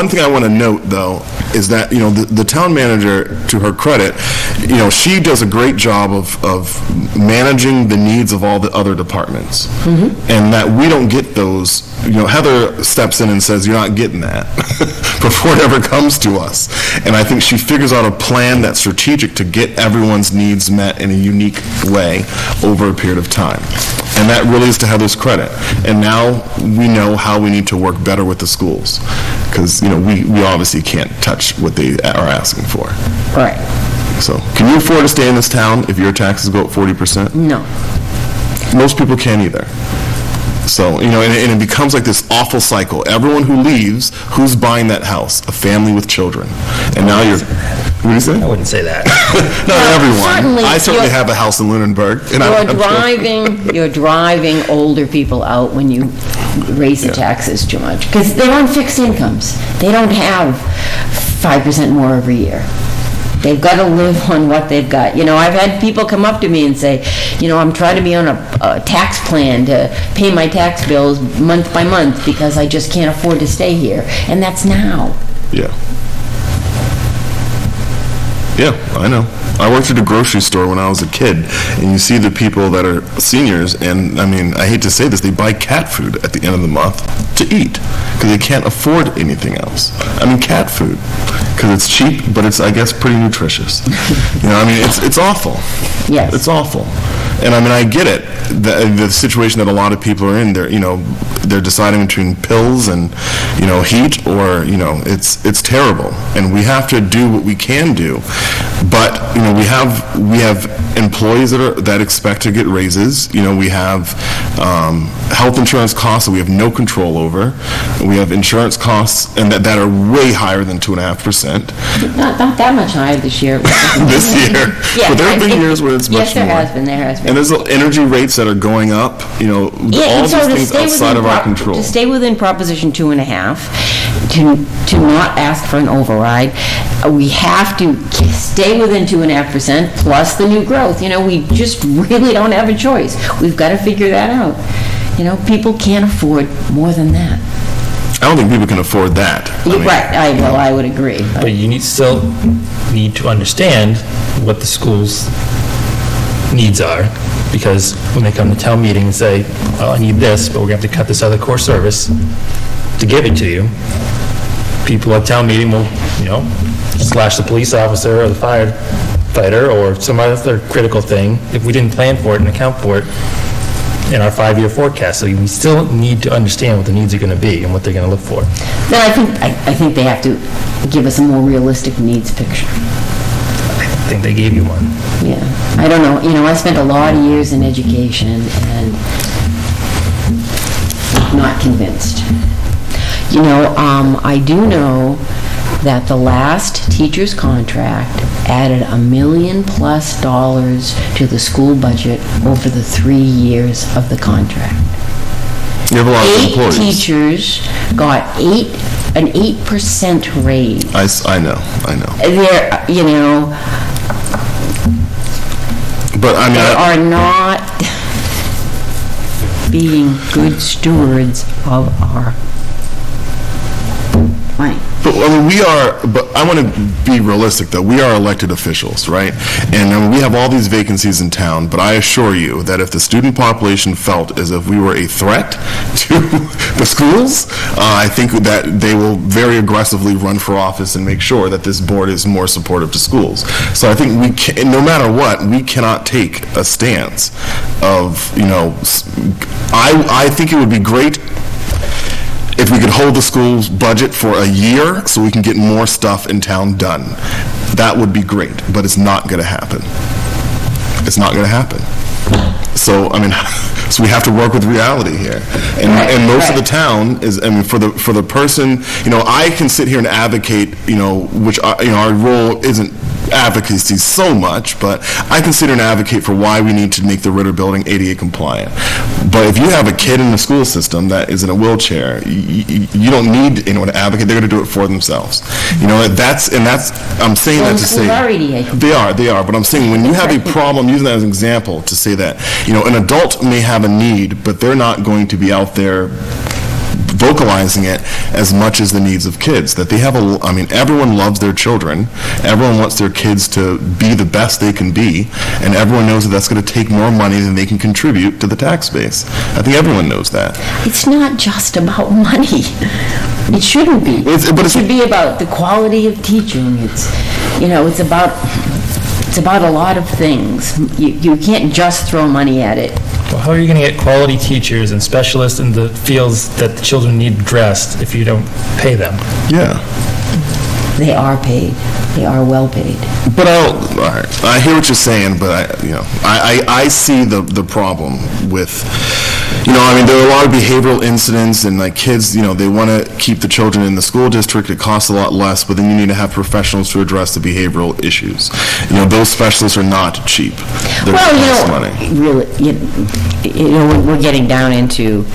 one thing I want to note, though, is that, the town manager, to her credit, she does a great job of managing the needs of all the other departments. And that we don't get those, Heather steps in and says, you're not getting that before it ever comes to us. And I think she figures out a plan that's strategic to get everyone's needs met in a unique way over a period of time. And that really is to Heather's credit. And now we know how we need to work better with the schools. Because, we obviously can't touch what they are asking for. Right. So, can you afford to stay in this town if your taxes go up 40%? No. Most people can't either. So, and it becomes like this awful cycle. Everyone who leaves, who's buying that house? A family with children. And now you're... What do you say? I wouldn't say that. Not everyone. Certainly I certainly have a house in Lunenburg. And you're driving older people out when you raise the taxes too much. Because they're on fixed incomes. They don't have 5% more every year. They've got to live on what they've got. I've had people come up to me and say, I'm trying to be on a tax plan to pay my tax bills month by month because I just can't afford to stay here. And that's now. Yeah. Yeah, I know. I worked at a grocery store when I was a kid, and you see the people that are seniors, and I hate to say this, they buy cat food at the end of the month to eat because they can't afford anything else. Cat food, because it's cheap, but it's, I guess, pretty nutritious. It's awful. Yes. It's awful. And I get it, the situation that a lot of people are in, they're deciding between pills and, heat, or, it's terrible. And we have to do what we can do. But, we have employees that expect to get raises. We have health insurance costs that we have no control over. We have insurance costs and that are way higher than 2.5%. Not that much higher this year. This year. Yeah, but there have been years where it's much more. Yes, there has been. And there's energy rates that are going up, all these things outside of our control. To stay within Proposition 2.5, to not ask for an override, we have to stay within 2.5% plus the new growth. We just really don't have a choice. We've got to figure that out. People can't afford more than that. I don't think people can afford that. Right. I would agree. But you still need to understand what the school's needs are, because when they come to town meeting and say, well, I need this, but we're going to have to cut this other core service to give it to you, people at town meeting will, slash the police officer or the firefighter or some other critical thing if we didn't plan for it and account for it in our 5-year forecast. So we still need to understand what the needs are going to be and what they're going to look for. No, I think they have to give us a more realistic needs picture. I think they gave you one. Yeah. I don't know. I spent a lot of years in education and not convinced. I do know that the last teacher's contract added $1 million+ to the school budget over the 3 years of the contract. You have a lot of employees. 8 teachers got an 8% raise. I know. They're, but they are not being good stewards of our money. But I want to be realistic, though. We are elected officials, right? And we have all these vacancies in town, but I assure you that if the student population felt as if we were a threat to the schools, I think that they will very aggressively run for office and make sure that this board is more supportive to schools. So I think no matter what, we cannot take a stance of, I think it would be great if we could hold the school's budget for a year so we can get more stuff in town done. That would be great, but it's not going to happen. It's not going to happen. So, so we have to work with reality here. And most of the town is, for the person, I can sit here and advocate, which, our role isn't advocacy so much, but I can sit here and advocate for why we need to make the Ritter building ADA compliant. But if you have a kid in the school system that is in a wheelchair, you don't need anyone to advocate. They're going to do it for themselves. I'm saying that to say they are. But I'm saying when you have a problem, using that as an example to say that an adult may have a need, but they're not going to be out there vocalizing it as much as the needs of kids. That they have everyone loves their children. Everyone wants their kids to be the best they can be, and everyone knows that that's going to take more money than they can contribute to the tax base. I think everyone knows that. It's not just about money. It shouldn't be. It should be about the quality of teaching. It's about a lot of things. You can't just throw money at it. Well, how are you going to get quality teachers and specialists in the fields that the children need addressed if you don't pay them? Yeah. They are paid. They are well paid. But all right. I hear what you're saying, but I see the problem with, there are a lot of behavioral incidents, and like kids, they want to keep the children in the school district. It costs a lot less, but then you need to have professionals to address the behavioral issues. Those specialists are not cheap. They're cost money. Really, we're getting down into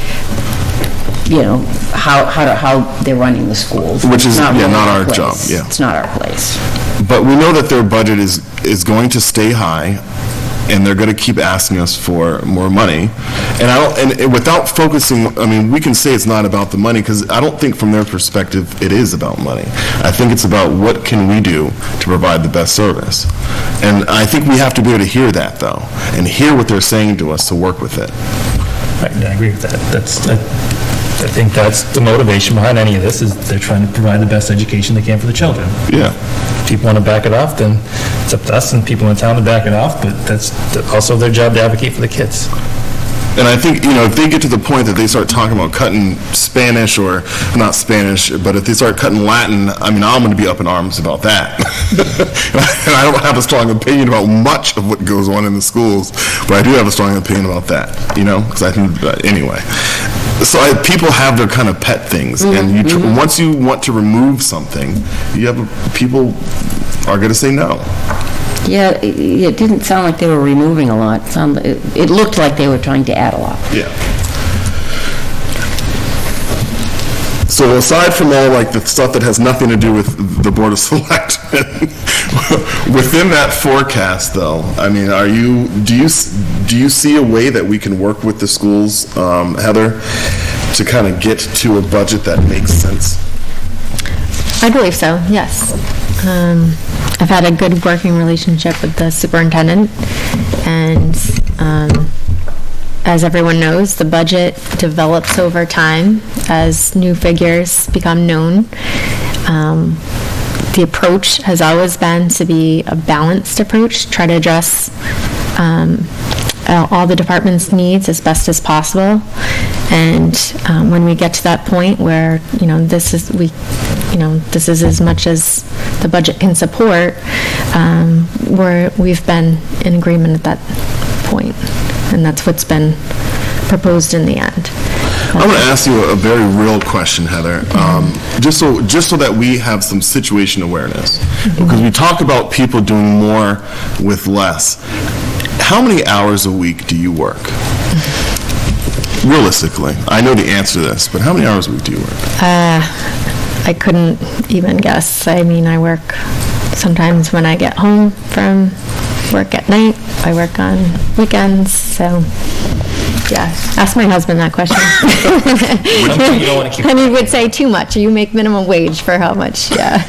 how they're running the schools. Which is not our job. Yeah, it's not our place. But we know that their budget is going to stay high, and they're going to keep asking us for more money. And without focusing, we can say it's not about the money, because I don't think from their perspective it is about money. I think it's about what can we do to provide the best service. And I think we have to be able to hear that, though, and hear what they're saying to us to work with it. I agree with that. I think that's the motivation behind any of this, is they're trying to provide the best education they can for the children. Yeah. If people want to back it off, then it's up to us and people in town to back it off, but that's also their job to advocate for the kids. And I think, if they get to the point that they start talking about cutting Spanish, or not Spanish, but if they start cutting Latin, I'm going to be up in arms about that. And I don't have a strong opinion about much of what goes on in the schools, but I do have a strong opinion about that, because I think, anyway. So people have their kind of pet things, and once you want to remove something, people are going to say no. Yeah, it didn't sound like they were removing a lot. It looked like they were trying to add a lot. Yeah. So aside from all the stuff that has nothing to do with the Board of Selectmen, within that forecast, though, do you see a way that we can work with the schools, Heather, to kind of get to a budget that makes sense? I believe so, yes. I've had a good working relationship with the superintendent, and as everyone knows, the budget develops over time as new figures become known. The approach has always been to be a balanced approach, try to address all the department's needs as best as possible. And when we get to that point where this is as much as the budget can support, we've been in agreement at that point, and that's what's been proposed in the end. I want to ask you a very real question, Heather, just so that we have some situation awareness, because we talk about people doing more with less. How many hours a week do you work? Realistically, I know the answer to this, but how many hours a week do you work? I couldn't even guess. I work sometimes when I get home from work at night. I work on weekends, so yeah. Ask my husband that question. You don't want to keep. And he would say too much. You make minimum wage for how much? Yeah.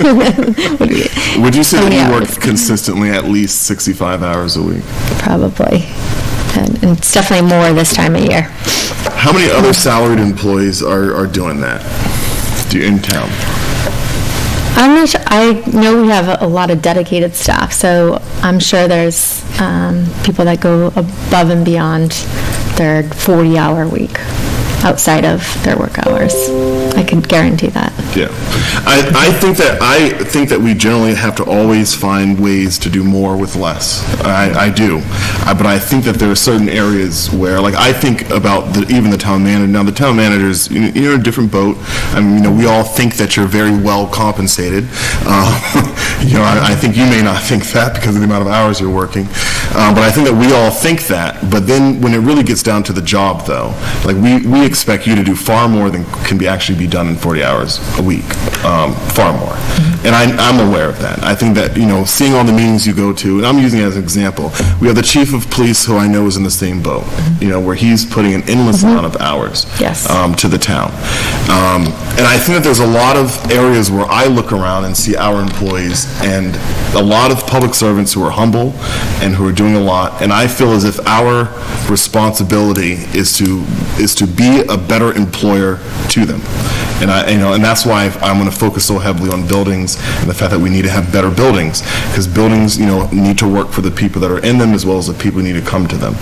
Would you say that you work consistently at least 65 hours a week? Probably. And it's definitely more this time of year. How many other salaried employees are doing that in town? I'm not sure. I know we have a lot of dedicated staff, so I'm sure there's people that go above and beyond their 40-hour week outside of their work hours. I can guarantee that. Yeah. I think that we generally have to always find ways to do more with less. I do. But I think that there are certain areas where, I think about even the town manager. Now, the town managers, you're in a different boat. We all think that you're very well compensated. I think you may not think that because of the amount of hours you're working. But I think that we all think that. But then when it really gets down to the job, though, we expect you to do far more than can actually be done done in 40 hours a week, far more. And I'm aware of that. I think that, seeing all the meetings you go to, and I'm using it as an example, we have the chief of police who I know is in the same boat, where he's putting an endless amount of hours Yes. To the town. And I think that there's a lot of areas where I look around and see our employees and a lot of public servants who are humble and who are doing a lot, and I feel as if our responsibility is to be a better employer to them. And and that's why I'm going to focus so heavily on buildings and the fact that we need to have better buildings, because buildings, need to work for the people that are in them as well as the people who need to come to them.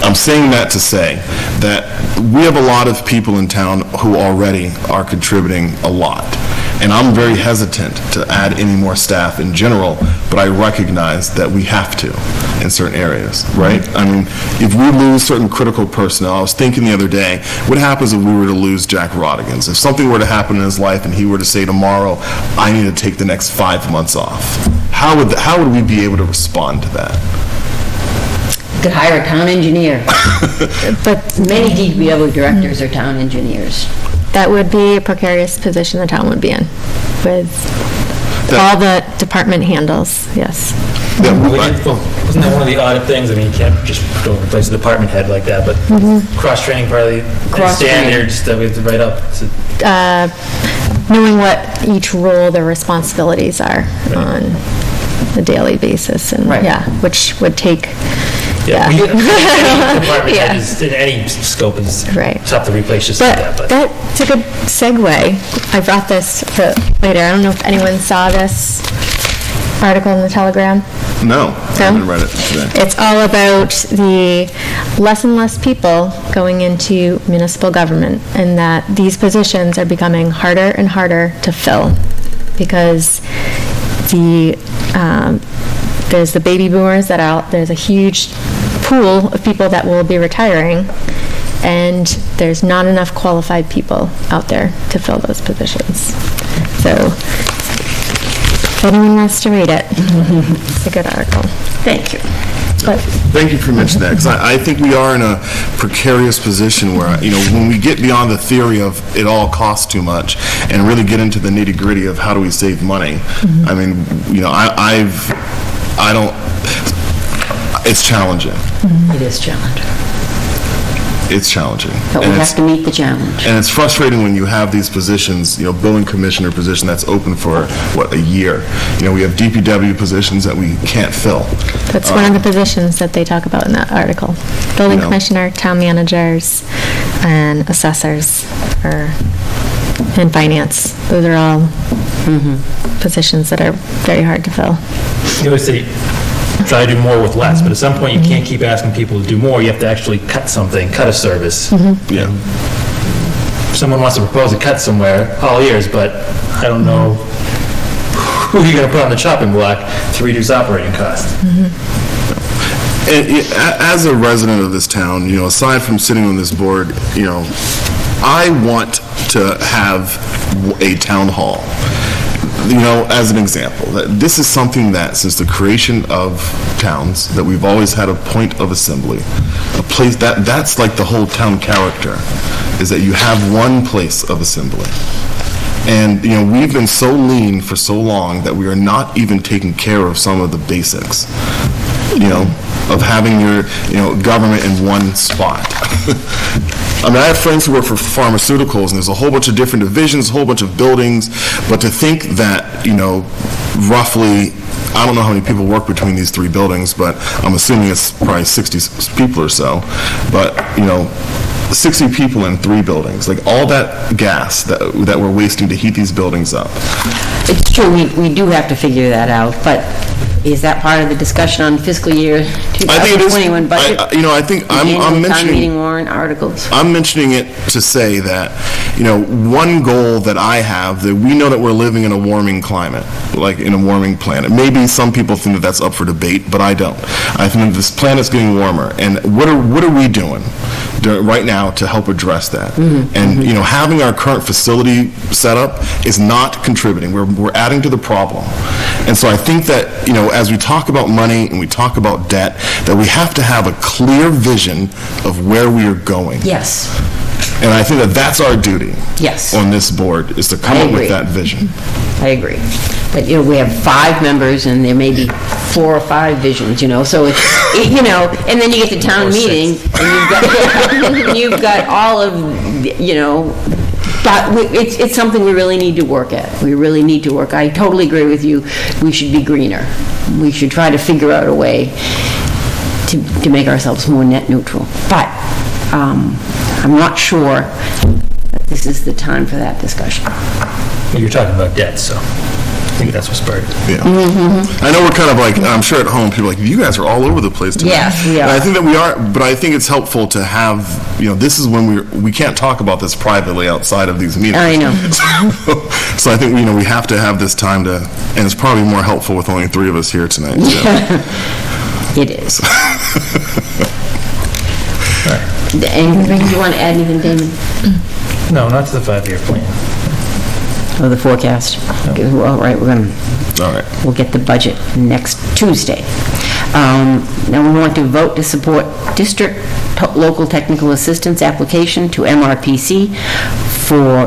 I'm saying that to say that we have a lot of people in town who already are contributing a lot. And I'm very hesitant to add any more staff in general, but I recognize that we have to in certain areas, right? I mean, if we lose certain critical personnel, I was thinking the other day, what happens if we were to lose Jack Rodigans? If something were to happen in his life and he were to say tomorrow, I need to take the next 5 months off, how would we be able to respond to that? Could hire a town engineer. But many DPW directors are town engineers. That would be a precarious position the town would be in, with all the department handles, yes. Wasn't that one of the odd things? I mean, you can't just go replace a department head like that, but cross-training probably, standards that we have to write up. Knowing what each role, their responsibilities are on a daily basis, and which would take. Yeah. Any department Yeah. head is, in any scope is Right. tough to replace just like that. But that's a good segue. I brought this for later. I don't know if anyone saw this article in the Telegram. No, I haven't read it today. It's all about the less and less people going into municipal government, and that these positions are becoming harder and harder to fill because there's the baby boomers that are out. There's a huge pool of people that will be retiring, and there's not enough qualified people out there to fill those positions. So, if anyone wants to read it, it's a good article. Thank you. But Thank you for mentioning that, because I think we are in a precarious position where, when we get beyond the theory of it all costs too much and really get into the nitty-gritty of how do we save money, I mean, it's challenging. It is challenging. It's challenging. But we have to meet the challenge. And it's frustrating when you have these positions, building commissioner position that's open for, a year. We have DPW positions that we can't fill. that's one of the positions that they talk about in that article. Building commissioner, town managers, and assessors, and finance. Those are all positions that are very hard to fill. You always say, try to do more with less, but at some point you can't keep asking people to do more. You have to actually cut something, cut a service. Yeah. Someone wants to propose a cut somewhere, all ears, but I don't know who you're going to put on the chopping block to reduce operating costs. And as a resident of this town, aside from sitting on this board, I want to have a town hall. As an example, this is something that since the creation of towns, that we've always had a point of assembly, a place that's like the whole town character, is that you have one place of assembly. And, we've been so lean for so long that we are not even taking care of some of the basics, of having your, government in one spot. I mean, I have friends who work for pharmaceuticals, and there's a whole bunch of different divisions, a whole bunch of buildings, but to think that, roughly, I don't know how many people work between these 3 buildings, but I'm assuming it's probably 60 people or so, but, 60 people in 3 buildings, like all that gas that we're wasting to heat these buildings up. It's true, we do have to figure that out, but is that part of the discussion on fiscal year 2021 budget? I think I'm Town mentioning... meeting warrant articles? I'm mentioning it to say that, one goal that I have, that we know that we're living in a warming climate, like in a warming planet. Maybe some people think that that's up for debate, but I don't. I think this planet's getting warmer, and what are we doing right now to help address that? And, having our current facility set up is not contributing. We're adding to the problem. And so I think that, as we talk about money and we talk about debt, that we have to have a clear vision of where we are going. Yes. And I think that that's our duty. Yes. On this board, is to come I up agree. with that vision. I agree. But, we have 5 members, and there may be 4 or 5 visions, so it's, and then you get to town Or 6. meeting, and you've got all of, but it's something we really need to work at. We really need to work. I totally agree with you. We should be greener. We should try to figure out a way to make ourselves more net neutral. But I'm not sure that this is the time for that discussion. Well, you're talking about debt, so I think that's what spurred it. Yeah. I know we're kind of like, I'm sure at home, people are like, you guys are all over the place tonight. Yes, we are. And I think that we are, but I think it's helpful to have, this is when we can't talk about this privately outside of these meetings. I know. So I think, we have to have this time to, and it's probably more helpful with only 3 of us here tonight. too. It is. Anything, you want to add anything, Damon? No, not to the 5-year plan. Or the forecast? Okay, well, all right, All right. we'll get the budget next Tuesday. Now we want to vote to support district local technical assistance application to MRPC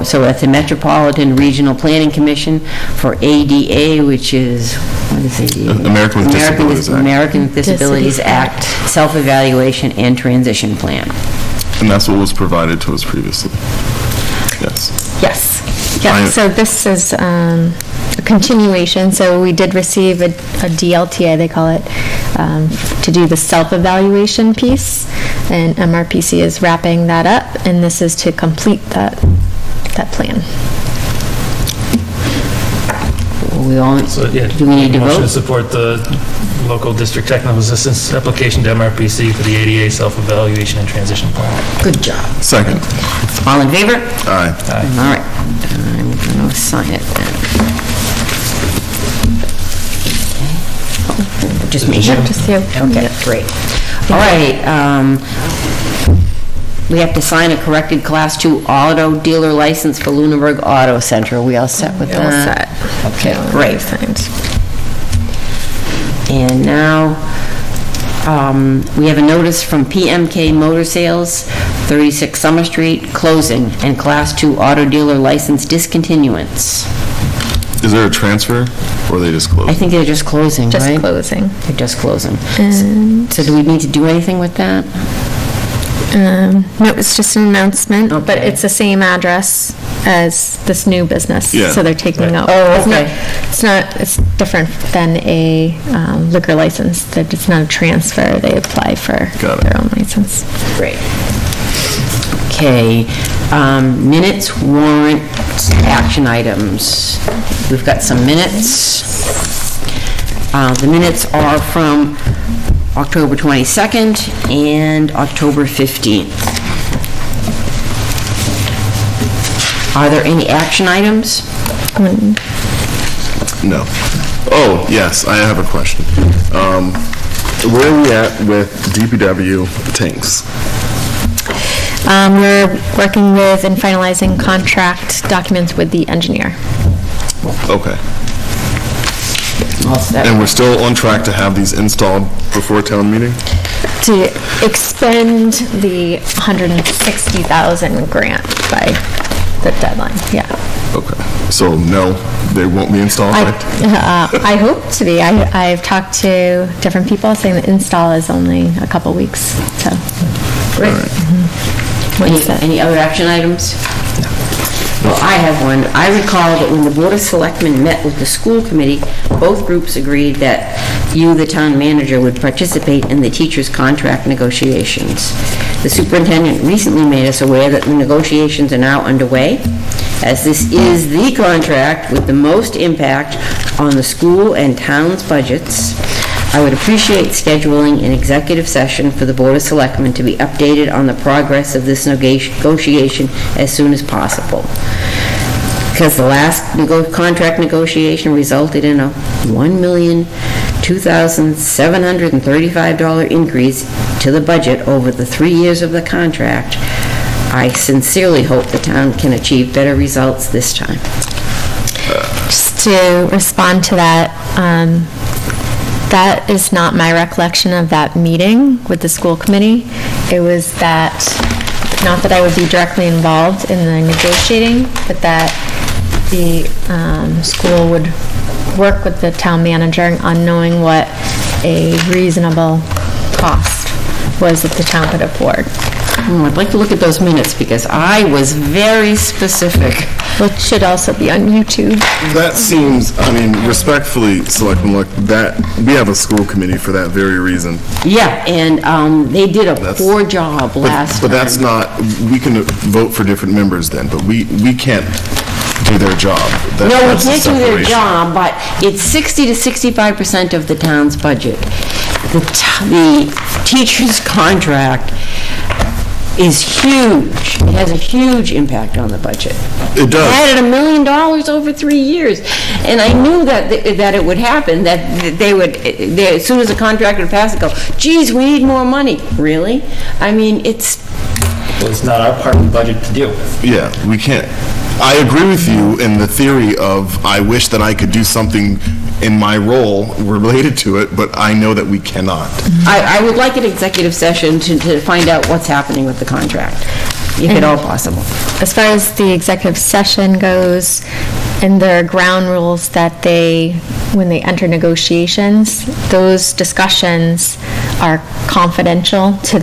so at the Metropolitan Regional Planning Commission for ADA, which is, what is ADA? American with Disabilities Act. American with Disabilities Act, self-evaluation and transition plan. And that's what was provided to us previously. Yes. Yes. Yeah, so this is a continuation. So we did receive a DLTA, they call it, to do the self-evaluation piece, and MRPC is wrapping that up, and this is to complete that plan. So, yeah. Do we need to Motion to vote? support the local district technical assistance application to MRPC for the ADA self-evaluation and transition plan. Good job. Second. All in favor? Aye. All right, I'm going to sign it then. Just me? Yep, just you. Okay, great. All right, we have to sign a corrected Class 2 auto dealer license for Lunenburg Auto Center. Are we all set with All that? set. Okay, great. Signed. And now, we have a notice from PMK Motor Sales, 36 Summer Street, closing, and Class 2 auto dealer license discontinuance. Is there a transfer, or are they just closed? I think they're just closing, Just right? closing. They're just closing. And, So do we need to do anything with that? no, it's just an announcement, but Okay. it's the same address as this new business. Yeah. So they're taking out. Oh, It's not- okay. it's different than a liquor license. It's not a transfer. They apply for Got it. their own license. Great. Okay, minutes, warrant, action items. We've got some minutes. The minutes are from October 22nd and October 15th. Are there any action items? No. Oh, yes, I have a question. Where are we at with DPW tanks? We're working with and finalizing contract documents with the engineer. Okay. All set. And we're still on track to have these installed before town meeting? To expend the 160,000 grant by the deadline, yeah. Okay. So, no, they won't be installed, right? I hope to be. I've talked to different people saying the install is only a couple weeks, so. Great. Any other action items? Well, I have one. I recall that when the Board of Selectmen met with the school committee, both groups agreed that you, the town manager, would participate in the teachers' contract negotiations. The superintendent recently made us aware that the negotiations are now underway. As this is the contract with the most impact on the school and town's budgets, I would appreciate scheduling an executive session for the Board of Selectmen to be updated on the progress of this negotiation as soon as possible. Because the last contract negotiation resulted in a $1,002,735 increase to the budget over the 3 years of the contract. I sincerely hope the town can achieve better results this time. Just to respond to that, that is not my recollection of that meeting with the school committee. It was that not that I would be directly involved in the negotiating, but that the school would work with the town manager on knowing what a reasonable cost was that the town could afford. I'd like to look at those minutes because I was very specific. Which should also be on YouTube. That seems, I mean, respectfully, Selectman Luck, that, we have a school committee for that very reason. Yeah, and they did a poor job last But time. that's not, we can vote for different members then, but we can't do their job. No, we That's the can't do their separation. job, but it's 60 to 65% of the town's budget. The teacher's contract is huge. It has a huge impact on the budget. It does. Added $1 million over 3 years. And I knew that it would happen, that they would, as soon as the contract would pass, it go, geez, we need more money. Really? I mean, it's... Well, it's not our part of the budget to deal with. Yeah, we can't. I agree with you in the theory of, I wish that I could do something in my role related to it, but I know that we cannot. I would like an executive session to find out what's happening with the contract, if at all possible. As far as the executive session goes, and there are ground rules that when they enter negotiations, those discussions are confidential to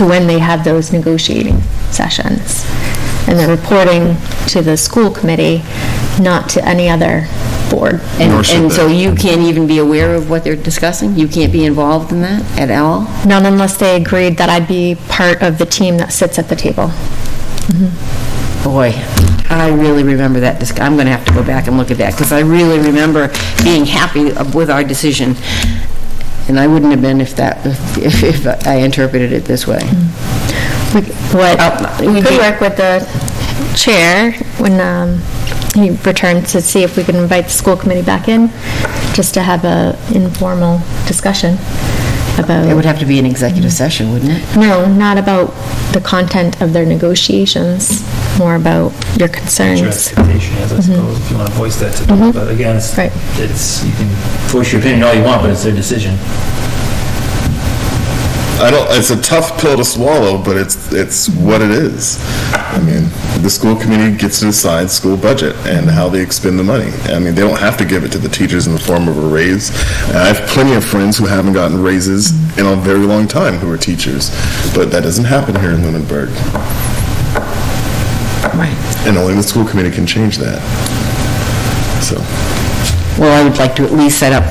when they have those negotiating sessions. And they're reporting to the school committee, not to any other board. Nor should And so they. you can't even be aware of what they're discussing? You can't be involved in that at all? Not unless they agreed that I'd be part of the team that sits at the table. Boy, I really remember that. I'm going to have to go back and look at that, because I really remember being happy with our decision. And I wouldn't have been if I interpreted it this way. We could work with the chair when he returns to see if we can invite the school committee back in, just to have a informal discussion about... It would have to be an executive session, wouldn't it? No, not about the content of their negotiations, more about your concerns. Your expectation is, I suppose, if you want to voice that to them. But again, you can voice your opinion all you want, but it's their decision. It's a tough pill to swallow, but it's what it is. I mean, the school committee gets to decide school budget and how they expend the money. I mean, they don't have to give it to the teachers in the form of a raise. And I have plenty of friends who haven't gotten raises in a very long time who are teachers, but that doesn't happen here in Lunenburg. Right. And only the school committee can change that. So, Well, I would like to at least set up,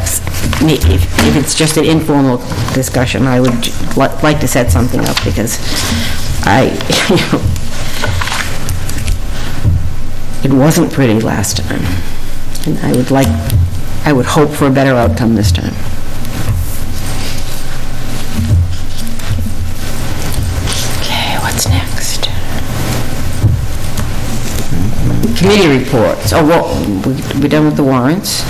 if it's just an informal discussion, I would like to set something up, because it wasn't pretty last time. And I would hope for a better outcome this time. Okay, what's next? Committee reports. Oh, well, we're done with the warrants.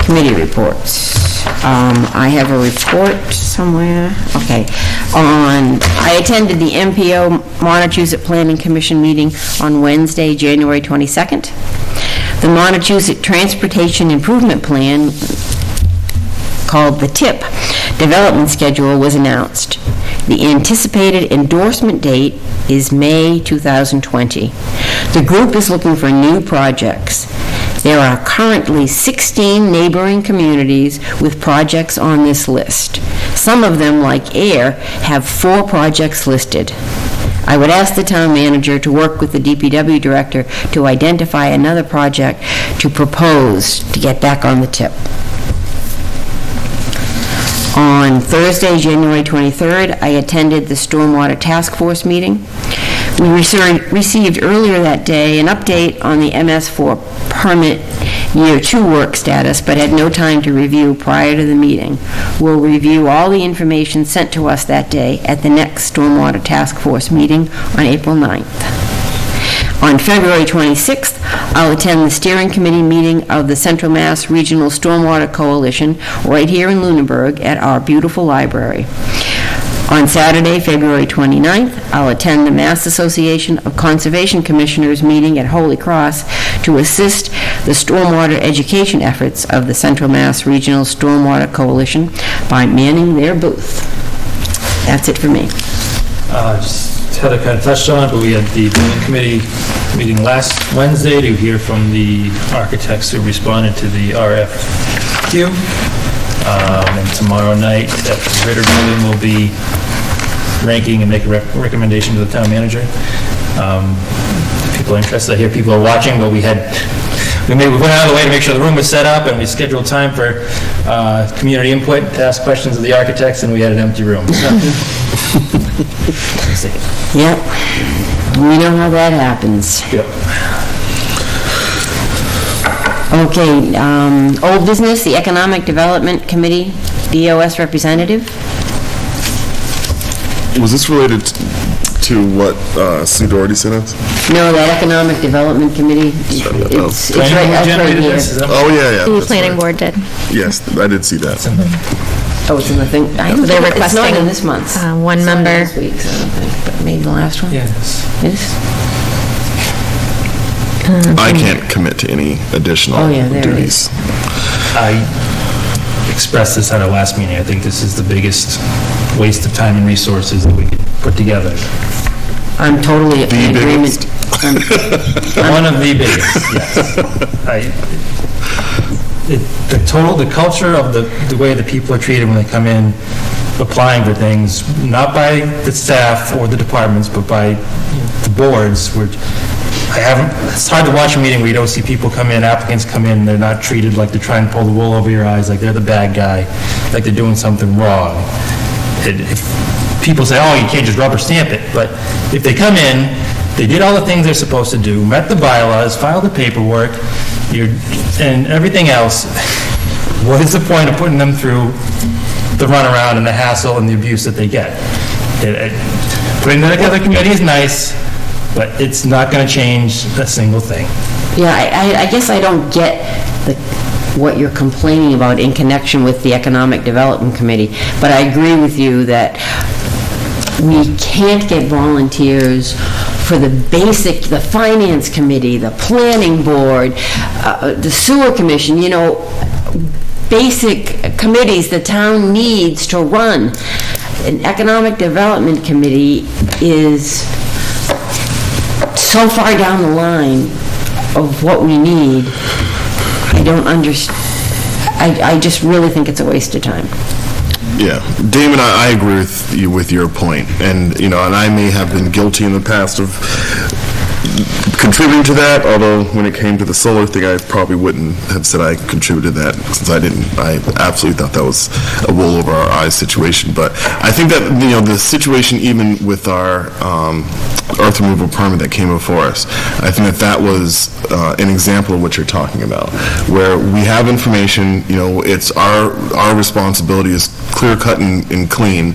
Committee reports. I have a report somewhere. Okay. I attended the MPO Montechusett Planning Commission meeting on Wednesday, January 22nd. The Montechusett Transportation Improvement Plan, called the TIP, development schedule was announced. The anticipated endorsement date is May 2020. The group is looking for new projects. There are currently 16 neighboring communities with projects on this list. Some of them, like Air, have 4 projects listed. I would ask the town manager to work with the DPW director to identify another project to propose to get back on the TIP. On Thursday, January 23rd, I attended the Stormwater Task Force meeting. We received earlier that day an update on the MS4 permit Year 2 work status, but had no time to review prior to the meeting. We'll review all the information sent to us that day at the next Stormwater Task Force meeting on April 9th. On February 26th, I'll attend the steering committee meeting of the Central Mass Regional Stormwater Coalition right here in Lunenburg at our beautiful library. On Saturday, February 29th, I'll attend the Mass Association of Conservation Commissioners meeting at Holy Cross to assist the stormwater education efforts of the Central Mass Regional Stormwater Coalition by manning their booth. That's it for me. Just Heather kind of touched on it, but we had the building committee meeting last Wednesday to hear from the architects who responded to the RFQ. And tomorrow night at the Ritter Building, we'll be ranking and make a recommendation to the town manager. If people are interested, I hear people are watching, but we went out of the way to make sure the room was set up, and we scheduled time for community input to ask questions of the architects, and we had an empty room. Yep. We know how that happens. Yep. Okay, old business, the Economic Development Committee, DOS representative. Was this related to what Sue Doherty sent us? No, that Economic Development Committee, it's right Planning board up right generated here. this? Is that- Oh, yeah. The that's planning right. board did. Yes, I did see that. Oh, it's in the thing. I don't They're think it's not in requesting, this month's. one It's not in member. this week's, I don't think, but maybe the last one. Yeah, it is. It is? I can't commit to any additional Oh, yeah, there it duties. I expressed this at our last meeting. I think this is the biggest waste of time and resources that we could put together. I'm totally in agreement. One of the biggest, yes. The culture of the way the people are treated when they come in applying for things, not by the staff or the departments, but by the boards, which it's hard to watch a meeting where you don't see people come in, applicants come in, they're not treated like they're trying to pull the wool over your eyes, like they're the bad guy, like they're doing something wrong. If people say, oh, you can't just rubber stamp it, but if they come in, they did all the things they're supposed to do, met the bylaws, filed the paperwork, and everything else, what is the point of putting them through the runaround and the hassle and the abuse that they get? Putting that together committee is nice, but it's not going to change a single thing. Yeah, I guess I don't get what you're complaining about in connection with the Economic Development Committee, but I agree with you that we can't get volunteers for the finance committee, the planning board, the sewer commission, basic committees the town needs to run. An Economic Development Committee is so far down the line of what we need. I don't understand. I just really think it's a waste of time. Yeah, Damon, I agree with you with your point, and and I may have been guilty in the past of contributing to that, although when it came to the solar thing, I probably wouldn't have said I contributed to that, since I didn't. I absolutely thought that was a wool over our eyes situation, but I think that, the situation even with our earth removal permit that came before us, I think that was an example of what you're talking about, where we have information, it's our responsibility is clear cut and clean,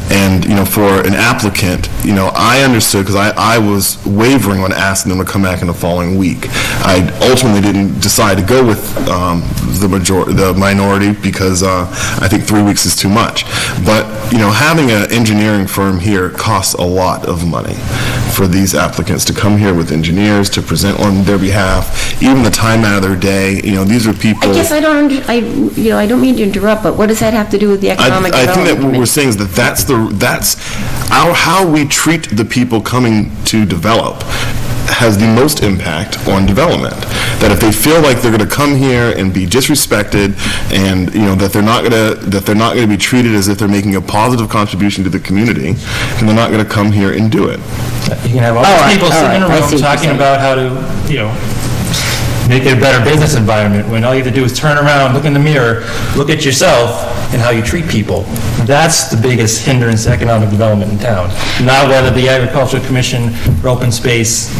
and for an applicant, I understood, because I was wavering on asking them to come back in the following week. I ultimately didn't decide to go with the minority, because I think 3 weeks is too much. But having an engineering firm here costs a lot of money for these applicants to come here with engineers to present on their behalf, even the time out of their day. These are people. I guess I don't mean to interrupt, but what does that have to do with the Economic I think Development that what Committee? we're saying is that's how we treat the people coming to develop has the most impact on development. That if they feel like they're going to come here and be disrespected, and that they're not going to be treated as if they're making a positive contribution to the community, then they're not going to come here and do it. You can have all these people sitting in a I see room what you're talking saying. about how to, make it a better business environment, when all you have to do is turn around, look in the mirror, look at yourself, and how you treat people. That's the biggest hindrance to economic development in town. Not whether the Agricultural Commission or open space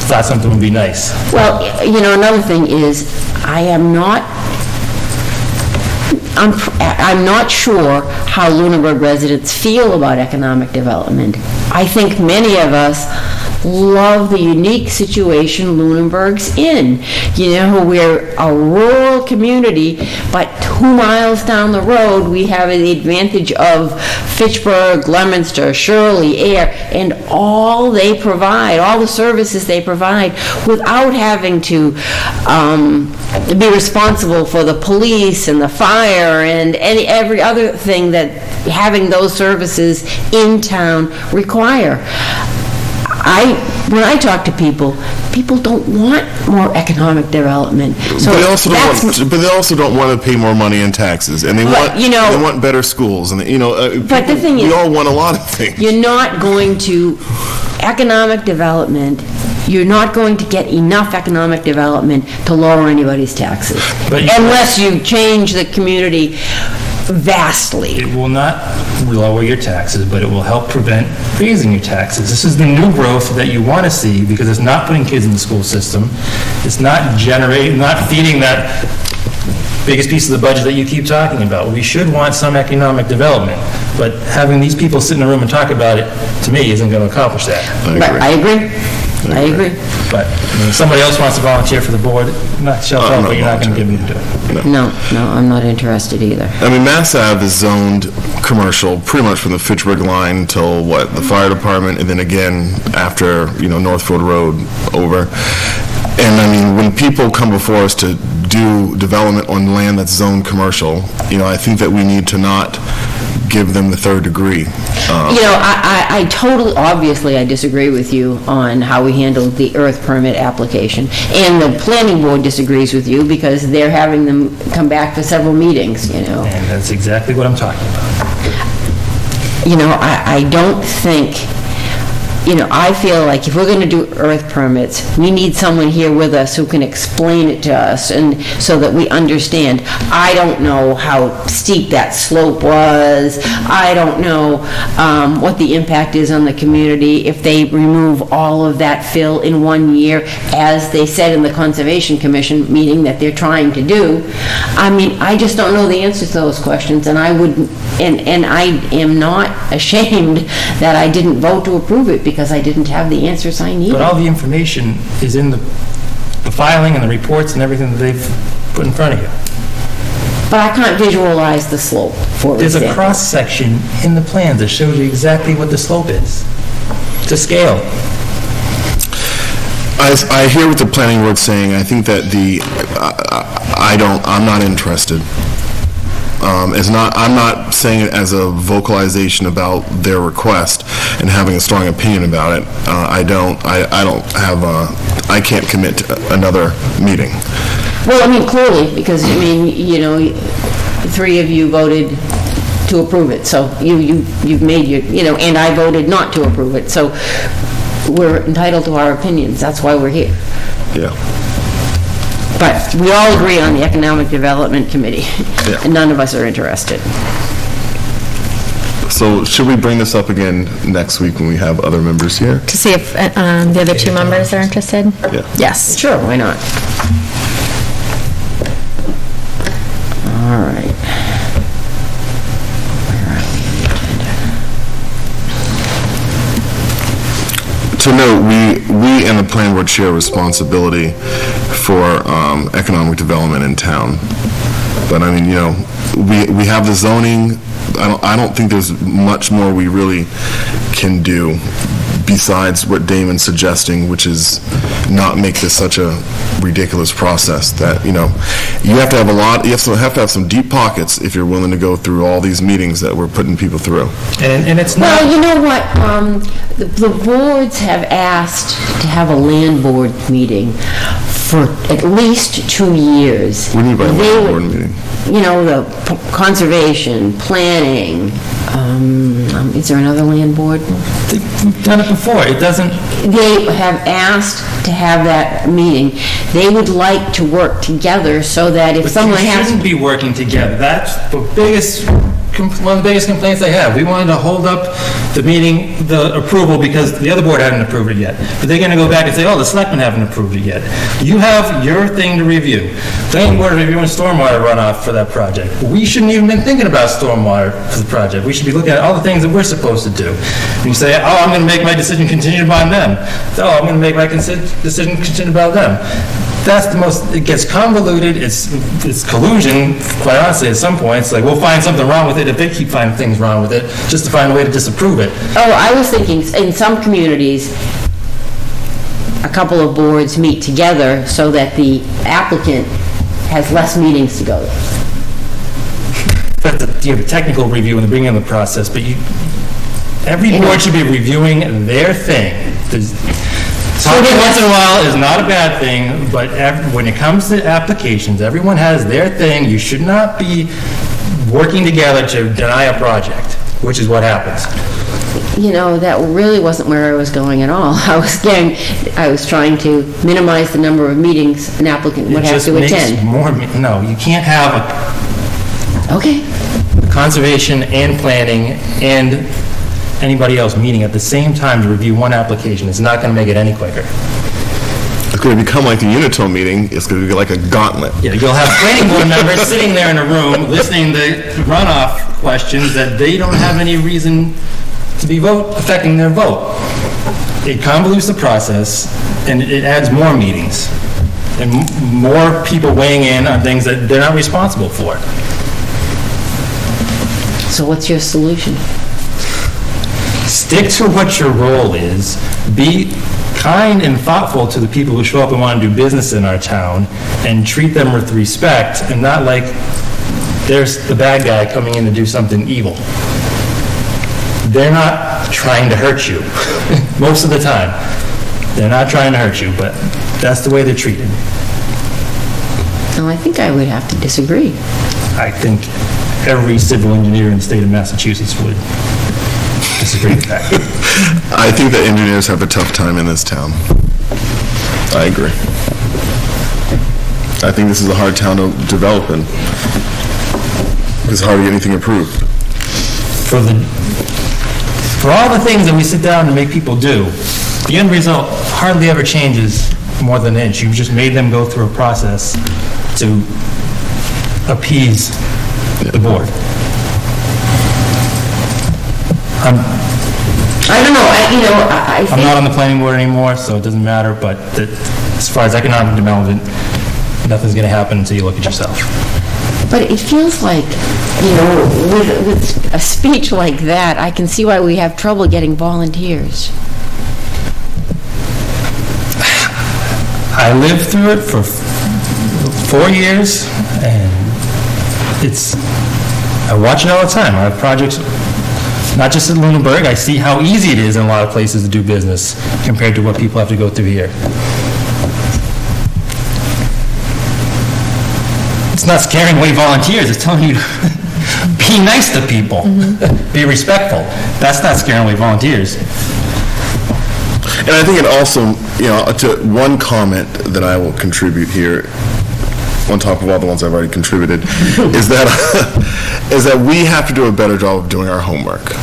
thought something would be nice. Well, another thing is, I'm not sure how Lunenburg residents feel about economic development. I think many of us love the unique situation Lunenburg's in. You know, we're a rural community, but 2 miles down the road, we have the advantage of Fitchburg, Leominster, Shirley, Air, and all they provide, all the services they provide, without having to be responsible for the police and the fire and every other thing that having those services in town require. When I talk to people don't want more economic development. So but they also don't want to pay more money in taxes, and they want better schools, and but the thing is, we all want a lot of things. You're not going to economic development. You're not going to get enough economic development to lower anybody's taxes, unless you change the community vastly. It will not lower your taxes, but it will help prevent raising your taxes. This is the new growth that you want to see, because it's not putting kids in the school system. It's not feeding that biggest piece of the budget that you keep talking about. We should want some economic development, but having these people sit in a room and talk about it, to me, isn't going to accomplish that. I agree. But if somebody else wants to volunteer for the board, not shelf but you're not going to give them to do it. No, I'm not interested either. I mean, Mass Ave is zoned commercial pretty much from the Fitchburg line till the fire department, and then again after, Northfield Road over. And I mean, when people come before us to do development on land that's zoned commercial, I think that we need to not give them the third degree. I totally, obviously, I disagree with you on how we handled the earth permit application. And the planning board disagrees with you because they're having them come back for several meetings, And that's exactly what I'm talking about. I don't think, I feel like if we're going to do earth permits, we need someone here with us who can explain it to us, and so that we understand. I don't know how steep that slope was. I don't know what the impact is on the community if they remove all of that fill in 1 year, as they said in the Conservation Commission meeting that they're trying to do. I mean, I just don't know the answers to those questions, and I would, and I am not ashamed that I didn't vote to approve it, because I didn't have the answers I needed. But all the information is in the filing and the reports and everything that they've put in front of you. But I can't visualize the slope, for There's example. a cross-section in the plans that shows you exactly what the slope is, to scale. I hear what the planning board's saying. I think that I'm not interested. I'm not saying it as a vocalization about their request and having a strong opinion about it. I can't commit to another meeting. Well, I mean, clearly, because, three of you voted to approve it, so you've made your, and I voted not to approve it, so we're entitled to our opinions. That's why we're here. Yeah. But we all agree on the Economic Development Committee, and none of us are interested. So should we bring this up again next week when we have other members here? To see if the other two members are interested? Yeah. Yes. Sure, why not? All right. Where are we on the agenda? To note, we and the planning board share responsibility for economic development in town. But I mean, we have the zoning. I don't think there's much more we really can do besides what Damon's suggesting, which is not make this such a ridiculous process that, you have to have you have to have some deep pockets if you're willing to go through all these meetings that we're putting people through. And it's not... Well, you know what, the boards have asked to have a land board meeting for at least 2 years. What do you mean by a land board meeting? The conservation, planning, is there another land board? We've done it before. It doesn't... They have asked to have that meeting. They would like to work together so that if someone You has... shouldn't be working together. That's the biggest one of the biggest complaints they have. We wanted to hold up the meeting, the approval, because the other board hadn't approved it yet. But they're going to go back and say, oh, the selectmen haven't approved it yet. You have your thing to review. Planning board reviewing stormwater runoff for that project. We shouldn't even been thinking about stormwater for the project. We should be looking at all the things that we're supposed to do. And you say, oh, I'm going to make my decision contingent upon them. Oh, I'm going to make my decision contingent about them. That's the most, it gets convoluted, it's collusion, quite honestly, at some points. Like, we'll find something wrong with it if they keep finding things wrong with it, just to find a way to disapprove it. Oh, I was thinking, in some communities, a couple of boards meet together so that the applicant has less meetings to go to. You have a technical review in the beginning of the process, but every board should be reviewing their thing. Talking once in a while is not a bad thing, but when it comes to applications, everyone has their thing. You should not be working together to deny a project, which is what happens. You know, that really wasn't where I was going at all. I was trying to minimize the number of meetings an applicant would have to attend. No, you can't have Okay. conservation and planning and anybody else meeting at the same time to review one application. It's not going to make it any quicker. It's going to become like the Unitil meeting. It's going to be like a gauntlet. Yeah, you'll have planning board members sitting there in a room listening to runoff questions that they don't have any reason to be affecting their vote. It convolutes the process, and it adds more meetings and more people weighing in on things that they're not responsible for. So what's your solution? Stick to what your role is. Be kind and thoughtful to the people who show up and want to do business in our town, and treat them with respect, and not like there's the bad guy coming in to do something evil. They're not trying to hurt you, most of the time. They're not trying to hurt you, but that's the way they're treated. No, I think I would have to disagree. I think every civil engineer in the state of Massachusetts would disagree with that. I think that engineers have a tough time in this town. I agree. I think this is a hard town to develop in. It's hard to get anything approved. For all the things that we sit down and make people do, the end result hardly ever changes more than an inch. You've just made them go through a process to appease the board. I don't know, I think... I'm not on the planning board anymore, so it doesn't matter, but as far as economic development, nothing's going to happen until you look at yourself. But it feels like, with a speech like that, I can see why we have trouble getting volunteers. I lived through it for 4 years, and I watch it all the time. I have projects, not just at Lunenburg. I see how easy it is in a lot of places to do business compared to what people have to go through here. It's not scaring away volunteers. It's telling you to be nice to people, be respectful. That's not scaring away volunteers. And I think it also, to one comment that I will contribute here, on top of all the ones I've already contributed, is that we have to do a better job of doing our homework.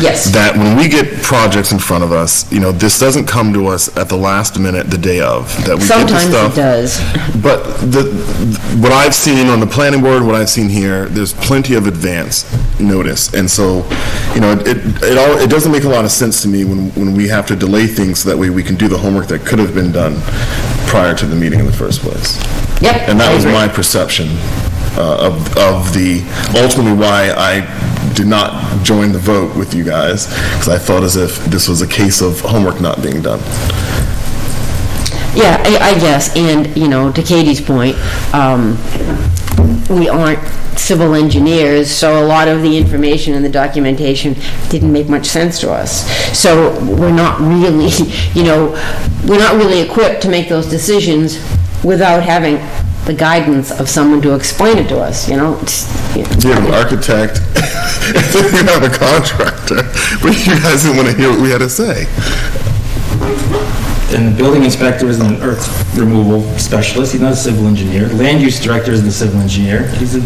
Yes. That when we get projects in front of us, this doesn't come to us at the last minute, the day of. That we Sometimes get the stuff. It does. But what I've seen on the planning board, what I've seen here, there's plenty of advance notice. And so, it doesn't make a lot of sense to me when we have to delay things so that way we can do the homework that could have been done prior to the meeting in the first place. Yep. And that was my perception ultimately why I did not join the vote with you guys, because I felt as if this was a case of homework not being done. Yeah, I guess, and, to Katie's point, we aren't civil engineers, so a lot of the information and the documentation didn't make much sense to us. So we're not really, we're not really equipped to make those decisions without having the guidance of someone to explain it to us, You have an architect, you have a contractor, but you guys didn't want to hear what we had to say. And the building inspector is an earth removal specialist, he's not a civil engineer. Land use director is a civil engineer, he's a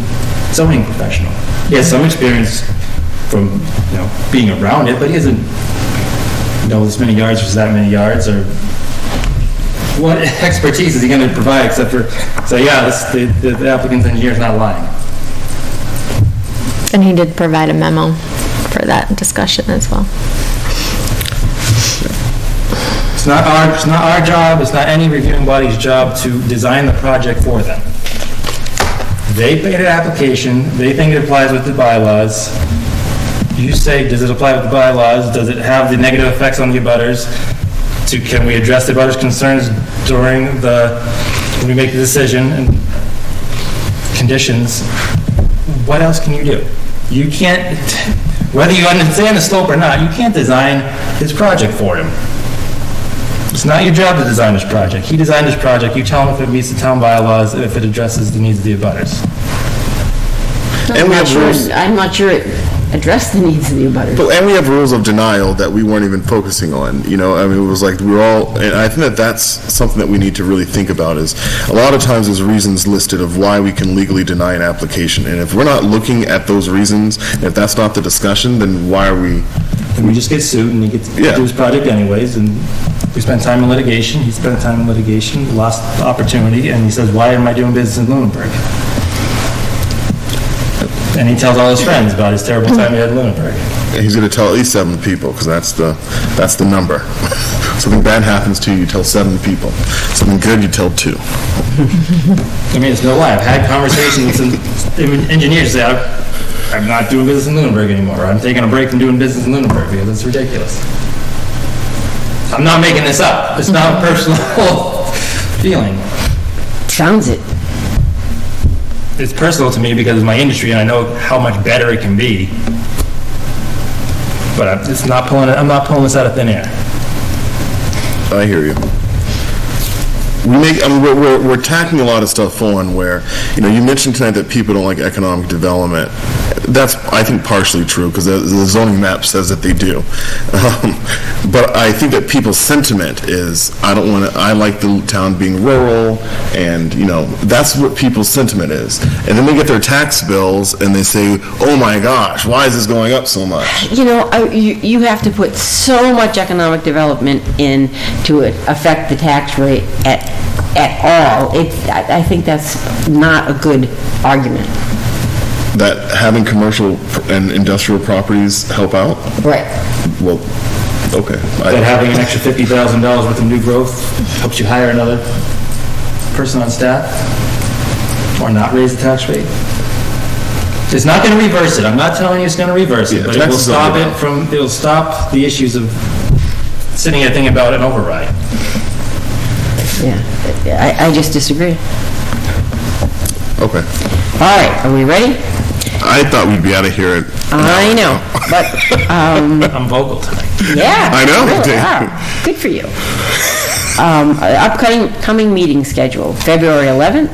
zoning professional. He has some experience from, being around it, but he doesn't know this many yards versus that many yards, or what expertise is he going to provide except for say, the applicant's engineer is not lying. And he did provide a memo for that discussion as well. It's not our job, it's not any reviewing body's job to design the project for them. They made an application, they think it applies with the bylaws. You say, does it apply with the bylaws? Does it have the negative effects on the abutters? Can we address the abutters' concerns when we make the decision and conditions? What else can you do? You can't, whether you understand the slope or not, you can't design his project for him. It's not your job to design this project. He designed this project. You tell him if it meets the town bylaws, if it addresses the needs of the abutters. I'm not sure it addressed the needs of the abutters. And we have rules of denial that we weren't even focusing on, it was like we're all, and I think that that's something that we need to really think about is a lot of times there's reasons listed of why we can legally deny an application. And if we're not looking at those reasons, and if that's not the discussion, then why are we? And we just get sued and he gets to do his project anyways, and we spent time in litigation, he spent time in litigation, lost the opportunity, and he says, why am I doing business in Lunenburg? And he tells all his friends about his terrible time he had in Lunenburg. And he's going to tell at least 7 people, because that's the number. Something bad happens to you, you tell 7 people. Something good, you tell 2. I mean, it's no lie. I've had conversations with some engineers say, I'm not doing business in Lunenburg anymore. I'm taking a break from doing business in Lunenburg because it's ridiculous. I'm not making this up. It's not a personal feeling. Sounds it. It's personal to me because it's my industry and I know how much better it can be. But I'm not pulling this out of thin air. I hear you. We're tacking a lot of stuff on where, you mentioned tonight that people don't like economic development. That's, I think, partially true, because the zoning map says that they do. But I think that people's sentiment is, I like the town being rural, and, that's what people's sentiment is. And then they get their tax bills, and they say, oh my gosh, why is this going up so much? You have to put so much economic development in to affect the tax rate at all. I think that's not a good argument. That having commercial and industrial properties help out? Right. Well, okay. That having an extra $50,000 worth of new growth helps you hire another person on staff or not raise the tax rate. It's not going to reverse it. I'm not telling you it's going to reverse it, but it will stop the issues of sitting here thinking about an override. Yeah, I just disagree. Okay. All right, are we ready? I thought we'd be out of here I know, but, I'm vocal tonight. yeah. I know. Really are. Good for you. Upcoming meeting schedule, February 11th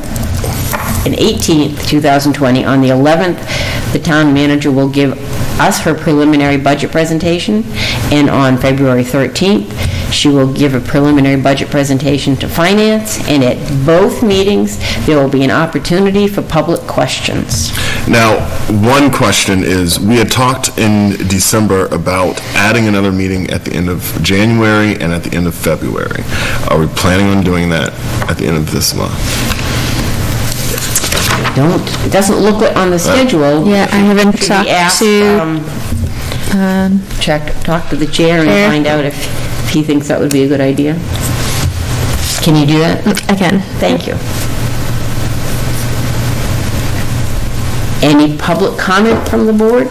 and 18th, 2020. On the 11th, the town manager will give us her preliminary budget presentation, and on February 13th, she will give a preliminary budget presentation to finance, and at both meetings, there will be an opportunity for public questions. Now, one question is, we had talked in December about adding another meeting at the end of January and at the end of February. Are we planning on doing that at the end of this month? It doesn't look like on the schedule. Yeah, I haven't Could we talked ask, talk to the chair and find out if he thinks that would be a good idea? Can you do that? I can. Thank you. Any public comment from the board?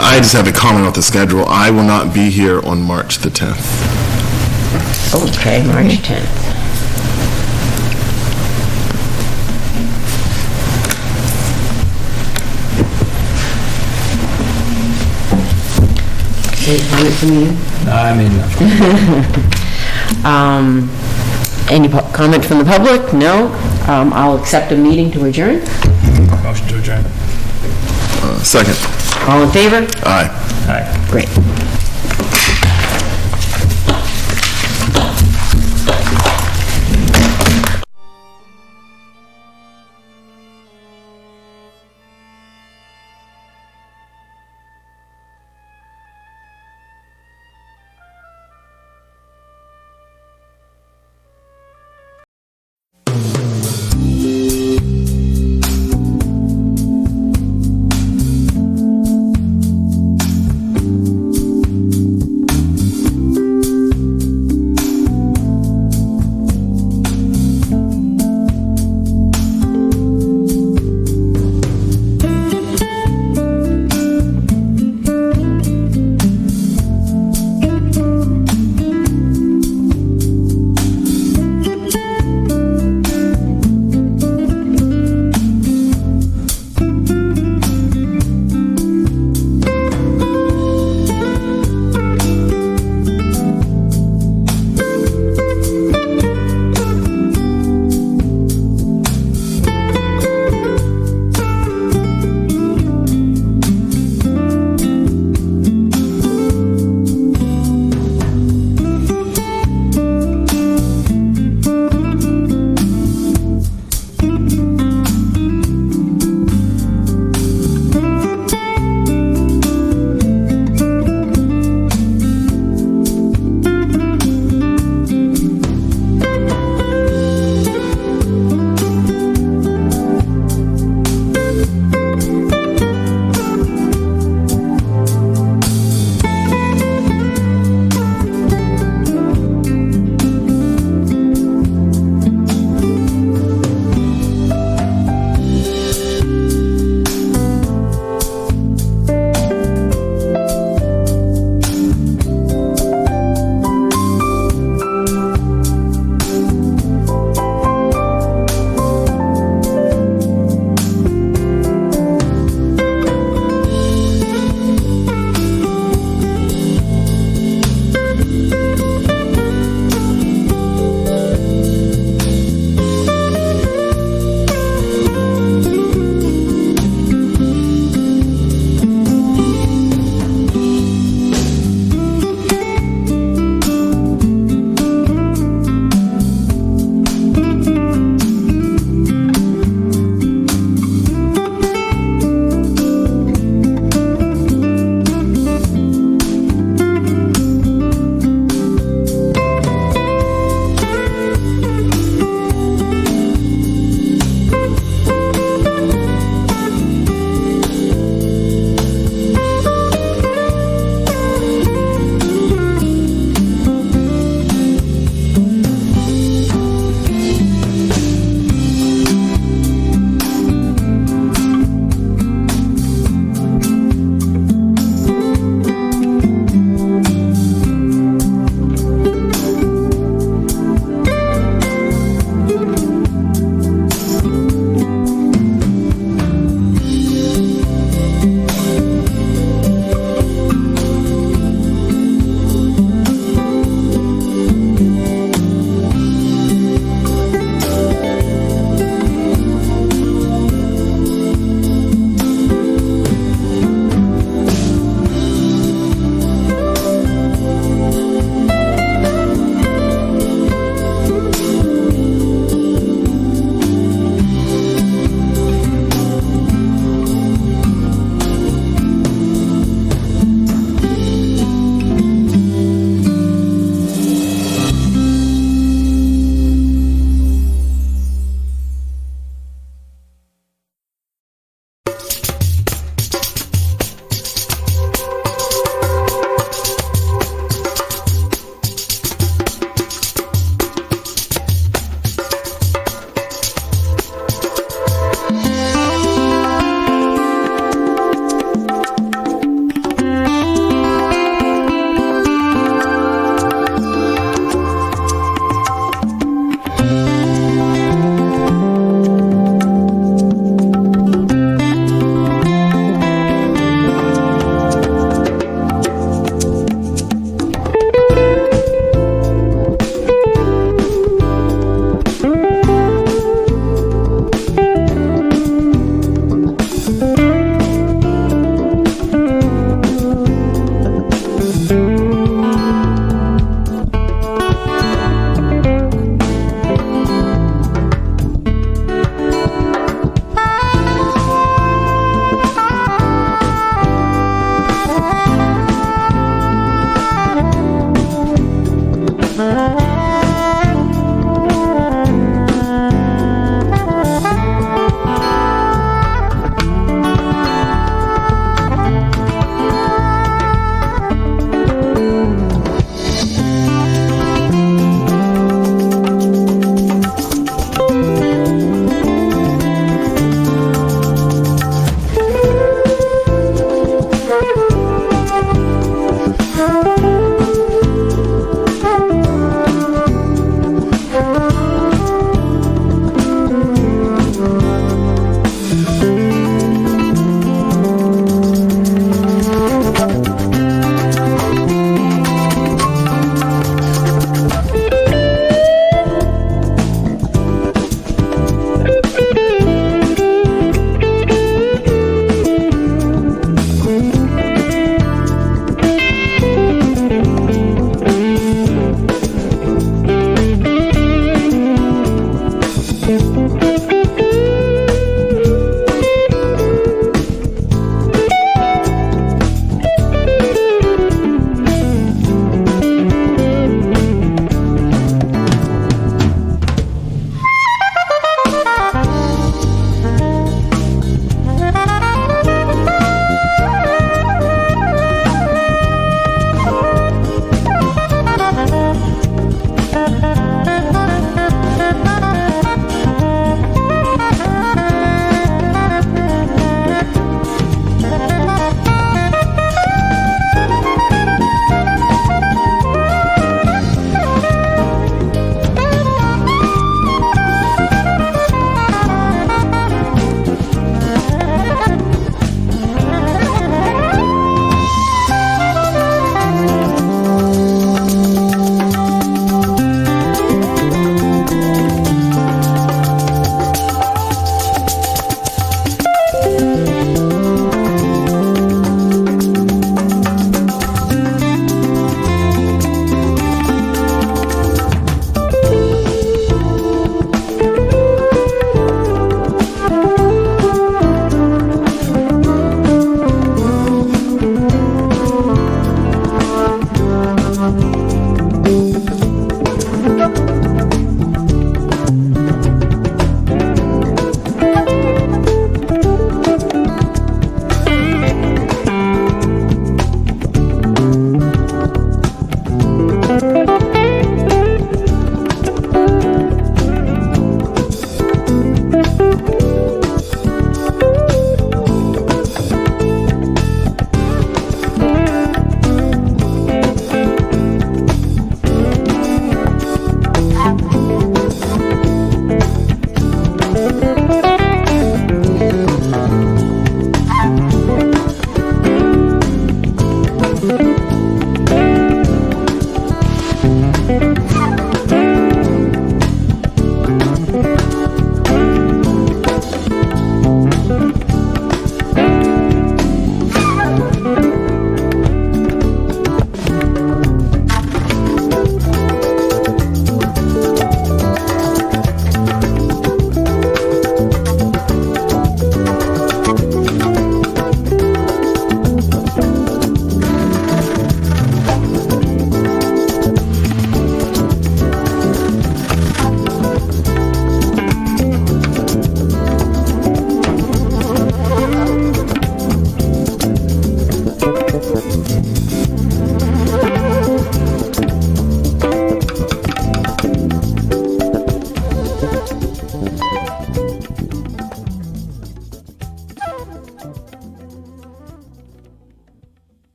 I just have a comment on the schedule. I will not be here on March the 10th. Okay, March 10th. Any comment from you? I mean, Any comment from the public? No. I'll accept a meeting to adjourn. motion to adjourn. Second. All in favor? Aye. Aye. Great.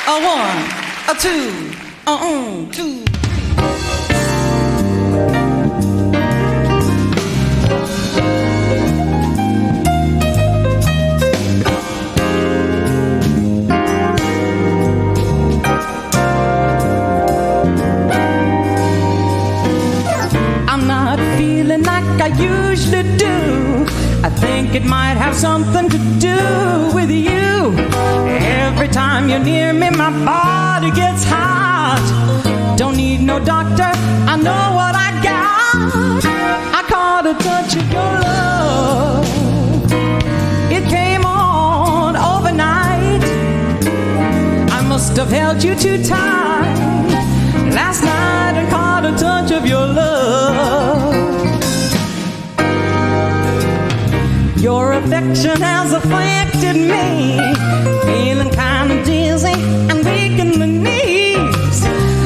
A one, a two, two. I'm not feeling like I usually do. I think it might have something to do with you. Every time you're near me, my body gets hot. Don't need no doctor, I know what I got. I caught a touch of your love. It came on overnight. I must have held you too tight last night and caught a touch of your love. Your affection has affected me, feeling kind of dizzy and weak in the knees.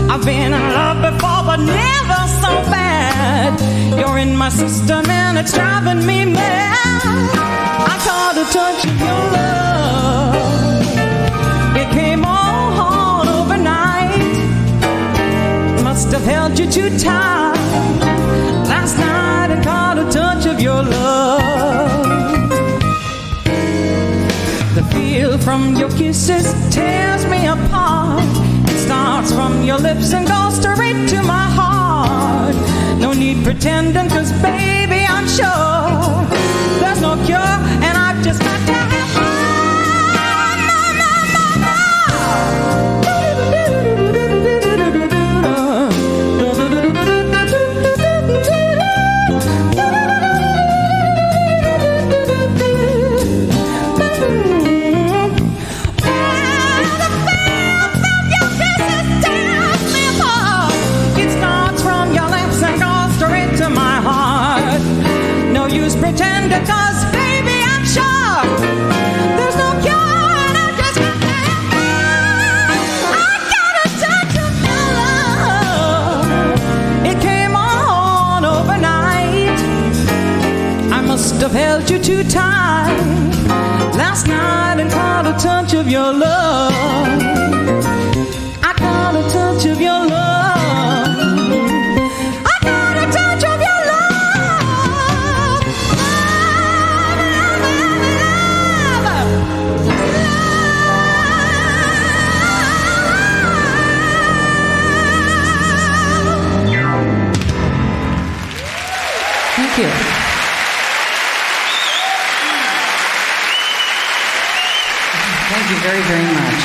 I've been in love before, but never so bad. You're in my system and it's driving me mad. I caught a touch of your love. It came on overnight. Must have held you too tight last night and caught a touch of your love. The feel from your kisses tears me apart. It starts from your lips and goes straight to my heart. No need pretending, 'cause baby, I'm sure there's no cure, and I've just got to have pretending, 'cause baby, I'm sure there's no cure, and I just got to I got a touch of your love. It came on overnight. I must have held you too tight last night and caught a touch of your love. I caught a touch of your love. Thank you. Thank you very, very much.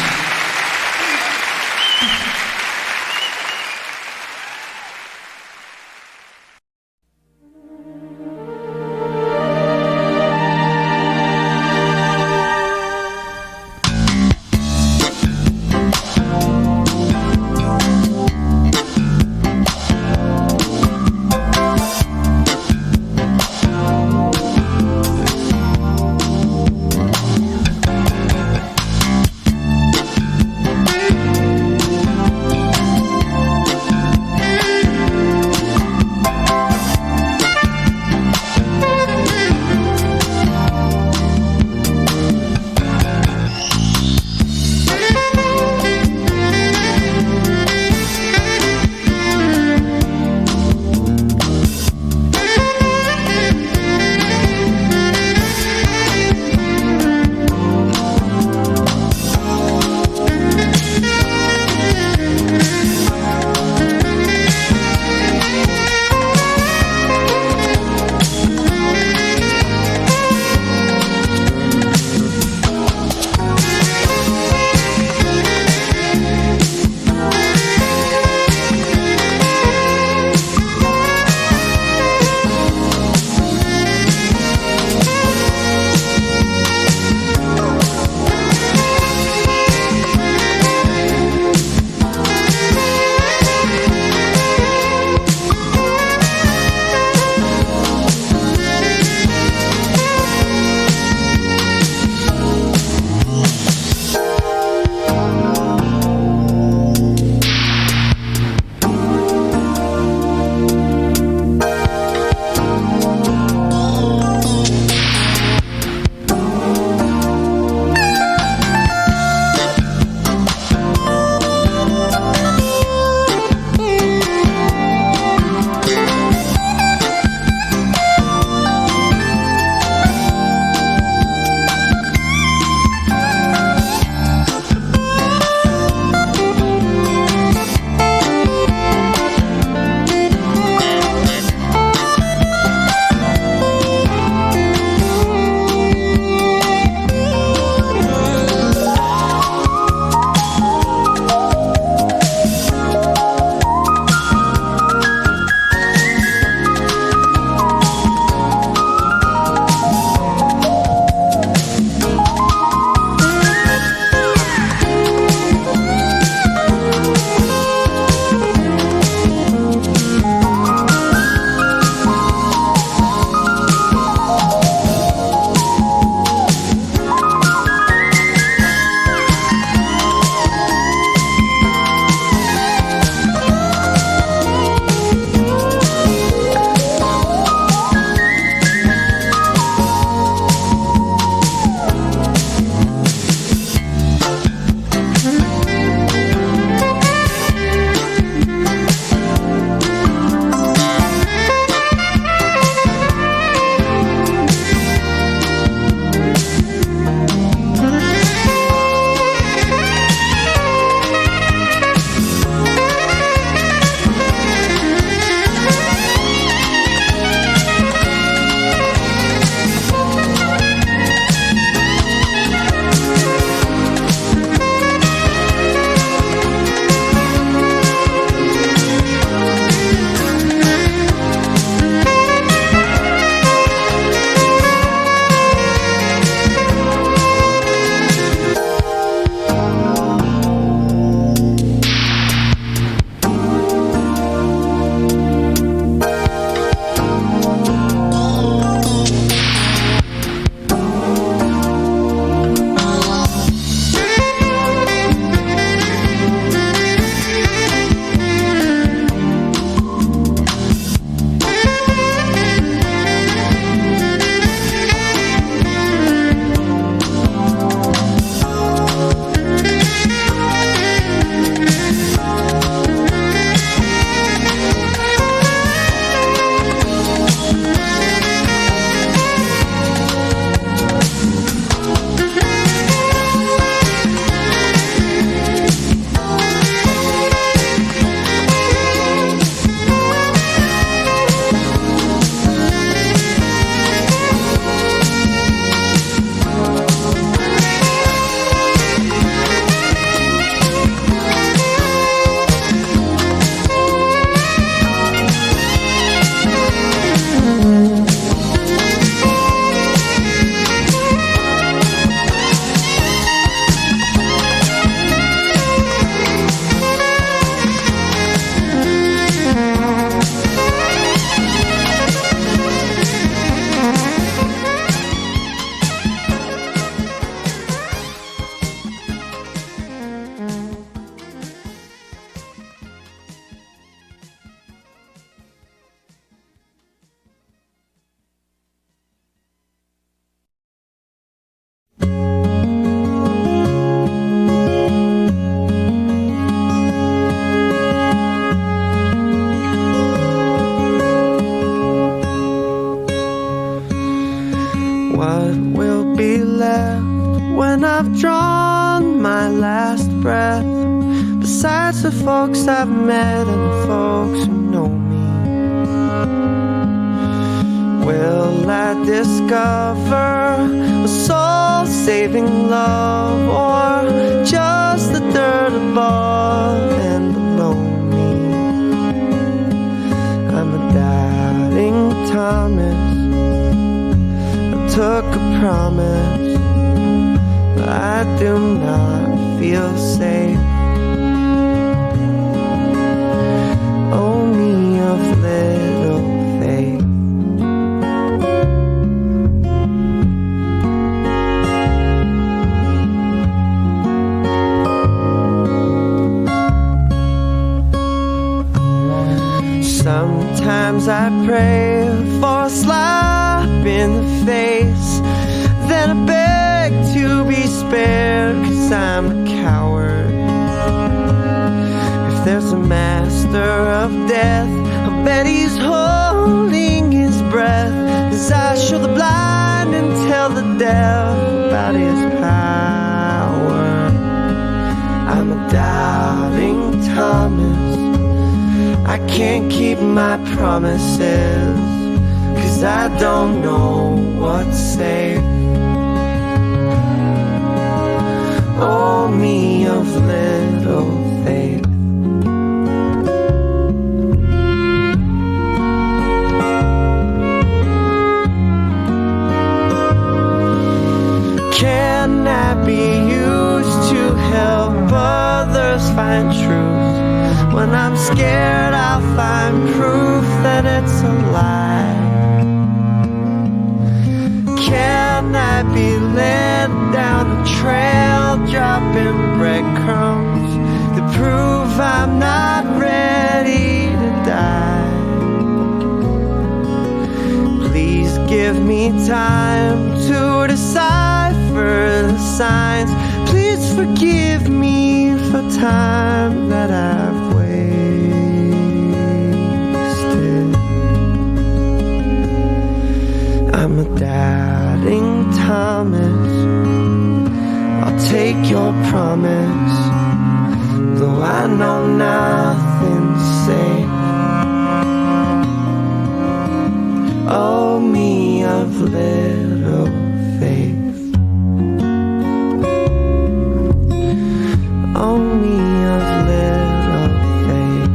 What will be left when I've drawn my last breath? Besides the folks I've met and the folks who know me, will I discover a soul-saving love, or just the dirt above and below me? I'm a doubting Thomas. I took a promise, but I do not feel safe. Oh, me of little faith. Sometimes I pray for a slap in the face, then I beg to be spared, 'cause I'm a coward. If there's a master of death, I bet he's holding his breath, as I show the blind and tell the deaf about his power. I'm a doubting Thomas. I can't keep my promises, 'cause I don't know what's safe. Oh, me of little faith. Can I be used to help others find truth? When I'm scared, I'll find proof that it's a lie. Can I be led down the trail, dropping breadcrumbs to prove I'm not ready to die? Please give me time to decipher the signs. Please forgive me for time that I've wasted. I'm a doubting Thomas. I'll take your promise, though I know nothing's safe. Oh, me of little faith. Oh, me of little faith.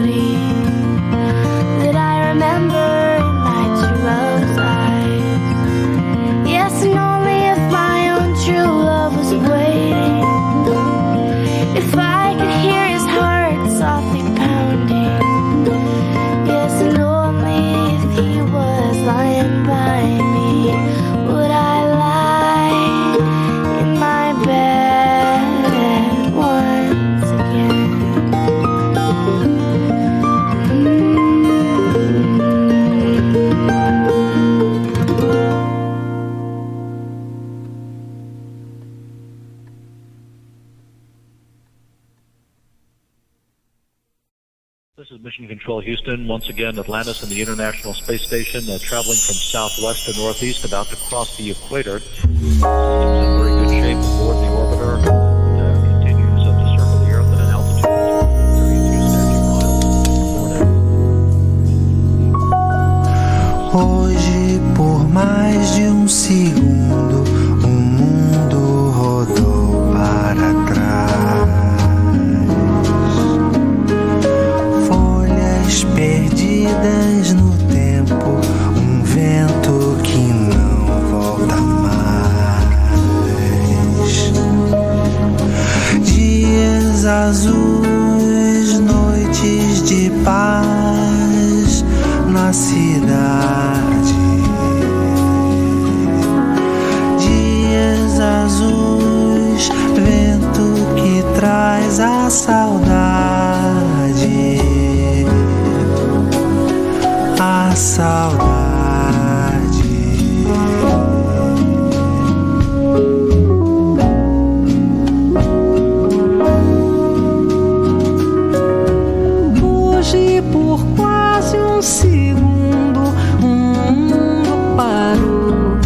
beauty that I remember in my true love's eyes. Yes, and only if my own true love was waiting, if I could hear his heart softly pounding. Yes, and only if he was lying by me would I lie in my bed once again. This is Mission Control Houston. Once again, Atlantis and the International Space Station traveling from southwest to northeast, about to cross the equator. Systems in very good shape aboard the orbiter. Continues to circle the Earth at an altitude of 32 Hoje, por mais de segundo, mundo rodou para trás. Folhas perdidas no tempo, vento que não volta mais. Dias azuis, noites de paz na cidade. Dias azuis, vento que traz a saudade. A saudade. Hoje, por quase segundo, mundo parou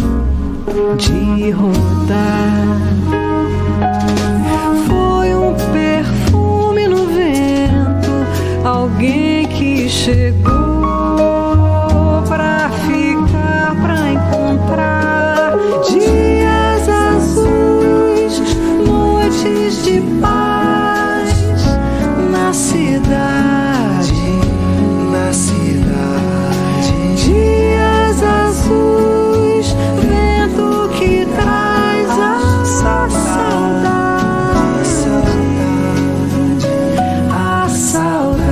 de rodar. Foi perfume no vento, alguém que chegou pra ficar, pra encontrar. Dias azuis, noites de paz na cidade, na cidade. Dias azuis, vento que traz a saudade, a saudade.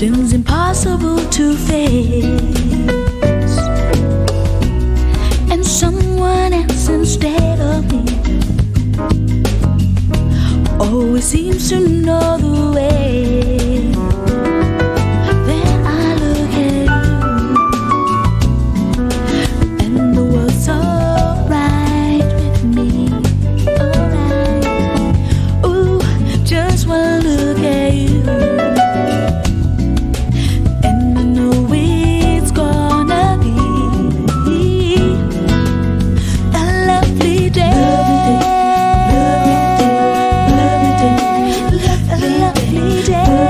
seems impossible to face, and someone else instead of me always seems to know the way. Then I look at you, and the world's alright with me, alright. Ooh, just one look at you, and I know it's gonna be a lovely day. Lovely day.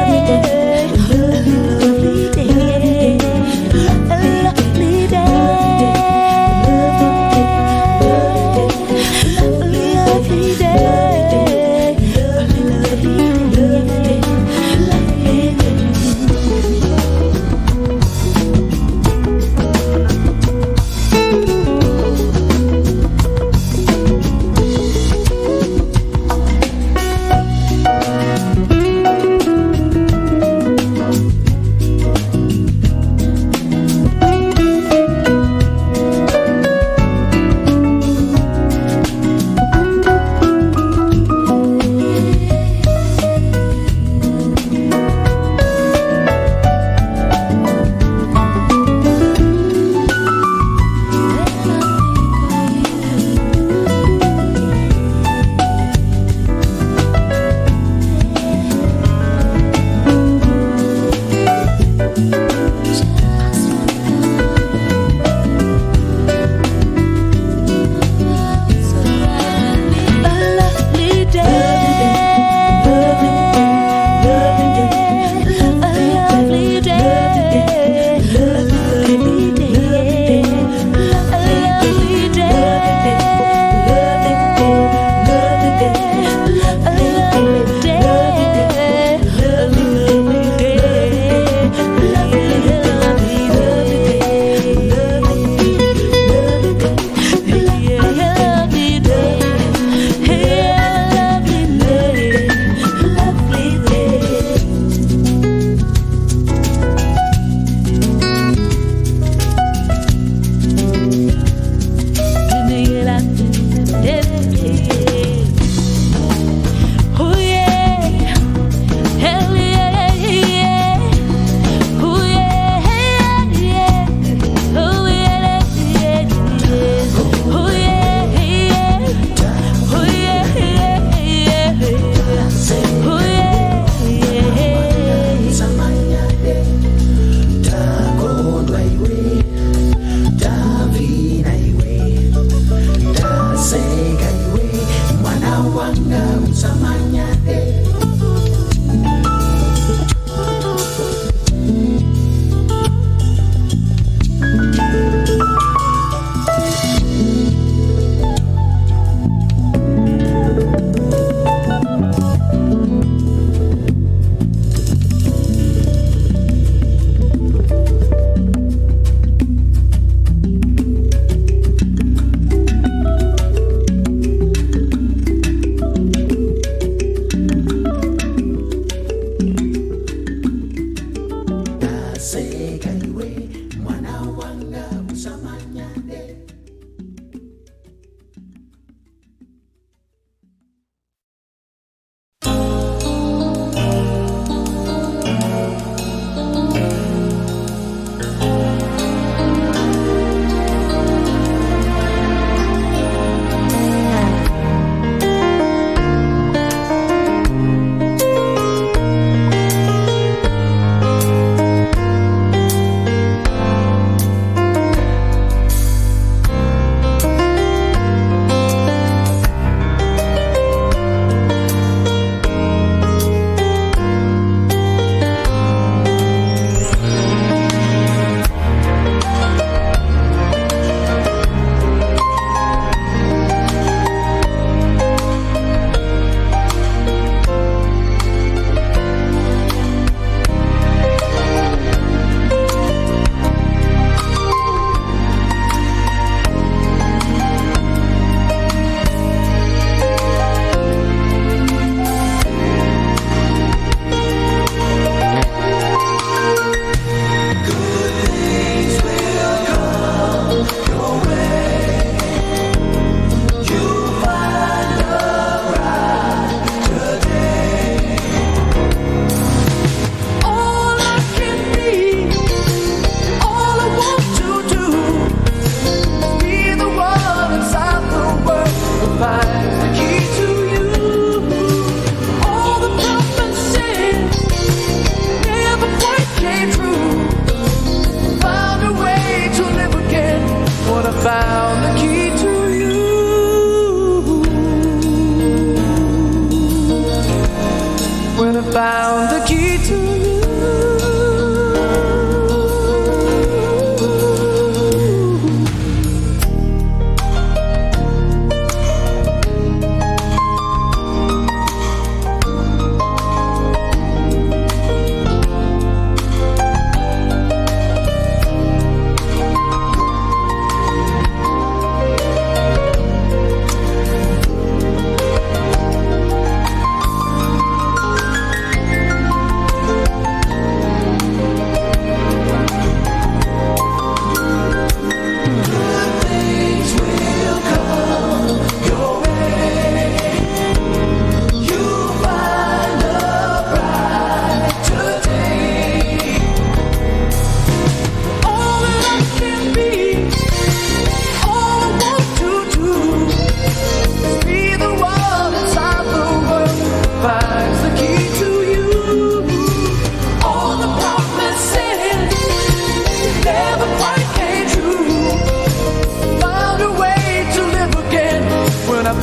found the key to you.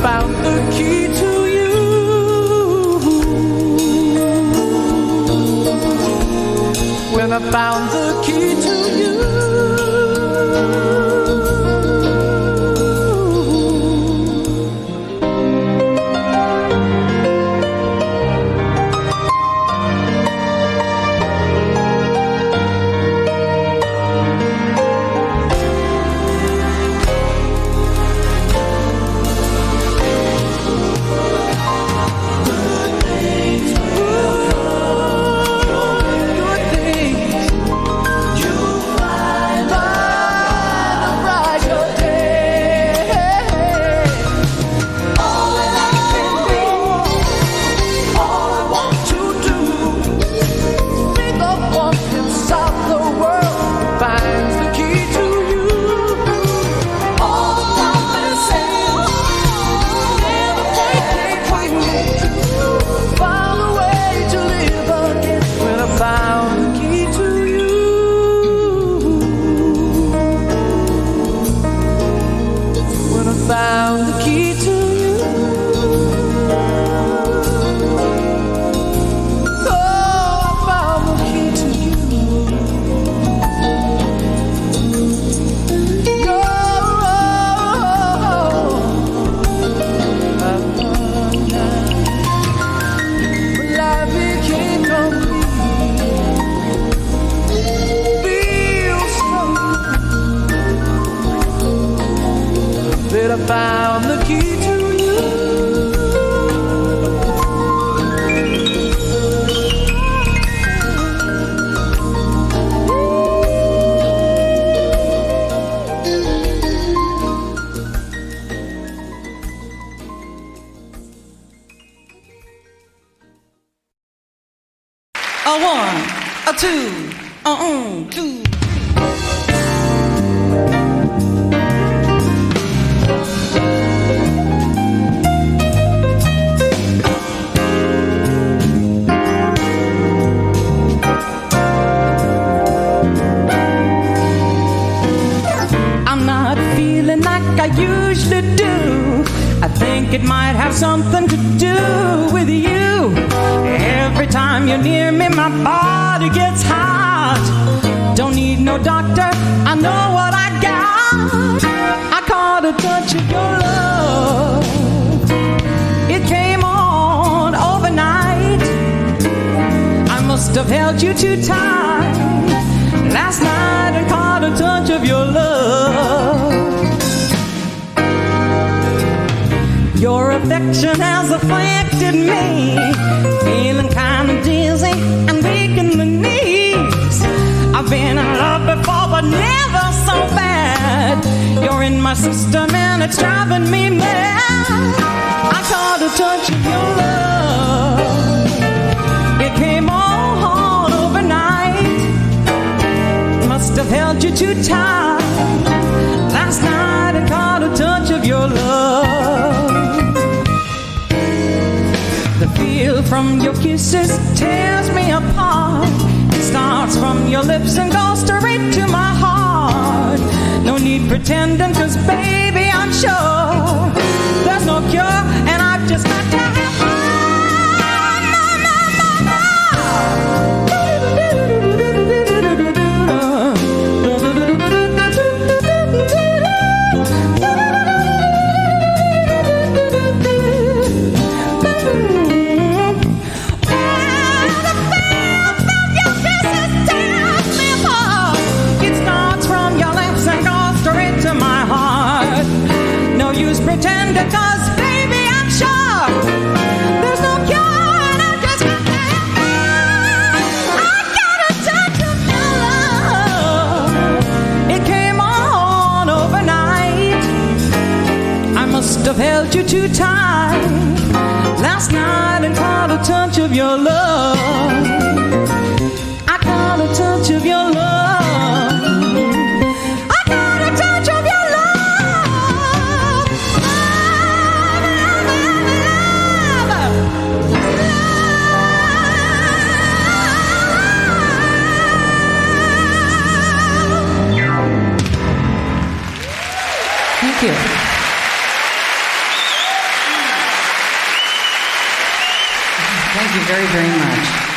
Found the key to you. When I found the key to you. Found the key to you. Oh, I found the key to you. Life became complete. Feel so that I found the key to you. A one, a two, two. I usually do. I think it might have something to do with you. Every time you're near me, my body gets hot. Don't need no doctor, I know what I got. I caught a touch of your love. It came on overnight. I must have held you too tight last night and caught a touch of your love. Your affection has affected me, feeling kind of dizzy and weak in the knees. I've been in love before, but never so bad. You're in my system and it's driving me mad. I caught a touch of your love. It came on overnight. Must have held you too tight last night and caught a touch of your love. The feel from your kisses tears me apart. It starts from your lips and goes straight to my heart. No need pretending, 'cause baby, I'm sure there's no cure, and I've just got to have tight last night and caught a touch of your love. I caught a touch of your love. I caught a touch of your love. Thank you. Thank you very, very much.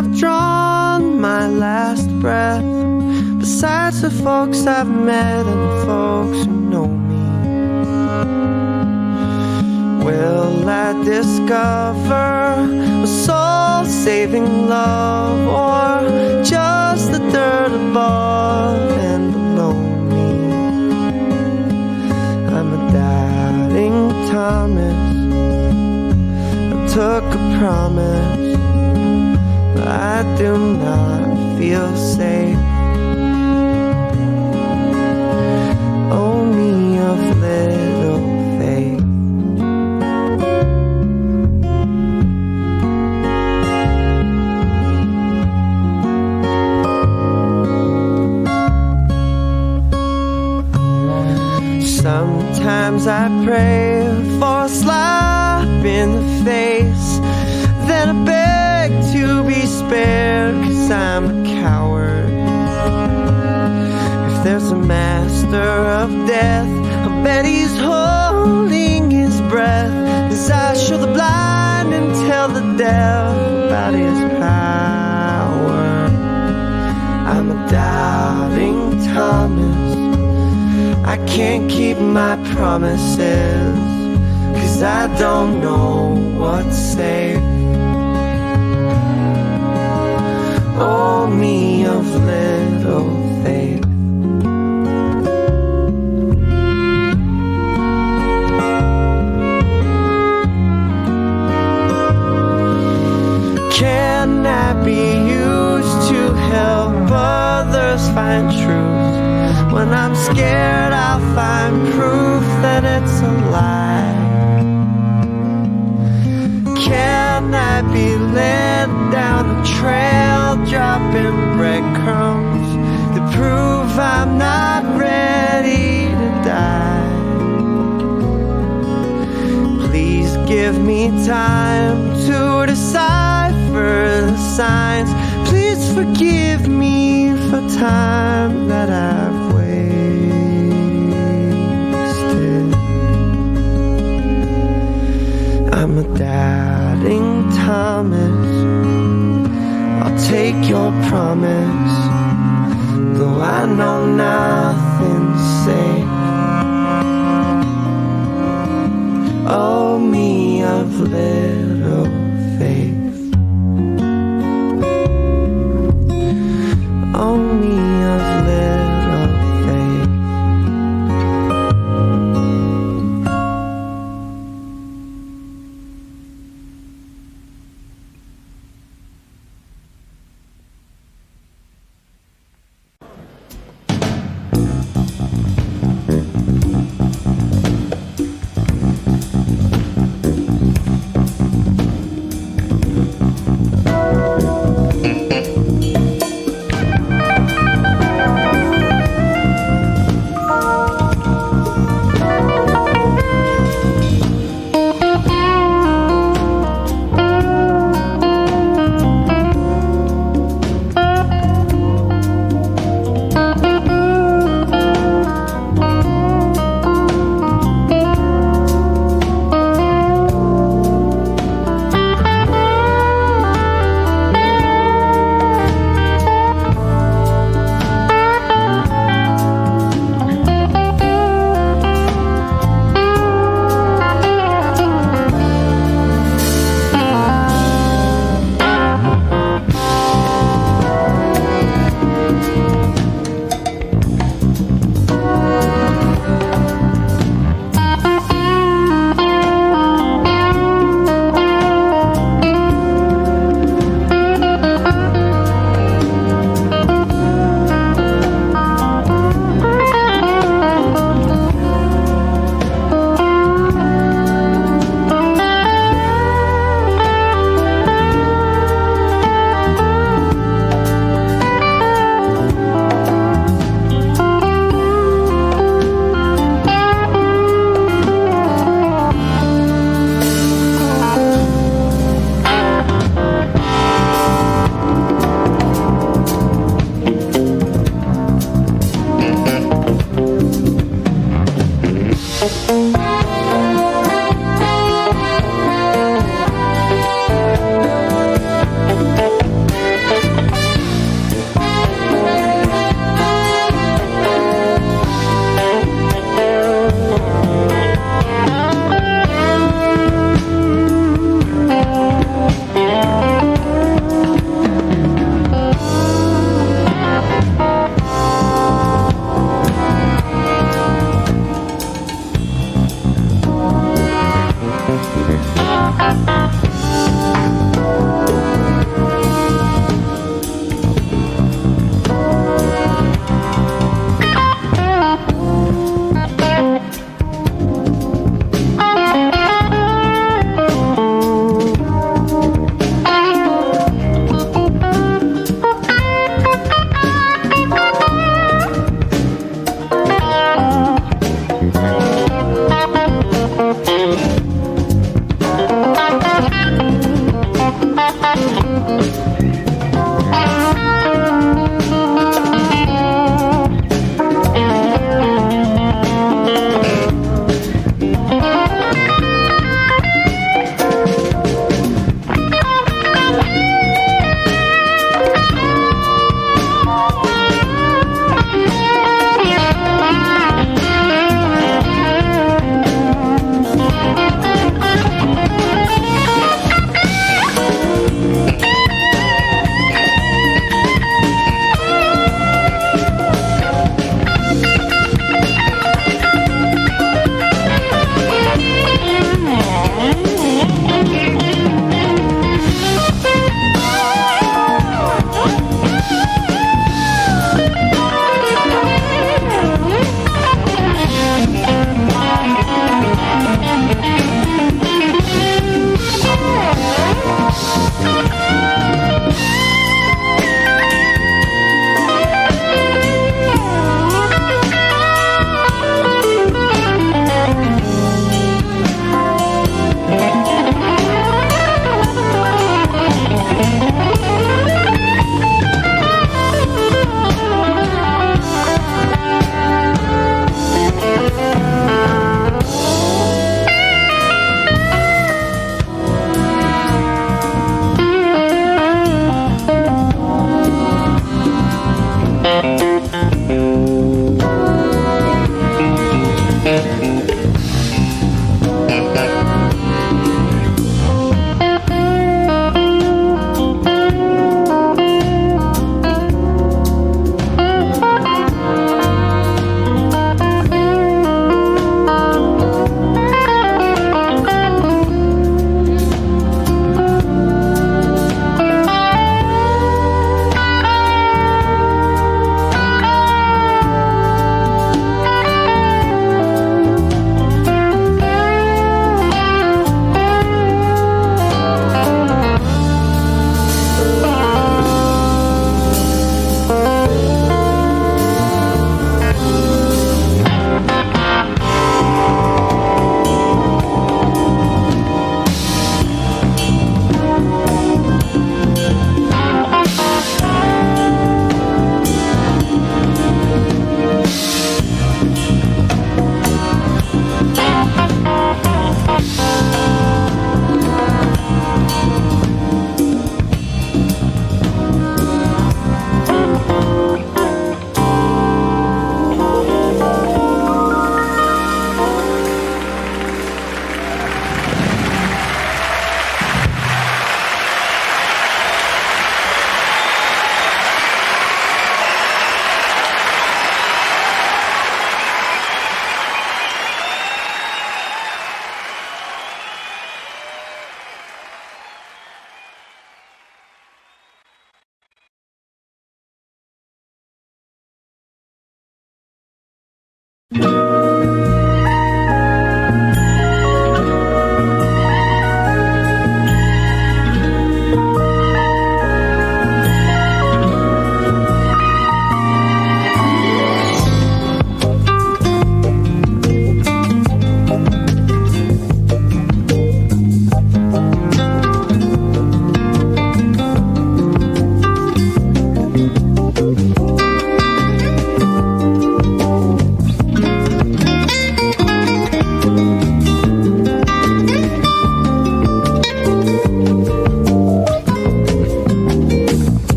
I've drawn my last breath. Besides the folks I've met and the folks who know me, will I discover a soul-saving love, or just the dirt above and below me? I'm a doubting Thomas. I took a promise, but I do not feel safe. Oh, me of little faith. Sometimes I pray for a slap in the face, then I beg to be spared, 'cause I'm a coward. If there's a master of death, I bet he's holding his breath as I show the blind and tell the deaf about his power. I'm a doubting Thomas. I can't keep my promises, 'cause I don't know what's safe. Oh, me of little faith. Can I be used to help others find truth? When I'm scared, I'll find proof that it's a lie. Can I be led down a trail, dropping breadcrumbs to prove I'm not ready to die? Please give me time to decipher the signs. Please forgive me for time that I've wasted. I'm a doubting Thomas. I'll take your promise, though I know nothing's safe. Oh, me of little faith. Oh, me of little faith.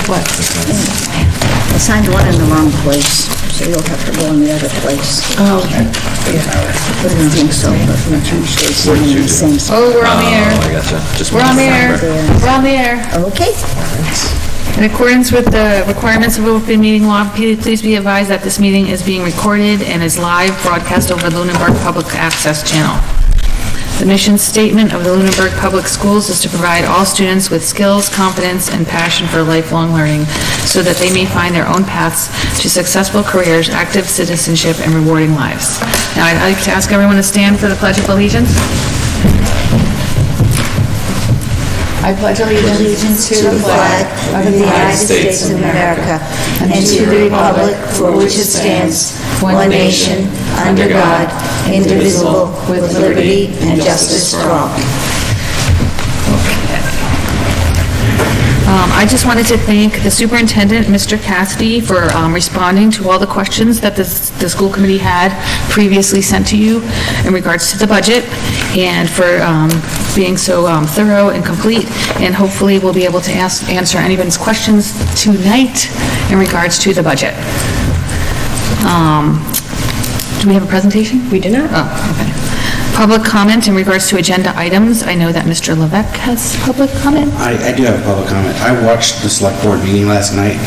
What? I signed one in the wrong place, so you'll have to go in the other place. Oh. But I think so, but not usually signing the same. Oh, we're on the air. I gotcha. Just We're on the air. There. We're on the air. Okay. In accordance with the requirements of open meeting law, please be advised that this meeting is being recorded and is live broadcast over Lunenburg Public Access channel. The mission statement of the Lunenburg Public Schools is to provide all students with skills, confidence, and passion for lifelong learning so that they may find their own paths to successful careers, active citizenship, and rewarding lives. Now, I'd like to ask everyone to stand for the Pledge of Allegiance. I pledge Allegiance to the flag of the United States of America and to the republic for which it stands, one nation, under God, indivisible, with liberty and justice for all. I just wanted to thank the superintendent, Mr. Cassidy, for responding to all the questions that the school committee had previously sent to you in regards to the budget, and for being so thorough and complete, and hopefully we'll be able to answer anyone's questions tonight in regards to the budget. Do we have a presentation? We do not. Oh, okay. Public comment in regards to agenda items. I know that Mr. Levesque has public comment. I do have a public comment. I watched the select board meeting last night,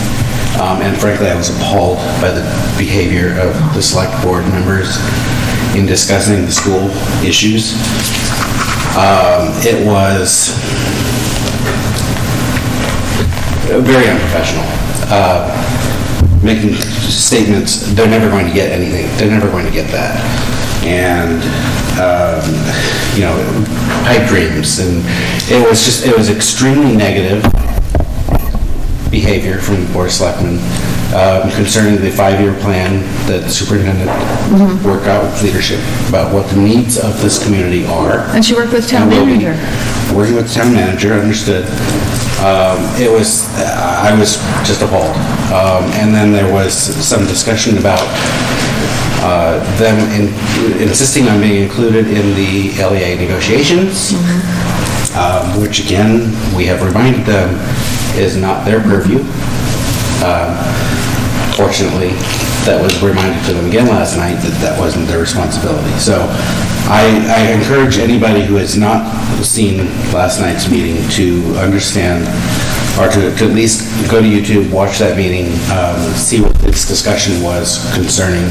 and frankly, I was appalled by the behavior of the select board members in discussing the school issues. It was very unprofessional. Making statements, they're never going to get anything. They're never going to get that. And, pipe dreams. And it was extremely negative behavior from the Board of Selectmen concerning the 5-year plan that the superintendent worked out with leadership about what the needs of this community are. And she worked with town manager. Working with the town manager, understood. I was just appalled. And then there was some discussion about them insisting on being included in the LEA negotiations, which again, we have reminded them is not their purview. Fortunately, that was reminded to them again last night that wasn't their responsibility. So I encourage anybody who has not seen last night's meeting to understand, or to at least go to YouTube, watch that meeting, see what this discussion was concerning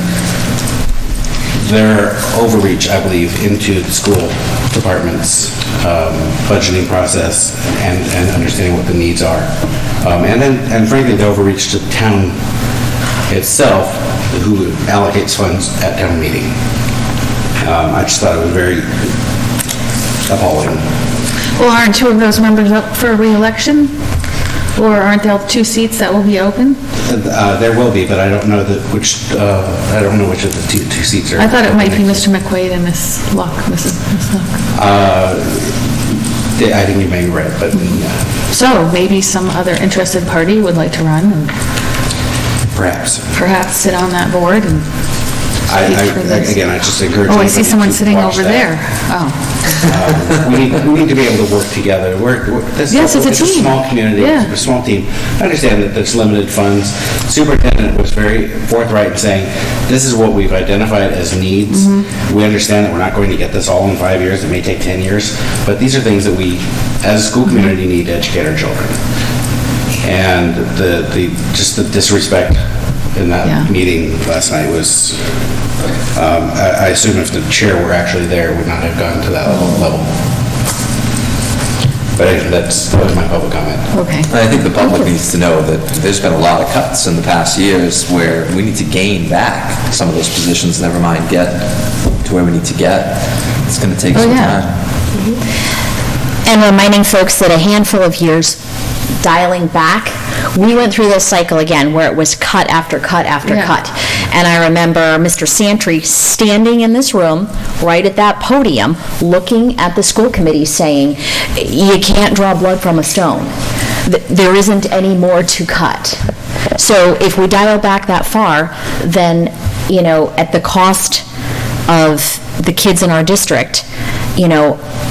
their overreach, I believe, into the school department's budgeting process and understanding what the needs are. And frankly, the overreach to the town itself, who allocates funds at town meeting. I just thought it was very appalling. Well, aren't 2 of those members up for re-election? Or aren't there 2 seats that will be open? There will be, but I don't know which of the two seats are. I thought it might be Mr. McQuaid and Ms. Luck, Ms. Luck. I think you may be right, but yeah. So maybe some other interested party would like to run and perhaps sit on that board and again, I just encourage. Oh, I see someone sitting over that. there. Oh. We need to be able to work together. Yes, it's a team. It's a small community, Yeah. It's a small team. I understand that there's limited funds. Superintendent was very forthright in saying, this is what we've identified as needs. We understand that we're not going to get this all in 5 years. It may take 10 years. But these are things that we, as a school community, need to educate our children. And the disrespect in that meeting last night was, I assume if the chair were actually there, would not have gone to that level. But anyway, that was my public comment. Okay. I think the public needs to know that there's been a lot of cuts in the past years where we need to gain back some of those positions, never mind get to where we need to get. It's going to take some time. And reminding folks that a handful of years, dialing back, we went through this cycle again where it was cut after cut after cut. And I remember Mr. Santry standing in this room, right at that podium, looking at the school committee saying, you can't draw blood from a stone. There isn't any more to cut. So if we dial back that far, then, at the cost of the kids in our district,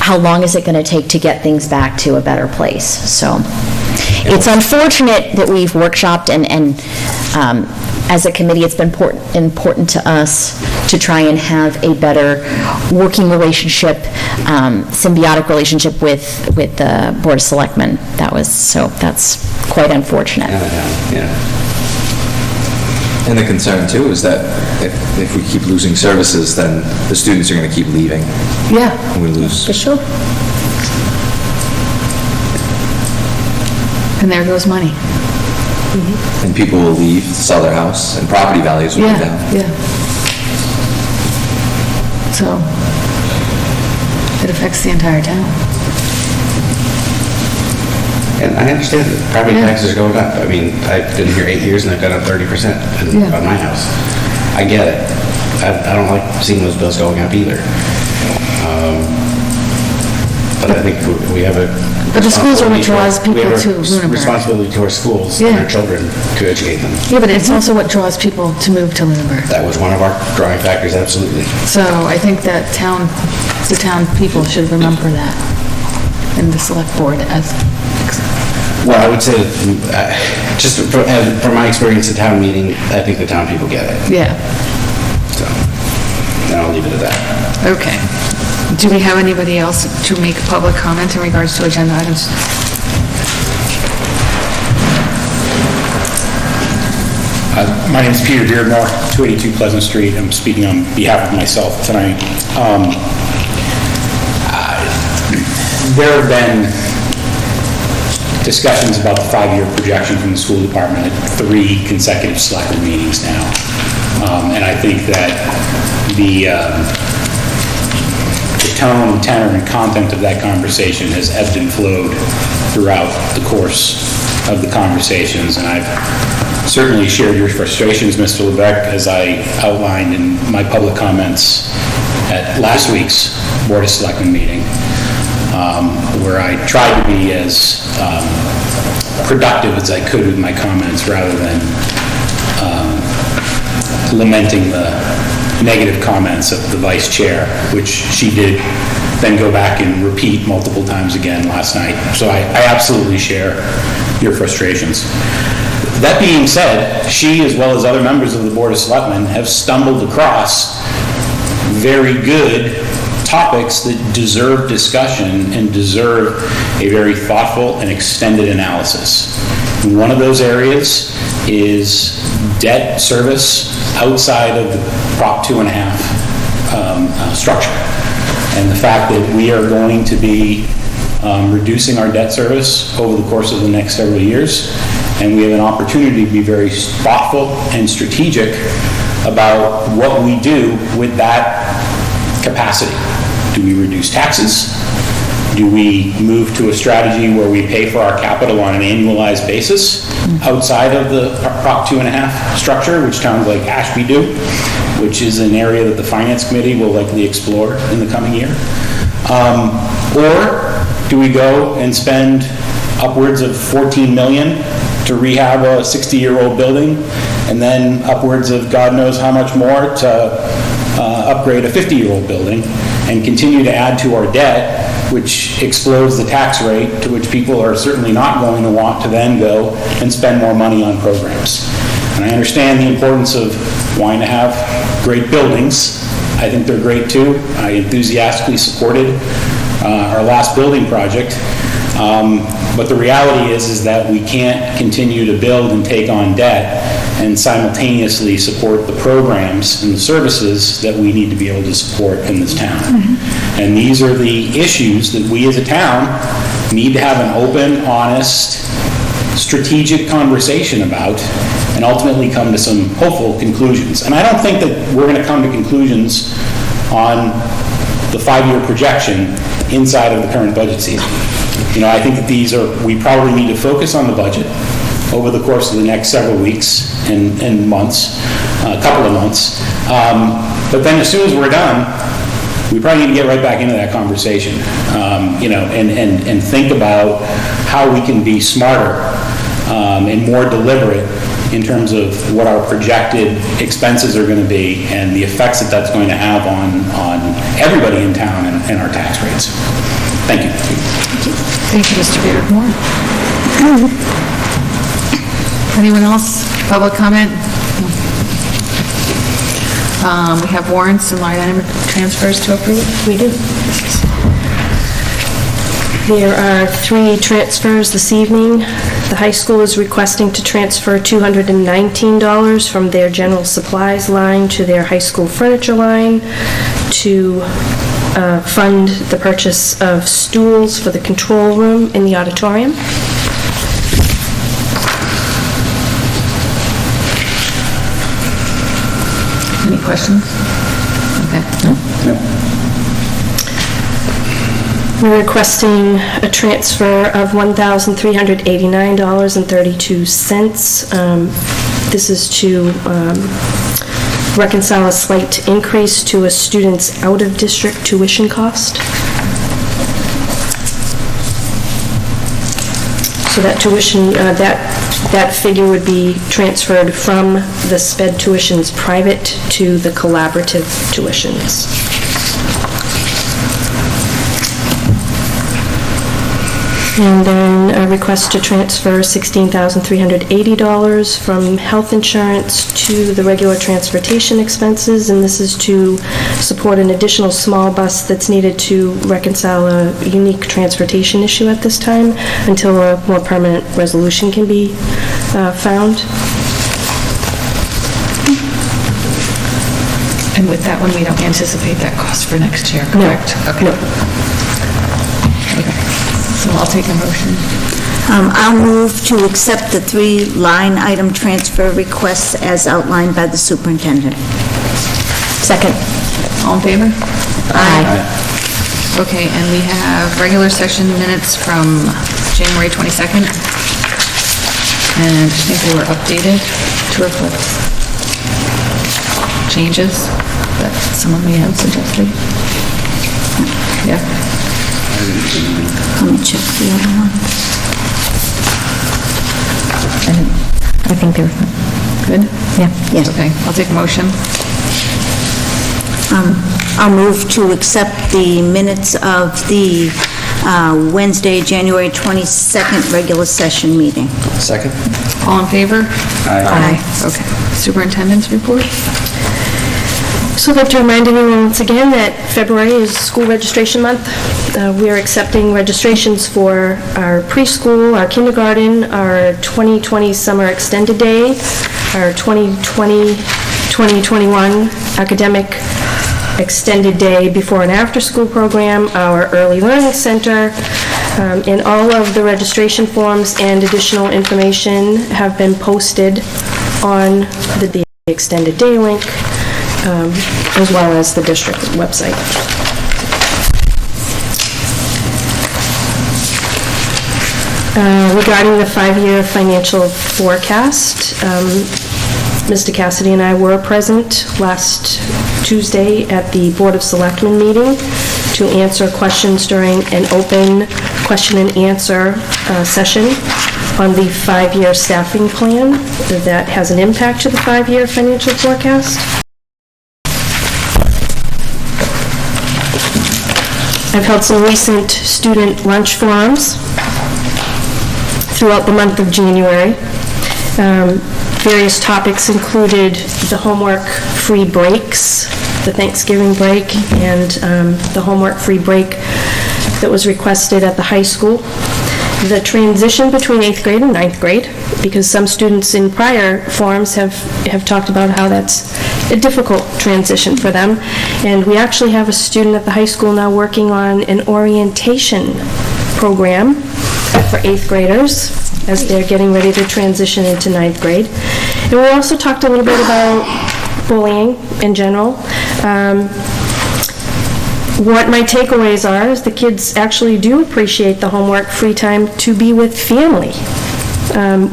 how long is it going to take to get things back to a better place? So It's unfortunate that we've workshopped and as a committee, it's been important to us to try and have a better working relationship, symbiotic relationship with the Board of Selectmen. That's quite unfortunate. Yeah. And the concern too is that if we keep losing services, then the students are going to keep leaving. Yeah. And we lose. For sure. And there goes money. And people will leave, sell their house, and property values will go down. Yeah. So, it affects the entire town. And I understand that property taxes are going up. I mean, I've been here 8 years and I've gone up 30% on my house. I get it. I don't like seeing those bills going up either. But I think we have a... But the schools are what draws people to Lunenburg. Responsibility to our schools and our children to educate them. Yeah, but it's also what draws people to move to Lunenburg. That was one of our drawing factors, absolutely. So I think that the town people should remember that, and the select board as... Well, I would say, just from my experience at town meeting, I think the town people get it. Yeah. So, and I'll leave it at that. Okay. Do we have anybody else to make public comment in regards to agenda items? My name is Peter Beardmore, 282 Pleasant Street. I'm speaking on behalf of myself tonight. There have been discussions about the 5-year projection from the school department at 3 consecutive selectmen meetings now. And I think that the tone, tenor, and content of that conversation has ebbed and flowed throughout the course of the conversations, and I've certainly shared your frustrations, Mr. Lebec, as I outlined in my public comments at last week's Board of Selectmen meeting, where I tried to be as productive as I could with my comments rather than lamenting the negative comments of the vice chair, which she did then go back and repeat multiple times again last night. So I absolutely share your frustrations. That being said, she, as well as other members of the Board of Selectmen, have stumbled across very good topics that deserve discussion and deserve a very thoughtful and extended analysis. And one of those areas is debt service outside of the Prop 2.5 structure. And the fact that we are going to be reducing our debt service over the course of the next several years, and we have an opportunity to be very thoughtful and strategic about what we do with that capacity. Do we reduce taxes? Do we move to a strategy where we pay for our capital on an annualized basis outside of the Prop 2.5 structure, which towns like Ashby do, which is an area that the Finance Committee will likely explore in the coming year? Or do we go and spend upwards of $14 million to rehab a 60-year-old building, and then upwards of God knows how much more to upgrade a 50-year-old building, and continue to add to our debt, which explodes the tax rate, to which people are certainly not going to want to then go and spend more money on programs. And I understand the importance of wanting to have great buildings. I think they're great too. I enthusiastically supported our last building project. But the reality is that we can't continue to build and take on debt and simultaneously support the programs and the services that we need to be able to support in this town. And these are the issues that we as a town need to have an open, honest, strategic conversation about, and ultimately come to some hopeful conclusions. And I don't think that we're going to come to conclusions on the 5-year projection inside of the current budget season. You know, I think that we probably need to focus on the budget over the course of the next several weeks and months, a couple of months. But then as soon as we're done, we probably need to get right back into that conversation, you know, and think about how we can be smarter and more deliberate in terms of what our projected expenses are going to be and the effects that that's going to have on everybody in town and our tax rates. Thank you. Thank you, Mr. Beardmore. Anyone else? Public comment? We have warrants and line item transfers to approve? We do. There are 3 transfers this evening. The high school is requesting to transfer $219 from their general supplies line to their high school furniture line to fund the purchase of stools for the control room in the auditorium. Any questions? Okay. We're requesting a transfer of $1,389.32. This is to reconcile a slight increase to a student's out-of-district tuition cost. So that tuition, that figure would be transferred from the sped tuitions private to the collaborative tuitions. And then a request to transfer $16,380 from health insurance to the regular transportation expenses, and this is to support an additional small bus that's needed to reconcile a unique transportation issue at this time until a more permanent resolution can be found. And with that one, we don't anticipate that cost for next year, correct? Okay. No. Okay. So I'll take a motion. I'll move to accept the 3 line item transfer requests as outlined by the superintendent. Second. All in favor? Aye. Okay, and we have regular session minutes from January 22nd. And I think they were updated to reflect changes that someone may have suggested. Yeah. Let me check the other one. I think they were fine. Good? Yeah. Yes. Okay, I'll take a motion. I'll move to accept the minutes of the Wednesday, January 22nd regular session meeting. Second? All in favor? Aye. Okay. Superintendent's report? So I'd like to remind everyone once again that February is school registration month. We are accepting registrations for our preschool, our kindergarten, our 2020 summer extended day, our 2020-2021 academic extended day before and after school program, our early learning center, and all of the registration forms and additional information have been posted on the extended day link, as well as the district website. Regarding the 5-year financial forecast, Mr. Cassidy and I were present last Tuesday at the Board of Selectmen meeting to answer questions during an open question and answer session on the 5-year staffing plan that has an impact to the 5-year financial forecast. I've held some recent student lunch forums throughout the month of January. Various topics included the homework-free breaks, the Thanksgiving break, and the homework-free break that was requested at the high school. The transition between 8th grade and 9th grade, because some students in prior forums have talked about how that's a difficult transition for them. And we actually have a student at the high school now working on an orientation program for 8th graders as they're getting ready to transition into 9th grade. And we also talked a little bit about bullying in general. What my takeaways are is the kids actually do appreciate the homework free time to be with family.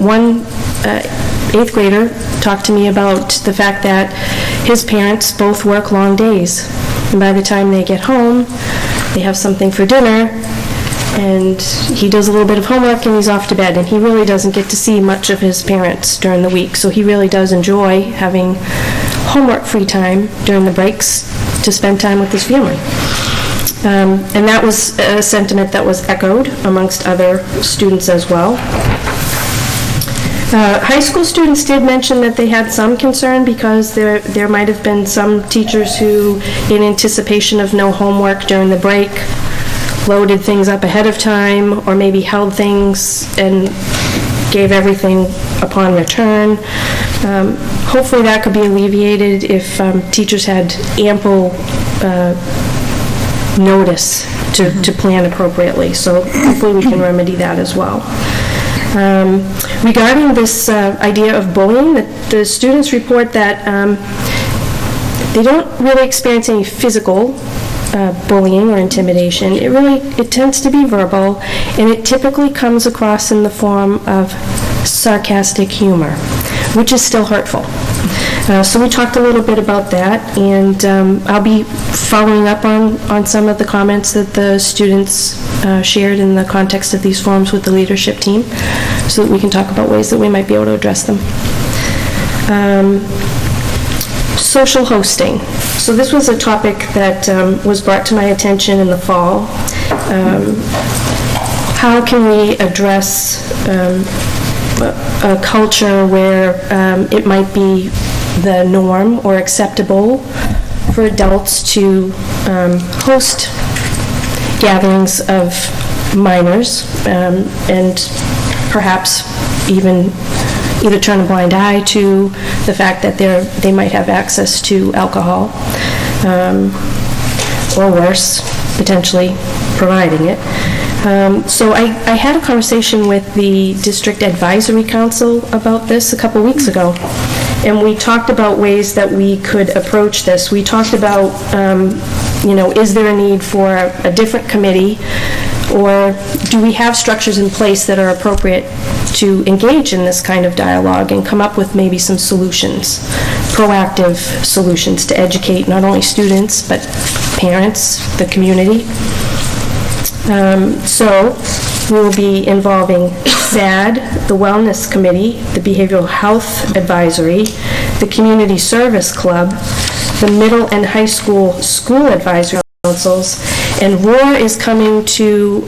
One 8th grader talked to me about the fact that his parents both work long days. And by the time they get home, they have something for dinner, and he does a little bit of homework and he's off to bed, and he really doesn't get to see much of his parents during the week. So he really does enjoy having homework-free time during the breaks to spend time with his family. And that was a sentiment that was echoed amongst other students as well. High school students did mention that they had some concern because there might have been some teachers who, in anticipation of no homework during the break, loaded things up ahead of time, or maybe held things and gave everything upon return. Hopefully that could be alleviated if teachers had ample notice to plan appropriately. So hopefully we can remedy that as well. Regarding this idea of bullying, the students report that they don't really experience any physical bullying or intimidation. It tends to be verbal, and it typically comes across in the form of sarcastic humor, which is still hurtful. So we talked a little bit about that, and I'll be following up on some of the comments that the students shared in the context of these forums with the leadership team, so that we can talk about ways that we might be able to address them. Social hosting. So this was a topic that was brought to my attention in the fall. How can we address a culture where it might be the norm or acceptable for adults to host gatherings of minors and perhaps even either turn a blind eye to the fact that they might have access to alcohol, or worse, potentially providing it. So I had a conversation with the District Advisory Council about this a couple weeks ago, and we talked about ways that we could approach this. We talked about, is there a need for a different committee, or do we have structures in place that are appropriate to engage in this kind of dialogue and come up with maybe some solutions, proactive solutions to educate not only students, but parents, the community. So we will be involving SAD, the Wellness Committee, the Behavioral Health Advisory, the Community Service Club, the Middle and High School Advisory Councils, and ROAR is coming to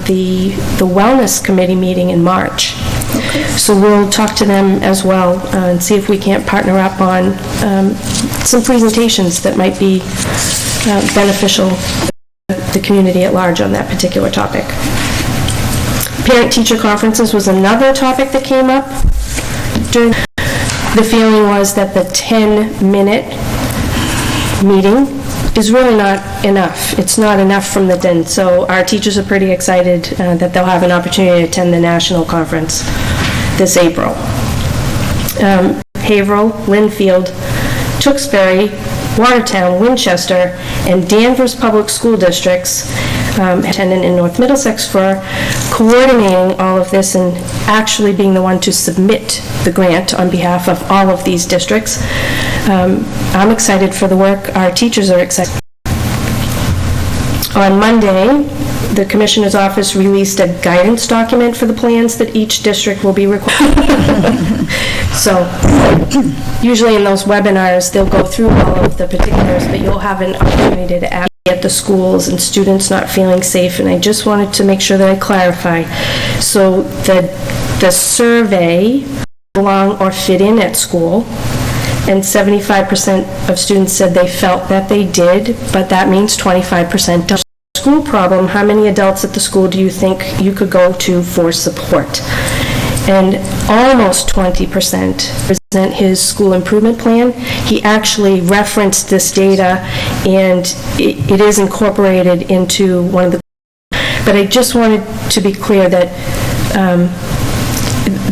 the Wellness Committee meeting in March. So we'll talk to them as well and see if we can't partner up on some presentations that might be beneficial to the community at large on that particular topic. Parent-teacher conferences was another topic that came up. The feeling was that the 10-minute meeting is really not enough. It's not enough from the den. So our teachers are pretty excited that they'll have an opportunity to attend the national conference this April. Haverhill, Linfield, Tewksbury, Watertown, Winchester, and Danvers Public School Districts attendant in North Middlesex for coordinating all of this and actually being the one to submit the grant on behalf of all of these districts. I'm excited for the work. Our teachers are excited. On Monday, the Commissioner's Office released a guidance document for the plans that each district will be required. So, usually in those webinars, they'll go through all of the particulars, but you'll have an opportunity to ask at the schools and students not feeling safe, and I just wanted to make sure that I clarify. So, the survey belong or fit in at school, and 75% of students said they felt that they did, but that means 25% don't. School problem, how many adults at the school do you think you could go to for support? And almost 20% present his school improvement plan. He actually referenced this data, and it is incorporated into one of the. But I just wanted to be clear that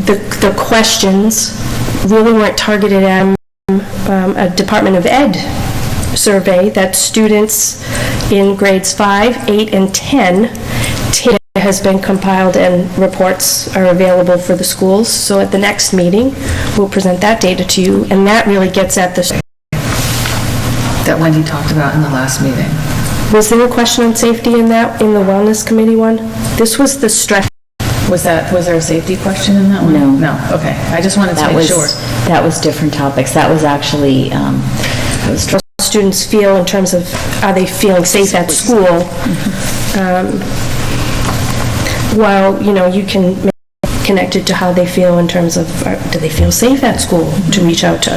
the questions really weren't targeted at a Department of Ed survey that students in grades 5, 8, and 10 has been compiled and reports are available for the schools. So at the next meeting, we'll present that data to you, and that really gets at the that Wendy talked about in the last meeting. Was there a question on safety in that, in the Wellness Committee one? This was the stress. Was there a safety question in that one? No. No, okay. I just wanted to make sure. That was different topics. That was actually, students feel in terms of, are they feeling safe at school? While, you can make connected to how they feel in terms of, do they feel safe at school to reach out to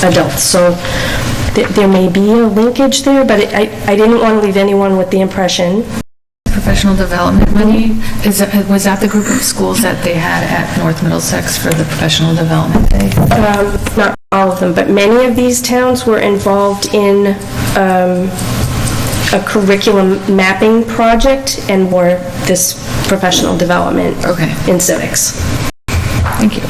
adults? So there may be a linkage there, but I didn't want to leave anyone with the impression. Professional development money, was that the group of schools that they had at North Middlesex for the professional development day? Not all of them, but many of these towns were involved in a curriculum mapping project and were this professional development in civics. Thank you.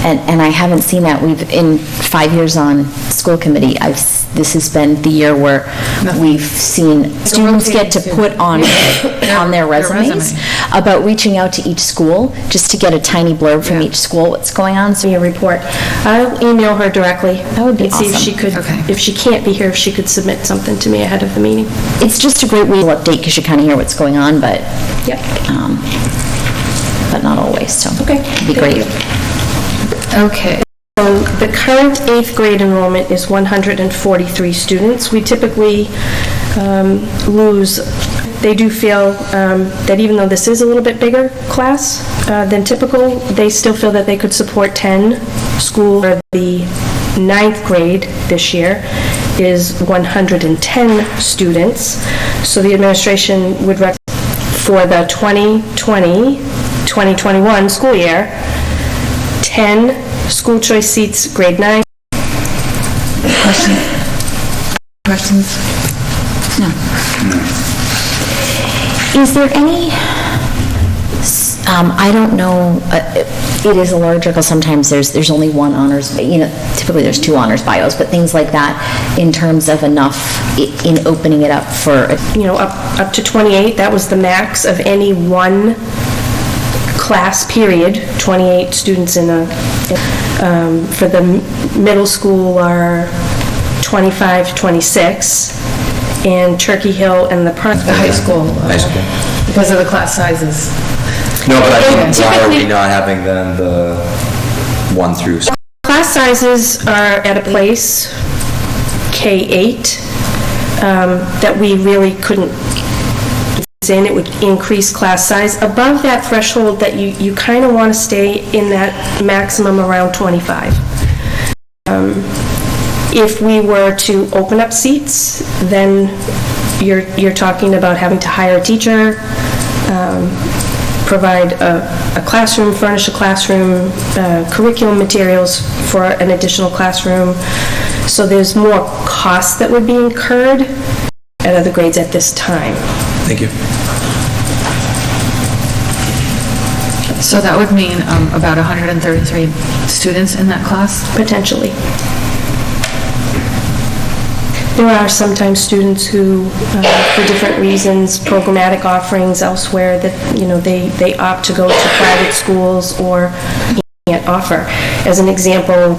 And I haven't seen that. In 5 years on school committee, this has been the year where we've seen students get to put on their resumes about reaching out to each school, just to get a tiny blurb from each school, what's going on. So your report. I'll email her directly. That would be awesome. See if she could, if she can't be here, if she could submit something to me ahead of the meeting. It's just a great way to update, because you kind of hear what's going on, but but not always, so it'd be great. Okay. The current 8th grade enrollment is 143 students. We typically lose, they do feel that even though this is a little bit bigger class than typical, they still feel that they could support 10 school. The 9th grade this year is 110 students. So the administration would recommend for the 2020-2021 school year, 10 school choice seats, grade 9. Questions? No. Is there any, I don't know, it is a large circle, sometimes there's only one honors, typically there's 2 honors bios, but things like that, in terms of enough in opening it up for... up to 28, that was the max of any one class period, 28 students in a, for the middle school are 25, 26, and Turkey Hill and the high school. Because of the class sizes. No, but I think why are we not having then the 1 through... Class sizes are at a place, K-8, that we really couldn't in. It would increase class size. Above that threshold that you kind of want to stay in that maximum around 25. If we were to open up seats, then you're talking about having to hire a teacher, provide a classroom, furnish a classroom, curriculum materials for an additional classroom. So there's more costs that would be incurred at other grades at this time. Thank you. So that would mean about 133 students in that class? Potentially. There are sometimes students who, for different reasons, programmatic offerings elsewhere, that they opt to go to private schools or can't offer. As an example,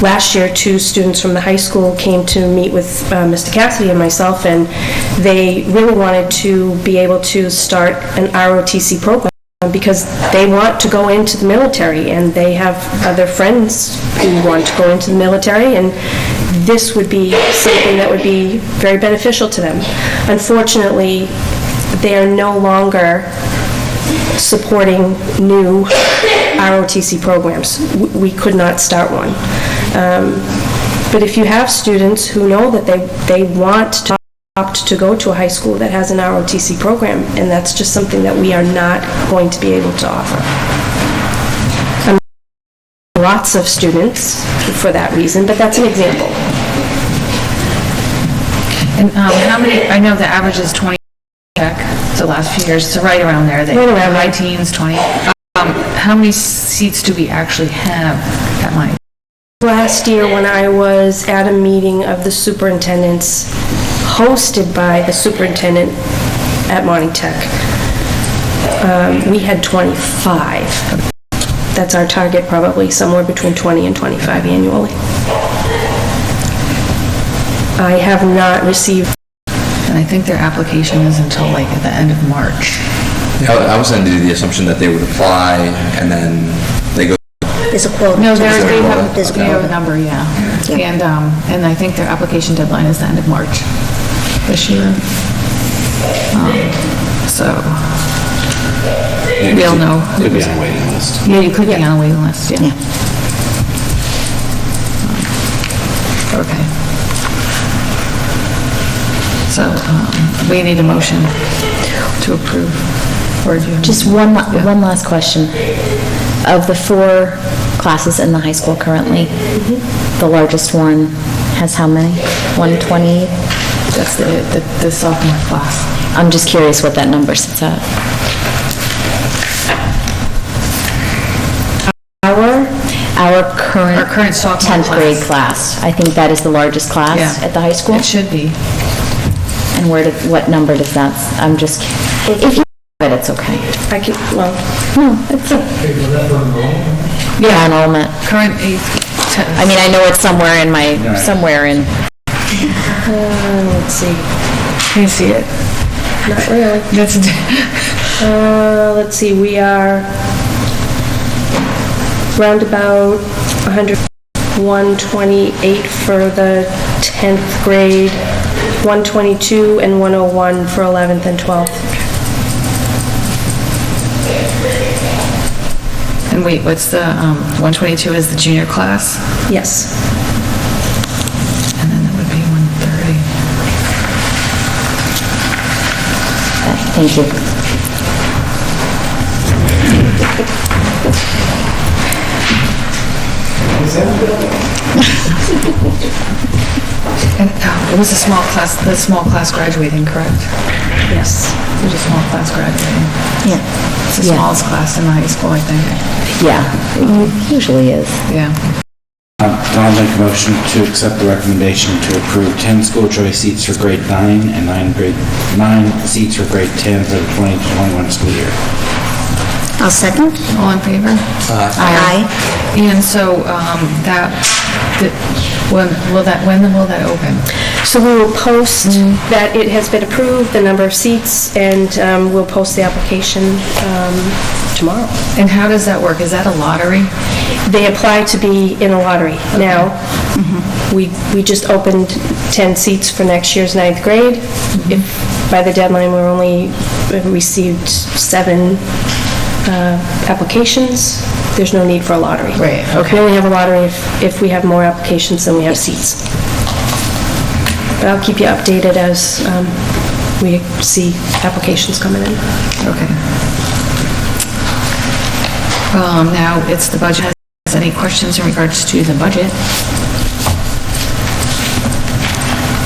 last year 2 students from the high school came to meet with Mr. Cassidy and myself, and they really wanted to be able to start an ROTC program because they want to go into the military, and they have other friends who want to go into the military, and this would be something that would be very beneficial to them. Unfortunately, they are no longer supporting new ROTC programs. We could not start one. But if you have students who know that they want to opt to go to a high school that has an ROTC program, and that's just something that we are not going to be able to offer. Lots of students for that reason, but that's an example. And how many, I know the average is 20 the last few years, so right around there. Right around high teens, 20. How many seats do we actually have at my? Last year, when I was at a meeting of the superintendents, hosted by the superintendent at Monty Tech, we had 25. That's our target, probably somewhere between 20 and 25 annually. I have not received. And I think their application is until like at the end of March. Yeah, I was under the assumption that they would apply and then they go. There's a quote. No, they have a number, yeah. And I think their application deadline is the end of March this year. So, we all know. Could be on a waiting list. Yeah, you could be on a waiting list, yeah. Okay. So, we need a motion to approve, or do you? Just one last question. Of the 4 classes in the high school currently, the largest one has how many? 120? That's the sophomore class. I'm just curious what that number sits at. Our current sophomore 10th grade class. I think that is the largest class Yeah. at the high school? It should be. And what number does that, I'm just, if you have it, it's okay. I can, well, No, it's okay. Yeah, enrollment. Current 8th, 10th. I mean, I know it's somewhere in let's see. Can you see it? Not really. Let's see, we are round about 128 for the 10th grade, 122 and 101 for 11th and 12th. And wait, what's the, 122 is the junior class? Yes. And then it would be 130. Thank you. And it was the small class graduating, correct? Yes. It was a small class graduating. Yeah. It's the Yeah. smallest class in the high school, I think. Yeah, it usually is. Yeah. I'll make a motion to accept the recommendation to approve 10 school choice seats for grade 9 and 9 seats for grade 10 for the 2021 school year. I'll second. All in favor? Aye. And so, when will that open? So we will post that it has been approved, the number of seats, and we'll post the application tomorrow. And how does that work? Is that a lottery? They apply to be in a lottery. Now, we just opened 10 seats for next year's 9th grade. If by the deadline we're only received 7 applications, there's no need for a lottery. Right, okay. We only have a lottery if we have more applications than we have seats. But I'll keep you updated as we see applications coming in. Okay. Now, it's the budget. Has any questions in regards to the budget?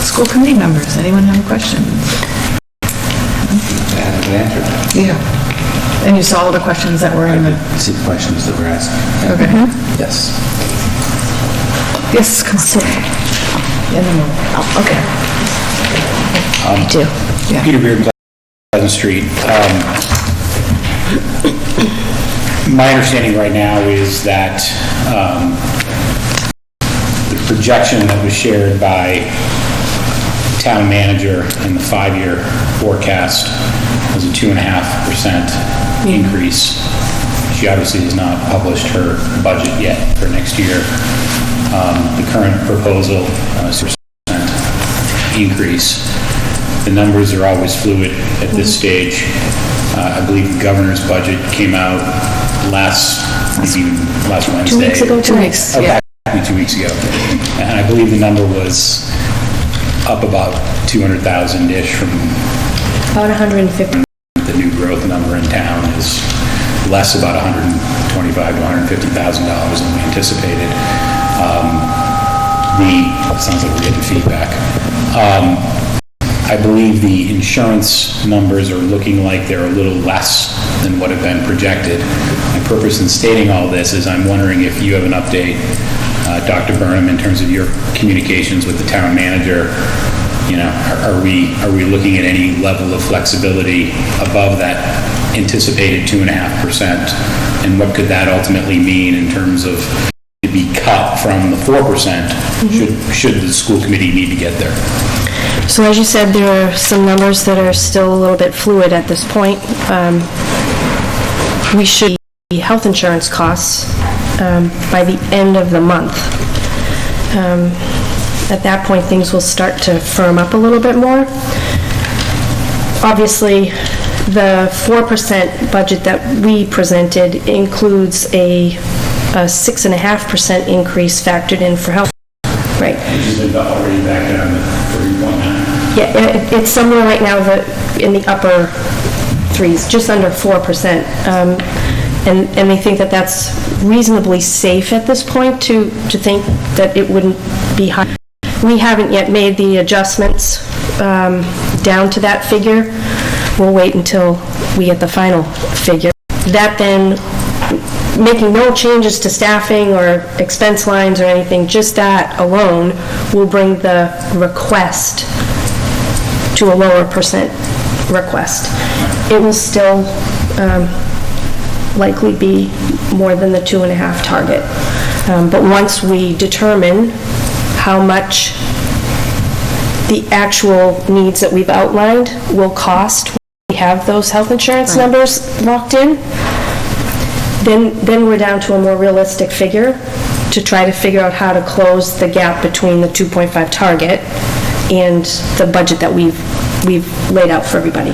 School committee members, anyone have questions? That has been answered. Yeah. And you saw all the questions that were in the... See the questions that were asked. Okay. Yes. Yes, consider. Okay. I do. Yeah. Peter Beard, Pleasant Street. My understanding right now is that the projection that was shared by town manager in the 5-year forecast was a 2.5% increase. She obviously has not published her budget yet for next year. The current proposal is a 6% increase. The numbers are always fluid at this stage. I believe the governor's budget came out last Wednesday. 2 weeks ago, 2 weeks. Okay, 2 weeks ago. And I believe the number was up about 200,000-ish from About 150. the new growth number in town is less about $125,000 to $150,000 than we anticipated. Sounds like we're getting feedback. I believe the insurance numbers are looking like they're a little less than what had been projected. My purpose in stating all this is I'm wondering if you have an update, Dr. Burnham, in terms of your communications with the town manager. You know, are we looking at any level of flexibility above that anticipated 2.5%? And what could that ultimately mean in terms of to be cut from the 4% should the school committee need to get there? So as you said, there are some numbers that are still a little bit fluid at this point. We should see health insurance costs by the end of the month. At that point, things will start to firm up a little bit more. Obviously, The 4% budget that we presented includes a 6.5% increase factored in for health. Right. Which has been already back down to 3.9. Yeah, it's somewhere right now in the upper threes, just under 4%. And they think that that's reasonably safe at this point to think that it wouldn't be high. We haven't yet made the adjustments down to that figure. We'll wait until we get the final figure. That then, making no changes to staffing or expense lines or anything, just that alone will bring the request to a lower percent request. It will still likely be more than the 2.5 target. But once we determine how much the actual needs that we've outlined will cost, we have those health insurance numbers locked in, then we're down to a more realistic figure to try to figure out how to close the gap between the 2.5 target and the budget that we've laid out for everybody.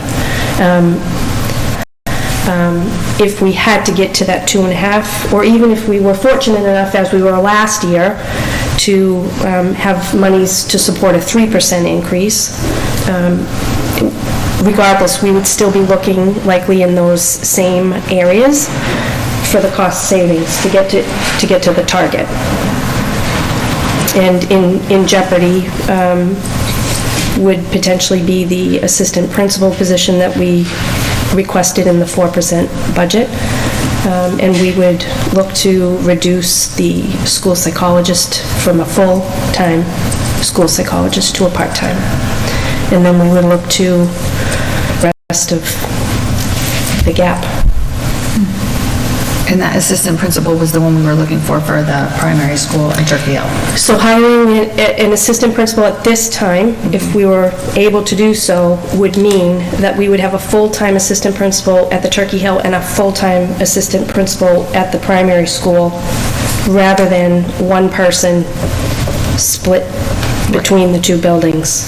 If we had to get to that 2.5, or even if we were fortunate enough, as we were last year, to have monies to support a 3% increase, regardless, we would still be looking likely in those same areas for the cost savings to get to the target. And in jeopardy would potentially be the assistant principal position that we requested in the 4% budget. And we would look to reduce the school psychologist from a full-time school psychologist to a part-time. And then we would look to the rest of the gap. And that assistant principal was the one we were looking for the primary school in Turkey Hill. So hiring an assistant principal at this time, if we were able to do so, would mean that we would have a full-time assistant principal at the Turkey Hill and a full-time assistant principal at the primary school, rather than one person split between the two buildings.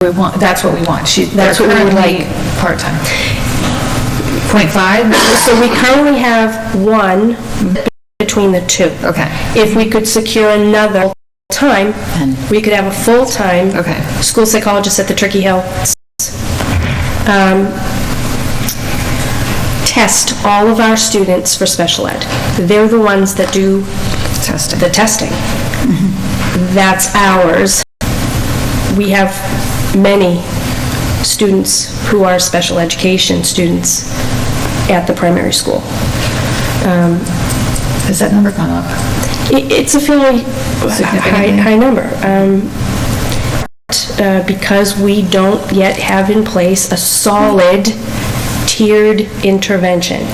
That's what we want. That's what we would like. Part-time. 0.5? So we currently have one between the two. Okay. If we could secure another time, we could have a full-time school psychologist at the Turkey Hill. Test all of our students for special ed. They're the ones that do the testing. That's ours. We have many students who are special education students at the primary school. Has that number gone up? It's a fairly high number. Because we don't yet have in place a solid tiered intervention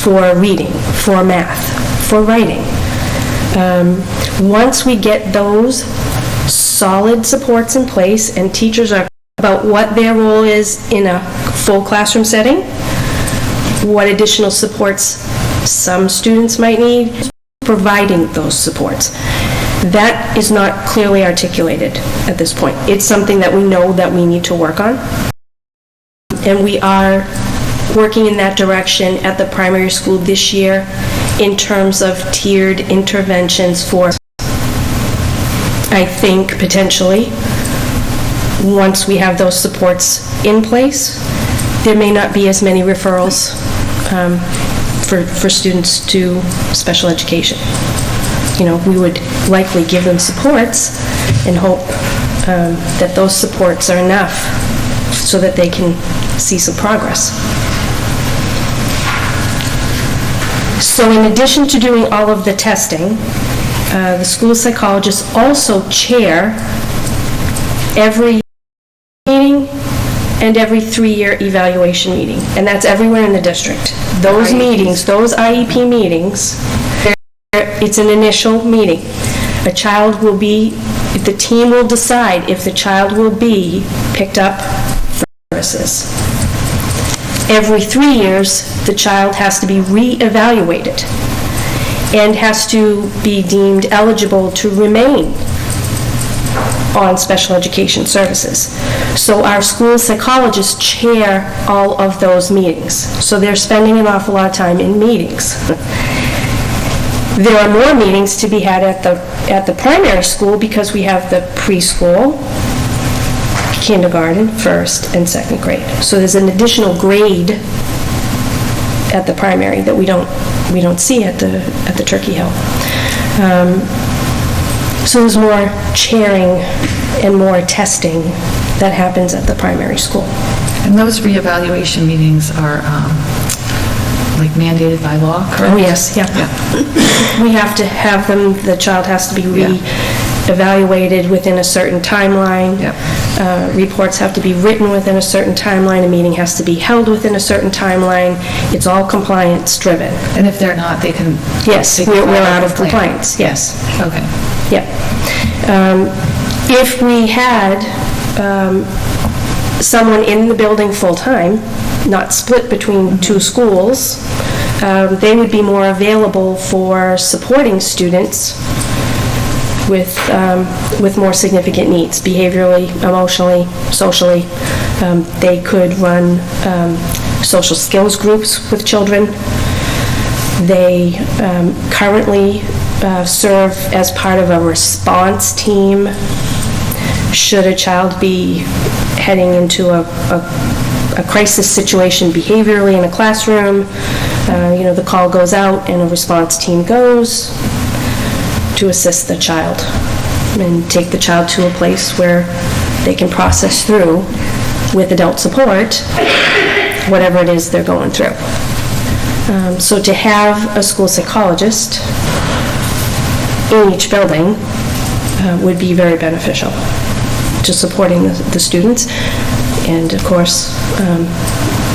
for reading, for math, for writing. Once we get those solid supports in place and teachers are about what their role is in a full classroom setting, what additional supports some students might need, providing those supports. That is not clearly articulated at this point. It's something that we know that we need to work on. And we are working in that direction at the primary school this year in terms of tiered interventions for, I think, potentially, once we have those supports in place, there may not be as many referrals for students to special education. You know, we would likely give them supports and hope that those supports are enough so that they can see some progress. So in addition to doing all of the testing, the school psychologists also chair every meeting and every 3-year evaluation meeting, and that's everywhere in the district. Those meetings, those IEP meetings, it's an initial meeting. A child will be, the team will decide if the child will be picked up for services. Every 3 years, the child has to be re-evaluated and has to be deemed eligible to remain on special education services. So our school psychologists chair all of those meetings. So they're spending an awful lot of time in meetings. There are more meetings to be had at the primary school because we have the preschool, kindergarten, first and second grade. So there's an additional grade at the primary that we don't see at the Turkey Hill. So there's more chairing and more testing that happens at the primary school. And those reevaluation meetings are like mandated by law, correct? Oh, yes, yeah. We have to have them, the child has to be re-evaluated within a certain timeline. Reports have to be written within a certain timeline. A meeting has to be held within a certain timeline. It's all compliance driven. And if they're not, they can... Yes, we're out of compliance, yes. Okay. Yeah. If we had someone in the building full-time, not split between two schools, they would be more available for supporting students with more significant needs, behaviorally, emotionally, socially. They could run social skills groups with children. They currently serve as part of a response team should a child be heading into a crisis situation behaviorally in a classroom. The call goes out and a response team goes to assist the child and take the child to a place where they can process through with adult support whatever it is they're going through. So to have a school psychologist in each building would be very beneficial to supporting the students and, of course,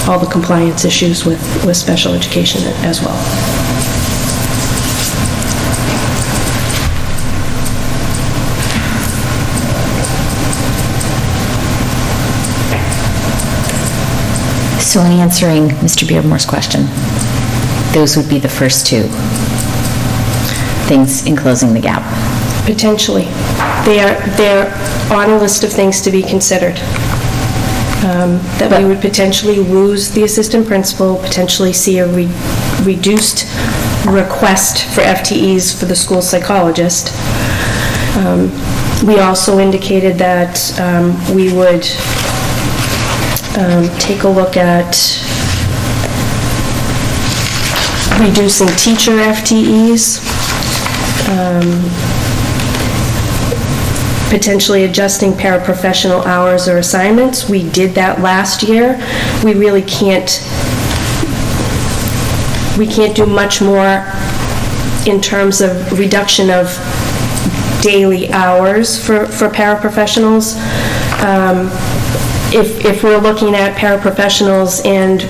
all the compliance issues with special education as well. So in answering Mr. Beardmore's question, those would be the first two things in closing the gap. Potentially. They're on a list of things to be considered. That we would potentially lose the assistant principal, potentially see a reduced request for FTEs for the school psychologist. We also indicated that we would take a look at reducing teacher FTEs, potentially adjusting paraprofessional hours or assignments. We did that last year. We really can't do much more in terms of reduction of daily hours for paraprofessionals. If we're looking at paraprofessionals and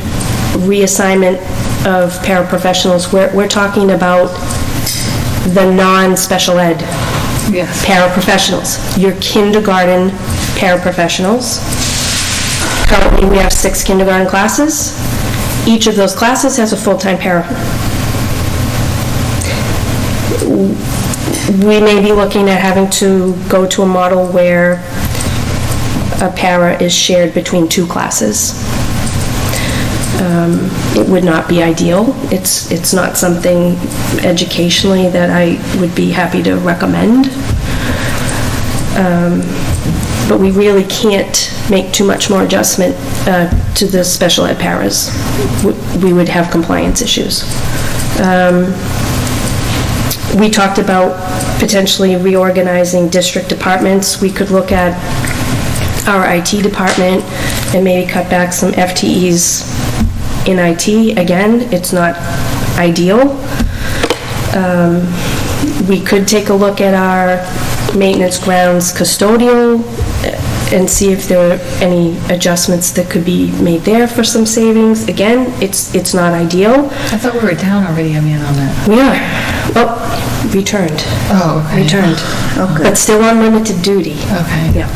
reassignment of paraprofessionals, we're talking about the non-special ed paraprofessionals, your kindergarten paraprofessionals. Currently, we have 6 kindergarten classes. Each of those classes has a full-time para. We may be looking at having to go to a model where a para is shared between 2 classes. It would not be ideal. It's not something educationally that I would be happy to recommend. But we really can't make too much more adjustment to the special ed paras. We would have compliance issues. We talked about potentially reorganizing district departments. We could look at our IT department and maybe cut back some FTEs in IT. Again, it's not ideal. We could take a look at our maintenance grounds custodial and see if there are any adjustments that could be made there for some savings. Again, it's not ideal. I thought we were down already, on that. We are. Oh, returned. Oh, okay. Returned. Oh, good. But still on limited duty. Okay. Yeah.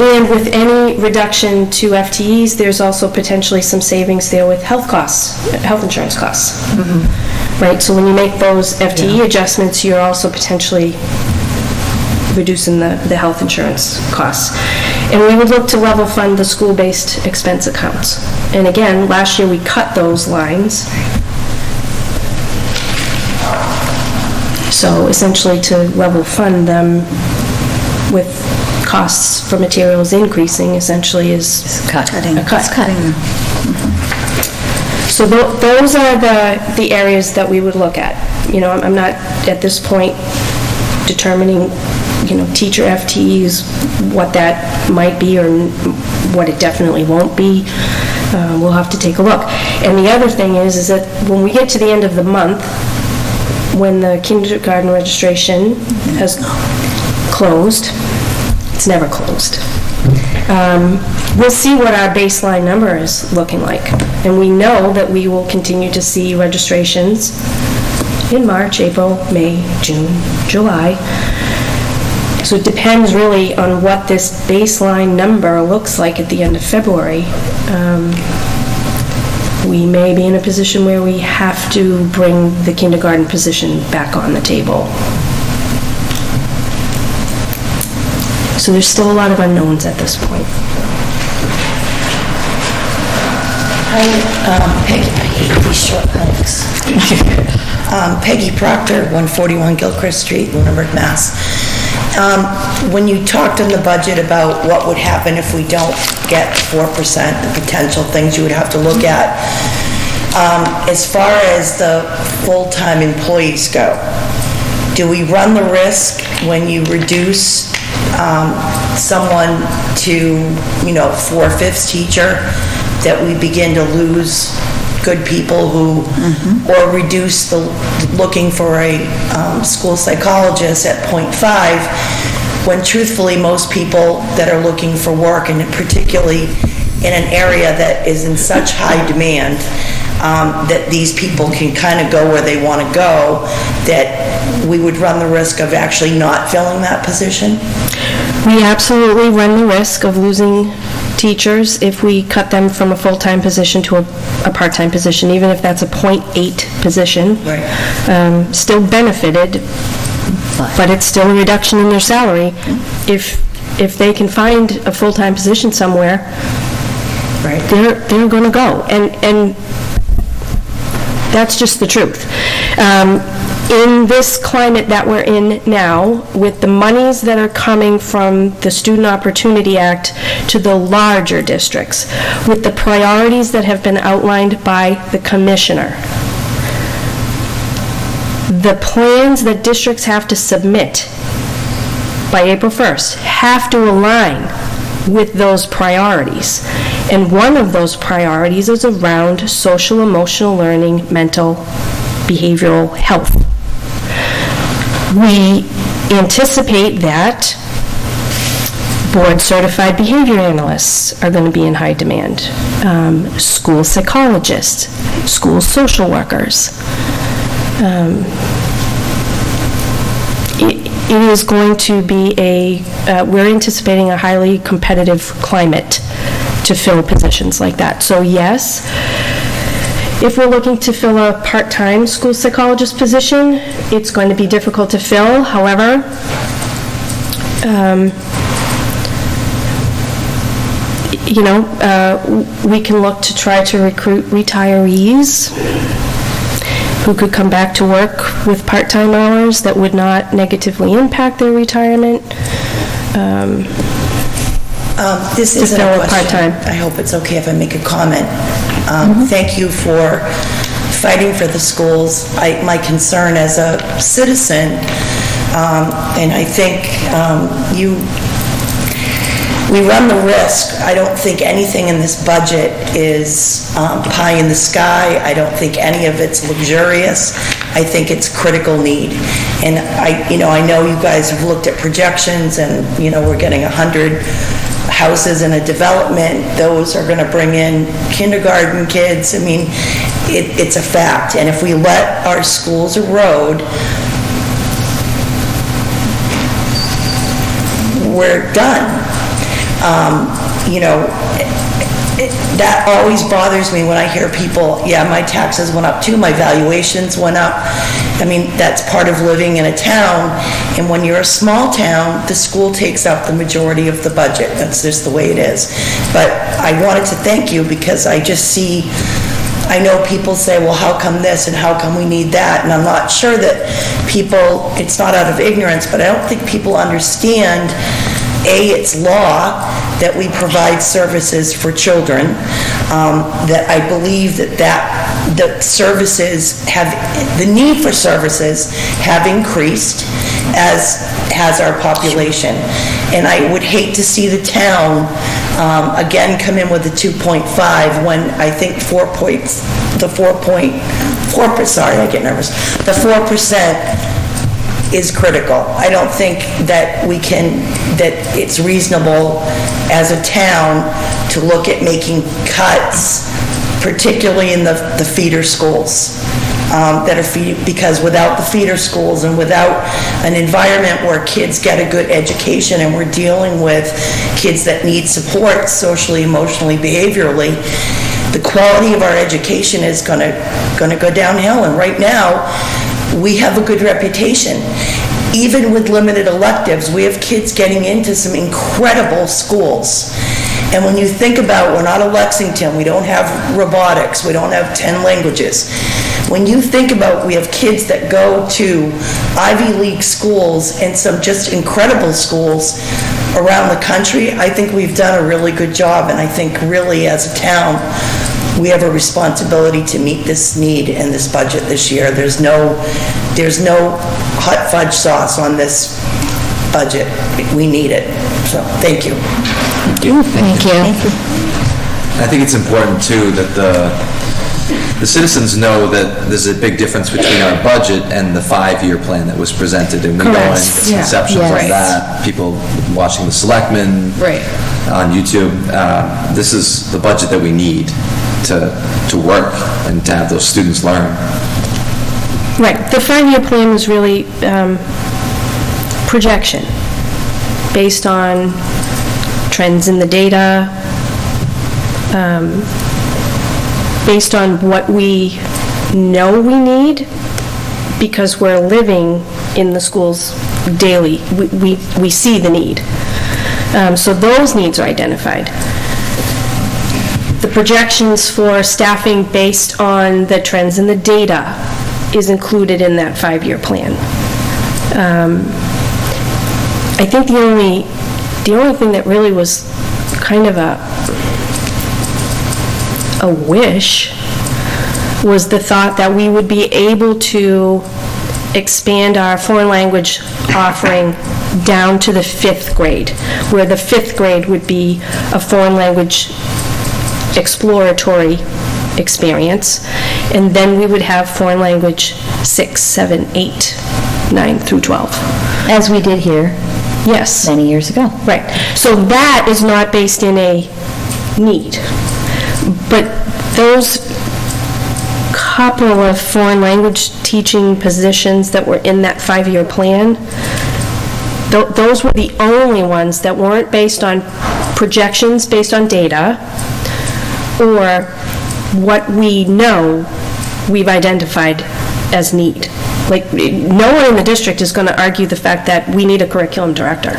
And with any reduction to FTEs, there's also potentially some savings there with health costs, health insurance costs. Right, so when you make those FTE adjustments, you're also potentially reducing the health insurance costs. And we would look to level fund the school-based expense accounts. And again, last year we cut those lines. So essentially to level fund them with costs for materials increasing essentially is a cut. Cutting them. So those are the areas that we would look at. You know, I'm not at this point determining, you know, teacher FTEs, what that might be or what it definitely won't be. We'll have to take a look. And the other thing is that when we get to the end of the month, when the kindergarten registration has closed, it's never closed. We'll see what our baseline number is looking like. And we know that we will continue to see registrations in March, April, May, June, July. So it depends really on what this baseline number looks like at the end of February. We may be in a position where we have to bring the kindergarten position back on the table. So there's still a lot of unknowns at this point. Peggy, I hate these short hikes. Peggy Proctor, 141 Gilchrist Street, Lunenburg, Mass. When you talked in the budget about what would happen if we don't get 4%, the potential things you would have to look at, as far as the full-time employees go, do we run the risk when you reduce someone to, you know, 4/5 teacher, that we begin to lose good people who, or reduce the looking for a school psychologist at 0.5, when truthfully most people that are looking for work, and particularly in an area that is in such high demand, that these people can kind of go where they want to go, that we would run the risk of actually not filling that position? We absolutely run the risk of losing teachers if we cut them from a full-time position to a part-time position, even if that's a 0.8 position. Right. Still benefited, but it's still a reduction in their salary. If they can find a full-time position somewhere, right, they're going to go, and that's just the truth. In this climate that we're in now, with the monies that are coming from the Student Opportunity Act to the larger districts, with the priorities that have been outlined by the commissioner, the plans that districts have to submit by April 1st have to align with those priorities. And one of those priorities is around social emotional learning, mental, behavioral health. We anticipate that board-certified behavior analysts are going to be in high demand, school psychologists, school social workers. It is going to be we're anticipating a highly competitive climate to fill positions like that. So yes, if we're looking to fill a part-time school psychologist position, it's going to be difficult to fill. However, we can look to try to recruit retirees who could come back to work with part-time hours that would not negatively impact their retirement. This to isn't fill a a question. part-time. I hope it's okay if I make a comment. Thank you for fighting for the schools. My concern as a citizen, and I think we run the risk. I don't think anything in this budget is pie in the sky. I don't think any of it's luxurious. I think it's critical need. And I know you guys have looked at projections, and we're getting 100 houses in a development. Those are going to bring in kindergarten kids. I mean, it's a fact. And if we let our schools erode, we're done. You know, that always bothers me when I hear people, yeah, my taxes went up too, my valuations went up. I mean, that's part of living in a town, and when you're a small town, the school takes up the majority of the budget. That's just the way it is. But I wanted to thank you because I just see, I know people say, well, how come this and how come we need that? And I'm not sure that people, it's not out of ignorance, but I don't think people understand, A, it's law that we provide services for children, that I believe that the services have, the need for services have increased, as has our population. And I would hate to see the town, again, come in with a 2.5 when I think 4%, sorry, I get nervous, the 4% is critical. I don't think that we can, that it's reasonable as a town to look at making cuts, particularly in the feeder schools that are feeding, because without the feeder schools and without an environment where kids get a good education and we're dealing with kids that need support socially, emotionally, behaviorally, the quality of our education is going to go downhill. And right now, we have a good reputation. Even with limited electives, we have kids getting into some incredible schools. And when you think about, we're not a Lexington, we don't have robotics, we don't have 10 languages. When you think about, we have kids that go to Ivy League schools and some just incredible schools around the country, I think we've done a really good job. And I think really as a town, we have a responsibility to meet this need in this budget this year. There's no hot fudge sauce on this budget. We need it. So, thank you. Thank you. I think it's important too that the citizens know that there's a big difference between our budget and the 5-year plan that was presented, and we know in misconceptions of that, people watching the selectmen on YouTube, this is the budget that we need to work and to have those students learn. Right. The 5-year plan was really projection based on trends in the data, based on what we know we need, because we're living in the schools daily. We see the need. So those needs are identified. The projections for staffing based on the trends in the data is included in that 5-year plan. I think the only thing that really was kind of a wish was the thought that we would be able to expand our foreign language offering down to the 5th grade, where the 5th grade would be a foreign language exploratory experience, and then we would have foreign language 6, 7, 8, 9 through 12. As we did here. Yes. Many years ago. Right. So that is not based in a need. But those couple of foreign language teaching positions that were in that 5-year plan, those were the only ones that weren't based on projections based on data or what we know we've identified as need. Like, no one in the district is going to argue the fact that we need a curriculum director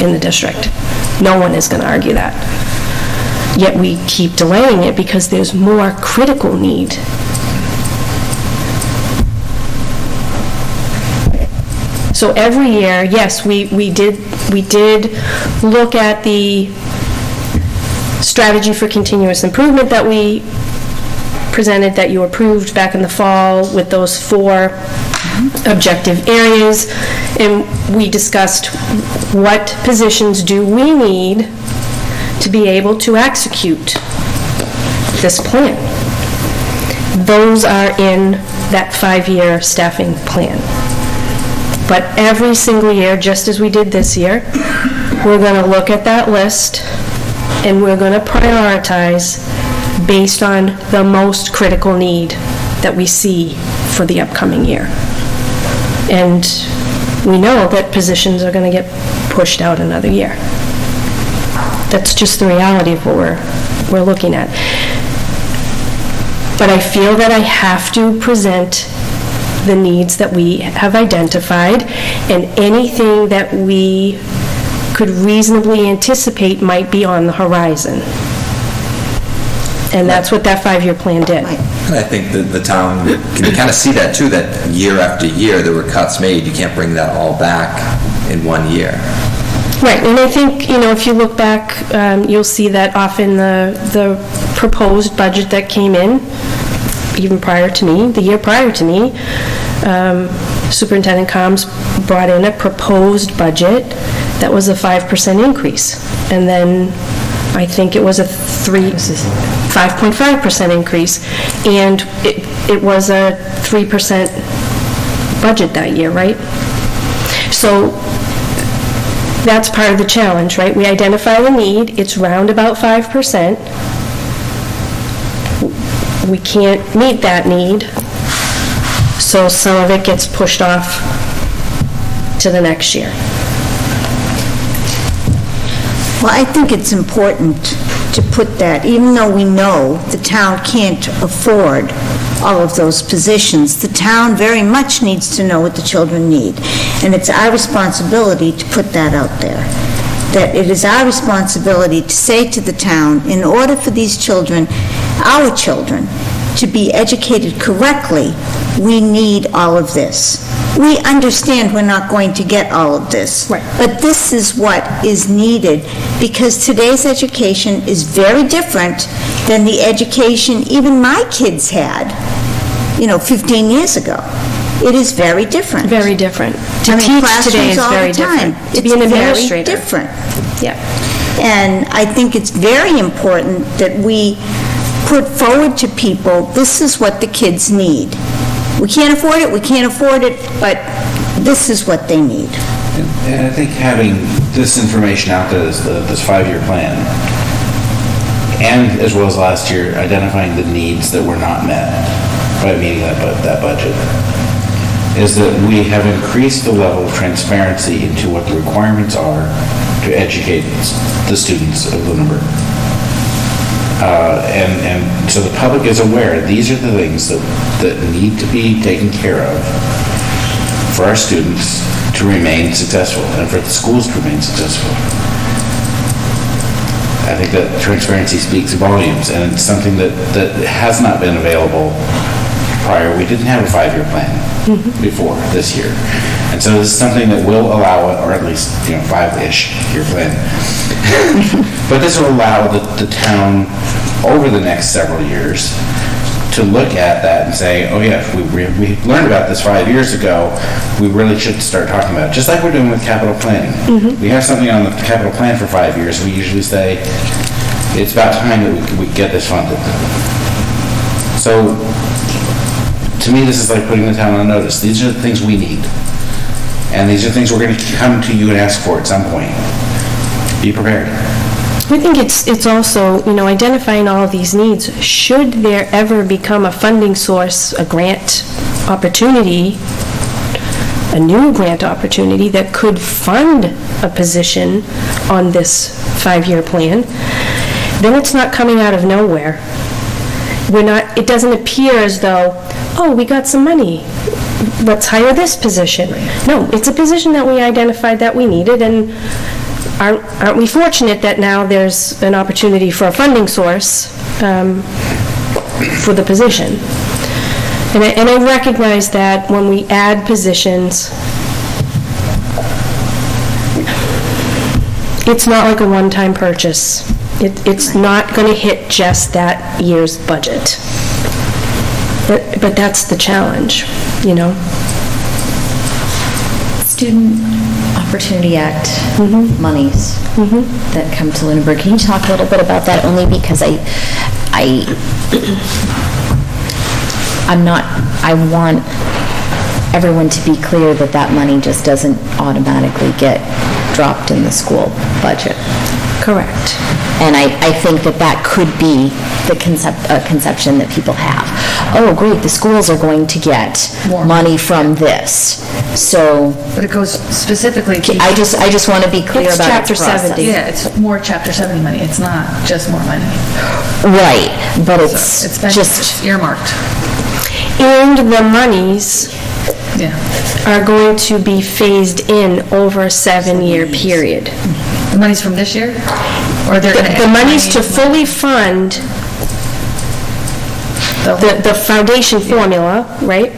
in the district. No one is going to argue that. Yet we keep delaying it because there's more critical need. So every year, yes, we did look at the strategy for continuous improvement that we presented, that you approved back in the fall with those 4 objective areas, and we discussed what positions do we need to be able to execute this plan. Those are in that 5-year staffing plan. But every single year, just as we did this year, we're going to look at that list and we're going to prioritize based on the most critical need that we see for the upcoming year. And we know that positions are going to get pushed out another year. That's just the reality of what we're looking at. But I feel that I have to present the needs that we have identified, and anything that we could reasonably anticipate might be on the horizon. And that's what that 5-year plan did. And I think that the town can kind of see that too, that year after year, there were cuts made. You can't bring that all back in 1 year. Right, and I think, if you look back, you'll see that often the proposed budget that came in, even prior to me, the year prior to me, Superintendent Combs brought in a proposed budget that was a 5% increase. And then I think it was a 5.5% increase, and it was a 3% budget that year, right? So that's part of the challenge, right? We identify the need, it's round about 5%. We can't meet that need, so some of it gets pushed off to the next year. Well, I think it's important to put that, even though we know the town can't afford all of those positions, the town very much needs to know what the children need. And it's our responsibility to put that out there. That it is our responsibility to say to the town, in order for these children, our children, to be educated correctly, we need all of this. We understand we're not going to get all of this, but this is what is needed, because today's education is very different than the education even my kids had, 15 years ago. It is very different. Very different. To teach today is very different. To be an administrator. It's very different. Yeah. And I think it's very important that we put forward to people, this is what the kids need. We can't afford it, but this is what they need. And I think having this information out there, this 5-year plan, and as well as last year, identifying the needs that were not met by meeting that budget, is that we have increased the level of transparency into what the requirements are to educate the students of Lunenburg. And so the public is aware, these are the things that need to be taken care of for our students to remain successful and for the schools to remain successful. I think that transparency speaks volumes, and it's something that has not been available prior. We didn't have a 5-year plan before this year. And so this is something that will allow it, or at least, 5-ish year plan. But this will allow the town over the next several years to look at that and say, oh yeah, we learned about this 5 years ago, we really should start talking about it. Just like we're doing with capital planning. We have something on the capital plan for 5 years, we usually say, it's about time that we get this funded. So, to me, this is like putting the town on notice. These are the things we need. And these are things we're going to come to you and ask for at some point. Be prepared. I think it's also, identifying all of these needs. Should there ever become a funding source, a grant opportunity, a new grant opportunity that could fund a position on this 5-year plan, then it's not coming out of nowhere. It doesn't appear as though, oh, we got some money, let's hire this position. No, it's a position that we identified that we needed, and aren't we fortunate that now there's an opportunity for a funding source for the position? And I recognize that when we add positions, it's not like a one-time purchase. It's not going to hit just that year's budget. But that's the challenge, Student Opportunity Act monies that come to Lunenburg. Can you talk a little bit about that? Only because I want everyone to be clear that money just doesn't automatically get dropped in the school budget. Correct. And I think that could be the conception that people have. Oh, great, the schools are going to get money from this, so. But it goes specifically to... I just want to be clear It's about Chapter its process. 70. Yeah, it's more Chapter 70 money. It's not just more money. Right, but So it's been just. earmarked. And the monies Yeah. are going to be phased in over a 7-year period. The money's from this year? Or they're going to... The monies to fully fund the foundation formula, right,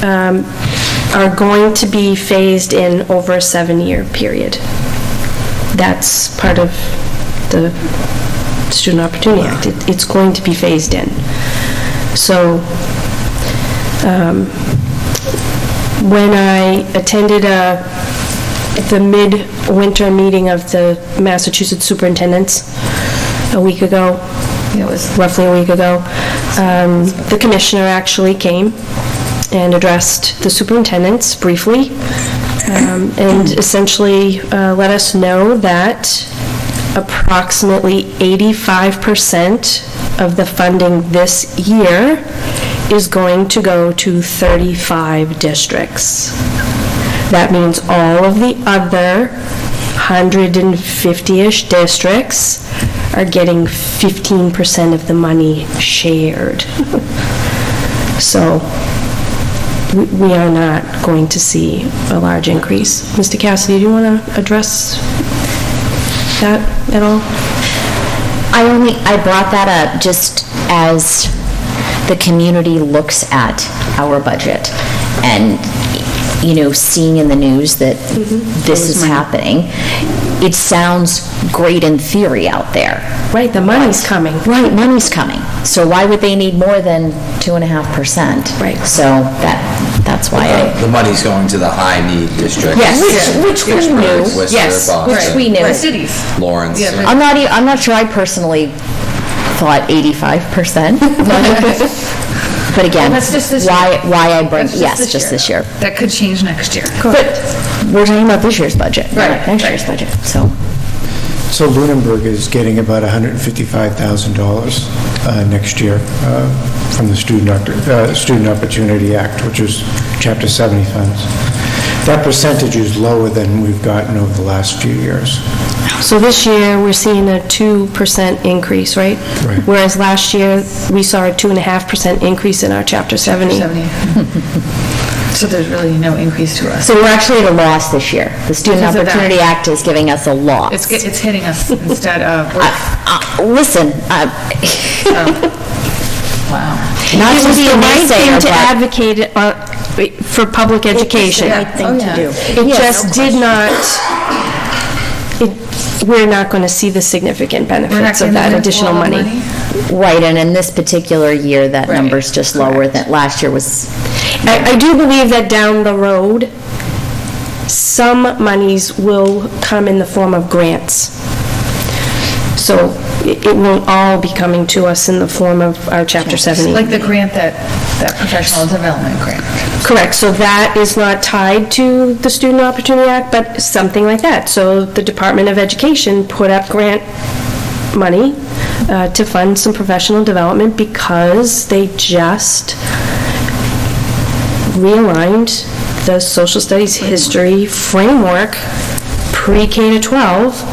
are going to be phased in over a 7-year period. That's part of the Student Opportunity Act. It's going to be phased in. So, when I attended the mid-winter meeting of the Massachusetts superintendents a week ago, it was roughly a week ago, the commissioner actually came and addressed the superintendents briefly, and essentially let us know that approximately 85% of the funding this year is going to go to 35 districts. That means all of the other 150-ish districts are getting 15% of the money shared. So we are not going to see a large increase. Mr. Cassidy, do you want to address that at all? I brought that up just as the community looks at our budget and, seeing in the news that this is happening. It sounds great in theory out there. Right, the money's coming. Right, money's coming. So why would they need more than 2.5%? Right. So that's why The money's going to the high-need districts. Yes, which we knew. Worcester, Yes, Boston, which we knew. The cities. Lawrence. Yeah, I'm not sure I personally thought 85%. But again, Well, that's just this year. why I bring, That's yes, just this year. That could change next year. But we're talking about this year's budget, Right, not next year's budget, so. So Lunenburg is getting about $155,000 next year from the Student Opportunity Act, which is Chapter 70 funds. That percentage is lower than we've gotten over the last few years. So this year, we're seeing a 2% increase, right? Right. Whereas last year, we saw a 2.5% increase in our Chapter 70. So there's really no increase to us. So we're actually at a loss this year. The Student Because of that. Opportunity Act is giving us a loss. It's hitting us instead of... Listen, Wow. not It to was be the a right thing naysayer, to but advocate for public education. Yeah. Oh, yeah. It just did not, we're not going to see the significant benefits of that additional money. Right, and in this particular year, that Right, number's just lower than, last year was, I do believe that down the road, some monies will come in the form of grants. So it won't all be coming to us in the form of our Chapter 70. Like the grant that professional development grant. Correct, so that is not tied to the Student Opportunity Act, but something like that. So the Department of Education put up grant money to fund some professional development because they just realigned the social studies history framework pre-K to 12.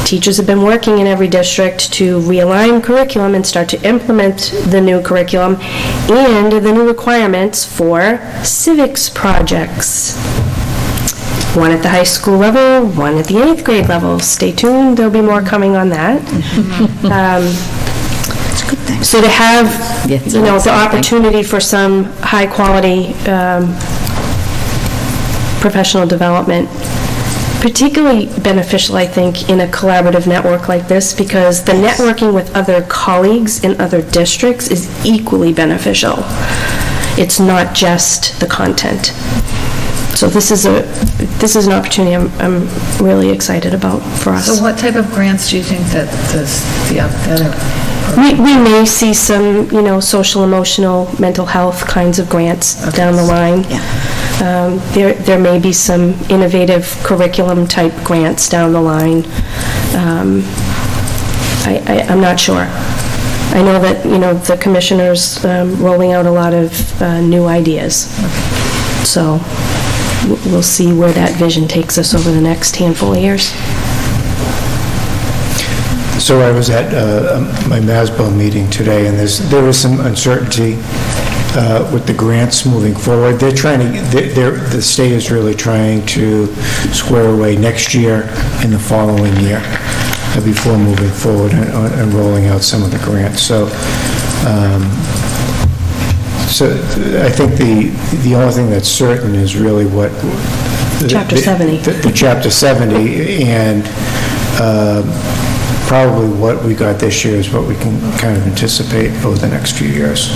Teachers have been working in every district to realign curriculum and start to implement the new curriculum and the new requirements for civics projects. One at the high school level, one at the 8th grade level. Stay tuned, there'll be more coming on that. So to have, the opportunity for some high-quality professional development, particularly beneficial, I think, in a collaborative network like this, because the networking with other colleagues in other districts is equally beneficial. It's not just the content. So this is an opportunity I'm really excited about for us. So what type of grants do you think that the other We may see some, social, emotional, mental health kinds of grants down the line. There may be some innovative curriculum-type grants down the line. I'm not sure. I know that, the commissioner's rolling out a lot of new ideas. So we'll see where that vision takes us over the next handful of years. So I was at my MASBO meeting today, and there was some uncertainty with the grants moving forward. They're trying to, the state is really trying to square away next year and the following year before moving forward and rolling out some of the grants. So I think the only thing that's certain is really what... Chapter 70. The Chapter 70, and probably what we got this year is what we can kind of anticipate over the next few years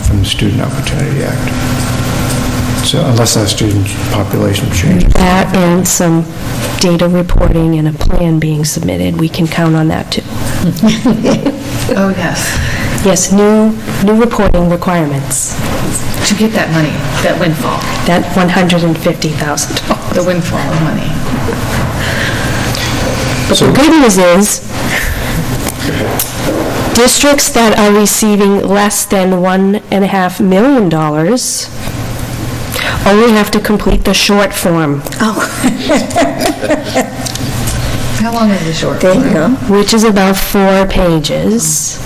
from the Student Opportunity Act. So unless our student population changes. That and some data reporting and a plan being submitted, we can count on that too. Oh, yes. Yes, new reporting requirements. To get that money, that windfall. That $150,000. The windfall of money. But the good news is, districts that are receiving less than $1.5 million only have to complete the short form. How long is the short There form? you go. Which is about 4 pages.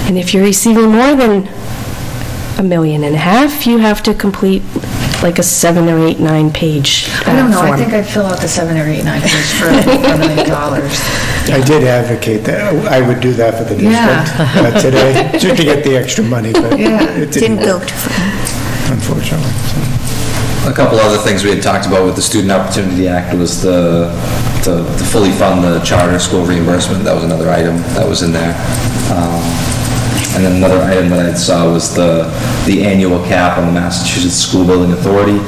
And if you're receiving more than $1.5 million, you have to complete like a 7 or 8, 9 page I don't know, I form. think I'd fill out the 7 or 8, 9 pages for $1 million. I did advocate that. I would do that for the district today, just to get the extra money, but it didn't go work, unfortunately. A couple other things we had talked about with the Student Opportunity Act was to fully fund the charter school reimbursement. That was another item that was in there. And then another item that I saw was the annual cap on the Massachusetts School Building Authority,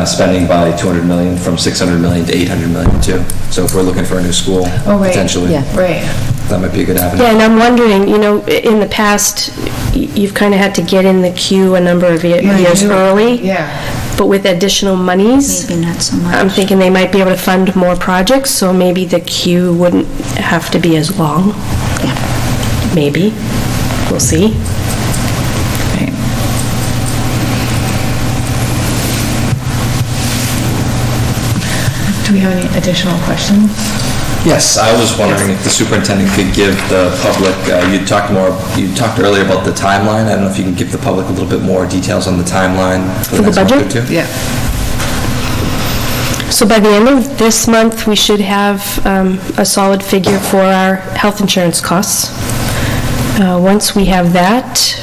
spending by $200 million from $600 million to $800 million too. So if we're looking for a new school, potentially, that might be a good avenue. Yeah, and I'm wondering, in the past, you've kind of had to get in the queue a number of years early. Yeah. But with additional monies, maybe not so much. I'm thinking they might be able to fund more projects, so maybe the queue wouldn't have to be as long. Maybe. We'll see. Do we have any additional questions? Yes, I was wondering if the superintendent could give the public, you talked earlier about the timeline. I don't know if you can give the public a little bit more details on the timeline for the next month or two? Yeah. So by the end of this month, we should have a solid figure for our health insurance costs. Once we have that,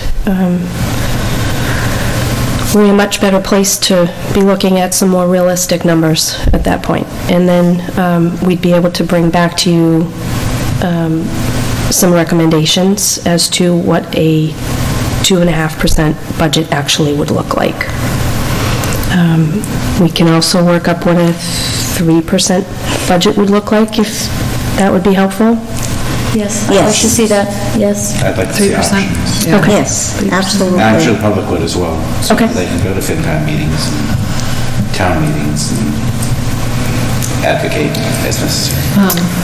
we're in a much better place to be looking at some more realistic numbers at that point. And then we'd be able to bring back to you some recommendations as to what a 2.5% budget actually would look like. We can also work up what a 3% budget would look like, if that would be helpful. Yes, I'd like to see that, yes. I'd like to see 3%. options. Yeah. Okay. Yes, absolutely. And I'm sure the public would as well. So Okay. they can go to FinCom meetings and town meetings and advocate as necessary.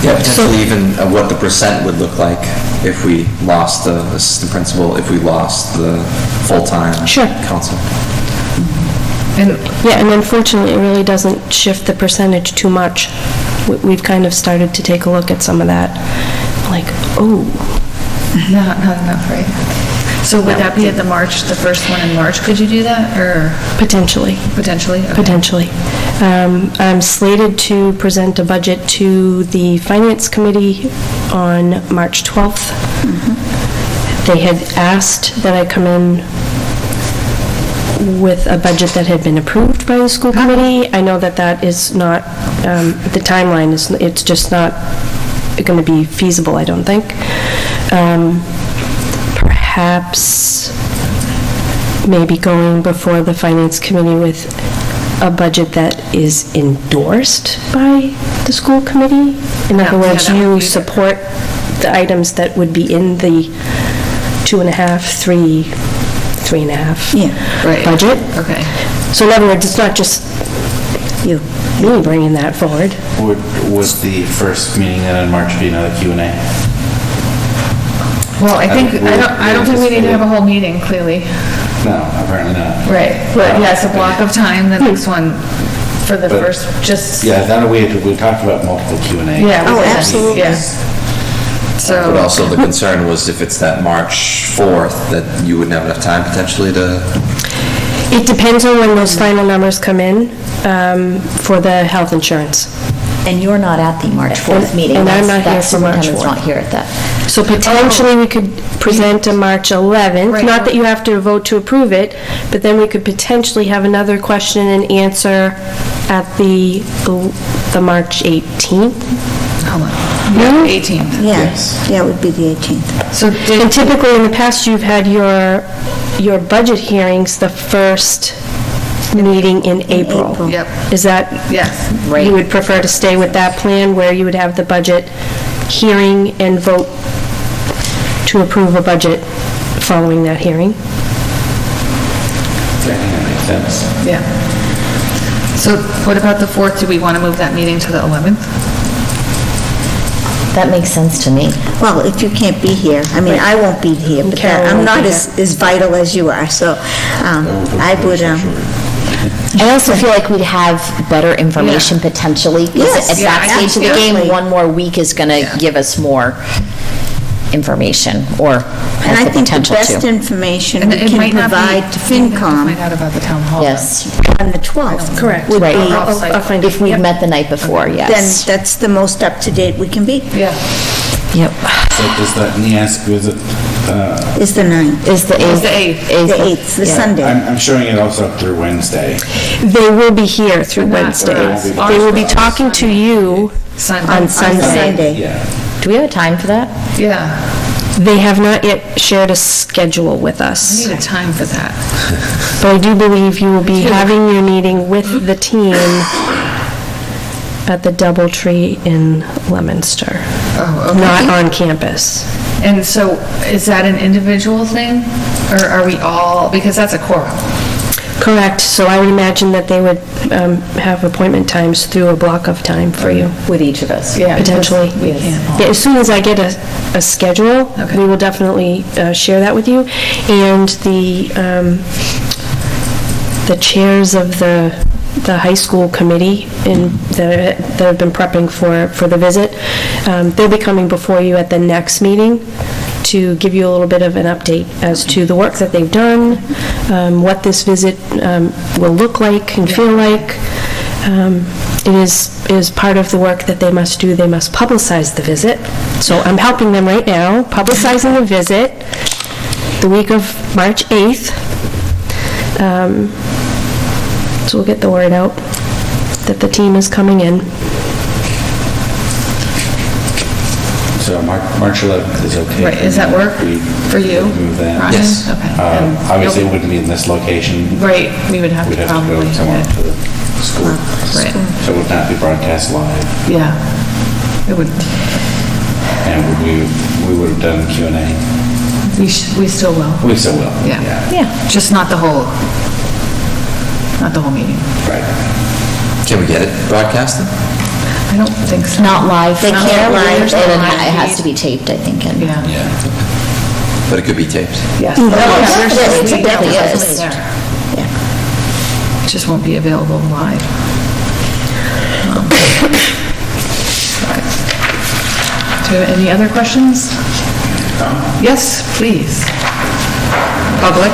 Yeah, potentially even what the percent would look like if we lost the assistant principal, if we lost the full-time counsel. Yeah, and unfortunately, it really doesn't shift the percentage too much. We've kind of started to take a look at some of that, like, oh. Not enough, right? So would that be at the first one in March? Could you do that, or? Potentially. Potentially? Okay. Potentially. I'm slated to present a budget to the Finance Committee on March 12th. They had asked that I come in with a budget that had been approved by the school committee. I know that is not, the timeline is, it's just not going to be feasible, I don't think. Perhaps maybe going before the finance committee with a budget that is endorsed by the school committee. In other words, you support the items that would be in the 2.5, 3.5 Right. budget. Okay. So in other words, it's not just you bringing that forward. Would the first meeting then in March be another Q&A? Well, I don't think we need to have a whole meeting, clearly. No, apparently not. Right, but yes, a block of time, the next one for the But- first, just. Yeah, then we talked about multiple Q&A. Yeah. Oh, absolutely. Yeah. So. But also the concern was if it's that March 4th, that you wouldn't have enough time potentially to... It depends on when those final numbers come in for the health insurance. And you're not at the March 4th meeting. And I'm not here That's for March superintendent's 4th. not here at that. So potentially, we could present a March 11th, not that you have to vote to approve it, but then we could potentially have another question and answer at the March 18th. Hold on. Yeah, 18th. Yes, yeah, it would be the 18th. So And typically, in the past, you've had your budget hearings the first meeting in April. Yep. Is that? Yes. You would prefer to stay with that plan where you would have the budget hearing and vote to approve a budget following that hearing? I think that makes sense. Yeah. So what about the 4th? Do we want to move that meeting to the 11th? That makes sense to me. Well, if you can't be here, I mean, I won't be here, but Carol I'm won't not be as vital as you are, so I would, I also feel like we'd have better information potentially. 'Cause Yes, at yeah, that stage of the absolutely. game, one more week is going to give us more information, or and has I the think the potential best to. information And we it can might not be- provide to we have to FinCom find out about the town hall. Yes, on the 12th Correct. would Right. be, I'll find if we've met the night before, then yes. that's the most up-to-date we can be, Yeah. Yep. So does that NEASC visit, is the 9th. Is the 8th. the 8th. The 8th, the Yeah. Sunday. I'm showing it also through Wednesday. They will be here through But not Wednesday. for us. They will be talking to you Sunday. on Sunday. Sunday. Yeah. Do we have a time for that? Yeah. They have not yet shared a schedule with I us, need a time for that. but I do believe you will be having your meeting with the team at the Doubletree in Leominster, Oh, okay. not on campus. And so is that an individual thing? Or are we all, because that's a quorum? Correct, so I would imagine that they would have appointment times through a block of time for you. With each of us? Yeah. Potentially. We can't all. Yeah, as soon as I get a schedule, Okay. we will definitely share that with you. And the chairs of the high school committee that have been prepping for the visit, they'll be coming before you at the next meeting to give you a little bit of an update as to the work that they've done, what this visit will look like and feel like. It is part of the work that they must do. They must publicize the visit. So I'm helping them right now, publicizing the visit the week of March 8th. So we'll get the word out that the team is coming in. So March 11th is okay. Right, does that work for you? Move that. Ryan? Yes. Okay. And Obviously, it you'll- wouldn't be in this location. Right, we would have We'd to have to go probably. somewhere to the school. Right, So it would not be broadcast live. yeah. It would, And we would have done Q&A. we still will. We still will. Yeah. Yeah. Just not the whole meeting. Right. Can we get it broadcasted? I don't think so. Not live. They Not can't live. live. It has to be taped, I think. and- Yeah. Yeah. But it could be taped. Yes. No, Oh, yeah, it there's- definitely we- is. definitely there. It just won't be available live. Right. Do you have any other questions? Yes, please. Public?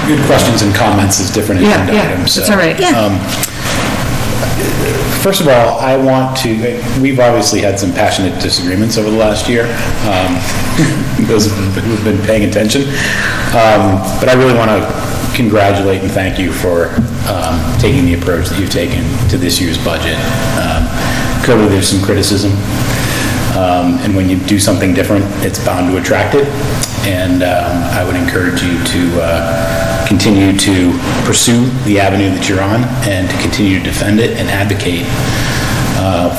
Good questions and comments is different Yeah, agenda yeah, items. that's all right. First of all, I want to, we've obviously had some passionate disagreements over the last year, those who've been paying attention. But I really want to congratulate and thank you for taking the approach that you've taken to this year's budget. Clearly, there's some criticism, and when you do something different, it's bound to attract it. And I would encourage you to continue to pursue the avenue that you're on and to continue to defend it and advocate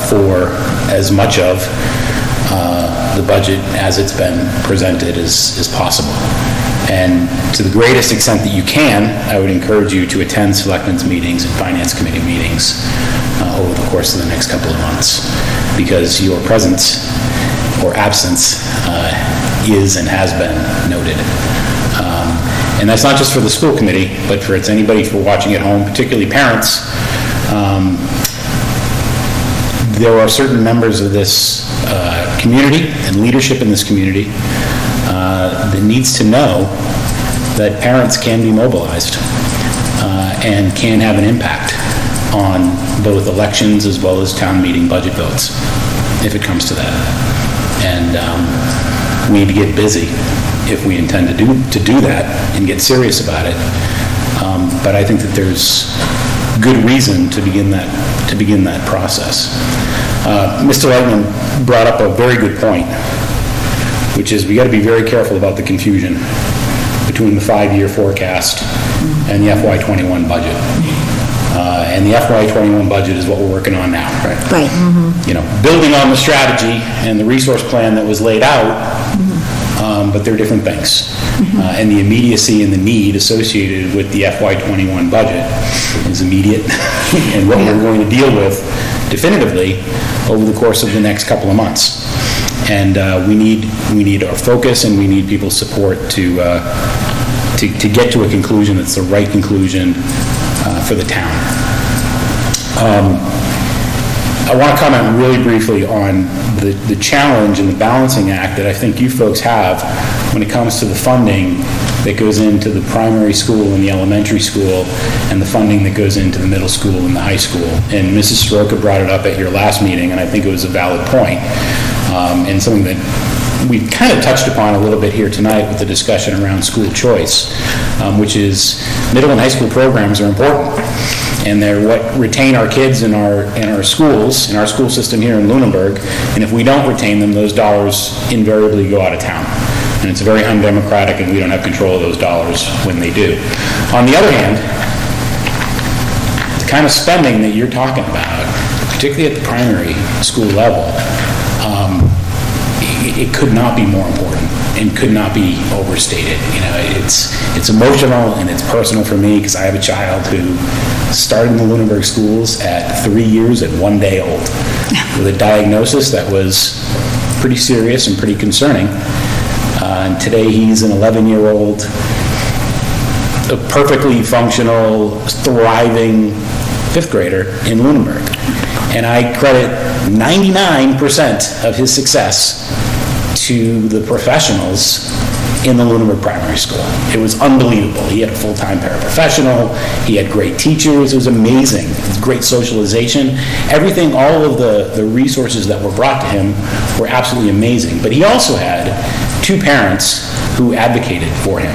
for as much of the budget as it's been presented as possible. And to the greatest extent that you can, I would encourage you to attend selectmen's meetings and finance committee meetings over the course of the next couple of months, because your presence or absence is and has been noted. And that's not just for the school committee, but for anybody for watching at home, particularly parents. There are certain members of this community and leadership in this community that needs to know that parents can be mobilized and can have an impact on both elections as well as town meeting budget votes, if it comes to that. And we need to get busy if we intend to do that and get serious about it. But I think that there's good reason to begin that process. Mr. Lightman brought up a very good point, which is we got to be very careful about the confusion between the 5-year forecast and the FY21 budget. And the FY21 budget is what we're working on now. Right. You know, building on the strategy and the resource plan that was laid out, but they're different things. And the immediacy and the need associated with the FY21 budget is immediate and what we're going to deal with definitively over the course of the next couple of months. And we need our focus, and we need people's support to get to a conclusion that's the right conclusion for the town. I want to comment really briefly on the challenge and the balancing act that I think you folks have when it comes to the funding that goes into the primary school and the elementary school, and the funding that goes into the middle school and the high school. And Mrs. Soroka brought it up at your last meeting, and I think it was a valid point, and something that we kind of touched upon a little bit here tonight with the discussion around school choice, which is middle and high school programs are important. And they're what retain our kids in our schools, in our school system here in Lunenburg. And if we don't retain them, those dollars invariably go out of town. And it's very undemocratic, and we don't have control of those dollars when they do. On the other hand, the kind of spending that you're talking about, particularly at the primary school level, it could not be more important and could not be overstated. You know, it's emotional and it's personal for me, because I have a child who started in the Lunenburg schools at 3 years and 1 day old with a diagnosis that was pretty serious and pretty concerning. And today he's an 11-year-old, a perfectly functional, thriving 5th grader in Lunenburg. And I credit 99% of his success to the professionals in the Lunenburg primary school. It was unbelievable. He had a full-time paraprofessional, he had great teachers, it was amazing. It was great socialization. Everything, all of the resources that were brought to him were absolutely amazing. But he also had 2 parents who advocated for him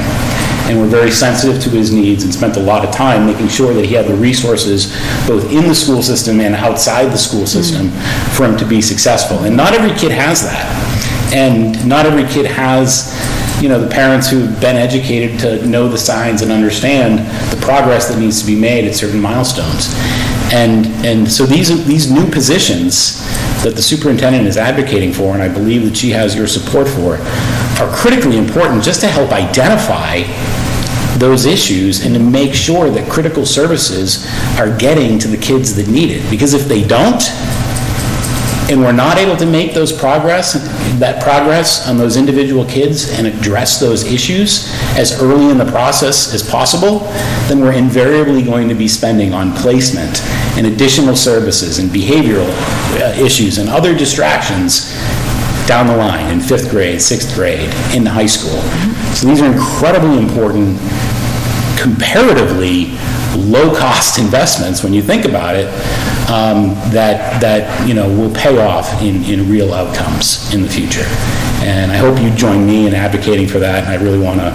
and were very sensitive to his needs and spent a lot of time making sure that he had the resources both in the school system and outside the school system for him to be successful. And not every kid has that. And not every kid has, you know, the parents who've been educated to know the signs and understand the progress that needs to be made at certain milestones. And so these new positions that the superintendent is advocating for, and I believe that she has your support for, are critically important just to help identify those issues and to make sure that critical services are getting to the kids that need it. Because if they don't, and we're not able to make that progress on those individual kids and address those issues as early in the process as possible, then we're invariably going to be spending on placement and additional services and behavioral issues and other distractions down the line in 5th grade, 6th grade, in high school. So these are incredibly important, comparatively low-cost investments when you think about it, that you know, will pay off in real outcomes in the future. And I hope you join me in advocating for that. And I really want to,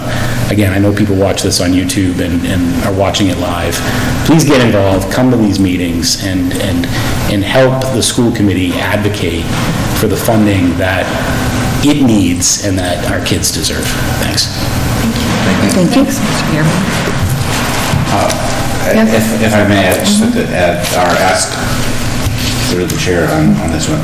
again, I know people watch this on YouTube and are watching it live. Please get involved, come to these meetings, and help the school committee advocate for the funding that it needs and that our kids deserve. Thanks. Thank you. If I may, just add or ask through the chair on this one.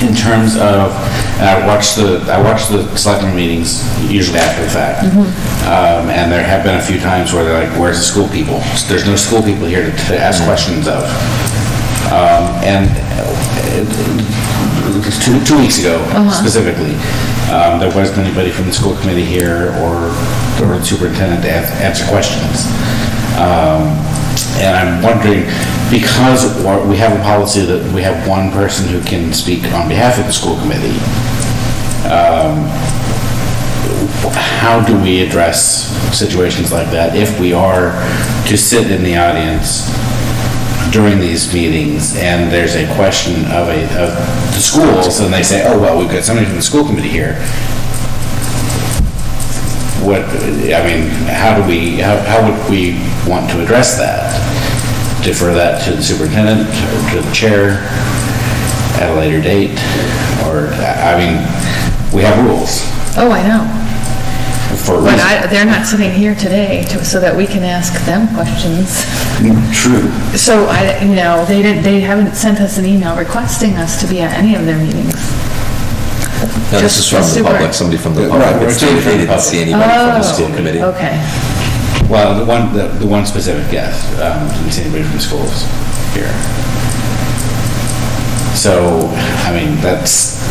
in terms of, and I watch the selectmen meetings usually after the fact. And there have been a few times where they're like, where's the school people? There's no school people here to ask questions of. And 2 weeks ago, specifically, there wasn't anybody from the school committee here or the superintendent to answer questions. And I'm wondering, because we have a policy that we have one person who can speak on behalf of the school committee, how do we address situations like that if we are to sit in the audience during these meetings and there's a question of the schools and they say, oh, well, we've got somebody from the school committee here. How would we want to address that? Defer that to the superintendent or to the chair at a later date? Or, we have rules. Oh, I know. For a reason. But they're not sitting here today so that we can ask them questions. True. So they haven't sent us an email requesting us to be at any of their meetings. No, this is from the public, somebody from the public. It's they didn't see anybody from the school committee. Okay. Well, the one specific guest, didn't see anybody from the schools here. So, that's...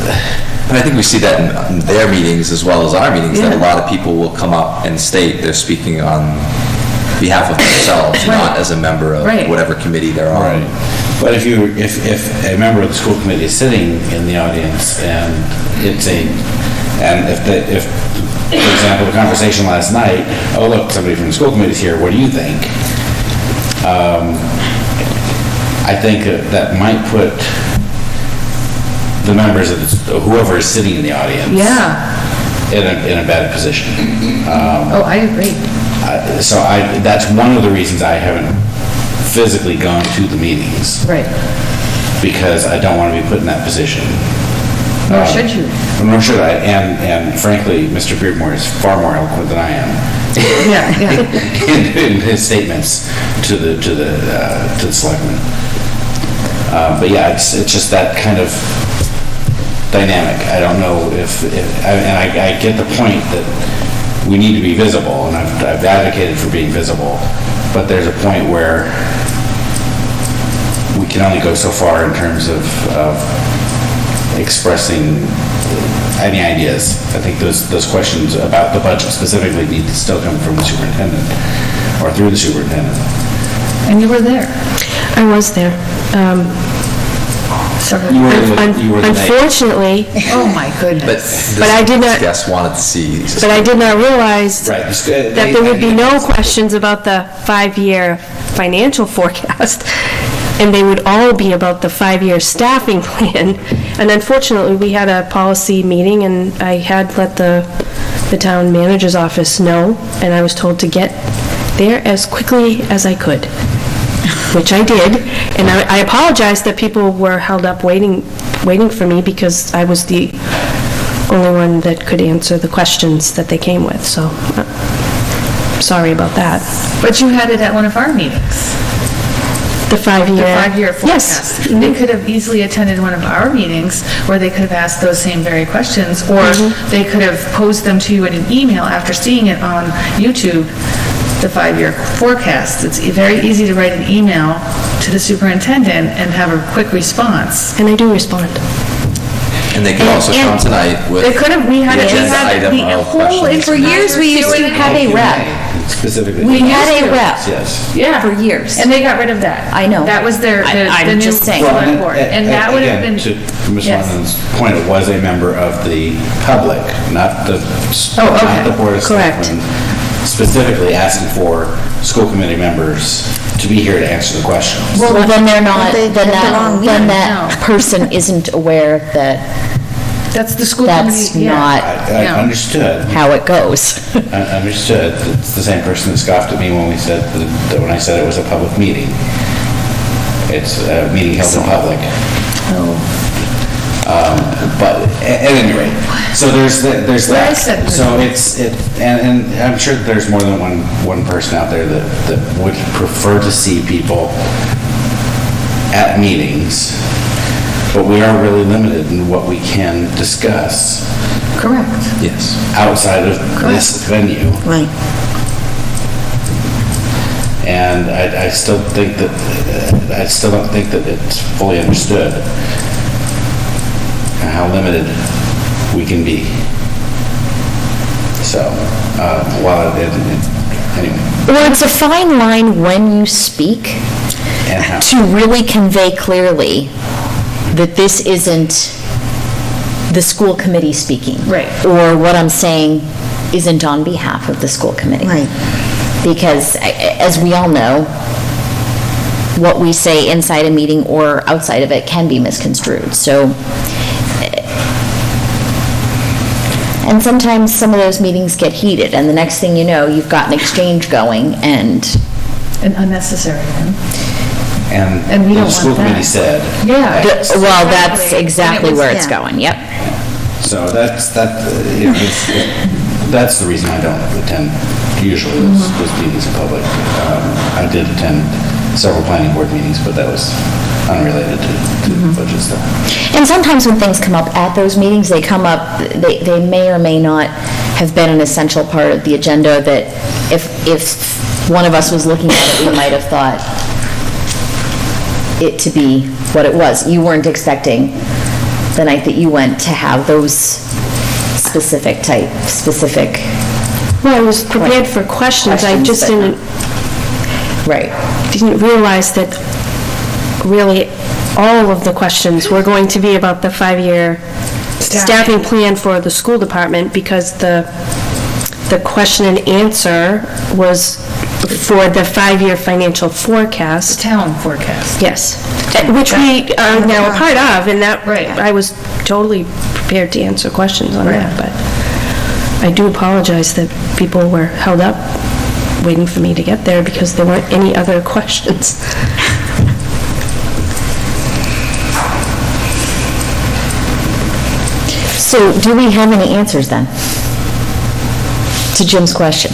And I think we see that in their meetings as well as our meetings, that a lot of people will come up and state they're speaking on behalf of themselves, not as a member of whatever committee they're on. Right. But if a member of the school committee is sitting in the audience and if for example, the conversation last night, oh, look, somebody from the school committee is here, what do you think? I think that might put the members of whoever is sitting in the audience in a bad position. I agree. So that's one of the reasons I haven't physically gone to the meetings. Right. Because I don't want to be put in that position. Nor should you. Nor should I. And frankly, Mr. Beardmore is far more eloquent than I am. in his statements to the selectmen. But it's just that kind of dynamic. I don't know I get the point that we need to be visible, and I've advocated for being visible, but there's a point where we can only go so far in terms of expressing any ideas. I think those questions about the budget specifically need to still come from the superintendent or through the superintendent. And you were there. I was there. Unfortunately. Oh my goodness. But I did not. Guests wanted to see. But I did not realize that there would be no questions about the 5-year financial forecast, and they would all be about the 5-year staffing plan. And unfortunately, we had a policy meeting, and I had let the town manager's office know, and I was told to get there as quickly as I could, which I did. And I apologize that people were held up waiting for me, because I was the only one that could answer the questions that they came with. So, sorry about that. But you had it at one of our meetings. The 5-year forecast. Yes. They could have easily attended one of our meetings where they could have asked those same very questions, or they could have posed them to you in an email after seeing it on YouTube, the 5-year forecast. It's very easy to write an email to the superintendent and have a quick response. And I do respond. And they could also come tonight with they could have, we had the agenda item of questions. For years, we used to have a rep. Specifically. We had a rep. Yes. Yeah. For years. And they got rid of that. I know. That was the I'm new just saying. select board. And that would have been... To Ms. London's point, it was a member of the public, not the Board of Selectmen, specifically asking for school committee members to be here to answer the questions. Well, then they're not, then that person isn't aware that that's the school that's committee. not I understood. how it goes. I understood. It's the same person that scoffed at me when we said that when I said it was a public meeting. It's a meeting held in public. But at any rate, so there's that. So and I'm sure that there's more than one person out there that would prefer to see people at meetings but we are really limited in what we can discuss. Correct. Yes. Outside of this venue. Right. And I still think that, I still don't think that it's fully understood how limited we can be. So, while anyway. Well, it's a fine line when you speak And how. to really convey clearly that this isn't the school committee speaking. Right. Or what I'm saying isn't on behalf of the school committee. Right. Because, as we all know, what we say inside a meeting or outside of it can be misconstrued. So, and sometimes some of those meetings get heated, and the next thing you know, you've got an exchange going, and... An unnecessary one. And we don't the school want that. committee said. Yeah. Well, that's exactly And it was- where it's yeah. going, yep. So that's the reason I don't attend usually those meetings in public. I did attend several planning board meetings, but that was unrelated to budget stuff. And sometimes when things come up at those meetings, they come up, they may or may not have been an essential part of the agenda that if one of us was looking at it, we might have thought it to be what it was. You weren't expecting the night that you went to have those specific. Well, I was prepared for questions, I just didn't... Right. Didn't realize that really all of the questions were going to be about the 5-year staffing plan for the school department, because the question and answer was for the 5-year financial forecast. Town forecast. Yes, which we are now a part of, and that, I was totally prepared to answer questions on that, but I do apologize that people were held up waiting for me to get there because there weren't any other questions. So, do we have any answers then to Jim's question?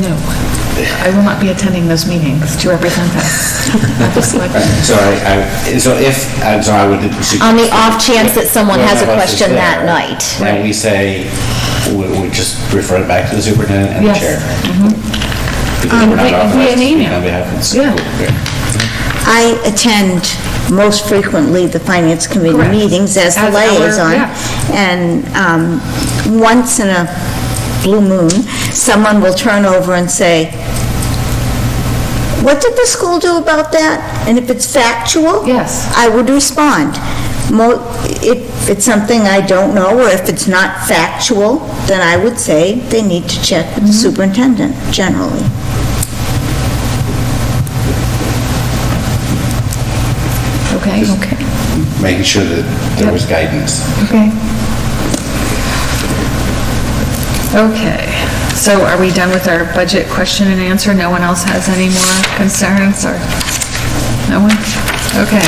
No. I will not be attending those meetings to represent us. So I would suggest. On the off chance that someone has a one of us is question that there, night. And we say, we just refer it back to the superintendent and the chair. Because we're not authorized to speak on behalf of the school. I attend most frequently the finance committee meetings as the liaison. And once in a blue moon, someone will turn over and say, what did the school do about that? And if it's factual, I would respond. If it's something I don't know, or if it's not factual, then I would say they need to check with the superintendent, generally. Okay. Making sure that there was guidance. Okay, so are we done with our budget question and answer? No one else has any more concerns, or? No one? Okay.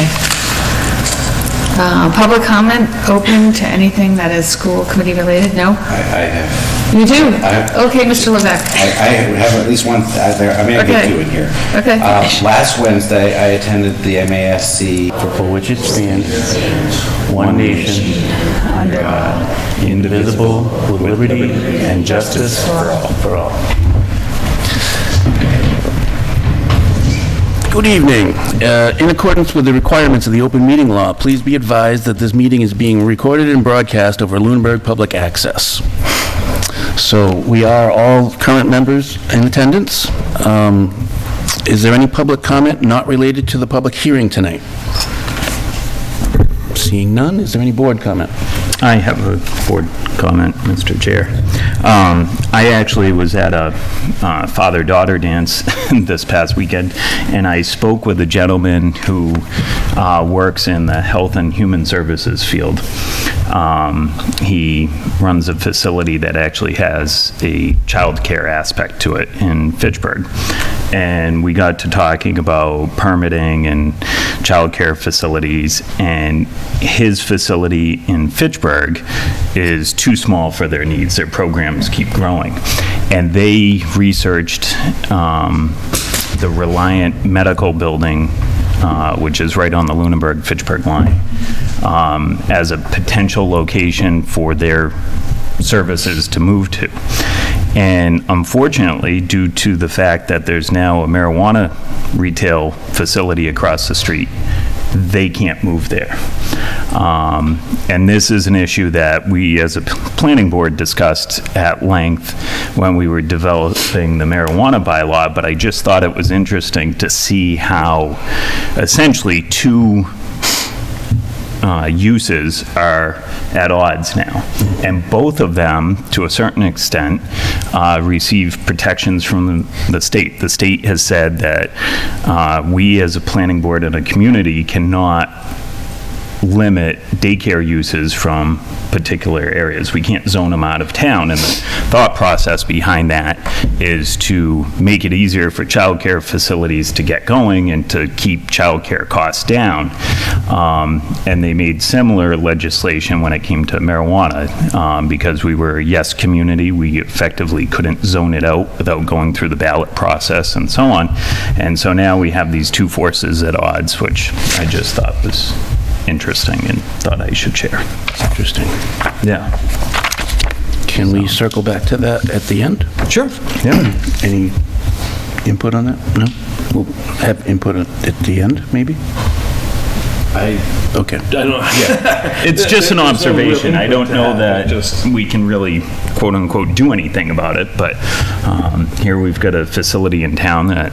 Public comment open to anything that is school committee related? No? I have. You do? I have. Okay, Mr. Levesque. I have at least one, I may have Okay. two in here. Okay. Last Wednesday, I attended the MASC. For which it stands, one nation, under God, indivisible, with liberty and justice for all. Good evening. In accordance with the requirements of the open meeting law, please be advised that this meeting is being recorded and broadcast over Lunenburg Public Access. So we are all current members in attendance. Is there any public comment not related to the public hearing tonight? Seeing none, is there any board comment? I have a board comment, Mr. Chair. I actually was at a father-daughter dance this past weekend, and I spoke with a gentleman who works in the health and human services field. He runs a facility that actually has a child care aspect to it in Fitchburg. And we got to talking about permitting and child care facilities, and his facility in Fitchburg is too small for their needs. Their programs keep growing. And they researched the Reliant Medical Building which is right on the Lunenburg-Fitchburg line, as a potential location for their services to move to. And unfortunately, due to the fact that there's now a marijuana retail facility across the street, they can't move there. And this is an issue that we as a planning board discussed at length when we were developing the marijuana bylaw, but I just thought it was interesting to see how essentially two uses are at odds now. And both of them, to a certain extent, receive protections from the state. The state has said that we as a planning board and a community cannot limit daycare uses from particular areas. We can't zone them out of town, and the thought process behind that is to make it easier for childcare facilities to get going and to keep childcare costs down. And they made similar legislation when it came to marijuana. Because we were a yes community, we effectively couldn't zone it out without going through the ballot process and so on. And so now we have these two forces at odds, which I just thought was interesting and thought I should share. Interesting. Yeah. Can we circle back to that at the end? Sure. Yeah. Any input on that? No? We'll have input at the end, maybe? Okay. I don't know. Yeah. It's just an observation. I don't know that we can really, quote unquote, do anything about it, but here we've got a facility in town that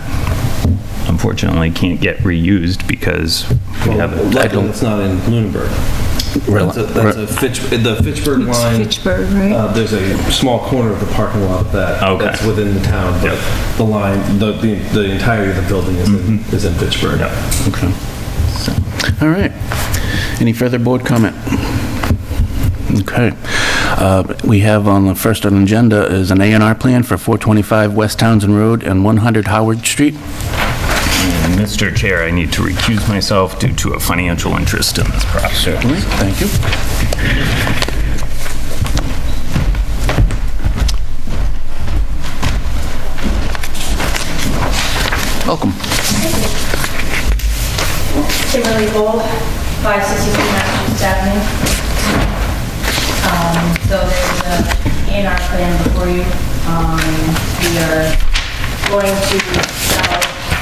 unfortunately can't get reused because we have a... Luckily, it's not in Lunenburg. That's the Fitchburg line. Fitchburg, right? There's a small corner of the parking lot that's within the town, but the line, the entirety of the building is in Fitchburg. Okay. All right. Any further board comment? Okay. We have on the first on the agenda is an A&R plan for 425 West Townsend Road and 100 Howard Street. And Mr. Chair, I need to recuse myself due to a financial interest in this project. Certainly. Thank you. Welcome. Kimberly Gold, 563 Massachusetts Avenue. So there's an A&R plan before you. We are going to sell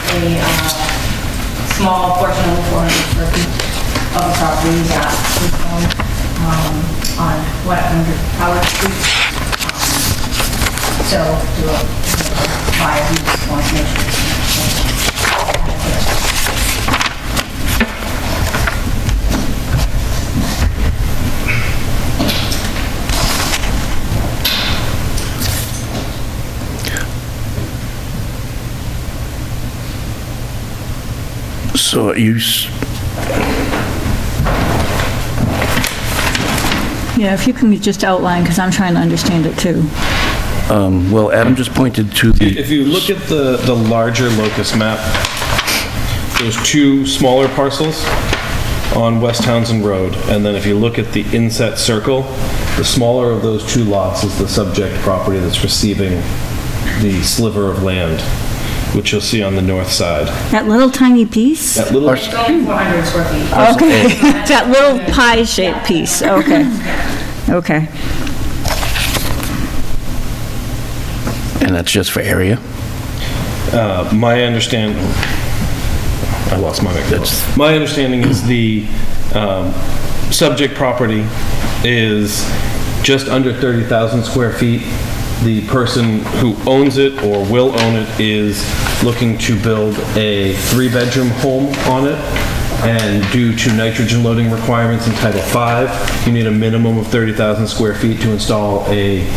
a small portion of the 400 square feet of the property that we own on 100 Howard Street. So do a buyer who just wants to make sure. So you... Yeah, if you can just outline, because I'm trying to understand it too. Well, Adam just pointed to the... If you look at the larger locus map, there's two smaller parcels on West Townsend Road, and then if you look at the inset circle, the smaller of those two lots is the subject property that's receiving the sliver of land, which you'll see on the north side. That little tiny piece? That little... It's only 400 square feet. Okay, that little pie-shaped piece, okay. Okay. And that's just for area? My understanding... I lost my microphone. My understanding is the subject property is just under 30,000 square feet. The person who owns it or will own it is looking to build a 3-bedroom home on it. And due to nitrogen loading requirements in Title V, you need a minimum of 30,000 square feet to install a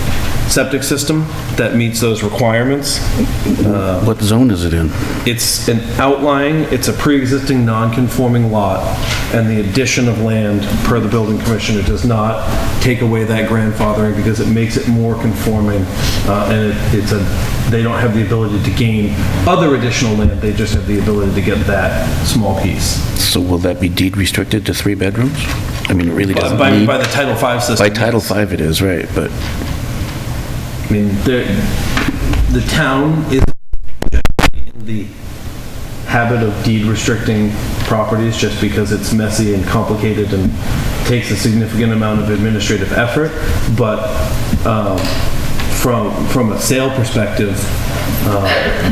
septic system that meets those requirements. What zone is it in? It's an outlying, it's a pre-existing non-conforming lot, and the addition of land per the building commissioner does not take away that grandfathering because it makes it more conforming, and they don't have the ability to gain other additional land, they just have the ability to get that small piece. So will that be deed restricted to 3 bedrooms? I mean, it really doesn't need... By the Title V system. By Title V it is, right, but... I mean, the town is in the habit of deed restricting properties just because it's messy and complicated and takes a significant amount of administrative effort. But from a sale perspective,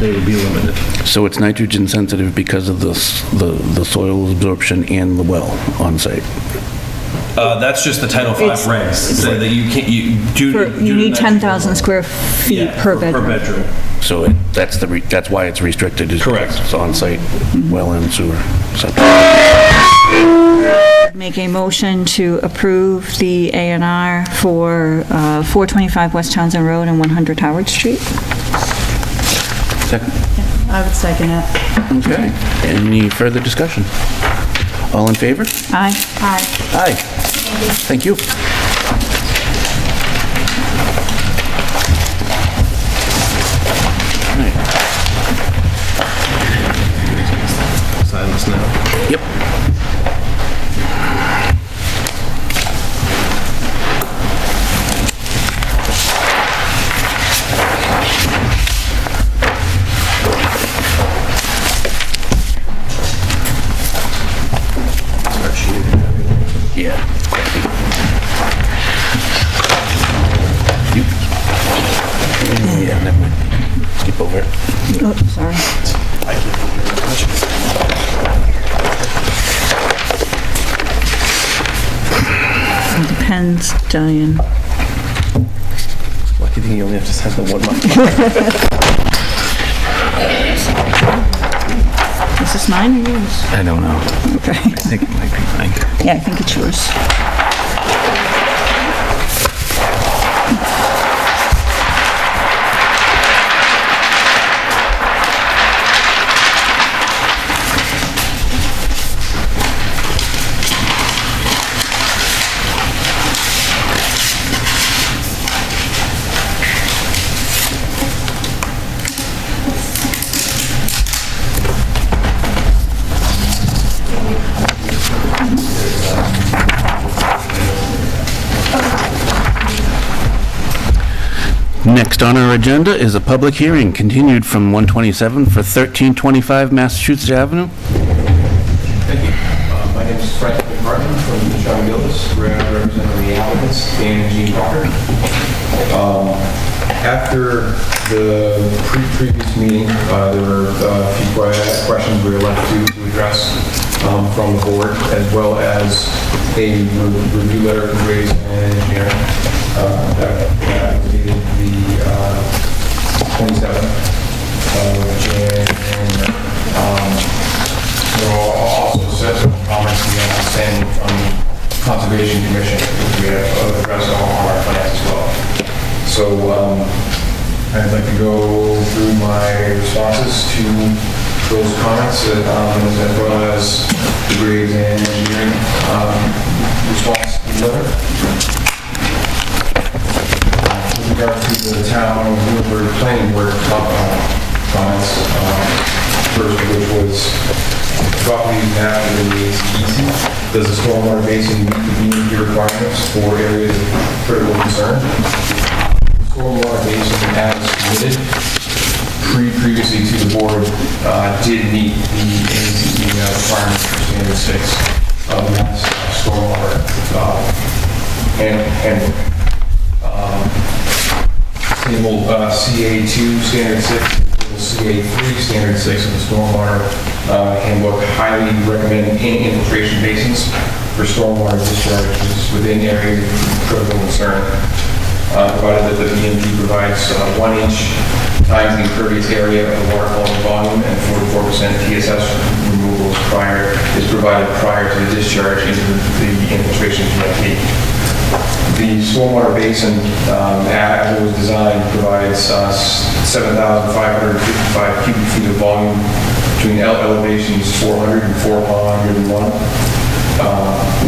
they would be limited. So it's nitrogen sensitive because of the soil absorption and the well on site? That's just the Title V regs, say that you can't, You need 10,000 square feet per bedroom. Per bedroom. So that's why it's restricted? Correct. It's on site, well and sewer, etc. Make a motion to approve the A&R for 425 West Townsend Road and 100 Howard Street. Second. I would second it. Okay. Any further discussion? All in favor? Aye. Aye. Aye. Thank you. Sign this now. Yep. Yeah. Yeah, never mind. Skip over it. Oh, sorry. It depends, Diane. Lucky thing you only have to sign the one month. Is this mine or yours? I don't know. Okay. I think it might be mine. Yeah, I think it's yours. Next on our agenda is a public hearing continued from 127 for 1325 Massachusetts Avenue. Thank you. My name is Frank McMartin from John Gildas, representing the applicants, Dan and Jean Parker. After the previous meeting, there were a few questions we were left to address from the board, as well as a review letter from Grace and Engineering that dated the 27th of January. There were also several comments we have outstanding from Conservation Commission, which we have addressed all our plans as well. So I'd like to go through my responses to those comments, as well as the Graves and Engineering response letter. With regard to the town of Lunenburg planning board comments, first of which was property map remains easy. Does the stormwater basin meet the DEP requirements for areas of critical concern? The stormwater basin as submitted previously to the board did meet the NCE requirements for standard 6 of Mass stormwater handbook. Table CA2 standard 6, CA3 standard 6 of the stormwater handbook highly recommend infiltration basins for stormwater discharges within areas of critical concern, provided that the BMP provides 1 inch times the impervious area of the water quality volume and 44% TSS removal is provided prior to the discharge into the infiltration BMP. The stormwater basin, as it was designed, provides 7,555 cubic feet of volume between elevations 400 and 401.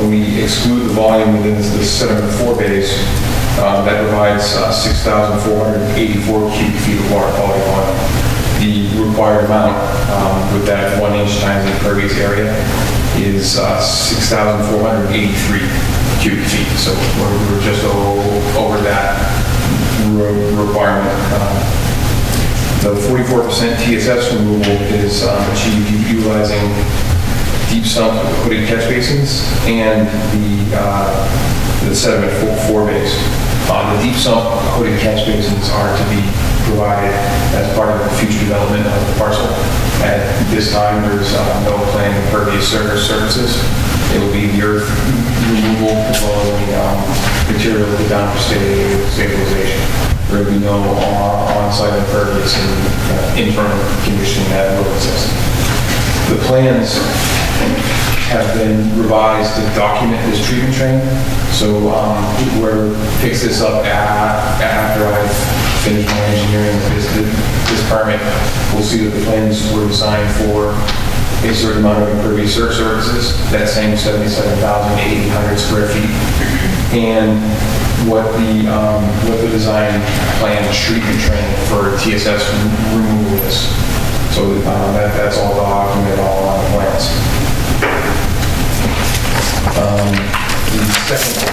When we exclude the volume within the sediment 4 bays, that provides 6,484 cubic feet of water quality volume. The required amount with that 1 inch times the impervious area is 6,483 cubic feet. So we're just over that requirement. The 44% TSS removal is achieved utilizing deep sump hooded catch basins and the sediment forebays. The deep sump hooded catch basins are to be provided as part of the future development of the parcel. At this time, there's no planned impervious surfaces. It will be the earth removal as well as the material to down for stabilization. There will be no on-site impervious and internal conditioning that will exist. The plans have been revised to document this treatment train. So whoever picks this up after I've finished my engineering of this permit will see that the plans were designed for a certain amount of impervious surfaces, that same 77,800 square feet. And what the design plan treatment train for TSS removal is. So that's all documented all on the plans. The second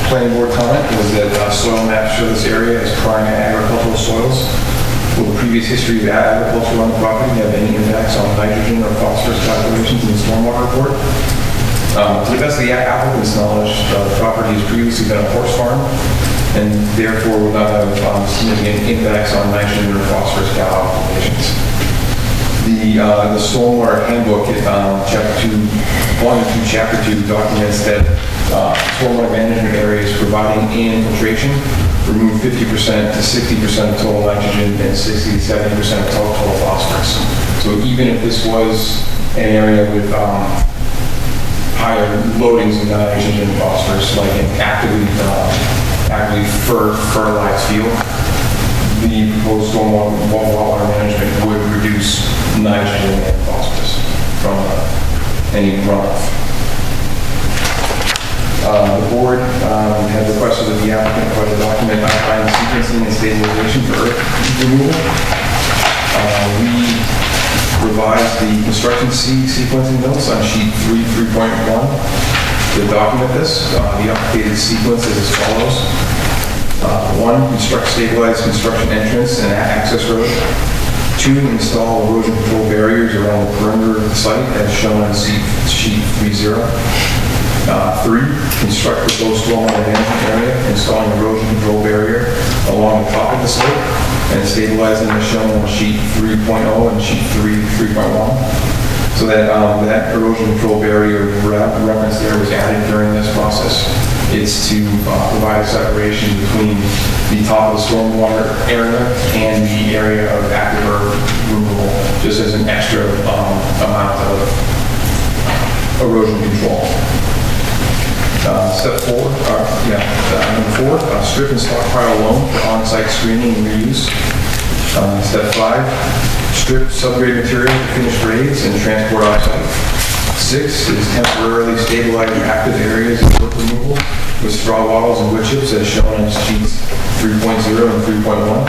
planning board comment was that soil maps show this area as prime agricultural soils. Will the previous history of agriculture on the property have any impacts on nitrogen or phosphorus calculations in the stormwater report? To the best of the applicant's knowledge, the property has previously been a horse farm and therefore will not have significant impacts on nitrogen or phosphorus calculations. The stormwater handbook, chapter 2, volume 2, chapter 2 documents that stormwater management areas providing infiltration remove 50% to 60% of total nitrogen and 60 to 70% of total phosphorus. So even if this was an area with higher loadings of nitrogen and phosphorus, like an actively fertilized field, the proposed stormwater management would reduce nitrogen and phosphorus from any runoff. The board had requested that the applicant provide a document outlining sequencing and stabilization for earth removal. We revised the construction sequencing notes on sheet 3.1 to document this. The updated sequence is as follows. 1, construct stabilized construction entrance and access road. 2, install erosion control barriers around the perimeter of the site as shown on sheet 3.0. 3, construct proposed stormwater management area, installing erosion control barrier along the top of the slope and stabilizing as shown on sheet 3.0 and sheet 3.1. So that that erosion control barrier reference there was added during this process. It's to provide a separation between the top of the stormwater area and the area of active earth removal, just as an extra amount of erosion control. Step 4, number 4, strip and stockpile loam for on-site screening and reuse. Step 5, strip subgrade material to finish grades and transport off-site. 6 is temporarily stabilize active areas of earth removal with straw wattles and wood chips as shown on sheets 3.0 and 3.1.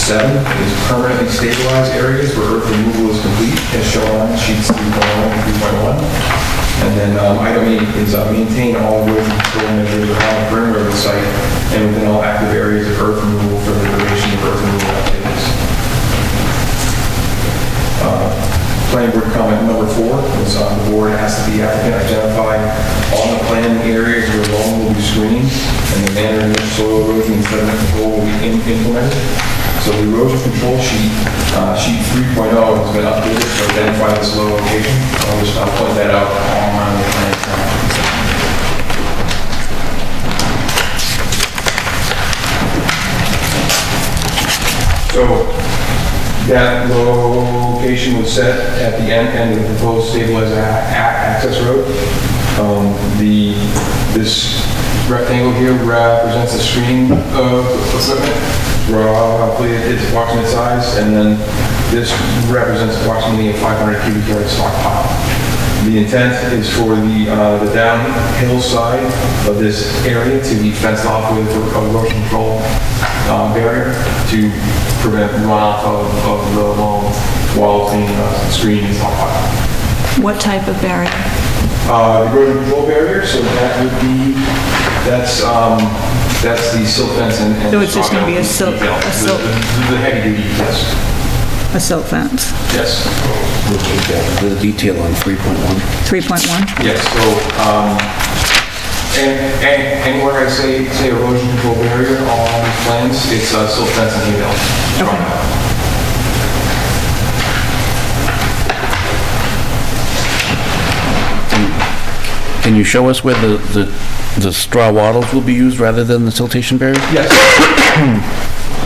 7 is permanently stabilize areas where earth removal is complete as shown on sheets 3.0 and 3.1. And then item 8 is maintain all erosion control measures around the perimeter of the site and within all active areas of earth removal for the duration of earth removal activities. Planning board comment number 4 was the board asked that the applicant identify all the planning areas where loam will be screened and the manner in which soil erosion and sediment control will be implemented. So the erosion control sheet, sheet 3.0 has been updated to identify this location. I'll point that out on the plan. So that location was set at the end of the proposed stabilized access road. This rectangle here represents a screening of equipment. Roughly its approximate size, and then this represents approximately a 500 cubic yard stockpile. The intent is for the downhill side of this area to be fenced off with a erosion control barrier to prevent runoff of the loam while being screened and stockpile. What type of barrier? The erosion control barrier, so that would be, that's the silt fence and So it's just going to be a silt? The heavy duty, yes. a silt fence. Yes. The detail on 3.1. 3.1? Yes, so, anywhere I say erosion control barrier on these plans, it's silt fence and hay bale. Can you show us where the straw wattles will be used rather than the siltation barrier? Yes.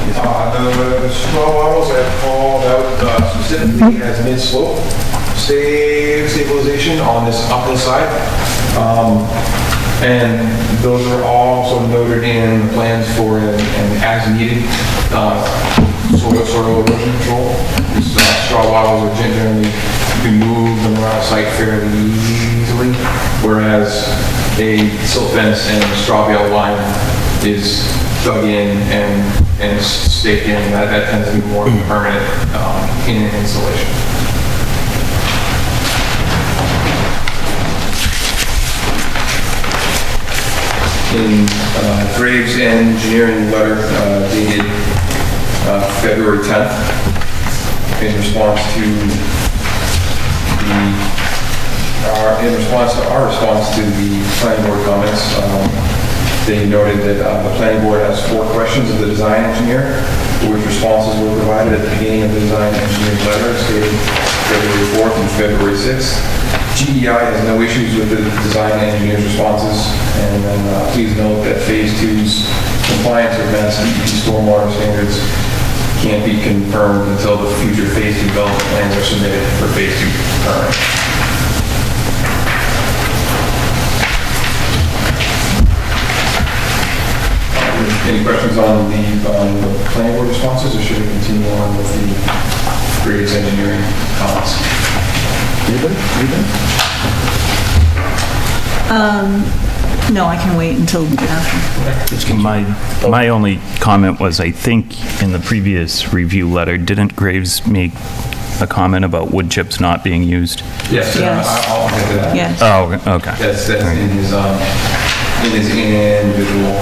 The straw wattles I have called out specifically as mid-slope stabilization on this uphill side. And those are also noted in the plans for an as-needed soil erosion control. These straw wattles are generally, you can move them around site fairly easily, whereas a silt fence and straw bale line is dug in and staked in. That tends to be more permanent in installation. In Graves' engineering letter dated February 10th, in response to our response to the planning board comments, they noted that the planning board has 4 questions of the design engineer, for which responses were provided at the beginning of the design engineer's letter, stated February 4th and February 6th. GEI has no issues with the design engineer's responses, and then please note that Phase 2's compliance with Mass DEP stormwater standards can't be confirmed until the future Phase 2 development plans are submitted for Phase 2 permit. Any questions on the planning board responses, or should we continue on with the Graves' engineering comments? No, I can wait until after. My only comment was, I think in the previous review letter, didn't Graves make a comment about wood chips not being used? Yes, I'll get to that. Yes. Oh, okay. That's in his individual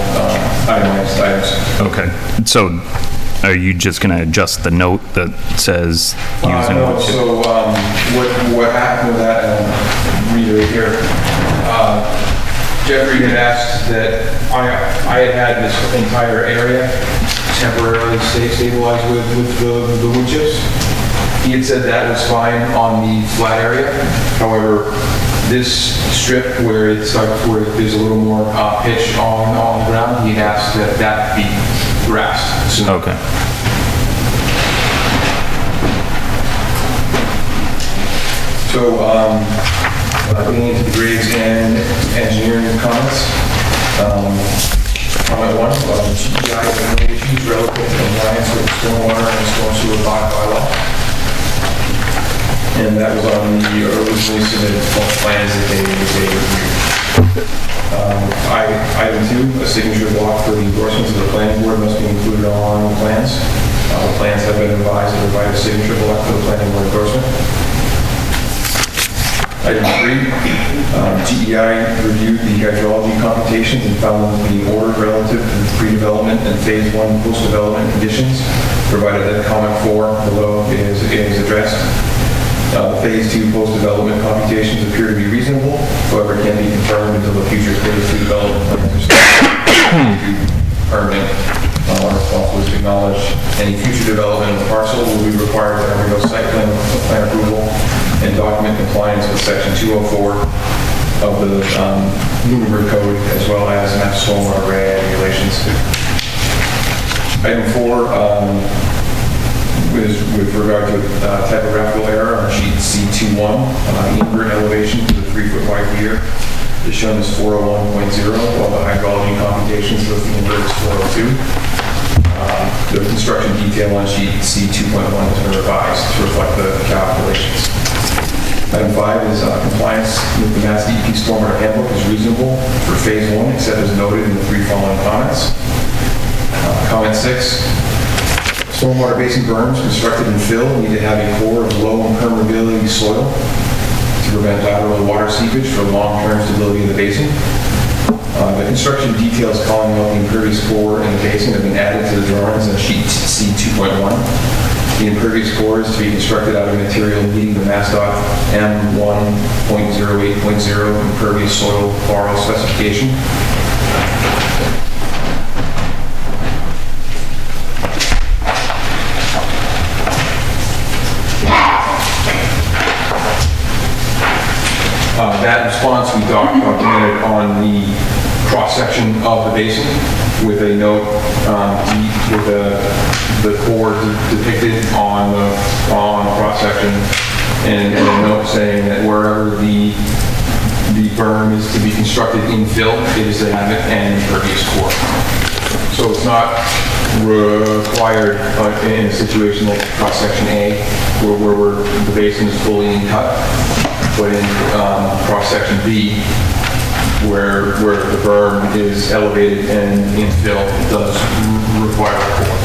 itemized items. Okay, so are you just going to adjust the note that says using wood chips? So what happened with that, and I'll read it here, Jeffrey had asked that I had this entire area temporarily stabilized with the wood chips. He had said that was fine on the flat area. However, this strip where it's where there's a little more pitch on the ground, he'd asked that be grassed. Okay. So, getting into the Graves and engineering comments. Comment 1, GEI has no issues relative to compliance with stormwater and storm sewer bylaw. And that was on the originally submitted plans that they reviewed. Item 2, a signature block for the endorsements of the planning board must be included on the plans. The plans have been revised to provide a signature block for the planning board endorsement. Item 3, GEI reviewed the hydrology computations and found them to be ordered relative to the pre-development and Phase 1 post-development conditions, provided that comment 4 below is addressed. Phase 2 post-development computations appear to be reasonable, however, can be confirmed until the future Phase 2 development plans are started. Permitting. Our response was to acknowledge any future development of the parcel will be required to undergo site plan approval and document compliance with Section 204 of the Lunenburg Code, as well as Mass Stormwater regulations. Item 4 is with regard to typographical error on sheet C21, invert elevation to the 3-foot wide pier is shown as 401.0, while the hydrology computations with the invert is 402. The construction detail on sheet C2.1 has been revised to reflect the calculations. Item 5 is compliance with the Mass DEP Stormwater Handbook is reasonable for Phase 1, except as noted in the 3 following comments. Comment 6, stormwater basin berms constructed in fill need to have a core of low impermeability soil to prevent lateral water seepage for long-term stability of the basin. The construction details calling out the impervious core in the basin have been added to the drawings in sheet C2.1. The impervious core is to be constructed out of material meeting the MassDOT M1.08.0 impervious soil borrow specification. That response we documented on the cross-section of the basin with a note, with the core depicted on the cross-section, and a note saying that wherever the berm is to be constructed infill, it is to have an impervious core. So it's not required in a situation like cross-section A, where the basin is fully in cut, but in cross-section B, where the berm is elevated and infill, it does require a core.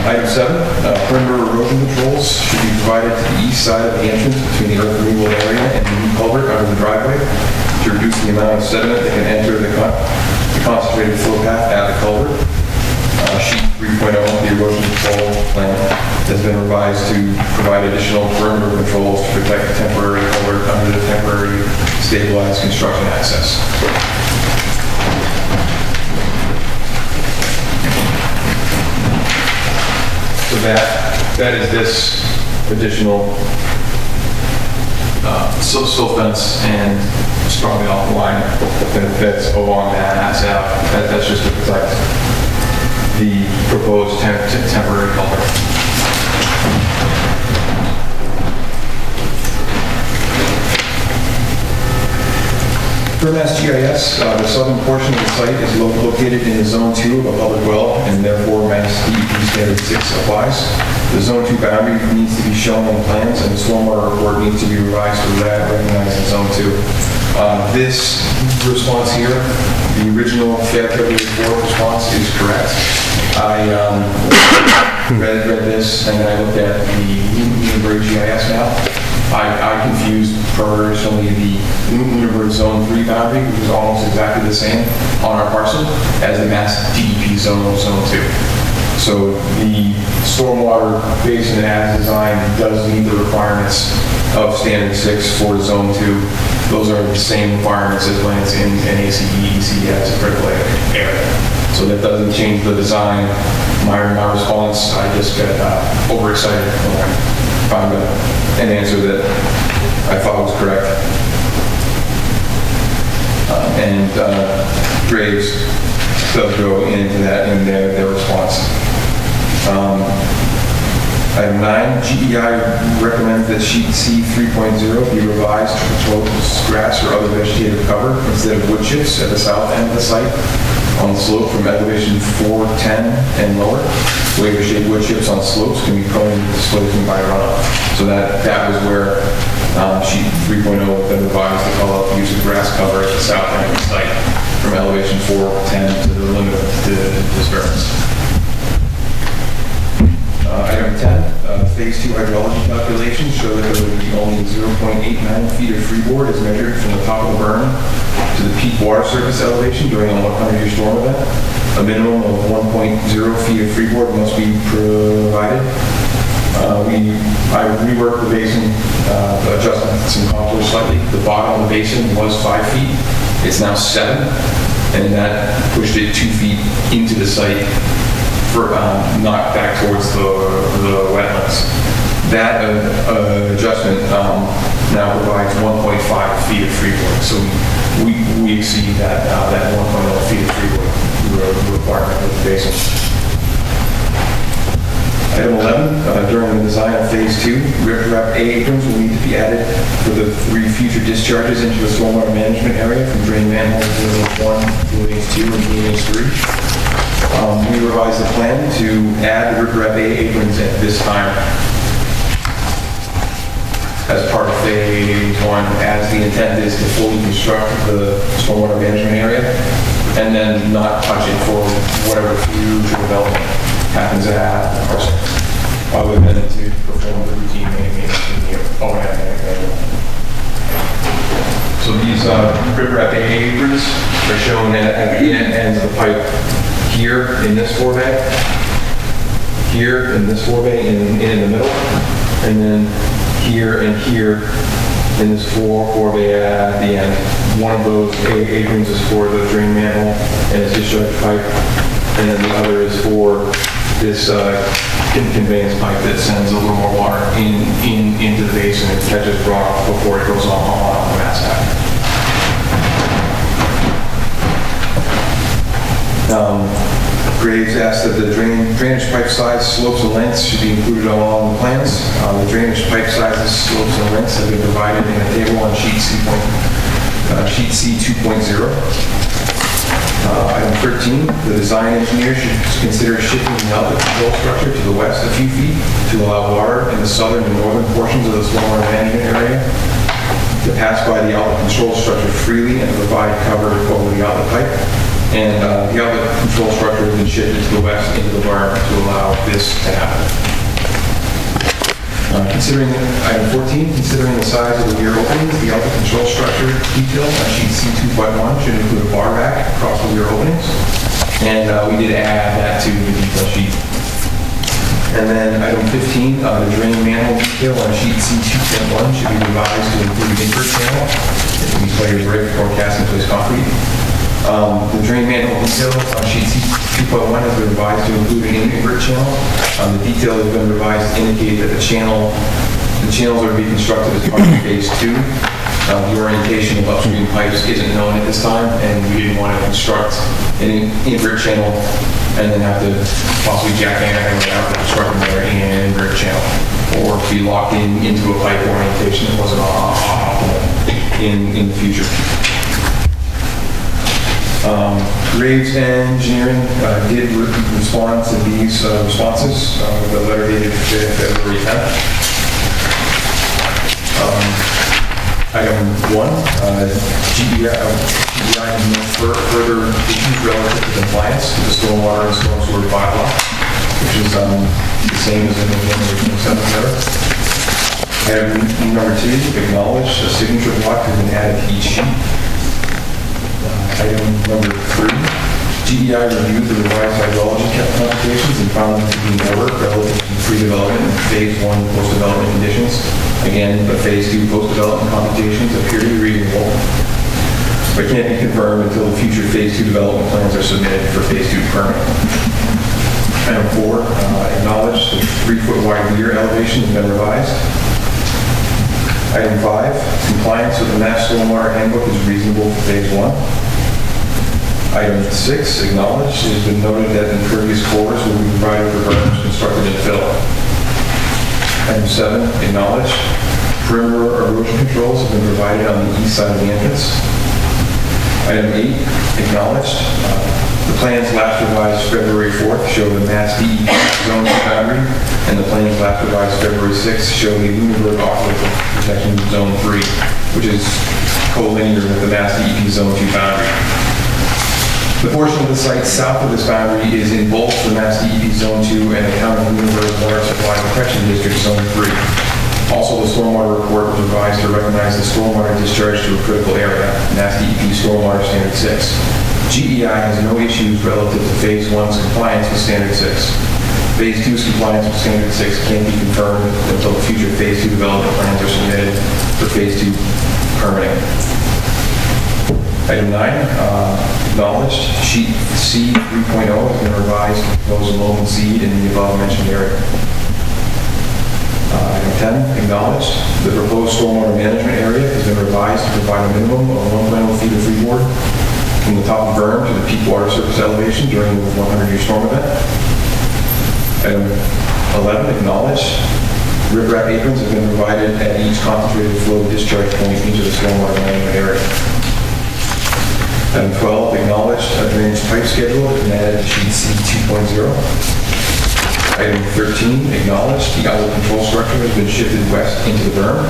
Item 7, perimeter erosion controls should be provided to the east side of the entrance between the earth removal area and the new culvert under the driveway to reduce the amount of sediment that can enter the concentrated flow path at the culvert. Sheet 3.0 of the erosion control plan has been revised to provide additional perimeter controls to protect the temporary culvert under the temporary stabilized construction access. So that is this additional silt fence and strongly off the line that's along that asset. That's just to protect the proposed temporary culvert. For Mass GIS, the southern portion of the site is located in the Zone 2 of a public well, and therefore Mass DEP Standard 6 applies. The Zone 2 boundary needs to be shown on plans, and the stormwater report needs to be revised to recognize the Zone 2. This response here, the original February 4th response, is correct. I read this, and then I looked at the Lunenburg GIS map. I confused personally the Lunenburg Zone 3 boundary, which is almost exactly the same on our parcel, as the Mass DEP Zone 2. So the stormwater basin as designed does meet the requirements of Standard 6 for Zone 2. Those are the same requirements as when it's in NACE, EC as a critical area. So that doesn't change the design. My response, I just got overexcited when I found an answer that I thought was correct. And Graves does go into that in their response. Item 9, GEI recommends that sheet C 3.0 be revised to propose grass or other vegetative cover instead of wood chips at the south end of the site on the slope from elevation 410 and lower. Waiver-shaped wood chips on slopes can be prone to displacement by runoff. So that was where sheet 3.0 then revised to call out the use of grass cover at the south end of the site from elevation 410 to the limit of the disturbance. Item 10, Phase 2 hydrology calculations show that there will be only 0.89 feet of freeboard as measured from the top of the berm to the peak water surface elevation during a 100-year storm event. A minimum of 1.0 feet of freeboard must be provided. I reworked the basin, adjusted some contours slightly. The bottom of the basin was 5 feet. It's now 7, and that pushed it 2 feet into the site, for not back towards the wetlands. That adjustment now provides 1.5 feet of freeboard. So we exceed that 1.0 feet of freeboard requirement of the basin. Item 11, during the design of Phase 2, riprap A aprons will need to be added for the 3 future discharges into the stormwater management area from drain manhole 1, Fluence 2, and Fluence 3. We revised the plan to add the riprap A aprons at this time as part of Phase 1, as the intent is to fully construct the stormwater management area and then not touch it for whatever future development happens at the parcel, other than to perform the routine maintenance in the O&M area. So these riprap aprons are shown at the ends of the pipe here in this forebay, here in this forebay, in the middle, and then here and here in this forebay at the end. One of those aprons is for the drain manhole and its discharge pipe, and then the other is for this conveyance pipe that sends a little more water into the basin and catches rock before it goes on the mast stack. Graves asked that the drainage pipe size, slopes, and lengths should be included along the plans. The drainage pipe sizes, slopes, and lengths have been provided in a table on sheet C 2.0. Item 13, the design engineer should consider shifting the outlet control structure to the west a few feet to allow water in the southern and northern portions of the stormwater management area to pass by the outlet control structure freely and provide cover over the outlet pipe. And the outlet control structure has been shifted to the west into the berm to allow this to happen. Considering item 14, considering the size of the rear openings, the outlet control structure detail on sheet C2.1 should include a bar rack across the rear openings. And we did add that to the detail sheet. And then item 15, the drain manhole detail on sheet C2.1 should be revised to include invert channel. It can be played brick or cast in place concrete. The drain manhole detail on sheet C2.1 has been revised to include an invert channel. The detail has been revised to indicate that the channels are to be constructed as part of phase 2. The orientation of upstream pipes isn't known at this time, and we didn't want to construct an invert channel and then have to possibly jackhammer it out to construct another invert channel, or be locked into a pipe orientation that wasn't optimal in the future. Graves Engineering did respond to these responses with a letter dated February 10th. Item 1, GEI has no further issues relative to compliance with the stormwater and storm sewer bylaw, which is the same as in the original 7th letter. Item number 2, acknowledge a signature block has been added to each sheet. Item number 3, GEI reviewed the revised hydrology computations and found them to be in order relative to pre-development and phase 1 post-development conditions. Again, the phase 2 post-development computations appear to be reasonable, but can't be confirmed until the future phase 2 development plans are submitted for phase 2 permit. Item 4, acknowledge the 3-foot wide rear elevation has been revised. Item 5, compliance with the Mass Stormwater Handbook is reasonable for phase 1. Item 6, acknowledged, it has been noted that impervious cores will be provided for berms constructed in fill. Item 7, acknowledged, perimeter erosion controls have been provided on the east side of the entrance. Item 8, acknowledged, the plans last revised February 4th show the Mass DEP Zone 2 boundary, and the plans last revised February 6th show the Lunenburg Aquifer Protection Zone 3, which is collinear with the Mass DEP Zone 2 boundary. The portion of the site south of this boundary is in both the Mass DEP Zone 2 and the County of Lunenburg Water Supply Protection District Zone 3. Also, the stormwater report was revised to recognize the stormwater discharge to a critical area, Mass DEP Stormwater Standard 6. GEI has no issues relative to Phase 1's compliance with Standard 6. Phase 2's compliance with Standard 6 can't be confirmed until future Phase 2 development plans are submitted for Phase 2 permitting. Item 9, acknowledged, sheet C 3.0 has been revised to propose loam and seed in the above-mentioned area. Item 10, acknowledged, the proposed stormwater management area has been revised to provide a minimum of 1 feet of freeboard from the top of berm to the peak water surface elevation during the 100-year storm event. Item 11, acknowledged, riprap aprons have been provided at each concentrated flow discharge point into the stormwater management area. Item 12, acknowledged, a drainage pipe schedule has been added to sheet C 2.0. Item 13, acknowledged, the outlet control structure has been shifted west into the berm.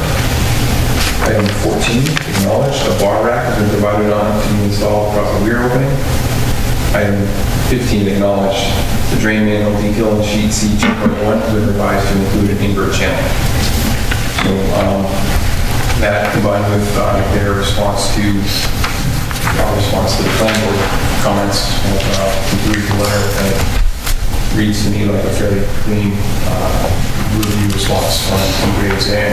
Item 14, acknowledged, a bar rack has been provided on to be installed across the rear opening. Item 15, acknowledged, the drain manhole detail in sheet C 2.1 has been revised to include an invert channel. So that combined with their response to the planning board comments, concluded the letter that reads to me like a fairly clean review response on grades A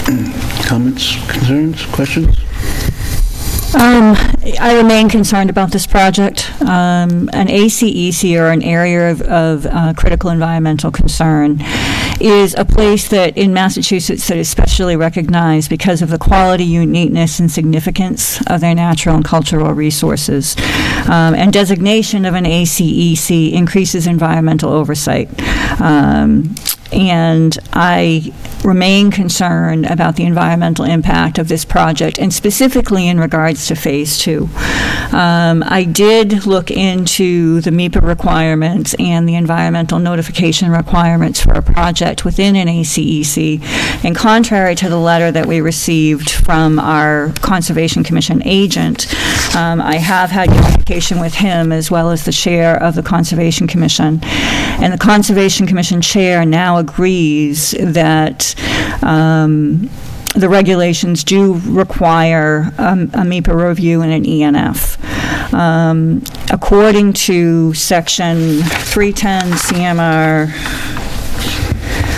and Comments, concerns, questions? I remain concerned about this project. An ACEC, or an area of critical environmental concern, is a place that in Massachusetts that is specially recognized because of the quality, uniqueness, and significance of their natural and cultural resources. And designation of an ACEC increases environmental oversight. And I remain concerned about the environmental impact of this project, and specifically in regards to Phase 2. I did look into the MEPA requirements and the environmental notification requirements for a project within an ACEC, and contrary to the letter that we received from our Conservation Commission agent, I have had communication with him as well as the chair of the Conservation Commission, and the Conservation Commission chair now agrees that the regulations do require a MEPA review and an ENF. According to Section 310 CMR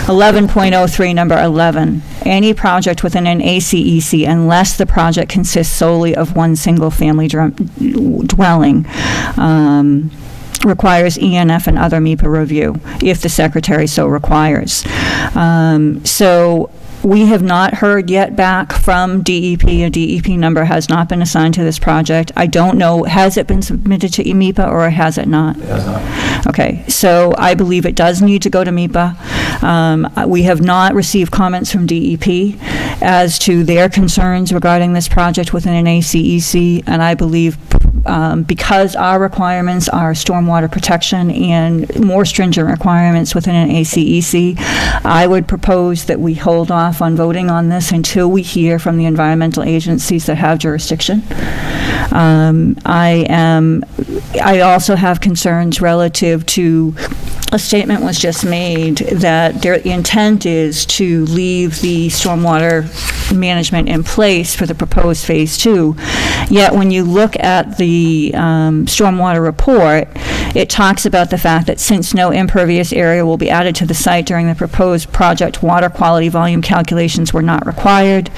11.03, number 11, any project within an ACEC, unless the project consists solely of one single-family dwelling, requires ENF and other MEPA review, if the secretary so requires. So we have not heard yet back from DEP. A DEP number has not been assigned to this project. I don't know, has it been submitted to MEPA or has it not? It has not. Okay, so I believe it does need to go to MEPA. We have not received comments from DEP as to their concerns regarding this project within an ACEC, and I believe because our requirements are stormwater protection and more stringent requirements within an ACEC, I would propose that we hold off on voting on this until we hear from the environmental agencies that have jurisdiction. I also have concerns relative to a statement was just made that their intent is to leave the stormwater management in place for the proposed Phase 2. Yet when you look at the stormwater report, it talks about the fact that since no impervious area will be added to the site during the proposed project, water quality volume calculations were not required.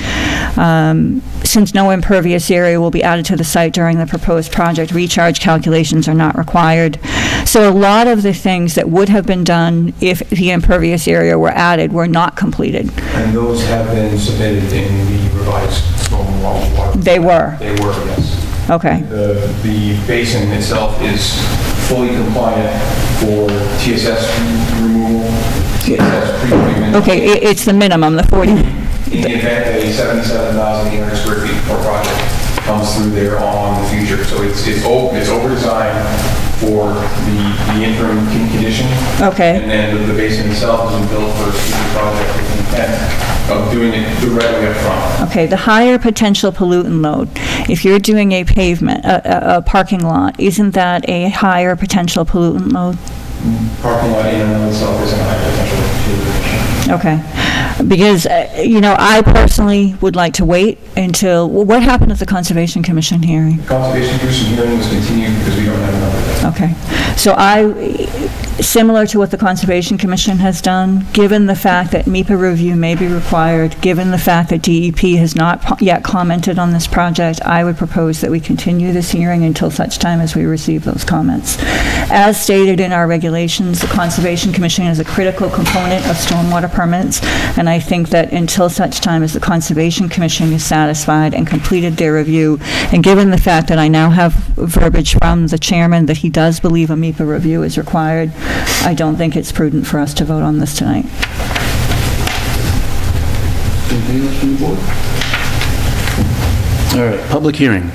Since no impervious area will be added to the site during the proposed project, recharge calculations are not required. So a lot of the things that would have been done if the impervious area were added were not completed. And those have been submitted in the revised stormwater. They were? They were, yes. Okay. The basin itself is fully compliant for TSS removal, TSS pre-treatment. Okay, it's the minimum, the 40. In the event that a 77,800 square feet per project comes through there on the future. So it's over-designed for the interim condition. Okay. And then the basin itself has been built for a future project with the intent of doing it the right way up front. Okay, the higher potential pollutant load, if you're doing a pavement, a parking lot, isn't that a higher potential pollutant load? Parking lot in and of itself isn't a high potential pollutant. Okay, because, I personally would like to wait until, what happened at the Conservation Commission hearing? The Conservation Commission hearing was continued because we don't have a number yet. Okay, so similar to what the Conservation Commission has done, given the fact that MEPA review may be required, given the fact that DEP has not yet commented on this project, I would propose that we continue this hearing until such time as we receive those comments. As stated in our regulations, the Conservation Commission is a critical component of stormwater permits, and I think that until such time as the Conservation Commission is satisfied and completed their review, and given the fact that I now have verbiage from the chairman that he does believe a MEPA review is required, I don't think it's prudent for us to vote on this tonight. Anything else from the board? All right, public hearing.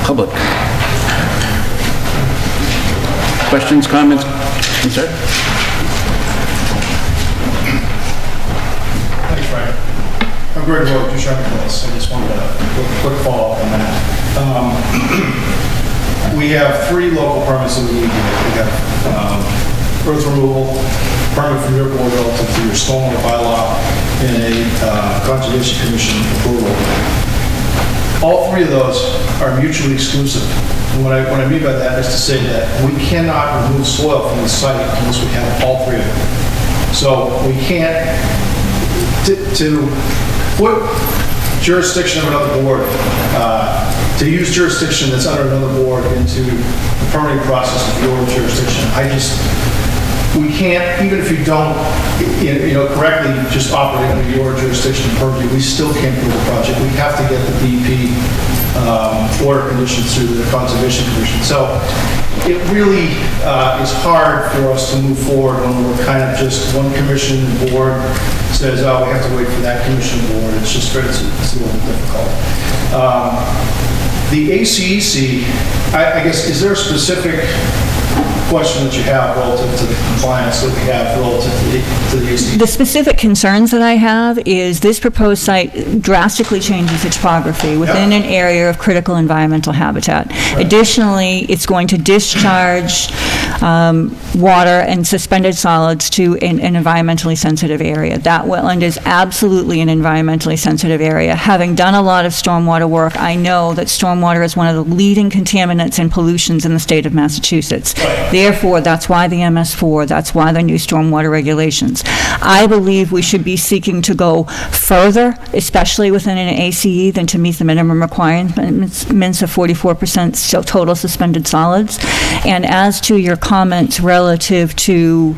Public. Questions, comments? Yes, sir? Thanks, Frank. I'm Greg Rowe, 2 Sherman Place. I just wanted a quick follow-up on that. We have 3 local permits that we need to get. We have earth removal, permit from your board relative to your stormwater bylaw and a Conservation Commission approval. All three of those are mutually exclusive. And what I mean by that is to say that we cannot remove soil from the site unless we have all three of them. So we can't, to put jurisdiction of another board, to use jurisdiction that's under another board into the permitting process of your jurisdiction, we can't, even if you don't, correctly just operate under your jurisdiction purview, we still can't do the project. We have to get the DEP order conditions through the Conservation Commission. So it really is hard for us to move forward when we're kind of just one commission board says, oh, we have to wait for that commission board. It's just, it's a little bit difficult. The ACEC, I guess, is there a specific question that you have relative to the compliance that we have relative to the ACEC? The specific concerns that I have is this proposed site drastically changes its topography within an area of critical environmental habitat. Right. Additionally, it's going to discharge water and suspended solids to an environmentally sensitive area. That wetland is absolutely an environmentally sensitive area. Having done a lot of stormwater work, I know that stormwater is one of the leading contaminants and pollutions in the state of Massachusetts. Right. Therefore, that's why the MS4, that's why the new stormwater regulations. I believe we should be seeking to go further, especially within an ACE, than to meet the minimum requirements of 44% total suspended solids. And as to your comments relative to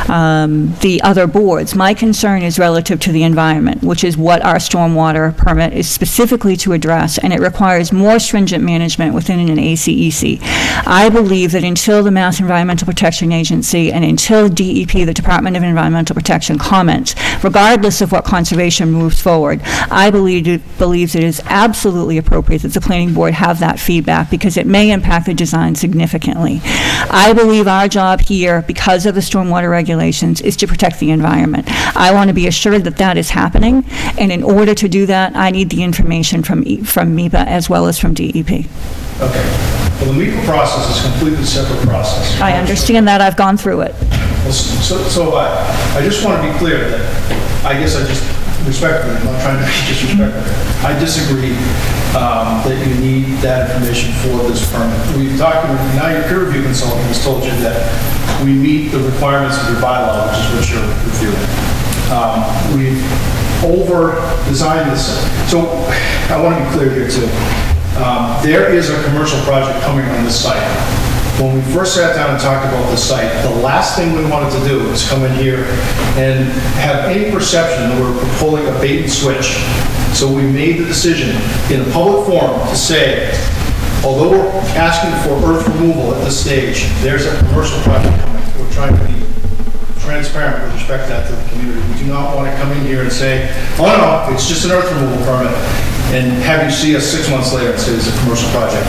the other boards, my concern is relative to the environment, which is what our stormwater permit is specifically to address, and it requires more stringent management within an ACEC. I believe that until the Mass Environmental Protection Agency and until DEP, the Department of Environmental Protection, comments, regardless of what conservation moves forward, I believe it is absolutely appropriate that the planning board have that feedback because it may impact the design significantly. I believe our job here, because of the stormwater regulations, is to protect the environment. I want to be assured that that is happening, and in order to do that, I need the information from MEPA as well as from DEP. Okay. Well, the MEPA process is a completely separate process. I understand that. I've gone through it. So I just want to be clear that I guess I just respectfully, I'm not trying to be disrespectful, I disagree that you need that information for this permit. We've documented, now your peer review consultant has told you that we meet the requirements of your bylaw, which is what you're reviewing. We've over-designed this. So I want to be clear here too. There is a commercial project coming on this site. When we first sat down and talked about this site, the last thing we wanted to do was come in here and have any perception that we're pulling a bait and switch. So we made the decision in a public forum to say, although we're asking for earth removal at this stage, there's a commercial project coming. We're trying to be transparent with respect to that to the community. We do not want to come in here and say, oh no, it's just an earth removal permit, and have you see us 6 months later and say it's a commercial project.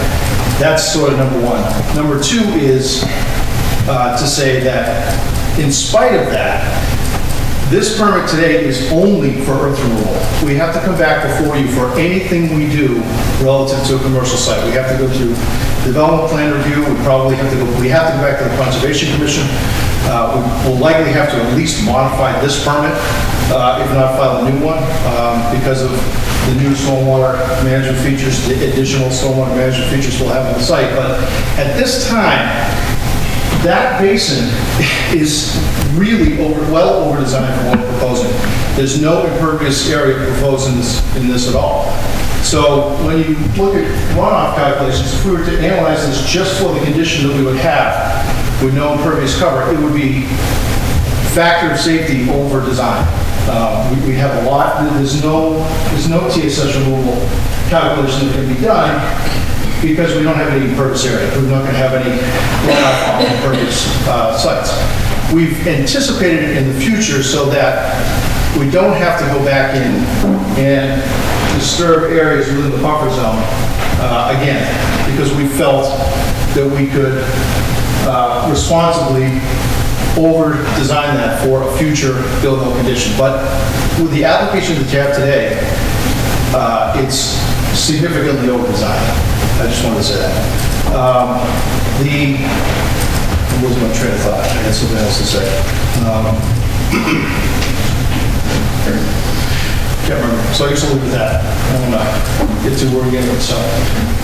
That's sort of number one. Number two is to say that in spite of that, this permit today is only for earth removal. We have to come back before you for anything we do relative to a commercial site. We have to go through development plan review. We have to go back to the Conservation Commission. We'll likely have to at least modify this permit, if not file a new one, because of the new stormwater management features, the additional stormwater management features we'll have on the site. But at this time, that basin is really well over designed for what we're proposing. There's no impervious area proposed in this at all. So when you look at runoff calculations, if we were to analyze this just for the condition that we would have with no impervious cover, it would be factor of safety over design. We have a lot. There's no TSS removal calculation that can be done because we don't have any impervious area. We're not going to have any runoff on impervious sites. We've anticipated it in the future so that we don't have to go back in and disturb areas within the buffer zone again, because we felt that we could responsibly over-design that for a future build-no condition. But with the application that you have today, it's significantly over-designed. I just wanted to say that. What was my train of thought? I had something else to say. Can't remember. So I guess I'll leave it at that. I don't know. Get to where we're getting, so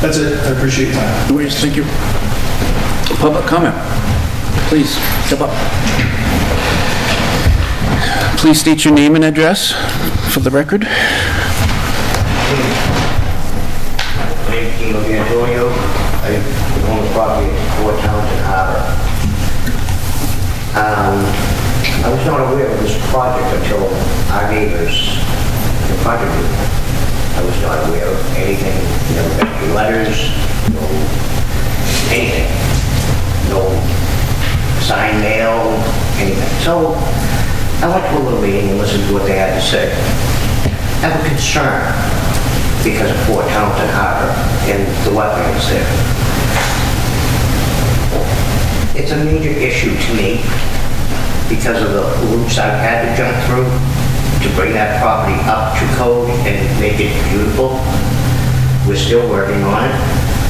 that's it. I appreciate your time. No worries, thank you. Public comment. Please, step up. Please state your name and address for the record. Antonio, I own the property at 4 Townsend Harbor. I was not aware of this project until our neighbors confronted me. I was not aware of anything, never got any letters, no anything, no signed mail, anything. So I went to a little meeting and listened to what they had to say. I have a concern because of 4 Townsend Harbor and the wetlands there. It's a major issue to me because of the loops I've had to jump through to bring that property up to code and make it beautiful. We're still working on it.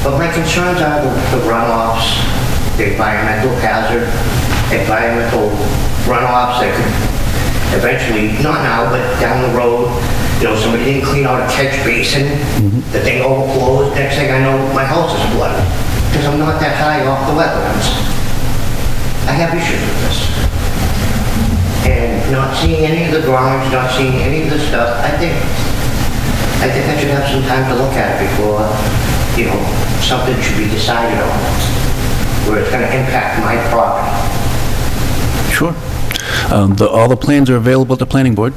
But my concerns are the runoffs, the environmental hazard, environmental runoffs that could eventually, not now, but down the road, somebody didn't clean out a catch basin, the thing overflows, next thing I know, my house is flooded, because I'm not that high off the wetlands. I have issues with this. And not seeing any of the drawings, not seeing any of the stuff, I think I should have some time to look at it before, something should be decided on, where it's gonna impact my property. Sure. All the plans are available at the planning board.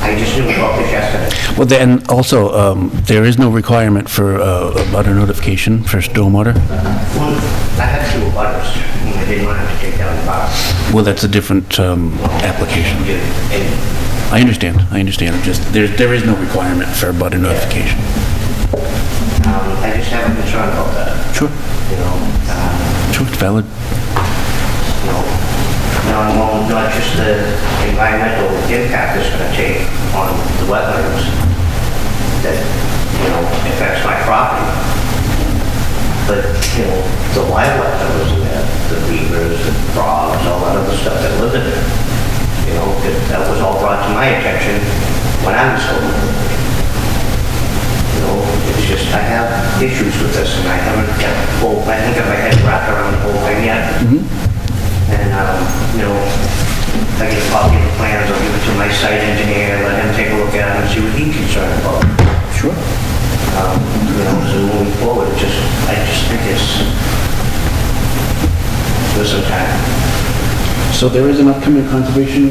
I just knew about this yesterday. Well, then also, there is no requirement for a butter notification for stormwater. Well, I had 2 butters, and I didn't want to have to take down the box. Well, that's a different application. I understand. Just, there is no requirement for a butter notification. I just have a concern about that. Sure. Sure, it's valid. Not just the environmental impact it's going to take on the wetlands that, affects my property, but, the wildlife that was in there, the beavers, the frogs, all that other stuff that lived in it, that was all brought to my attention when I was home. It's just, I have issues with this, and I haven't got I think I have my head wrapped around the whole thing yet. And, I get a copy of the plans, I'll give it to my site engineer, let him take a look at it and see what he's concerned about. Sure. So moving forward, I just think it's for some time. So there is an upcoming conservation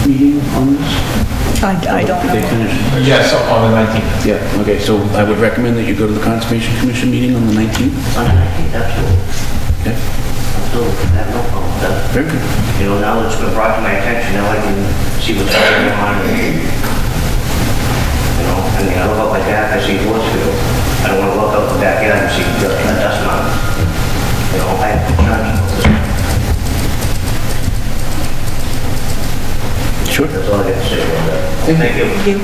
meeting on this? I don't know. They finished? Yes, on the 19th. Yeah, okay, so I would recommend that you go to the Conservation Commission meeting on the 19th? On the 19th, absolutely. Okay. Absolutely, I have no problem with that. Very good. Now that it's been brought to my attention, now I can see what's going on. I look out my back, I see woods field. I don't want to look out the backyard and see a dust mountain. I have concerns about this. Sure. That's all I got to say about that. Thank you. Thank you.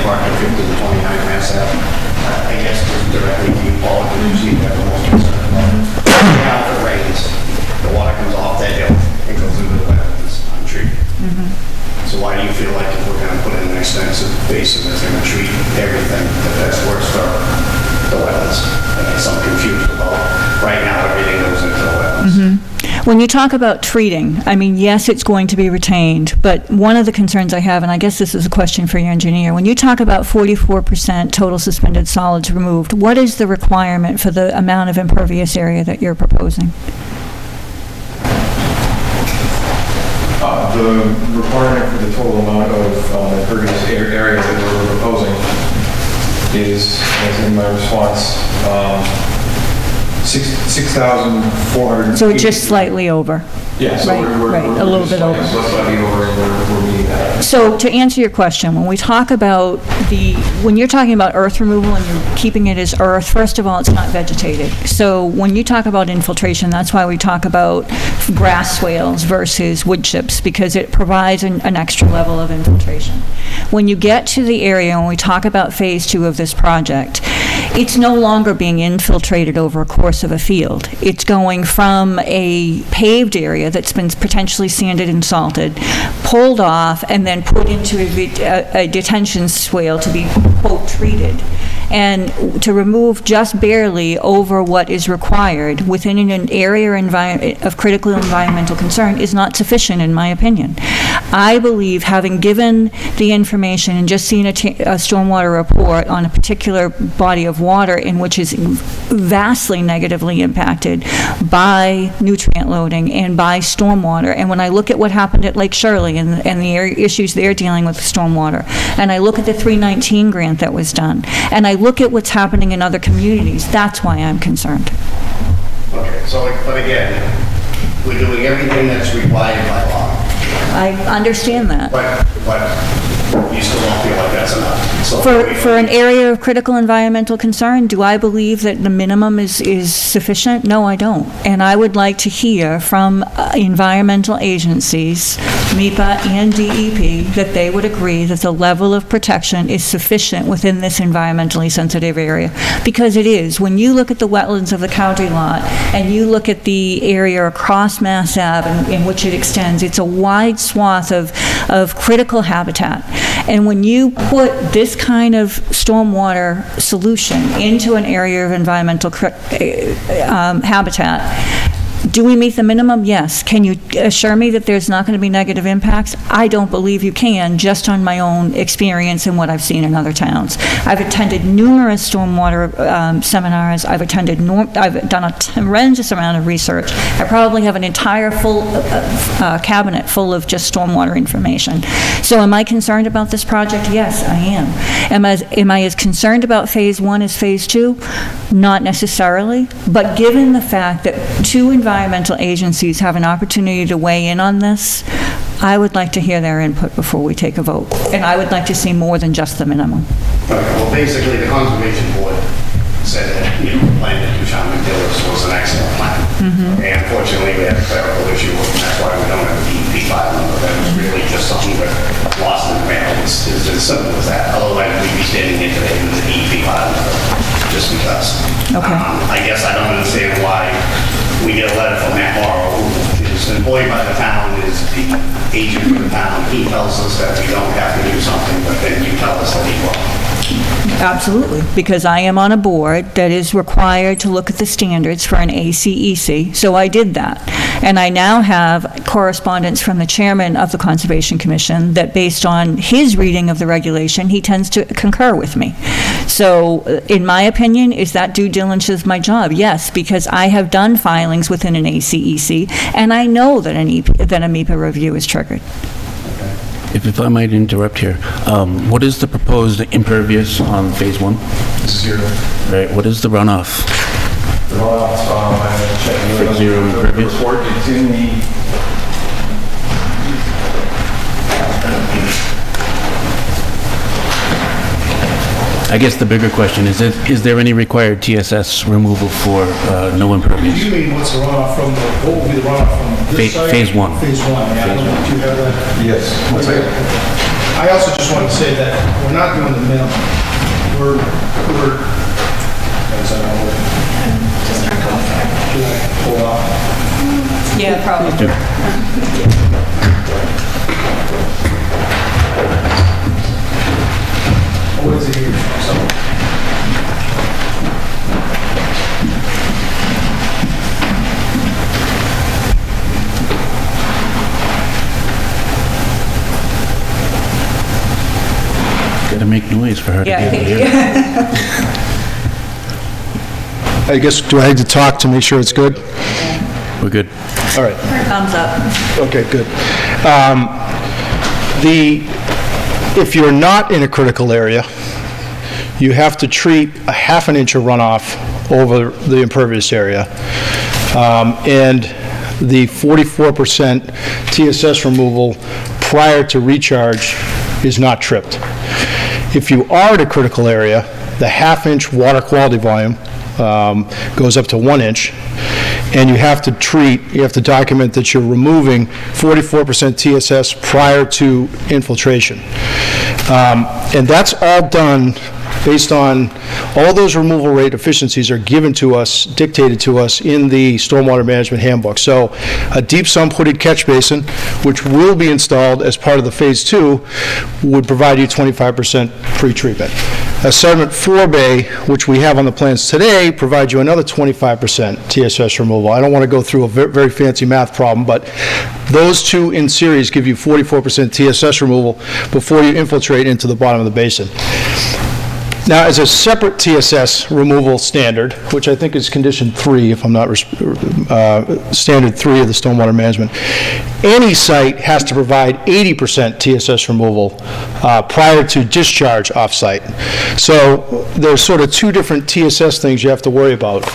Apartment 1529 Mass Ave. I guess directly to you, Paul, because you seem to have the most concern about it. Now, if it rains, the water comes off that hill and goes into the wetlands untreated. So why do you feel like if we're going to put in an extensive basin that's going to treat everything, that's worse for the wetlands? I guess I'm confused about, right now, everything goes into the wetlands. When you talk about treating, yes, it's going to be retained, but one of the concerns I have, and I guess this is a question for your engineer, when you talk about 44% total suspended solids removed, what is the requirement for the amount of impervious area that you're proposing? The requirement for the total amount of impervious area that we're proposing is, as in my response, 6,400. So just slightly over. Yeah, so Right, a little bit over. Slightly over, and we're meeting that. So to answer your question, when we talk about when you're talking about earth removal and you're keeping it as earth, first of all, it's not vegetated. So when you talk about infiltration, that's why we talk about grass swales versus wood chips, because it provides an extra level of infiltration. When you get to the area, when we talk about phase 2 of this project, it's no longer being infiltrated over a course of a field. It's going from a paved area that's been potentially sanded and salted, pulled off, and then put into a detention swale to be, quote, treated. And to remove just barely over what is required within an area of critical environmental concern is not sufficient, in my opinion. I believe, having given the information and just seen a stormwater report on a particular body of water in which is vastly negatively impacted by nutrient loading and by stormwater, and when I look at what happened at Lake Shirley and the issues they're dealing with stormwater, and I look at the 319 grant that was done, and I look at what's happening in other communities, that's why I'm concerned. Okay, so, but again, we're doing everything that's required by law. I understand that. But you still don't feel like that's enough. So For an area of critical environmental concern, do I believe that the minimum is sufficient? No, I don't. And I would like to hear from environmental agencies, MEPA and DEP, that they would agree that the level of protection is sufficient within this environmentally sensitive area. Because it is. When you look at the wetlands of the county lot and you look at the area across Mass Ave in which it extends, it's a wide swath of critical habitat. And when you put this kind of stormwater solution into an area of environmental habitat, do we meet the minimum? Yes. Can you assure me that there's not going to be negative impacts? I don't believe you can, just on my own experience and what I've seen in other towns. I've attended numerous stormwater seminars. I've done a tremendous amount of research. I probably have an entire full cabinet full of just stormwater information. So am I concerned about this project? Yes, I am. Am I as concerned about phase 1 as phase 2? Not necessarily. But given the fact that 2 environmental agencies have an opportunity to weigh in on this, I would like to hear their input before we take a vote. And I would like to see more than just the minimum. Okay, well, basically, the Conservation Board said that, the plan that Duchamp and Dillis was an excellent plan. And unfortunately, we had a clerical issue, and that's why we don't have a DEP file number. That was really just something that lost in the mail. It's as simple as that. Otherwise, we'd be standing here today with the DEP file number, just because. Okay. I guess I don't understand why we get a letter from Matt Morrow, who is employed by the town, is the agent for the town. He tells us that we don't have to do something, but then you tell us that he will. Absolutely, because I am on a board that is required to look at the standards for an ACEC, so I did that. And I now have correspondence from the chairman of the Conservation Commission that, based on his reading of the regulation, he tends to concur with me. So, in my opinion, is that due diligence my job? Yes, because I have done filings within an ACEC, and I know that a MEPA review is triggered. If I might interrupt here, what is the proposed impervious on phase 1? 0. Right, what is the runoff? The runoff, I checked Zero impervious? report. It's in the I guess the bigger question is there any required TSS removal for no impervious? You mean what's the runoff from, what would be the runoff from this site? Phase 1. Phase 1, yeah. Do you have that? Yes. I also just want to say that we're not doing the minimum. We're, as I know, should I hold off? Yeah, probably. What is it here? Gotta make noise for her to Yeah, I get think, here. I guess, do I need to talk to make sure it's good? We're good. All right. Thumbs up. Okay, good. If you're not in a critical area, you have to treat a ½ inch of runoff over the impervious area. And the 44% TSS removal prior to recharge is not tripped. If you are at a critical area, the half-inch water quality volume goes up to 1 inch, and you have to document that you're removing 44% TSS prior to infiltration. And that's all done based on, all those removal rate efficiencies are given to us, dictated to us in the Stormwater Management Handbook. So a deep sump hooded catch basin, which will be installed as part of the Phase 2, would provide you 25% pre-treatment. A sediment forebay, which we have on the plans today, provides you another 25% TSS removal. I don't want to go through a very fancy math problem, but those two in series give you 44% TSS removal before you infiltrate into the bottom of the basin. Now, as a separate TSS removal standard, which I think is condition 3, if I'm not, standard 3 of the stormwater management, any site has to provide 80% TSS removal prior to discharge off-site. So there's sort of two different TSS things you have to worry about.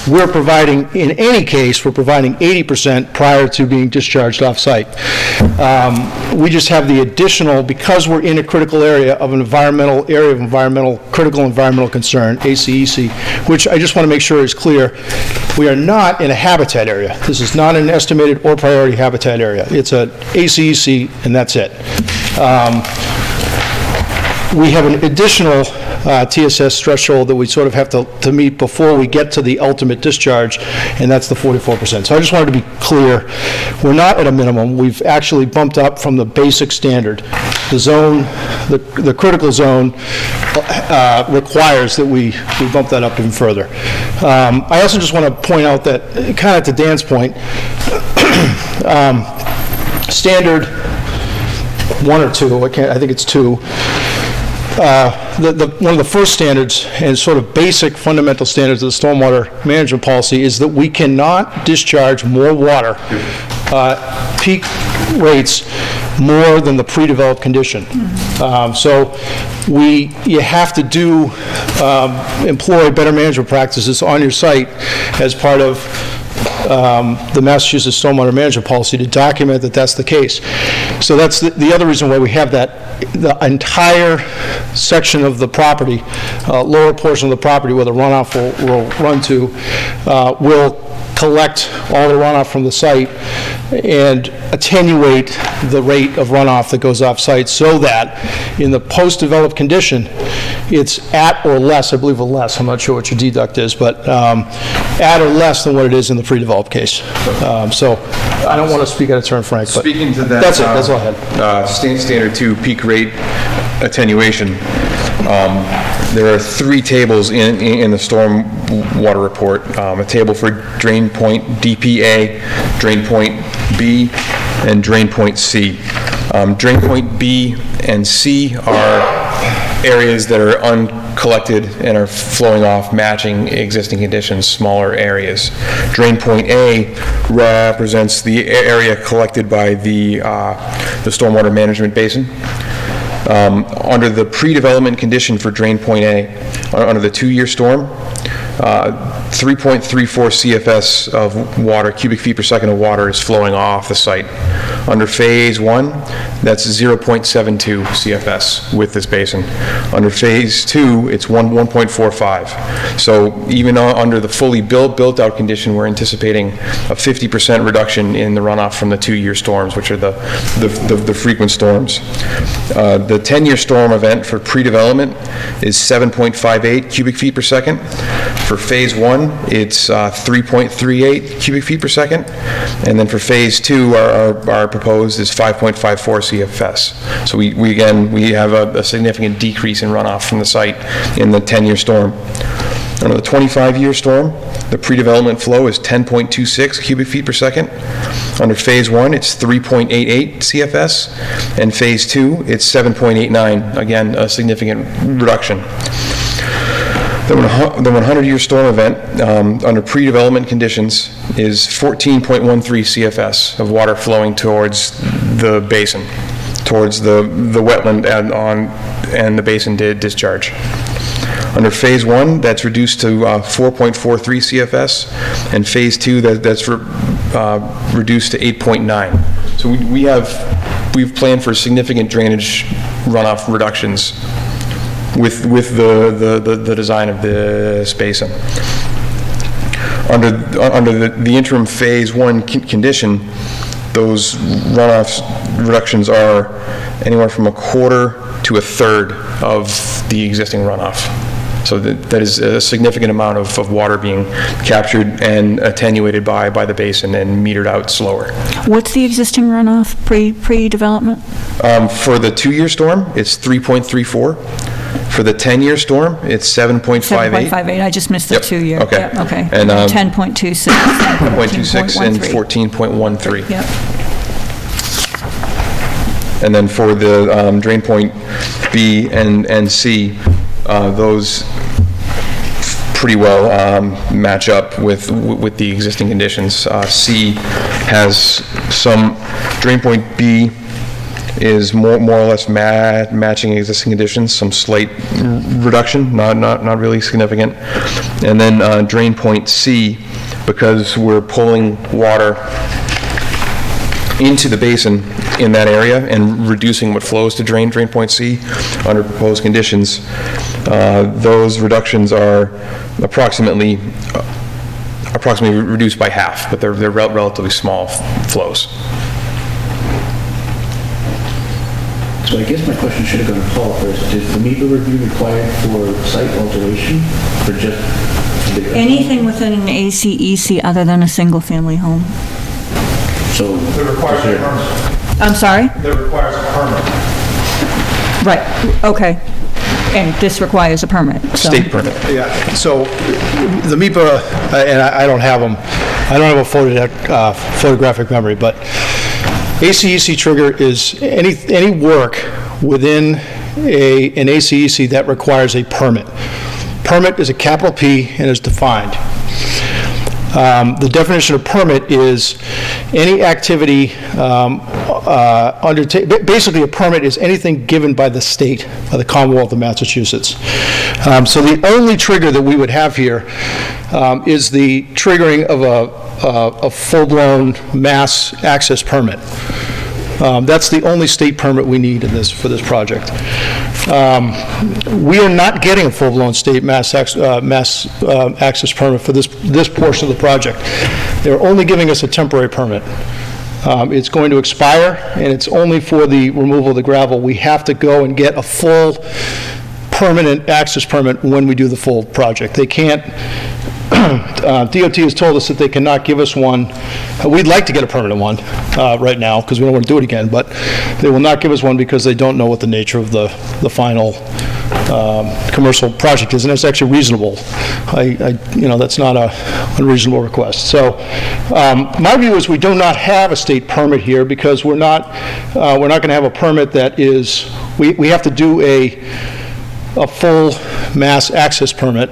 We're providing, in any case, we're providing 80% prior to being discharged off-site. We just have the additional, because we're in a critical area of critical environmental concern, ACEC, which I just want to make sure is clear. We are not in a habitat area. This is not an estimated or priority habitat area. It's a ACEC, and that's it. We have an additional TSS threshold that we sort of have to meet before we get to the ultimate discharge, and that's the 44%. So I just wanted to be clear, we're not at a minimum. We've actually bumped up from the basic standard. The zone, the critical zone requires that we bump that up even further. I also just want to point out that, kind of to Dan's point, standard 1 or 2, I think it's 2, one of the first standards and sort of basic fundamental standards of the stormwater management policy is that we cannot discharge more water, peak rates, more than the pre-developed condition. So you have to employ better management practices on your site as part of the Massachusetts Stormwater Management Policy to document that that's the case. So that's the other reason why we have that. The entire section of the property, lower portion of the property where the runoff will run to, will collect all the runoff from the site and attenuate the rate of runoff that goes off-site so that in the post-developed condition, it's at or less, I believe less, I'm not sure what your deduct is, but at or less than what it is in the pre-developed case. So I don't want to speak out of turn, Frank, but speaking to that, that's it, that's all I had. Standard 2 peak rate attenuation. There are 3 tables in the storm water report. A table for drain point DPA, drain point B, and drain point C. Drain point B and C are areas that are uncollected and are flowing off, matching existing conditions, smaller areas. Drain point A represents the area collected by the stormwater management basin. Under the pre-development condition for drain point A, under the 2-year storm, 3.34 CFS of water, cubic feet per second of water is flowing off the site. Under phase 1, that's 0.72 CFS with this basin. Under phase 2, it's 1.45. So even under the fully built out condition, we're anticipating a 50% reduction in the runoff from the 2-year storms, which are the frequent storms. The 10-year storm event for pre-development is 7.58 cubic feet per second. For phase 1, it's 3.38 cubic feet per second. And then for phase 2, our proposed is 5.54 CFS. So we have a significant decrease in runoff from the site in the 10-year storm. Under the 25-year storm, the pre-development flow is 10.26 cubic feet per second. Under phase 1, it's 3.88 CFS, and phase 2, it's 7.89. Again, a significant reduction. The 100-year storm event under pre-development conditions is 14.13 CFS of water flowing towards the basin, towards the wetland and the basin discharge. Under Phase 1, that's reduced to 4.43 CFS, and Phase 2, that's reduced to 8.9. So we've planned for significant drainage runoff reductions with the design of this basin. Under the interim Phase 1 condition, those runoff reductions are anywhere from a quarter to a third of the existing runoff. So that is a significant amount of water being captured and attenuated by the basin and metered out slower. What's the existing runoff pre-development? For the 2-year storm, it's 3.34. For the 10-year storm, it's 7.58. 7.58, I just missed the 2-year. Okay. Yep, okay. And 10.26. 10.26 and 14.13. Yep. And then for the drain point B and C, those pretty well match up with the existing conditions. C has some, drain point B is more or less matching existing conditions, some slight reduction, not really significant. And then drain point C, because we're pulling water into the basin in that area and reducing what flows to drain point C under proposed conditions, those reductions are approximately reduced by half, but they're relatively small flows. So I guess my question should have gone to Paul first. Is the MEPA review required for site alteration or just? Anything within an ACEC other than a single-family home. So. That requires a permit. I'm sorry? That requires a permit. Right, okay. And this requires a permit, so. State permit. Yeah, so the MEPA, and I don't have them, I don't have a photographic memory, but ACEC trigger is any work within an ACEC that requires a permit. Permit is a capital P and is defined. The definition of permit is any activity basically a permit is anything given by the state, by the Commonwealth of Massachusetts. So the only trigger that we would have here is the triggering of a full-blown mass access permit. That's the only state permit we need for this project. We are not getting a full-blown state mass access permit for this portion of the project. They're only giving us a temporary permit. It's going to expire, and it's only for the removal of the gravel. We have to go and get a full permanent access permit when we do the full project. They can't, DOT has told us that they cannot give us one. We'd like to get a permanent one right now because we don't want to do it again, but they will not give us one because they don't know what the nature of the final commercial project is, and it's actually reasonable. That's not an unreasonable request. So my view is we do not have a state permit here because we're not going to have a permit that is, we have to do a full mass access permit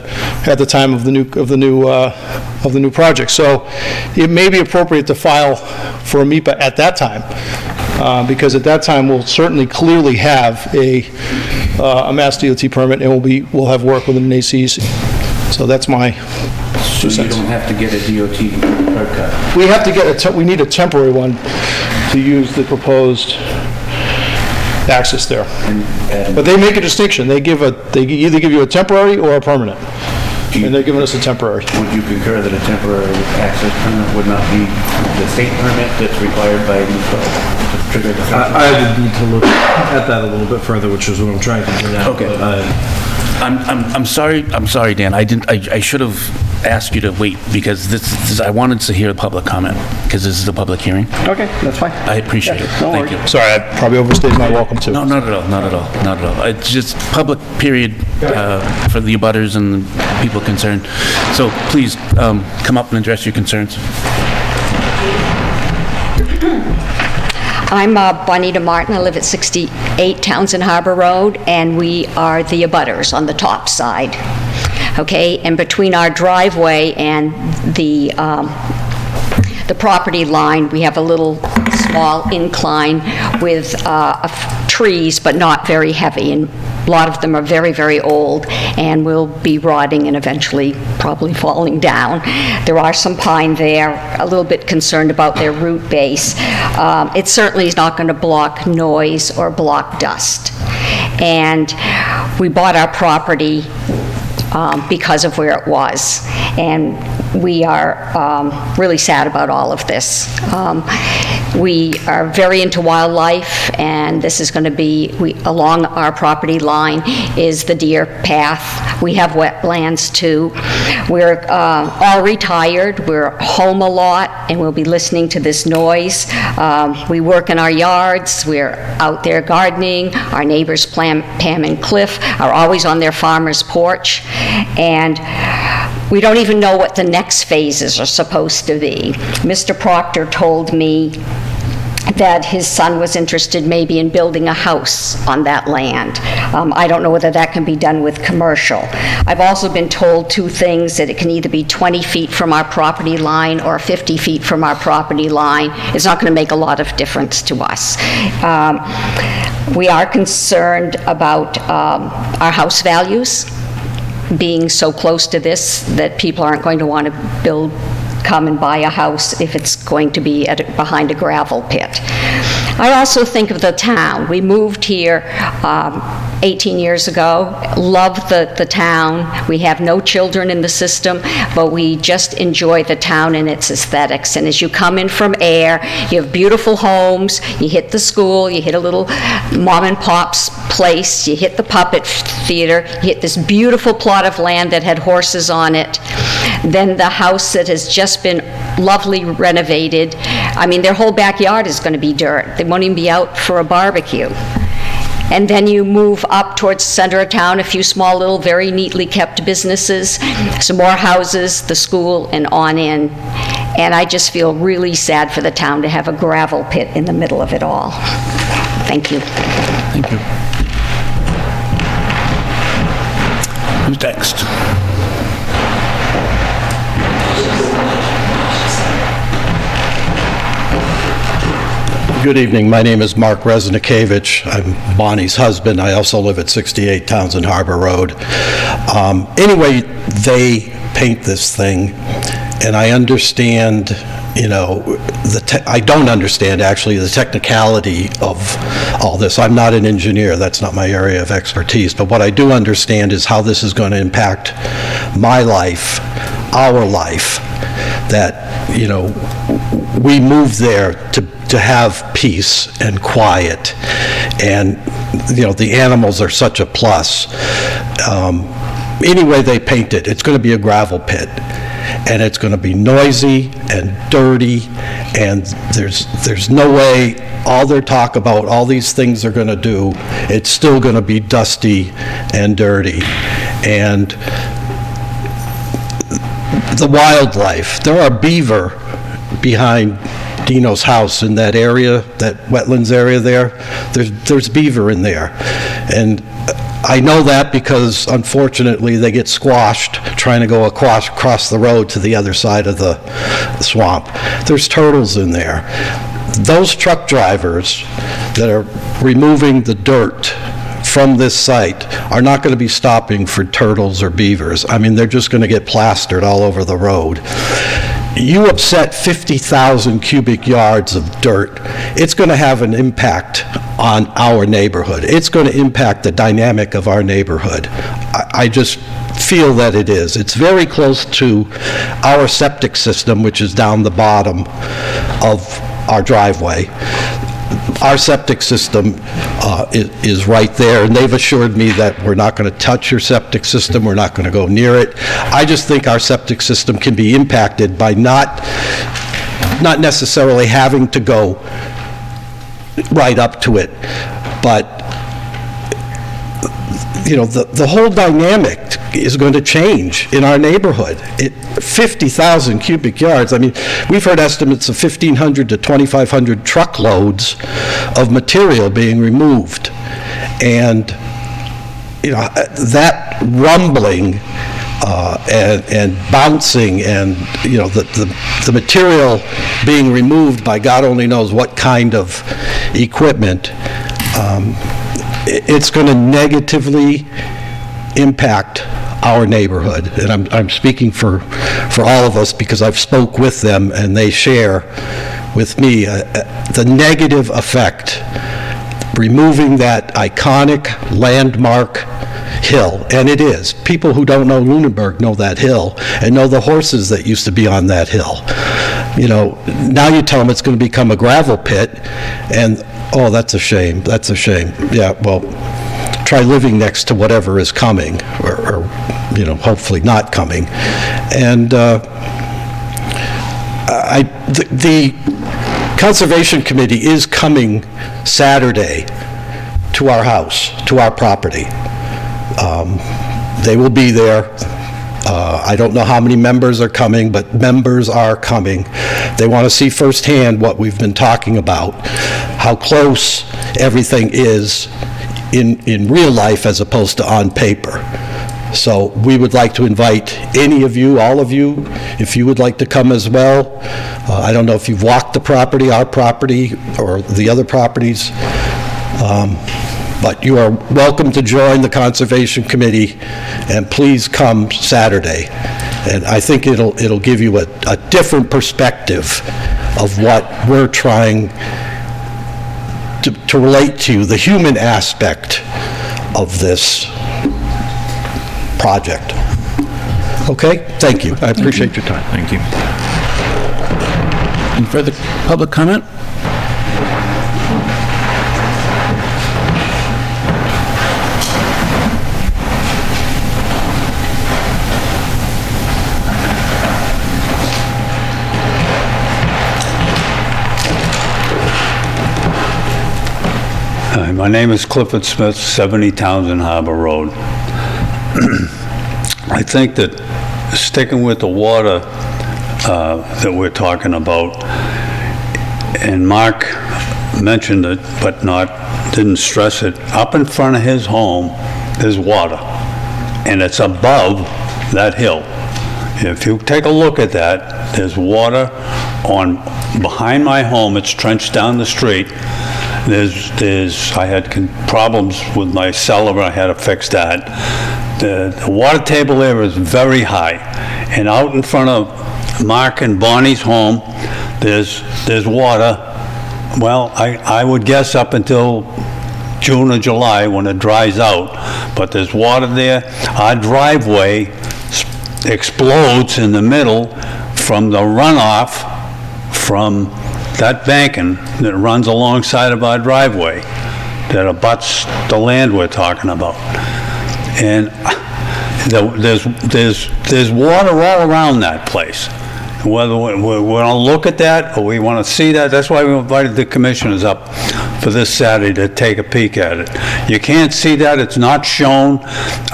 at the time of the new project. So it may be appropriate to file for a MEPA at that time, because at that time we'll certainly clearly have a mass DOT permit, and we'll have work within an ACEC. So that's my So you don't have to get a DOT curb cut? We have to get we need a temporary one to use the proposed access there. But they make a distinction. They either give you a temporary or a permanent. And they're giving us a temporary. Would you concur that a temporary access permit would not be the state permit that's required by NEPA to trigger the? I would need to look at that a little bit further, which is what I'm trying to do now. Okay. I'm sorry, Dan. I should have asked you to wait because I wanted to hear public comment because this is a public hearing. Okay, that's fine. I appreciate it. Thank you. Sorry, I probably overstayed my welcome too. No, not at all. It's just public period for the abutters and people concerned. So please come up and address your concerns. I'm Bonita Martin. I live at 68 Townsend Harbor Road, and we are the abutters on the top side. Okay, and between our driveway and the property line, we have a little small incline with trees, but not very heavy. And A lot of them are very, very old and will be rotting and eventually probably falling down. There are some pine there, a little bit concerned about their root base. It certainly is not going to block noise or block dust. And we bought our property because of where it was. And we are really sad about all of this. We are very into wildlife, and this is going to be, along our property line is the deer path. We have wetlands too. We're all retired, we're home a lot, and we'll be listening to this noise. We work in our yards, we're out there gardening. Our neighbors, Pam and Cliff, are always on their farmer's porch, and we don't even know what the next phases are supposed to be. Mr. Proctor told me that his son was interested maybe in building a house on that land. I don't know whether that can be done with commercial. I've also been told two things, that it can either be 20 feet from our property line or 50 feet from our property line. It's not going to make a lot of difference to us. We are concerned about our house values being so close to this that people aren't going to want to come and buy a house if it's going to be behind a gravel pit. I also think of the town. We moved here 18 years ago, love the town. We have no children in the system, but we just enjoy the town and its aesthetics. And as you come in from Air, you have beautiful homes, you hit the school, you hit a little mom and pop's place, you hit the puppet theater, you hit this beautiful plot of land that had horses on it. Then the house that has just been lovely renovated. I mean, their whole backyard is going to be dirt. They won't even be out for a barbecue. And then you move up towards the center of town, a few small little very neatly kept businesses, some more houses, the school, and on in. And I just feel really sad for the town to have a gravel pit in the middle of it all. Thank you. Thank you. Who's next? Good evening. My name is Mark Reznikevich. I'm Bonnie's husband. I also live at 68 Townsend Harbor Road. Anyway, they paint this thing, and I understand, you know, I don't understand actually the technicality of all this. I'm not an engineer. That's not my area of expertise. But what I do understand is how this is going to impact my life, our life, that, you know, we moved there to have peace and quiet, and you know, the animals are such a plus. Anyway, they paint it. It's going to be a gravel pit, and it's going to be noisy and dirty, and there's no way all their talk about all these things they're going to do, it's still going to be dusty and dirty. And the wildlife, there are beaver behind Dino's house in that area, that wetlands area there. There's beaver in there. And I know that because unfortunately they get squashed trying to go across the road to the other side of the swamp. There's turtles in there. Those truck drivers that are removing the dirt from this site are not going to be stopping for turtles or beavers. I mean, they're just going to get plastered all over the road. You upset 50,000 cubic yards of dirt, it's going to have an impact on our neighborhood. It's going to impact the dynamic of our neighborhood. I just feel that it is. It's very close to our septic system, which is down the bottom of our driveway. Our septic system is right there, and they've assured me that we're not going to touch your septic system, we're not going to go near it. I just think our septic system can be impacted by not necessarily having to go right up to it, but you know, the whole dynamic is going to change in our neighborhood. 50,000 cubic yards, I mean, we've heard estimates of 1,500 to 2,500 truckloads of material being removed. And, you know, that rumbling and bouncing and, you know, the material being removed by God only knows what kind of equipment, it's going to negatively impact our neighborhood. And I'm speaking for all of us because I've spoke with them and they share with me the negative effect removing that iconic landmark hill, and it is. People who don't know Lunenburg know that hill and know the horses that used to be on that hill. You know, now you tell them it's going to become a gravel pit, and, oh, that's a shame, that's a shame. Yeah, well, try living next to whatever is coming, or you know, hopefully not coming. And the Conservation Committee is coming Saturday to our house, to our property. They will be there. I don't know how many members are coming, but members are coming. They want to see firsthand what we've been talking about, how close everything is in real life as opposed to on paper. So we would like to invite any of you, all of you, if you would like to come as well. I don't know if you've walked the property, our property, or the other properties, but you are welcome to join the Conservation Committee, and please come Saturday. And I think it'll give you a different perspective of what we're trying to relate to, the human aspect of this project. Okay? Thank you. I appreciate your time. Thank you. Any further public comment? Hi, my name is Clifford Smith, 70 Townsend Harbor Road. I think that sticking with the water that we're talking about, and Mark mentioned it, but didn't stress it, up in front of his home, there's water, and it's above that hill. If you take a look at that, there's water behind my home. It's trenched down the street. I had problems with my cellar, I had to fix that. The water table there is very high, and out in front of Mark and Bonnie's home, there's water. Well, I would guess up until June or July when it dries out, but there's water there. Our driveway explodes in the middle from the runoff from that banking that runs alongside of our driveway that abuts the land we're talking about. And there's water all around that place. Whether we want to look at that or we want to see that, that's why we invited the commissioners up for this Saturday to take a peek at it. You can't see that, it's not shown.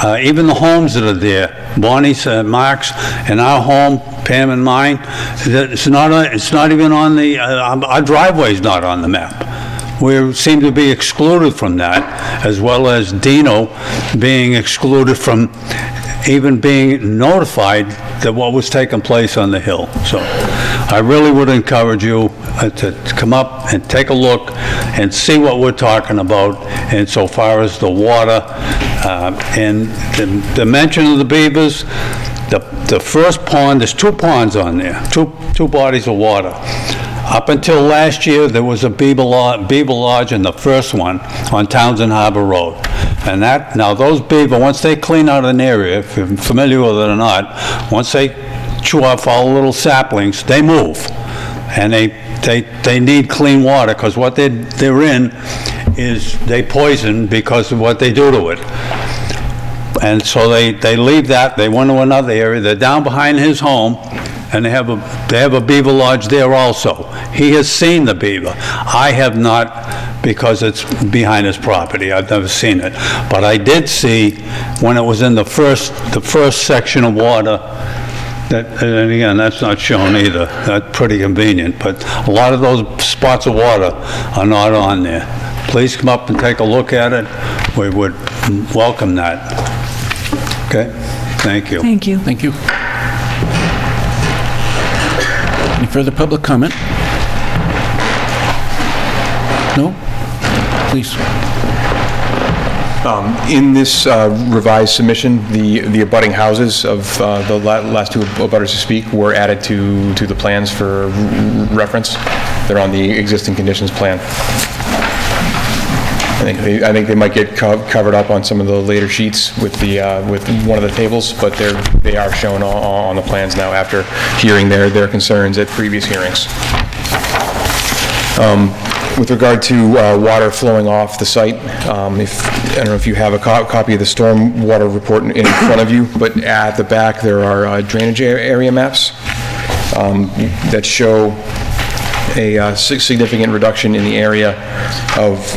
Even the homes that are there, Bonnie's, Mark's, and our home, Pam and mine, it's not even on the, our driveway's not on the map. We seem to be excluded from that, as well as Dino being excluded from even being notified that what was taking place on the hill. So I really would encourage you to come up and take a look and see what we're talking about insofar as the water and the mention of the beavers. The first pond, there's two ponds on there, two bodies of water. Up until last year, there was a beaver lodge in the first one on Townsend Harbor Road. And now those beaver, once they clean out an area, if you're familiar with it or not, once they chew off all the little saplings, they move. And they need clean water, because what they're in is they poison because of what they do to it. And so they leave that, they went to another area, they're down behind his home, and they have a beaver lodge there also. He has seen the beaver. I have not, because it's behind his property. I've never seen it. But I did see when it was in the first section of water, and again, that's not shown either. That's pretty convenient, but a lot of those spots of water are not on there. Please come up and take a look at it. We would welcome that. Okay? Thank you. Thank you. Thank you. Any further public comment? No? Please. In this revised submission, the abutting houses of the last two abutters to speak were added to the plans for reference. They're on the existing conditions plan. I think they might get covered up on some of the later sheets with one of the tables, but they are shown on the plans now after hearing their concerns at previous hearings. With regard to water flowing off the site, I don't know if you have a copy of the storm water report in front of you, but at the back there are drainage area maps that show a significant reduction in the area of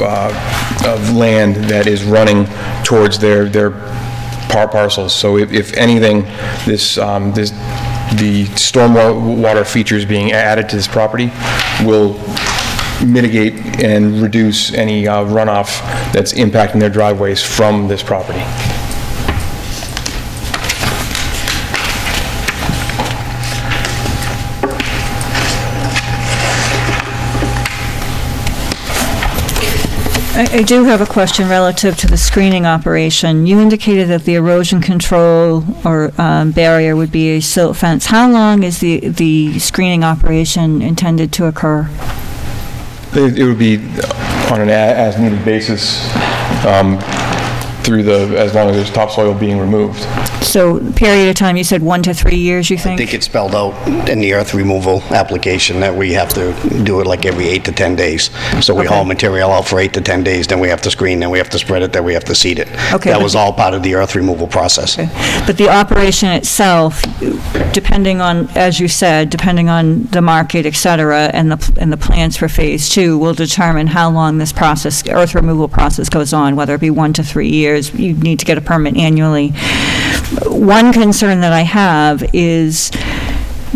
land that is running towards their parcels. So if anything, the stormwater features being added to this property will mitigate and reduce any runoff that's impacting their driveways from this property. I do have a question relative to the screening operation. You indicated that the erosion control or barrier would be a silt fence. How long is the screening operation intended to occur? It would be on an as-needed basis as long as there's topsoil being removed. So period of time, you said 1 to 3 years, you think? I think it's spelled out in the earth removal application that we have to do it like every 8 to 10 days. So we haul material out for 8 to 10 days, then we have to screen, then we have to spread it, then we have to seed it. Okay, that was all part of the earth removal process. Okay. But the operation itself, depending on, as you said, depending on the market, et cetera, and the plans for phase 2 will determine how long this process, earth removal process goes on, whether it be 1 to 3 years. You need to get a permit annually. One concern that I have is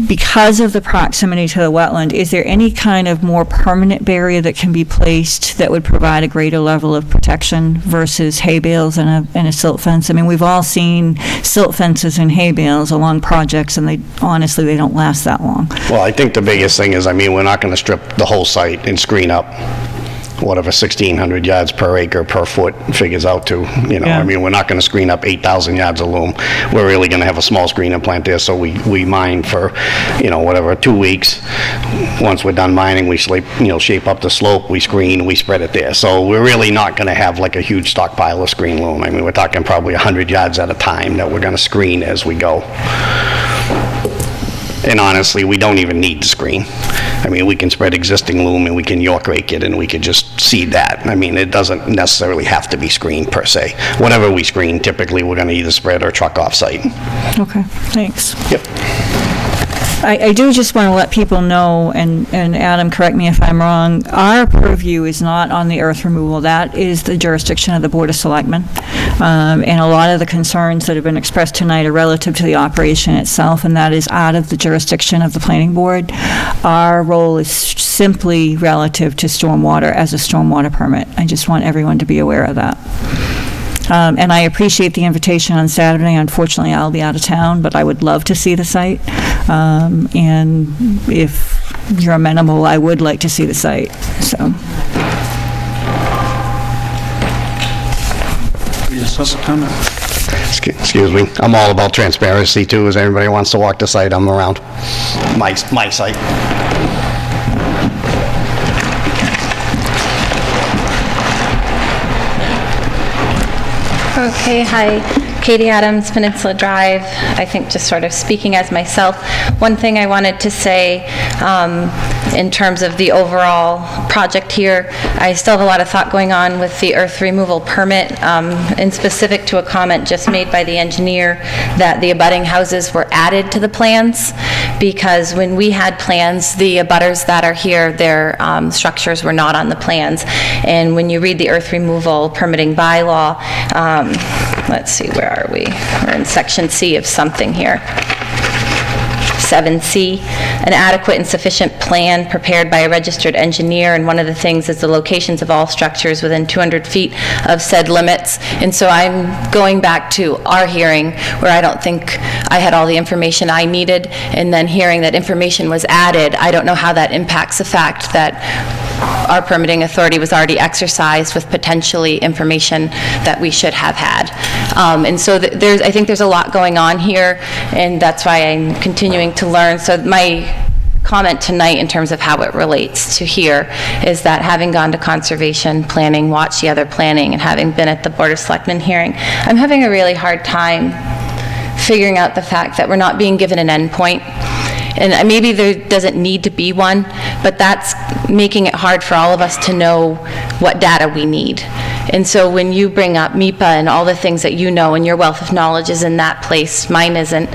because of the proximity to the wetland, is there any kind of more permanent barrier that can be placed that would provide a greater level of protection versus hay bales and a silt fence? I mean, we've all seen silt fences and hay bales along projects, and honestly, they don't last that long. Well, I think the biggest thing is, we're not going to strip the whole site and screen up whatever 1,600 yards per acre per foot figures out to, Yeah. we're not going to screen up 8,000 yards of loom. We're really going to have a small screening plant there, so we mine for, 2 weeks. Once we're done mining, we shape up the slope, we screen, we spread it there. So we're really not going to have like a huge stockpile of screen loom. We're talking probably 100 yards at a time that we're going to screen as we go. And honestly, we don't even need to screen. We can spread existing loom and we can York rake it and we could just seed that. It doesn't necessarily have to be screened per se. Whatever we screen, typically we're going to either spread or truck off site. Okay, thanks. Yep. I do just want to let people know, and Adam, correct me if I'm wrong, our purview is not on the earth removal. That is the jurisdiction of the Board of Selectmen. And a lot of the concerns that have been expressed tonight are relative to the operation itself, and that is out of the jurisdiction of the planning board. Our role is simply relative to stormwater as a stormwater permit. I just want everyone to be aware of that. And I appreciate the invitation on Saturday. Unfortunately, I'll be out of town, but I would love to see the site. And if you're amenable, I would like to see the site, so. Excuse me. I'm all about transparency too. As everybody wants to walk the site, I'm around. My site. Okay, hi. Katie Adams, Peninsula Drive. I think just sort of speaking as myself, one thing I wanted to say in terms of the overall project here, I still have a lot of thought going on with the earth removal permit, in specific to a comment just made by the engineer that the abutting houses were added to the plans, because when we had plans, the abutters that are here, their structures were not on the plans. And when you read the earth removal permitting bylaw, let's see, where are we? We're in section C of something here. 7C, an adequate and sufficient plan prepared by a registered engineer, and one of the things is the locations of all structures within 200 feet of said limits. And so I'm going back to our hearing where I don't think I had all the information I needed, and then hearing that information was added, I don't know how that impacts the fact that our permitting authority was already exercised with potentially information that we should have had. And so I think there's a lot going on here, and that's why I'm continuing to learn. So my comment tonight in terms of how it relates to here is that having gone to conservation planning, watched the other planning, and having been at the Board of Selectmen hearing, I'm having a really hard time figuring out the fact that we're not being given an endpoint. And maybe there doesn't need to be one, but that's making it hard for all of us to know what data we need. And so when you bring up MIPA and all the things that you know and your wealth of knowledge is in that place, mine isn't.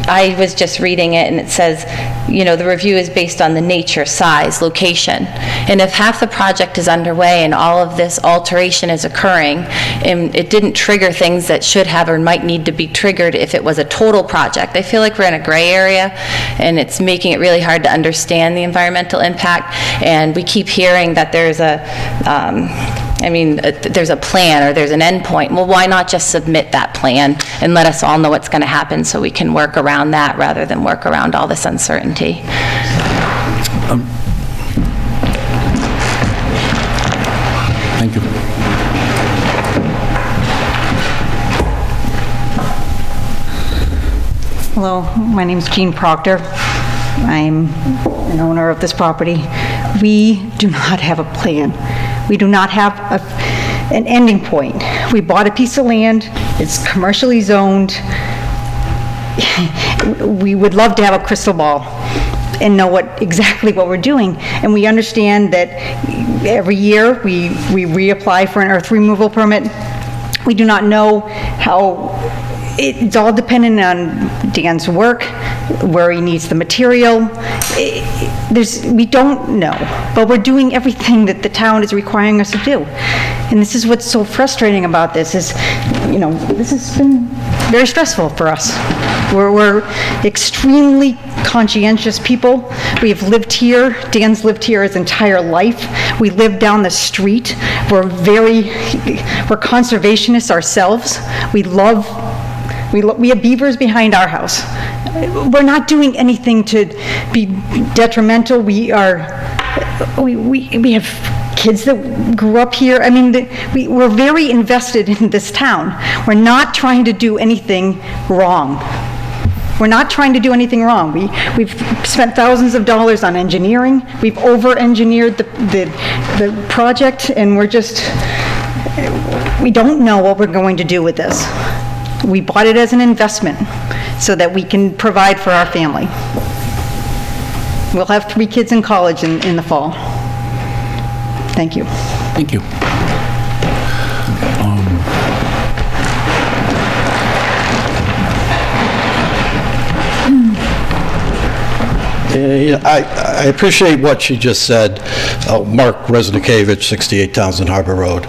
I was just reading it and it says, you know, the review is based on the nature, size, location. And if half the project is underway and all of this alteration is occurring and it didn't trigger things that should have or might need to be triggered if it was a total project, I feel like we're in a gray area and it's making it really hard to understand the environmental impact. And we keep hearing that there's there's a plan or there's an endpoint. Well, why not just submit that plan and let us all know what's going to happen so we can work around that rather than work around all this uncertainty? Thank you. Hello, my name is Jean Proctor. I'm an owner of this property. We do not have a plan. We do not have an ending point. We bought a piece of land. It's commercially zoned. We would love to have a crystal ball and know exactly what we're doing. And we understand that every year we reapply for an earth removal permit. We do not know how. It's all dependent on Dan's work, where he needs the material. We don't know, but we're doing everything that the town is requiring us to do. And this is what's so frustrating about this is, you know, this has been very stressful for us. We're extremely conscientious people. We've lived here. Dan's lived here his entire life. We live down the street. We're conservationists ourselves. We have beavers behind our house. We're not doing anything to be detrimental. We have kids that grew up here. I mean, we're very invested in this town. We're not trying to do anything wrong. We're not trying to do anything wrong. We've spent thousands of dollars on engineering. We've over-engineered the project, and we don't know what we're going to do with this. We bought it as an investment so that we can provide for our family. We'll have 3 kids in college in the fall. Thank you. Thank you. I appreciate what she just said. Mark Resnikevich, 68 Townsend Harbor Road.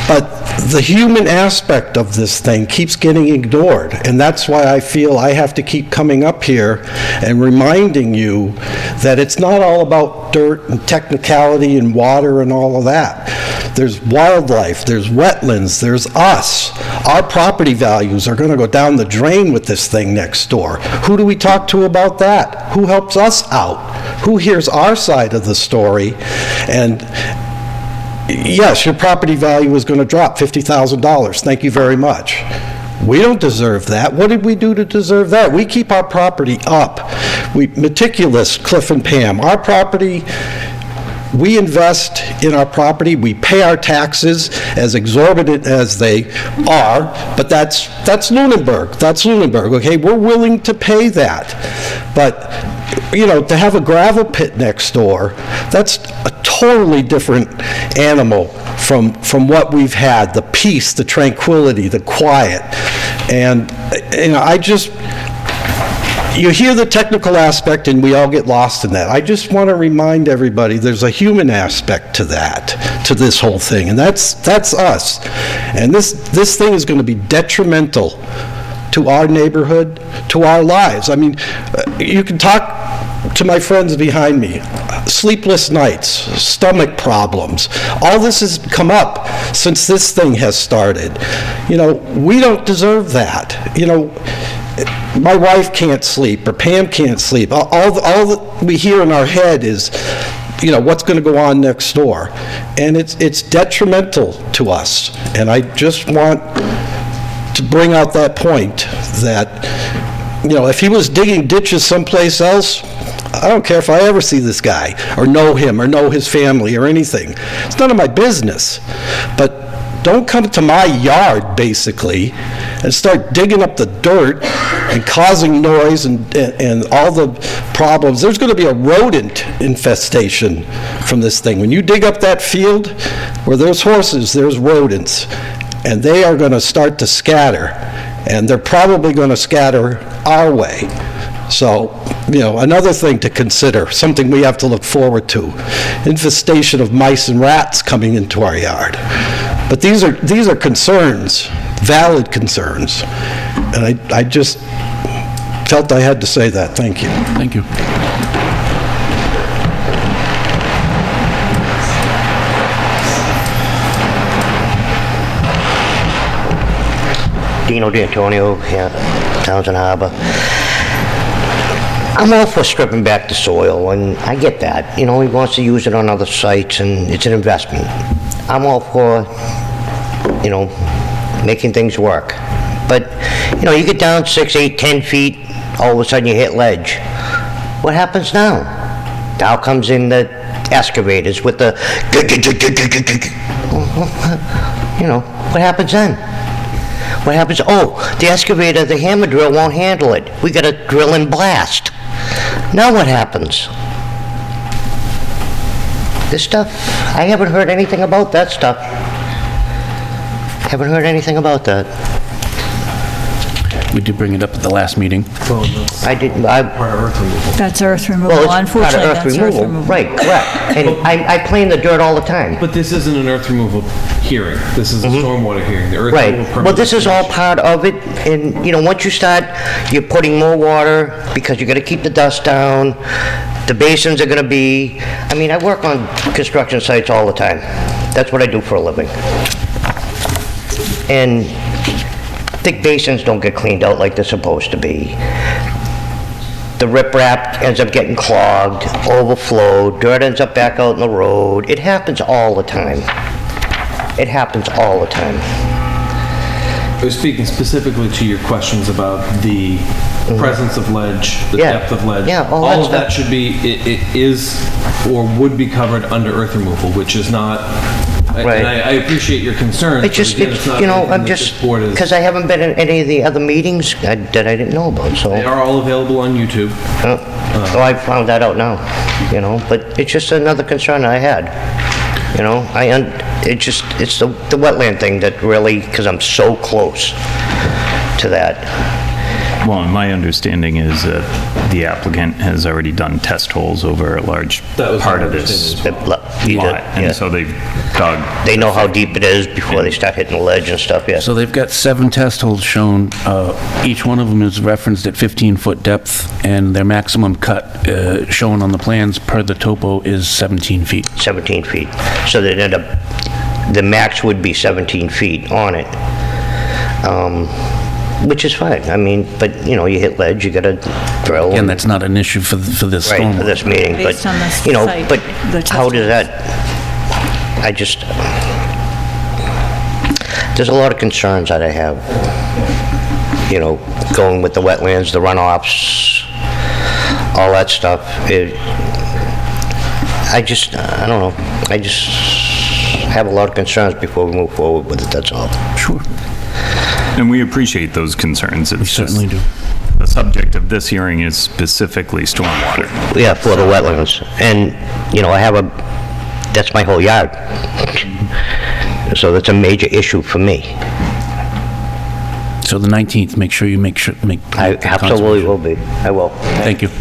But the human aspect of this thing keeps getting ignored, and that's why I feel I have to keep coming up here and reminding you that it's not all about dirt and technicality and water and all of that. There's wildlife, there's wetlands, there's us. Our property values are going to go down the drain with this thing next door. Who do we talk to about that? Who helps us out? Who hears our side of the story? And yes, your property value is going to drop $50,000. Thank you very much. We don't deserve that. What did we do to deserve that? We keep our property up. Meticulous, Cliff and Pam. Our property, we invest in our property. We pay our taxes as exorbitant as they are, but that's Lunenburg. That's Lunenburg, okay? We're willing to pay that. But, you know, to have a gravel pit next door, that's a totally different animal from what we've had, the peace, the tranquility, the quiet. And, you know, you hear the technical aspect and we all get lost in that. I just want to remind everybody there's a human aspect to that, to this whole thing, and that's us. And this thing is going to be detrimental to our neighborhood, to our lives. I mean, you can talk to my friends behind me, sleepless nights, stomach problems. All this has come up since this thing has started. You know, we don't deserve that. You know, my wife can't sleep, or Pam can't sleep. All that we hear in our head is what's going to go on next door. And it's detrimental to us. And I just want to bring out that point that, if he was digging ditches someplace else, I don't care if I ever see this guy or know him or know his family or anything. It's none of my business. But don't come to my yard, basically, and start digging up the dirt and causing noise and all the problems. There's going to be a rodent infestation from this thing. When you dig up that field where there's horses, there's rodents, and they are going to start to scatter, and they're probably going to scatter our way. So, another thing to consider, something we have to look forward to, infestation of mice and rats coming into our yard. But these are concerns, valid concerns, and I just felt I had to say that. Thank you. Thank you. Dino D'Antonio, Townsend Harbor. I'm all for stripping back the soil, and I get that. He wants to use it on other sites, and it's an investment. I'm all for, making things work. But, you get down 6, 8, 10 feet, all of a sudden you hit ledge. What happens now? Now comes in the excavators with the... what happens then? What happens? Oh, the excavator, the hammer drill won't handle it. We got to drill and blast. Now what happens? This stuff, I haven't heard anything about that stuff. Haven't heard anything about that. We did bring it up at the last meeting. I didn't, That's earth removal. Well, it's part of Unfortunately, earth that's removal. Right, correct. And I play in the dirt all the time. But this isn't an earth removal hearing. This is a stormwater hearing. The earth Right. removal permit Well, this is all part of it, and, once you start, you're putting more water, because you gotta keep the dust down, the basins are gonna be, I work on construction sites all the time. That's what I do for a living. And thick basins don't get cleaned out like they're supposed to be. The riprap ends up getting clogged, overflowed, dirt ends up back out in the road. It happens all the time. It happens all the time. I was speaking specifically to your questions about the presence of ledge, the depth of ledge. Yeah, all of that that should be, it is or would be covered under earth removal, which is not, Right. and I appreciate your concerns. It's just, but again, it's not anything I'm that just, this board is- because I haven't been in any of the other meetings that I didn't know about, so. They are all available on YouTube. So I found that out now, but it's just another concern I had. It's the wetland thing that really, because I'm so close to that. Well, and my understanding is that the applicant has already done test holes over a large part of this lot, and so they've dug. They know how deep it is before they start hitting the ledge and stuff, yeah. So they've got 7 test holes shown. Each one of them is referenced at 15-foot depth, and their maximum cut shown on the plans per the topo is 17 feet. 17 feet. So they'd end up, the max would be 17 feet on it. Which is fine, but, you hit ledge, you gotta drill. Again, that's not an issue for this Right, stormwater. for this meeting, but, Based on the site, but the how does that, there's a lot of concerns that I have, going with the wetlands, the runoffs, all that stuff. I don't know, I just have a lot of concerns before we move forward with it, that's all. Sure. And we appreciate those concerns. We certainly do. The subject of this hearing is specifically stormwater. Yeah, for the wetlands. And, that's my whole yard. So that's a major issue for me. So the 19th, make sure you I absolutely will be. I will. Thank you.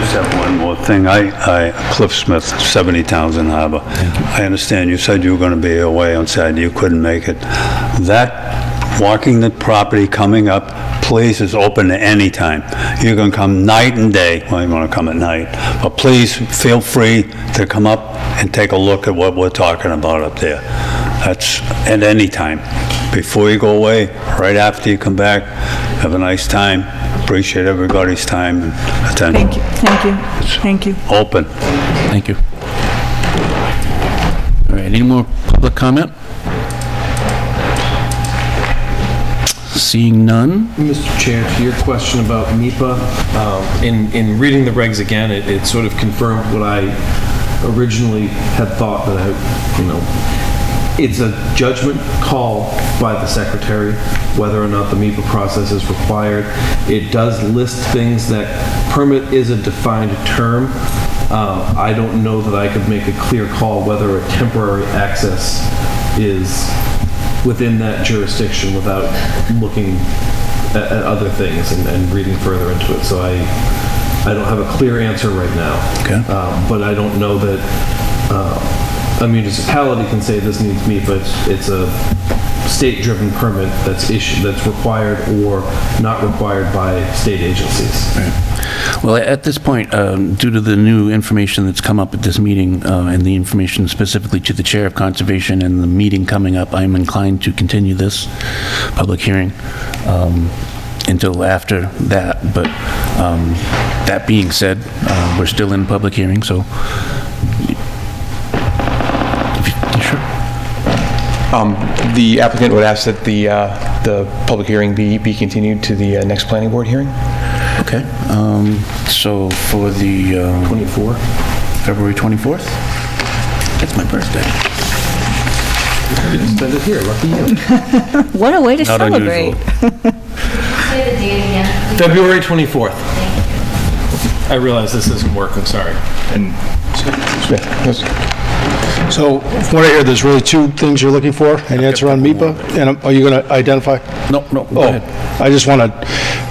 Have one more thing. Cliff Smith, 70 Townsend Harbor. I understand you said you were going to be away on Saturday. You couldn't make it. That walking the property coming up, please, is open at any time. You can come night and day. Well, you want to come at night, but please feel free to come up and take a look at what we're talking about up there. That's at any time. Before you go away, right after you come back, Have a nice time. Appreciate everybody's time and attention. Thank you, thank you, thank you. Open. Thank you. All right, any more public comment? Seeing none? Mr. Chair, to your question about MIPA, in reading the regs again, it sort of confirmed what I originally had thought, that it's a judgment call by the secretary whether or not the MIPA process is required. It does list things that permit is a defined term. I don't know that I could make a clear call whether a temporary access is within that jurisdiction without looking at other things and reading further into it. So I don't have a clear answer right now. Okay. But I don't know that a municipality can say this needs MIPA. It's a state-driven permit that's issued, that's required or not required by state agencies. Right. Well, at this point, due to the new information that's come up at this meeting and the information specifically to the Chair of Conservation and the meeting coming up, I'm inclined to continue this public hearing until after that. But that being said, we're still in public hearing, so sure. The applicant would ask that the public hearing be continued to the next planning board hearing. Okay. So for the 24th, February 24th? That's my birthday. You can spend it here, lucky you. What a way to Not celebrate. Say the date again. February 24th. I realize this isn't working, sorry. So, from what I hear, there's really two things you're looking for, an answer on MIPA, and are you going to identify? No, go ahead. I just want to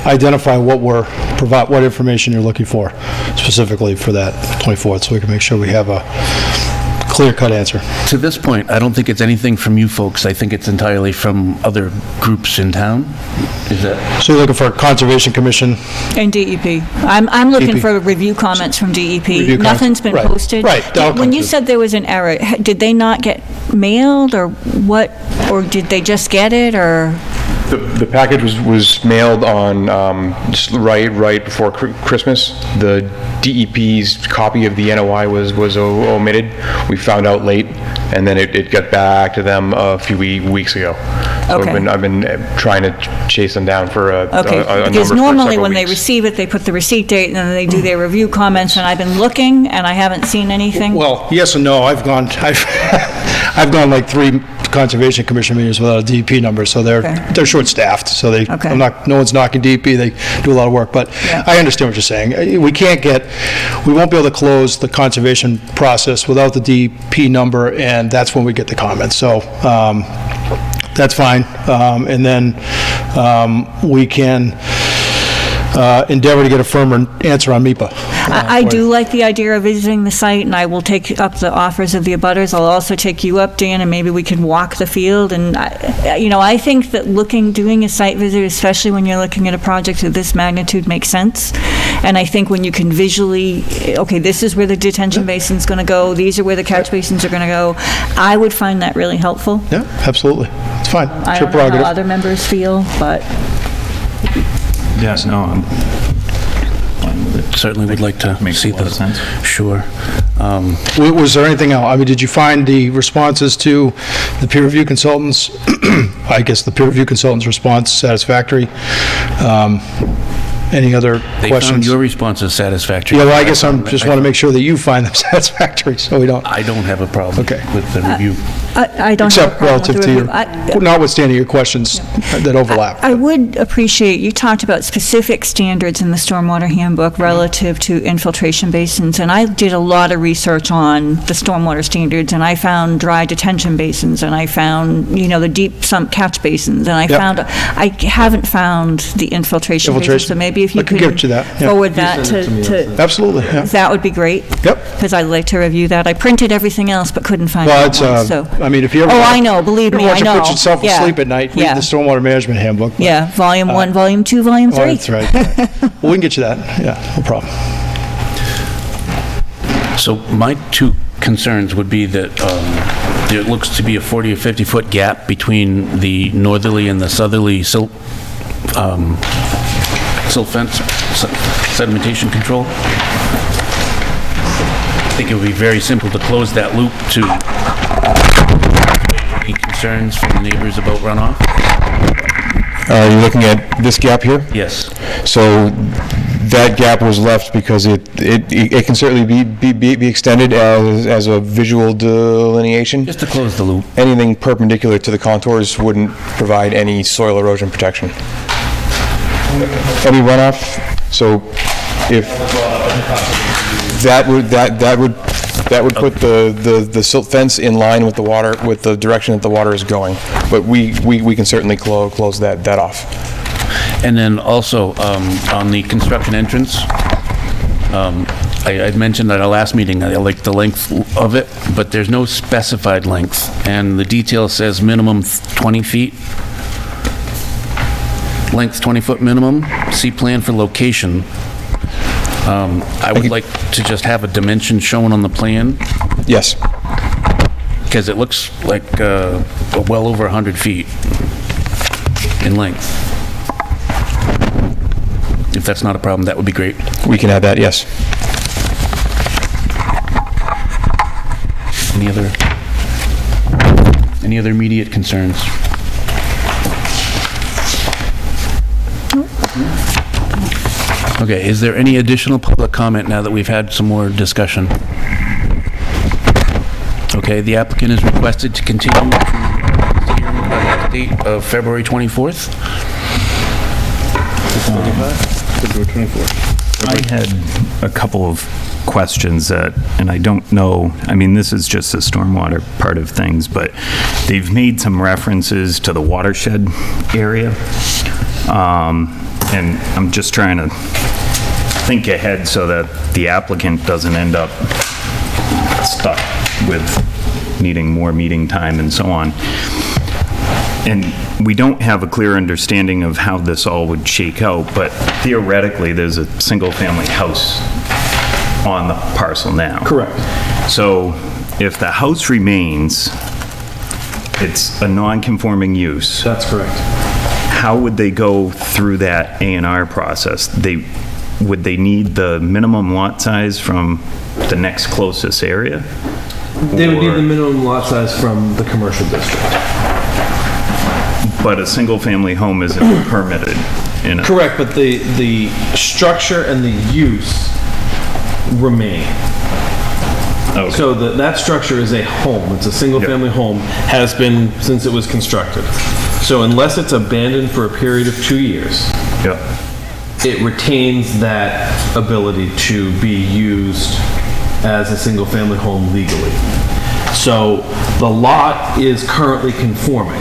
identify what information you're looking for specifically for that 24th, so we can make sure we have a clear-cut answer. To this point, I don't think it's anything from you folks. I think it's entirely from other groups in town. Is that? So you're looking for Conservation Commission? And DEP. I'm looking DEP. for review comments from DEP. Review comments. Nothing's been Right. posted. Right. That'll When come you through. said there was an error, did they not get mailed, or what? Or did they just get it, or? The package was mailed on just right before Christmas. The DEP's copy of the NOI was omitted. We found out late, and then it got back to them a few weeks ago. So Okay. I've been trying to chase them down for a Okay, number because for normally several when they weeks. receive it, they put the receipt date, and then they do their review comments, and I've been looking, and I haven't seen anything. Well, yes and no. I've gone like 3 Conservation Commission meetings without a DEP number, so they're short-staffed, so no one's knocking DEP, they do a lot of work, but I understand what you're saying. We won't be able to close the conservation process without the DEP number, and that's when we get the comments, so that's fine. And then we can endeavor to get a firmer answer on MIPA. I do like the idea of visiting the site, and I will take up the offers of the abutters. I'll also take you up, Dan, and maybe we can walk the field. And, I think that doing a site visit, especially when you're looking at a project of this magnitude, makes sense. And I think when you can visually, okay, this is where the detention basin's going to go, these are where the catch basins are going to go, I would find that really helpful. Yeah, absolutely. It's fine. I It's your don't know how prerogative. other members feel, but... Yes, no, I'm fine with it. Certainly would like to see a lot of sense. Sure. Was there anything else? I mean, did you find the responses to the peer review consultants? I guess the peer review consultant's response satisfactory. Any other They questions? found your responses satisfactory. Yeah, well, I guess just want to make sure that you find them satisfactory, so we don't. I don't have a problem with the review. I don't have a Except problem with the relative to review. your, notwithstanding your questions that overlap. I would appreciate, you talked about specific standards in the stormwater handbook relative to infiltration basins, and I did a lot of research on the stormwater standards, and I found dry detention basins, and I found, the deep sump catch basins, and I haven't found the infiltration basins, so maybe if you I can could get you that, yeah. forward that to... Absolutely, yeah. That would be great. Yep. Because I'd like to review that. I printed everything else, but couldn't find Well, that one, so... I mean, if you ever... Oh, I know, believe me, I If you know. want to put yourself Yeah. asleep at night, read Yeah. the Stormwater Management Handbook. but- Yeah, Volume 1, Volume 2, Volume 3. Oh, that's right. Well, we can get you that, yeah, no problem. So my two concerns would be that there looks to be a 40 or 50-foot gap between the northerly and the southerly silt silt fence, sedimentation control. I think it would be very simple to close that loop to any concerns from the neighbors about runoff. Are you looking at this gap here? Yes. So that gap was left because it can certainly be extended as a visual delineation. Just to close the loop. Anything perpendicular to the contours wouldn't provide any soil erosion protection. Any runoff, so if that would put the silt fence in line with the water, with the direction that the water is going. But we can certainly close that off. And then also, on the construction entrance, I'd mentioned at our last meeting, I like the length of it, but there's no specified length. And the detail says minimum 20 feet. Length 20-foot minimum. See plan for location. I would like to just have a dimension shown on the plan. Yes. Because it looks like well over 100 feet in length. If that's not a problem, that would be great. We can add that, yes. Any other immediate concerns? Okay, is there any additional public comment now that we've had some more discussion? Okay, the applicant is requested to continue to the hearing by the date of February 24th. February 24th. I had a couple of questions and I don't know, I mean, this is just the stormwater part of things, but they've made some references to the watershed area. And I'm just trying to think ahead so that the applicant doesn't end up stuck with needing more meeting time and so on. And we don't have a clear understanding of how this all would shake out, but theoretically, there's a single-family house on the parcel now. Correct. So if the house remains, it's a non-conforming use. That's correct. How would they go through that A&R process? Would they need the minimum lot size from the next closest area? They would need the minimum lot size from the commercial district. But a single-family home isn't permitted in it. Correct, but the structure and the use remain. Okay. So that structure is a home. It's a single-family home, has been since it was constructed. So unless it's abandoned for a period of 2 years, it retains that ability to be used as a single-family home legally. So the lot is currently conforming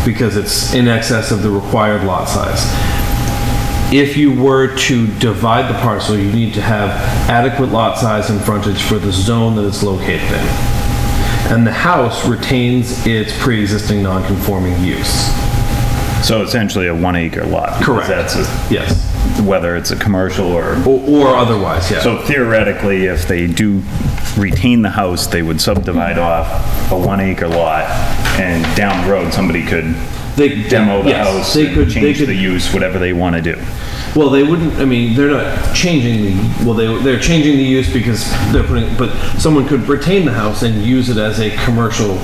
because it's in excess of the required lot size. If you were to divide the parcel, you need to have adequate lot size and frontage for the zone that it's located in. And the house retains its pre-existing non-conforming use. So essentially a 1 acre lot. Correct. Yes. Whether it's a commercial or otherwise, yeah. So theoretically, if they do retain the house, they would subdivide off a 1 acre lot, and down the road, somebody could demo the house, change the use, whatever they want to do. Well, they wouldn't, I mean, they're not changing they're changing the use because they're but someone could retain the house and use it as a commercial.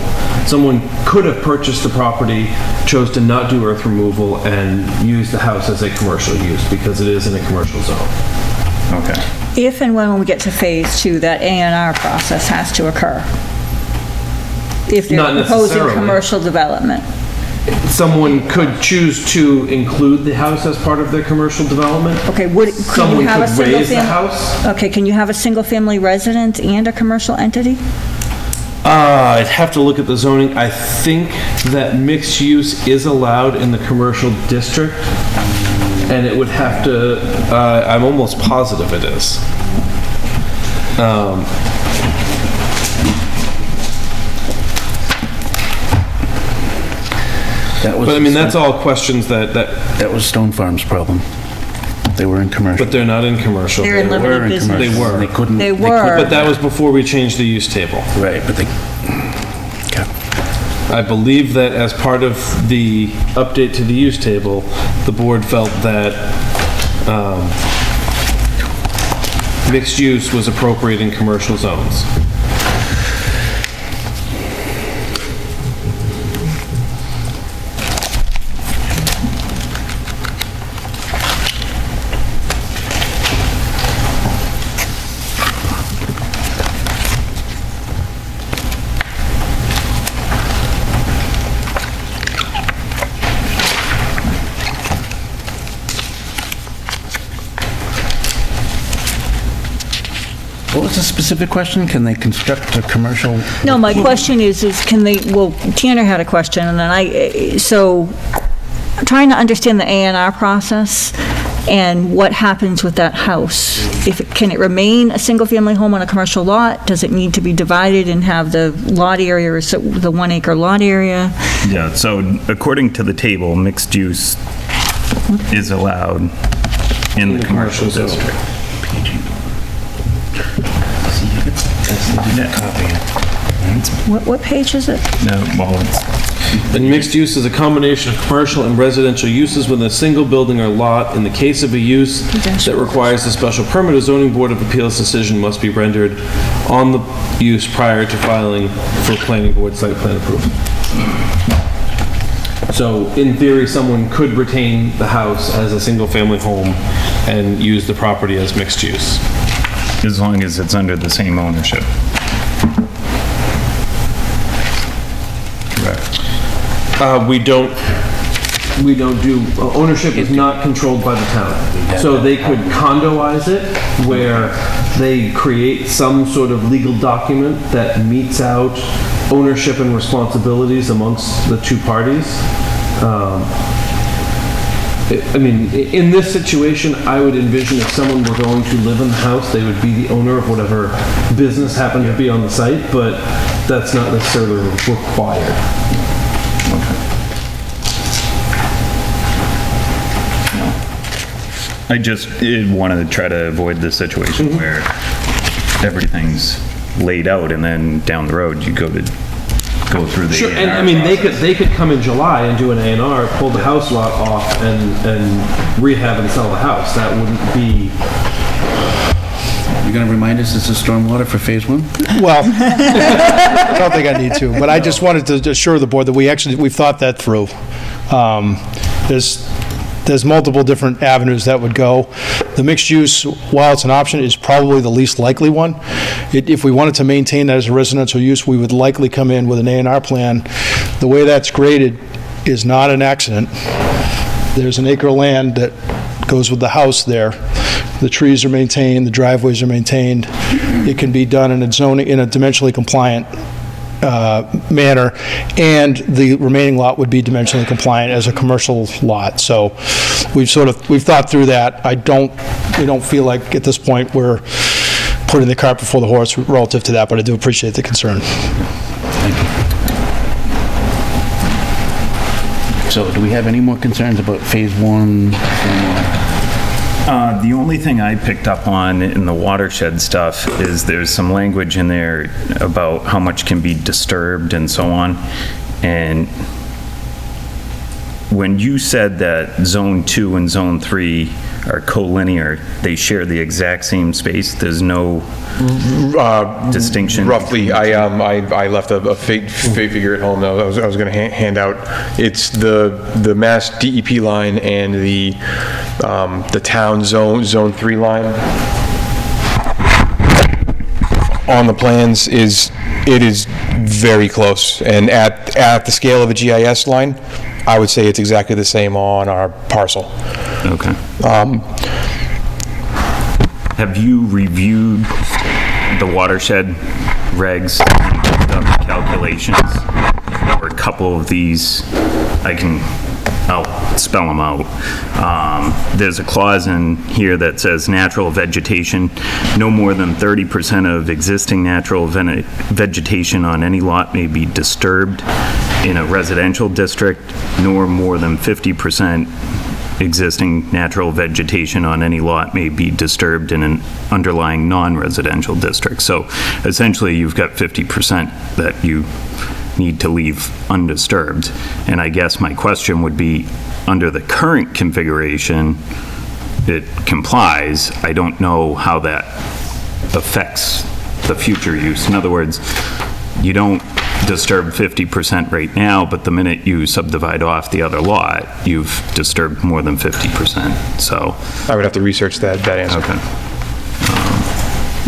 Someone could have purchased the property, chose to not do earth removal, and use the house as a commercial use because it is in a commercial zone. Okay. If and when we get to phase 2, that A&R process has to occur. If they're Not proposing necessarily. commercial development. Someone could choose to include the house as part of their commercial development. Okay, could you Someone have a could single raise the family? house. Okay, can you have a single-family residence and a commercial entity? I'd have to look at the zoning. I think that mixed use is allowed in the commercial district, and it would have to, I'm almost positive it is. But I mean, that's all questions that... That was Stone Farm's problem. They were in commercial. But they're not in commercial. They're in limited business. They were. They couldn't. They were. But that was before we changed the use table. Right, but they, I believe that as part of the update to the use table, the board felt that mixed use was appropriate in commercial zones. What was the specific question? Can they construct a commercial? No, my question is can they, well, Tanner had a question, and then so trying to understand the A&R process and what happens with that house. Can it remain a single-family home on a commercial lot? Does it need to be divided and have the lot area, or the 1 acre lot area? Yeah, so according to the table, mixed use is allowed in the commercial district. What page is it? No, well, it's... And mixed use is a combination of commercial and residential uses within a single building or lot. In the case of a use that requires a special permit, a zoning board of appeals decision must be rendered on the use prior to filing for planning board site plan approval. So in theory, someone could retain the house as a single-family home and use the property as mixed use. As long as it's under the same ownership. We don't do, ownership is not controlled by the town. So they could condoize it where they create some sort of legal document that meets out ownership and responsibilities amongst the two parties. I mean, in this situation, I would envision if someone were going to live in the house, they would be the owner of whatever business happened to be on the site, but that's not necessarily required. I just wanted to try to avoid the situation where everything's laid out and then down the road you go through the Sure, and I mean, they could come in July and do an A&R, pull the house lot off and rehab and sell the house. That wouldn't be... You're gonna remind us it's a stormwater for phase 1? Well, I don't think I need to, but I just wanted to assure the board that we've thought that through. There's multiple different avenues that would go. The mixed use, while it's an option, is probably the least likely one. If we wanted to maintain that as a residential use, we would likely come in with an A&R plan. The way that's graded is not an accident. There's an acre of land that goes with the house there. The trees are maintained, the driveways are maintained. It can be done in a dimensionally compliant manner, and the remaining lot would be dimensionally compliant as a commercial lot. So we've thought through that. We don't feel like at this point we're putting the cart before the horse relative to that, but I do appreciate the concern. Thank you. So do we have any more concerns about phase 1? The only thing I picked up on in the watershed stuff is there's some language in there about how much can be disturbed and so on. And when you said that Zone 2 and Zone 3 are collinear, they share the exact same space, there's no distinction? Roughly, I left a figure at home that I was going to hand out. It's the Mass DEP line and the town Zone 3 line. On the plans it is very close, and at the scale of a GIS line, I would say it's exactly the same on our parcel. Okay. Have you reviewed the watershed regs, the calculations? There were a couple of these, I'll spell them out. There's a clause in here that says natural vegetation. No more than 30% of existing natural vegetation on any lot may be disturbed in a residential district, nor more than 50% existing natural vegetation on any lot may be disturbed in an underlying non-residential district. So essentially you've got 50% that you need to leave undisturbed. And I guess my question would be, under the current configuration, it complies. I don't know how that affects the future use. In other words, you don't disturb 50% right now, but the minute you subdivide off the other lot, you've disturbed more than 50%, so. I would have to research that answer. Okay.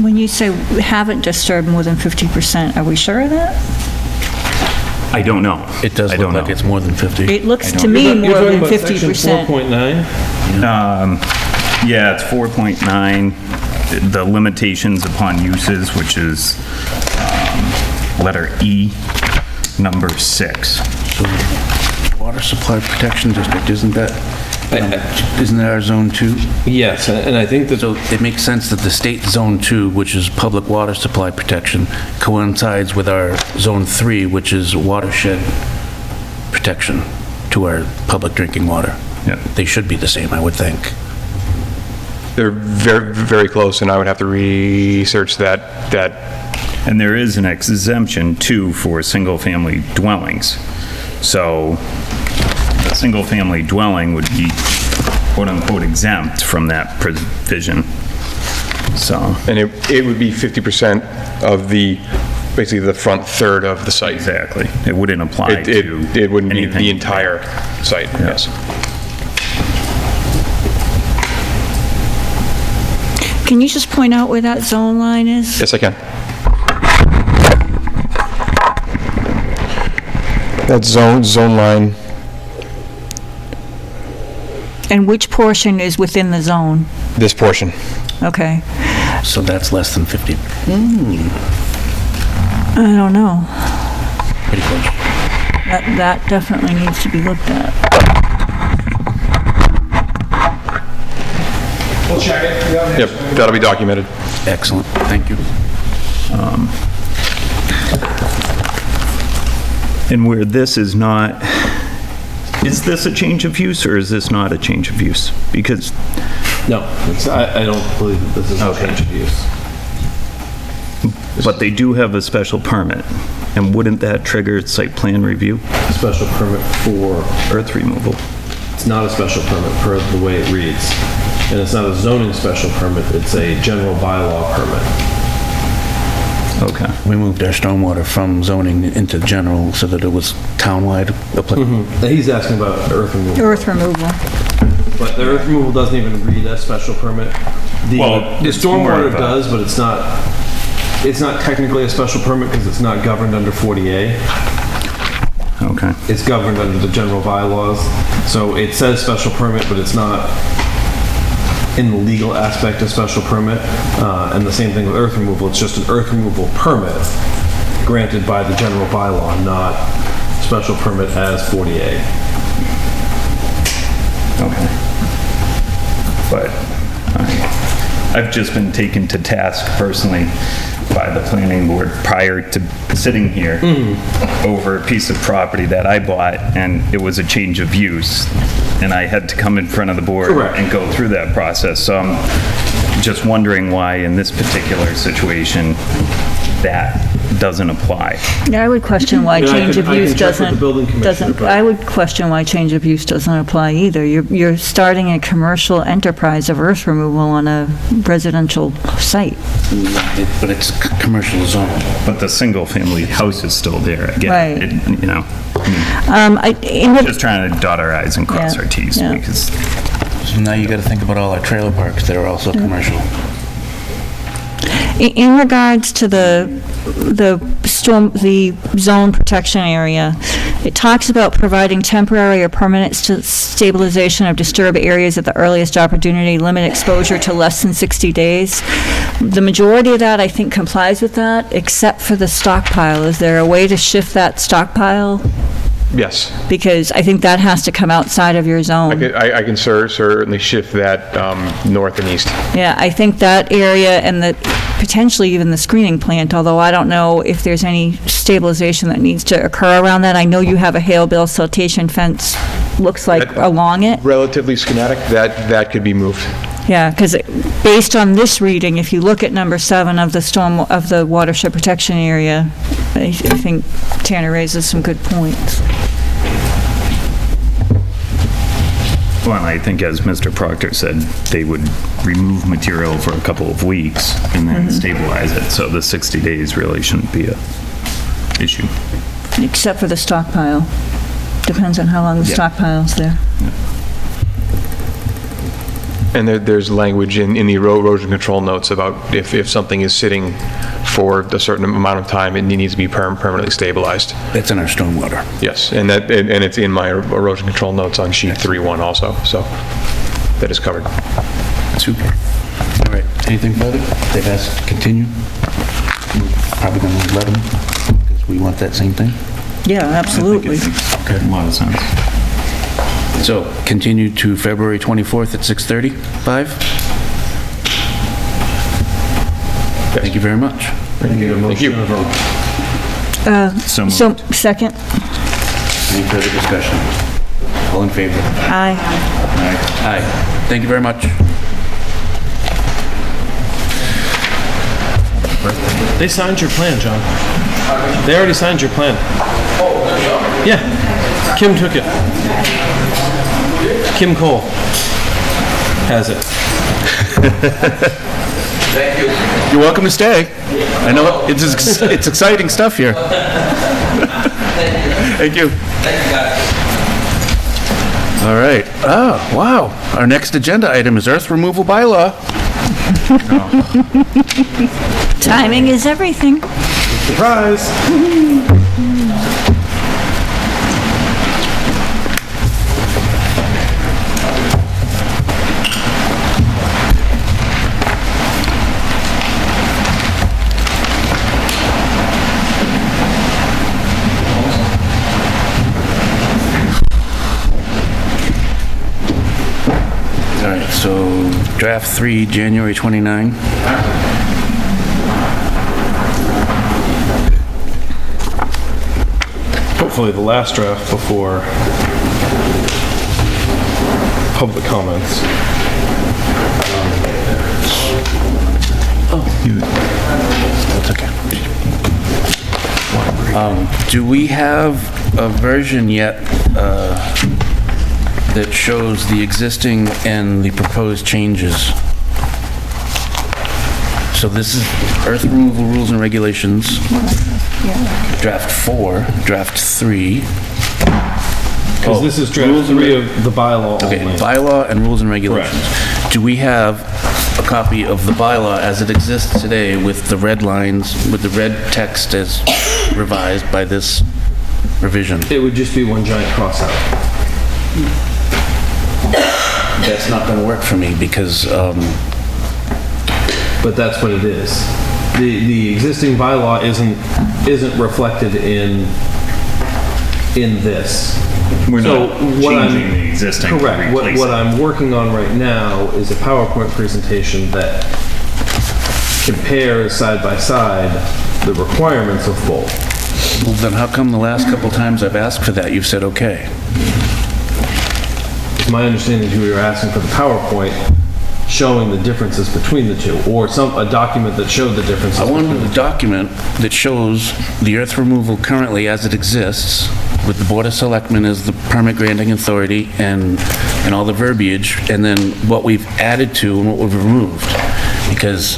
When you say we haven't disturbed more than 50%, are we sure of that? I don't know. It does look like it's more than 50. It looks to me more than 50%. 4.9? Yeah, it's 4.9. The limitations upon uses, which is letter E, number 6. Water Supply Protection District, isn't that our Zone 2? Yes, and I think that... So it makes sense that the state Zone 2, which is public water supply protection, coincides with our Zone 3, which is watershed protection to our public drinking water. Yeah. They should be the same, I would think. They're very, very close, and I would have to research that. And there is an exemption, too, for single-family dwellings. So a single-family dwelling would be quote-unquote exempt from that provision, so. And it would be 50% of basically the front third of the site. Exactly. It wouldn't apply to It wouldn't be anything. the entire site, yes. Can you just point out where that zone line is? Yes, I can. That zone line, And which portion is within the zone? this portion. Okay. So that's less than 50. I don't know. Pretty close. That definitely needs to be looked at. We'll check it. Yep, that'll be documented. Excellent, thank you. And where this is not, is this a change of use, or is this not a change of use? Because... No, I don't believe that this is a change of use. But they do have a special permit, and wouldn't that trigger site plan review? Special permit for... Earth removal. It's not a special permit per the way it reads. And it's not a zoning special permit, it's a general bylaw permit. Okay. We moved our stormwater from zoning into general so that it was townwide applicable. He's asking about earth removal. Earth removal. But the earth removal doesn't even read as special permit. The it's more stormwater of a- does, but it's not technically a special permit because it's not governed under 40A. Okay. It's governed under the general bylaws. So it says special permit, but it's not in the legal aspect of special permit. And the same thing with earth removal. It's just an earth removal permit granted by the general bylaw, not special permit as 40A. Okay. But I've just been taken to task personally by the planning board prior to sitting here over a piece of property that I bought, and it was a change of use, and I had to come in front of the board and go through that process. So I'm just wondering why in this particular situation that doesn't apply. Yeah, I would question why And I change can- of I use can check with the building commissioner, doesn't, but- I would question why change of use doesn't apply either. You're starting a commercial enterprise of earth removal on a residential site. But it's commercial zone. But the single-family house is still there, again. Right. You know, just trying to dot our i's and cross Yeah, our t's, yeah. because So now you gotta think about all our trailer parks that are also commercial. In regards to the zone protection area, it talks about providing temporary or permanent stabilization of disturbed areas at the earliest opportunity, limit exposure to less than 60 days. The majority of that, I think, complies with that, except for the stockpile. Is there a way to shift that stockpile? Yes. Because I think that has to come outside of your zone. I can certainly shift that north and east. Yeah, I think that area and potentially even the screening plant, although I don't know if there's any stabilization that needs to occur around that. I know you have a hail bale siltation fence, looks like, along it. Relatively schematic, that could be moved. Yeah, because based on this reading, if you look at number 7 of the watershed protection area, I think Tanner raises some good points. Well, I think as Mr. Proctor said, they would remove material for a couple of weeks and then stabilize it, so the 60 days really shouldn't be a issue. Except for the stockpile. Depends on how long the stockpile's there. And there's language in the erosion control notes about if something is sitting for a certain amount of time, it needs to be permanently stabilized. That's in our stormwater. Yes, and it's in my erosion control notes on sheet 3.1 also, so that is covered. Super. All right, anything further? They've asked to continue. We're probably going to let them, because we want that same thing. Yeah, absolutely. Okay, a lot of sense. So, continue to February 24th at 6:35? Thank you very much. Thank you. So, second? Any further discussion? All in favor? Aye. Aye. Thank you very much. They signed your plan, John. They already signed your plan. Yeah, Kim took it. Kim Cole has it. Thank you. You're welcome to stay. I know it's exciting stuff here. Thank you. Thank you, guys. All right. Oh, wow. Our next agenda item is earth removal bylaw. Timing is everything. Surprise. All right, so draft 3, January 29. Hopefully the last draft before public comments. That's okay. Do we have a version yet that shows the existing and the proposed changes? So this is earth removal rules and regulations. Draft 4, draft 3. Because this is draft 3 of the bylaw Okay, only. bylaw and rules and regulations. Do we have a copy of the bylaw as it exists today with the red lines, with the red text as revised by this revision? It would just be one giant cross out. That's not going to work for me because... But that's what it is. The existing bylaw isn't reflected in this. We're So not what I'm- changing the existing to Correct. replace What it. I'm working on right now is a PowerPoint presentation that compares side by side the requirements of both. Well, then how come the last couple times I've asked for that, you've said okay? My understanding is you were asking for the PowerPoint showing the differences between the two, or a document that showed the differences. I wanted a document that shows the earth removal currently as it exists, with the Board of Selectmen as the permit granting authority and all the verbiage, and then what we've added to and what we've removed. Because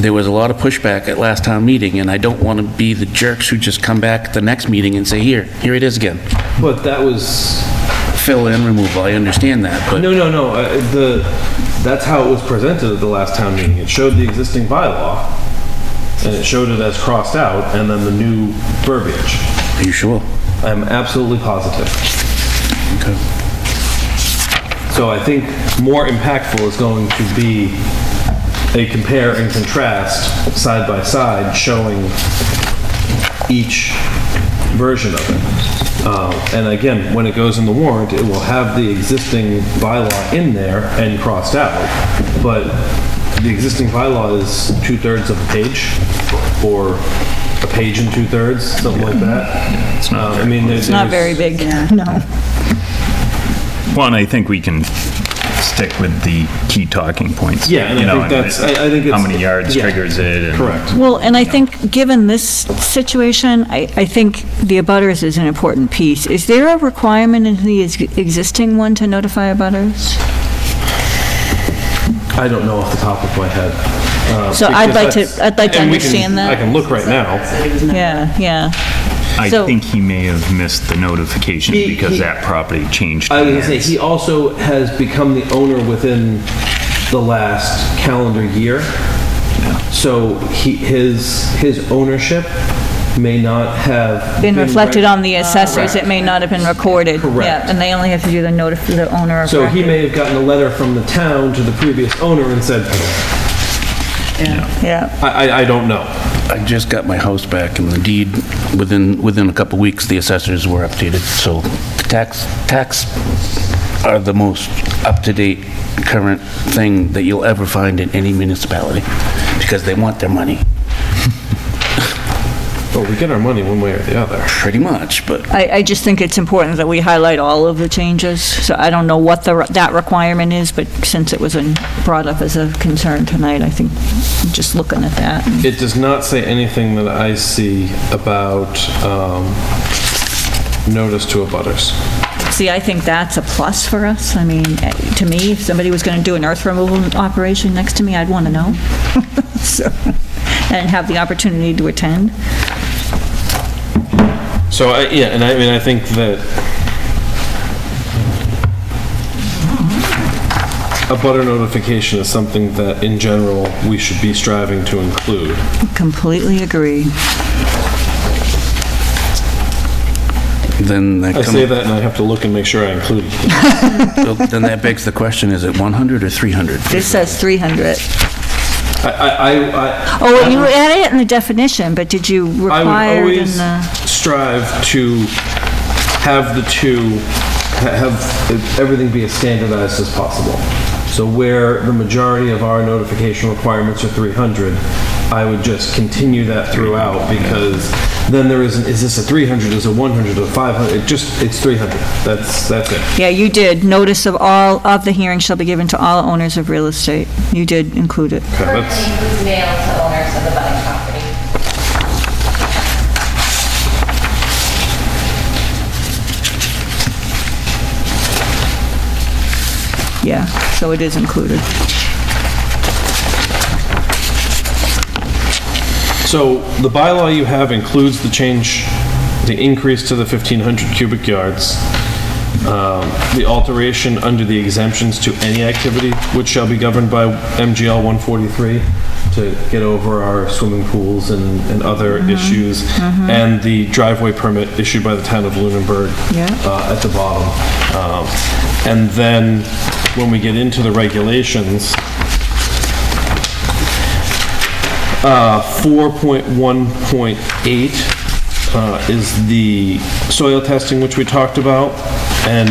there was a lot of pushback at last town meeting, and I don't want to be the jerks who just come back at the next meeting and say, here it is again. But that was... Fill in removal, I understand that, but... No, that's how it was presented at the last town meeting. It showed the existing bylaw, and it showed it as crossed out, and then the new verbiage. Are you sure? I'm absolutely positive. Okay. So I think more impactful is going to be a compare and contrast, side by side, showing each version of it. And again, when it goes in the warrant, it will have the existing bylaw in there and crossed out, but the existing bylaw is 2/3 of a page, or a page and 2/3, something like that. It's not It's not very big, no. Well, and I think we can stick with the key talking points. Yeah, and You I know, think that's, I think it's... How many yards yeah, triggers it. And correct. Well, and I think, given this situation, I think the abutters is an important piece. Is there a requirement in the existing one to notify abutters? I don't know off the top of my head. So I'd like to and we can- understand that. I can look right now. Yeah. I So- think he may have missed the notification because that property changed I was going to hands. say, he also has become the owner within the last calendar year. So his ownership may not have Been reflected on the assessors, Correct. it may not have been recorded. Correct. Yeah, and they only have to do the owner of So he record. may have gotten a letter from the town to the previous owner and said, Yeah. I don't know. I just got my house back and the deed, within a couple weeks, the assessors were updated. So tax are the most up-to-date current thing that you'll ever find in any municipality because they want their money. Well, we get our money one way or the other. Pretty much, but I just think it's important that we highlight all of the changes. So I don't know what that requirement is, but since it was brought up as a concern tonight, I think just looking at that. It does not say anything that I see about notice to abutters. See, I think that's a plus for us. I mean, to me, if somebody was going to do an earth removal operation next to me, I'd want to know. So, and have the opportunity to attend. So, yeah, and I mean, I think that a butter notification is something that, in general, we should be striving to include. Completely agree. then that I say that and I have to look and make sure I include it. Then that begs the question, is it 100 or 300? This says 300. I Oh, you added it in the definition, but did you I require would it in always the? strive to have the two, have everything be as standardized as possible. So where the majority of our notification requirements are 300, I would just continue that throughout, because then there isn't, is this a 300, is it 100, or 500? It's 300. That's it. Yeah, you did. Notice of all of the hearings shall be given to all owners of real estate. You did include it. Okay, that's, Includes mail to owners of the budding property. Yeah, so it is included. so the bylaw you have includes the change, the increase to the 1,500 cubic yards, the alteration under the exemptions to any activity which shall be governed by MGL 143 to get over our swimming pools and other issues, and the driveway permit issued by the town of Lunenburg at the bottom. And then when we get into the regulations, 4.1.8 is the soil testing, which we talked about. And,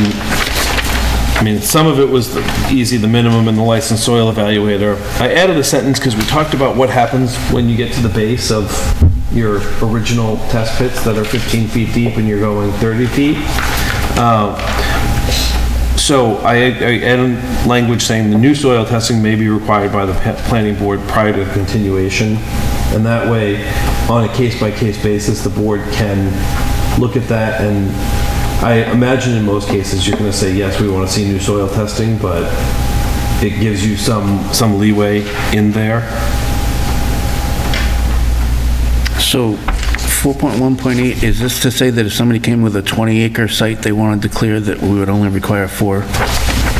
I mean, some of it was easy, the minimum and the licensed soil evaluator. I added a sentence because we talked about what happens when you get to the base of your original test pits that are 15 feet deep and you're going 30 feet. So I added language saying the new soil testing may be required by the planning board prior to continuation. And that way, on a case-by-case basis, the board can look at that. And I imagine in most cases, you're gonna say, yes, we wanna see new soil testing, but it gives you some leeway in there. So 4.1.8, is this to say that if somebody came with a 20-acre site, they wanted to clear, that we would only require 4?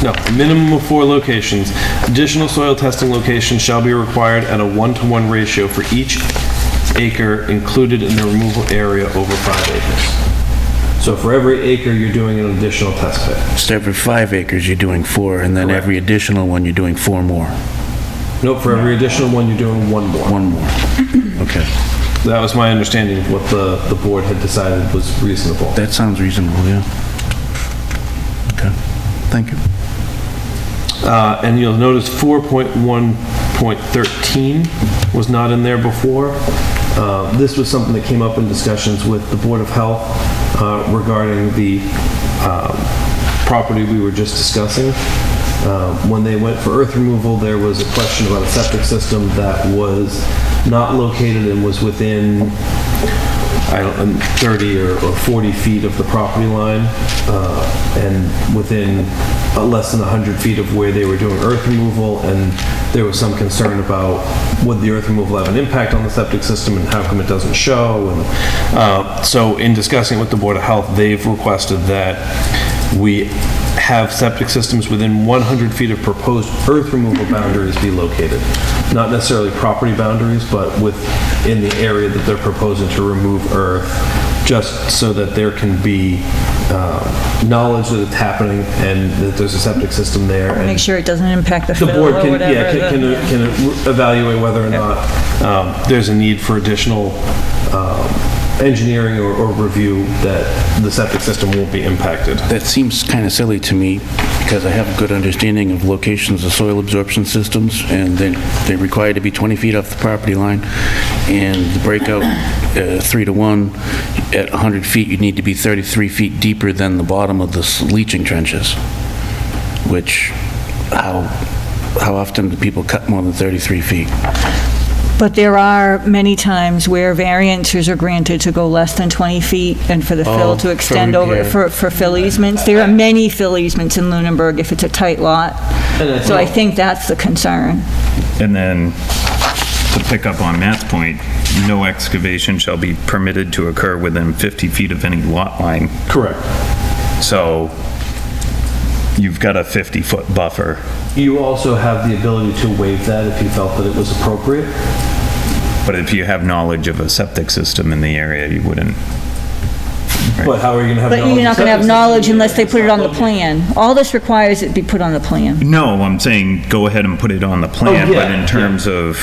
No, a minimum of 4 locations. Additional soil testing locations shall be required at a 1-to-1 ratio for each acre included in the removal area over 5 acres. So for every acre, you're doing an additional test pit. So every 5 acres, you're doing 4, and then every additional one, you're doing 4 more? Nope, for every additional one, you're doing 1 more. 1 more. Okay. That was my understanding of what the board had decided was reasonable. That sounds reasonable, yeah. Okay, thank you. And you'll notice 4.1.13 was not in there before. This was something that came up in discussions with the Board of Health regarding the property we were just discussing. When they went for earth removal, there was a question about a septic system that was not located and was within 30 or 40 feet of the property line, and within less than 100 feet of where they were doing earth removal, and there was some concern about would the earth removal have an impact on the septic system and how come it doesn't show. And so in discussing with the Board of Health, they've requested that we have septic systems within 100 feet of proposed earth removal boundaries be located. Not necessarily property boundaries, but within the area that they're proposing to remove earth, just so that there can be knowledge that it's happening and that there's a septic system there. And Make sure it doesn't impact the the fill board or can, whatever. yeah, can evaluate whether or not there's a need for additional engineering or review that the septic system won't be impacted. That seems kind of silly to me, because I have a good understanding of locations of soil absorption systems, and they're required to be 20 feet off the property line, and the breakout 3 to 1, at 100 feet, you need to be 33 feet deeper than the bottom of the leaching trenches, which, how often do people cut more than 33 feet? But there are many times where variances are granted to go less than 20 feet and for the fill to extend over, for fill easements. There are many fill easements in Lunenburg if it's a tight lot. So I think that's the concern. And then, to pick up on Matt's point, no excavation shall be permitted to occur within 50 feet of any lot line. Correct. So, you've got a 50-foot buffer. You also have the ability to waive that if you felt that it was appropriate. But if you have knowledge of a septic system in the area, you wouldn't. But how are you going to have knowledge? But you're not going to have of septic knowledge unless they put it on the plan. All this requires it be put on the plan. No, I'm saying go ahead and put it on the plan, Oh, yeah, but in terms of,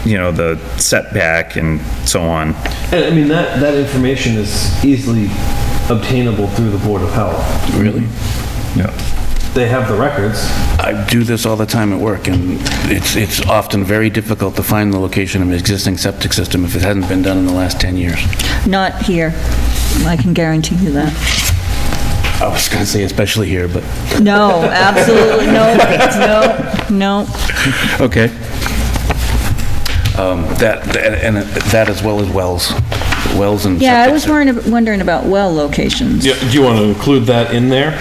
you know, the setback and so on. And I mean, that information is easily obtainable through the Board of Health. Really? Yeah. They have the records. I do this all the time at work, and it's often very difficult to find the location of an existing septic system if it hasn't been done in the last 10 years. Not here. I can guarantee you that. I was going to say especially here, but... No, absolutely, no. Okay. That as well as wells and... Yeah, I was wondering about well locations. Yeah, do you want to include that in there?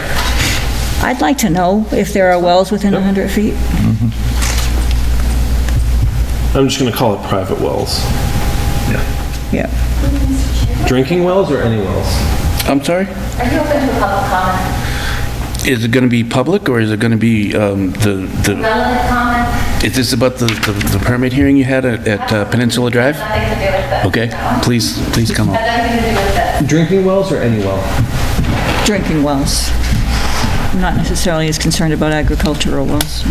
I'd like to know if there are wells within 100 feet. I'm just going to call it private wells. Yeah. Drinking wells or any wells? I'm sorry? Are you open to public comment? Is it going to be public, or is it going to be the... Relevant comment? Is this about the permit hearing you had at Peninsula Drive? Nothing to do with it. Okay, please come up. Has anything to do with it. Drinking wells or any well? Drinking wells. I'm not necessarily as concerned about agricultural wells.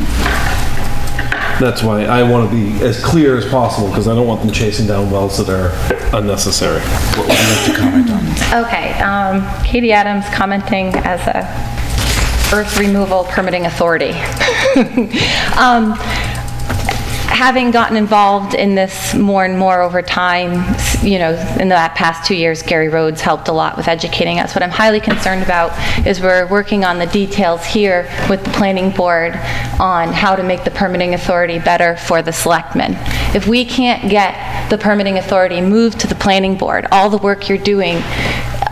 That's why I want to be as clear as possible, because I don't want them chasing down wells that are unnecessary. What would you like to comment on? Okay, Katie Adams commenting as a earth removal permitting authority. Having gotten involved in this more and more over time, you know, in the past 2 years, Gary Rhodes helped a lot with educating us. What I'm highly concerned about is we're working on the details here with the planning board on how to make the permitting authority better for the selectmen. If we can't get the permitting authority moved to the planning board, all the work you're doing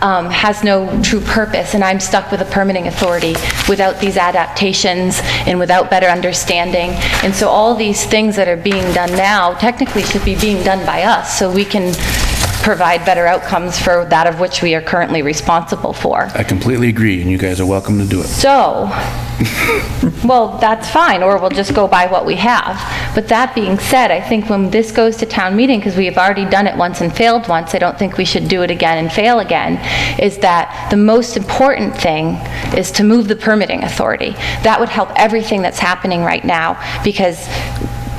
has no true purpose, and I'm stuck with a permitting authority without these adaptations and without better understanding. And so all these things that are being done now technically should be being done by us, so we can provide better outcomes for that of which we are currently responsible for. I completely agree, and you guys are welcome to do it. So, well, that's fine, or we'll just go by what we have. But that being said, I think when this goes to town meeting, because we have already done it once and failed once, I don't think we should do it again and fail again, is that the most important thing is to move the permitting authority. That would help everything that's happening right now, because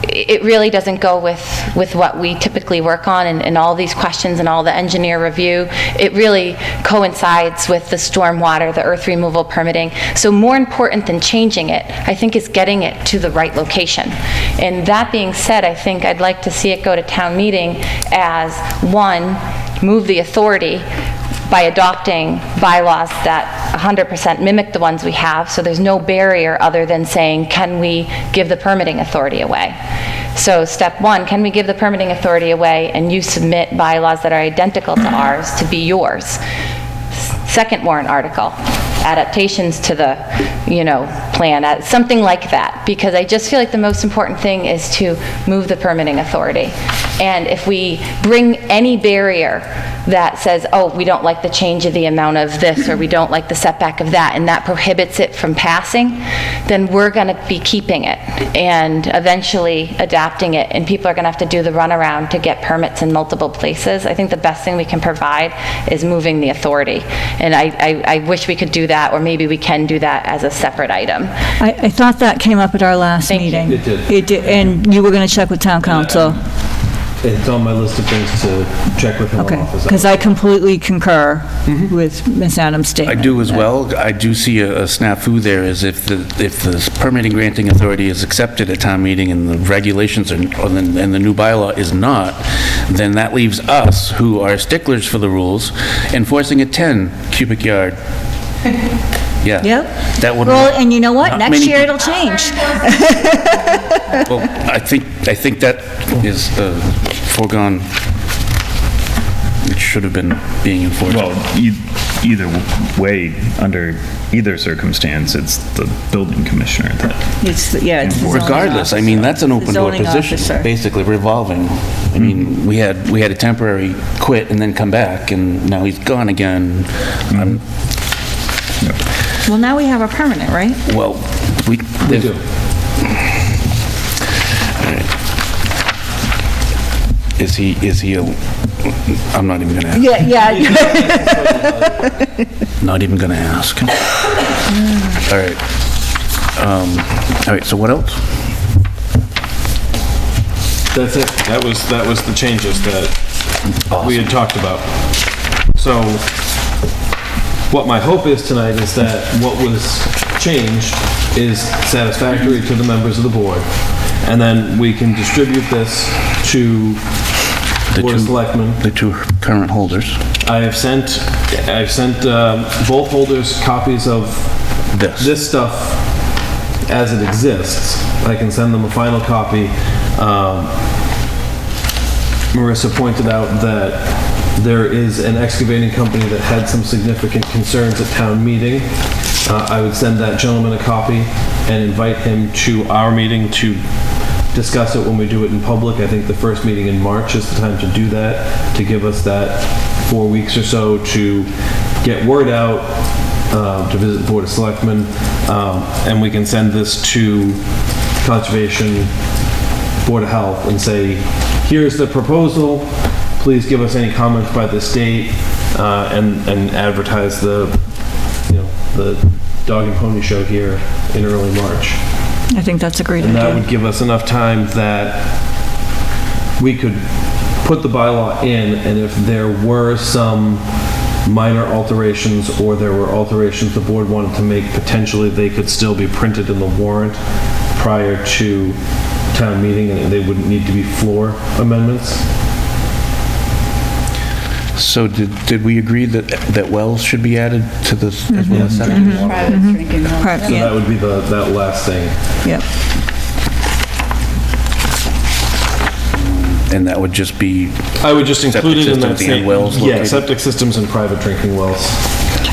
it really doesn't go with what we typically work on and all these questions and all the engineer review. It really coincides with the stormwater, the earth removal permitting. So more important than changing it, I think, is getting it to the right location. And that being said, I think I'd like to see it go to town meeting as, one, move the authority, by adopting bylaws that 100% mimic the ones we have, so there's no barrier other than saying, can we give the permitting authority away? So step one, can we give the permitting authority away and you submit bylaws that are identical to ours to be yours? Second warrant article, adaptations to the, plan, something like that, because I just feel like the most important thing is to move the permitting authority. And if we bring any barrier that says, oh, we don't like the change of the amount of this, or we don't like the setback of that, and that prohibits it from passing, then we're going to be keeping it and eventually adapting it, and people are going to have to do the runaround to get permits in multiple places. I think the best thing we can provide is moving the authority, and I wish we could do that, or maybe we can do that as a separate item. I thought that came up at our last meeting. It did. It did, and you were going to check with town council. It's on my list of things to check with him Okay, off. because I completely concur with Ms. Adams' I statement. do as well. I do see a snafu there, is if the permitting granting authority is accepted at town meeting and the regulations and the new bylaw is not, then that leaves us, who are sticklers for the rules, enforcing a 10 cubic yard. Yeah. Yep. That would. Well, and you know what? Not Next many- year it'll change. Well, I think that is foregone. It should have been being enforced. Well, either way, under either circumstance, it's the building commissioner that. It's the zoning Regardless, I mean, that's an open door zoning position, officer. basically revolving. I mean, we had a temporary quit and then come back, and now he's gone again. Well, now we have a permanent, right? Well, we do. Is he a, I'm not even gonna ask. Yeah. Not even gonna ask. All right, so what else? That's it. That was the changes that we had talked about. So what my hope is tonight is that what was changed is satisfactory to the members of the board. And then we can distribute this to the Board of Selectmen. The two current holders. I've sent both holders copies of this stuff as it exists. I can send them a final copy. Marissa pointed out that there is an excavating company that had some significant concerns at town meeting. I would send that gentleman a copy and invite him to our meeting to discuss it when we do it in public. I think the first meeting in March is the time to do that, to give us that 4 weeks or so to get word out, to visit the Board of Selectmen, and we can send this to Conservation, Board of Health, and say, here's the proposal, please give us any comments by this date, and advertise the dog and pony show here in early March. I think that's a great And that idea. would give us enough time that we could put the bylaw in, and if there were some minor alterations or there were alterations the board wanted to make, potentially they could still be printed in the warrant prior to town meeting, and they wouldn't need to be floor amendments. So did we agree that wells should be added to this as well as septic? Private drinking wells. So that would be that last thing. Yep. And that would just be. I would just include it in that septic systems and same. wells Yeah, located? septic systems and private drinking wells.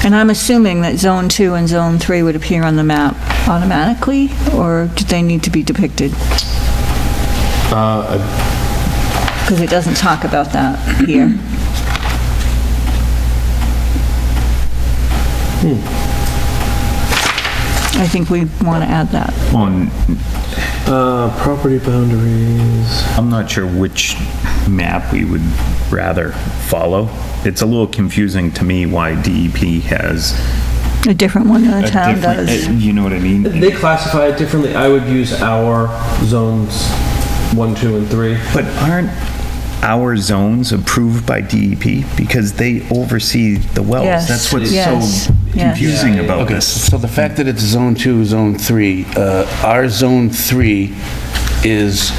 And I'm assuming that Zone 2 and Zone 3 would appear on the map automatically, or do they need to be depicted? Because it doesn't talk about that here. I think we want to add that. Property boundaries. I'm not sure which map we would rather follow. It's a little confusing to me why DEP has A different one than the a town different- does. You know what I mean? They classify it differently. I would use our zones 1, 2, and 3. But aren't our zones approved by DEP? Because they oversee the wells. Yes, That's what's yes, so yes. confusing about Okay, this. so the fact that it's Zone 2, Zone 3, our Zone 3 is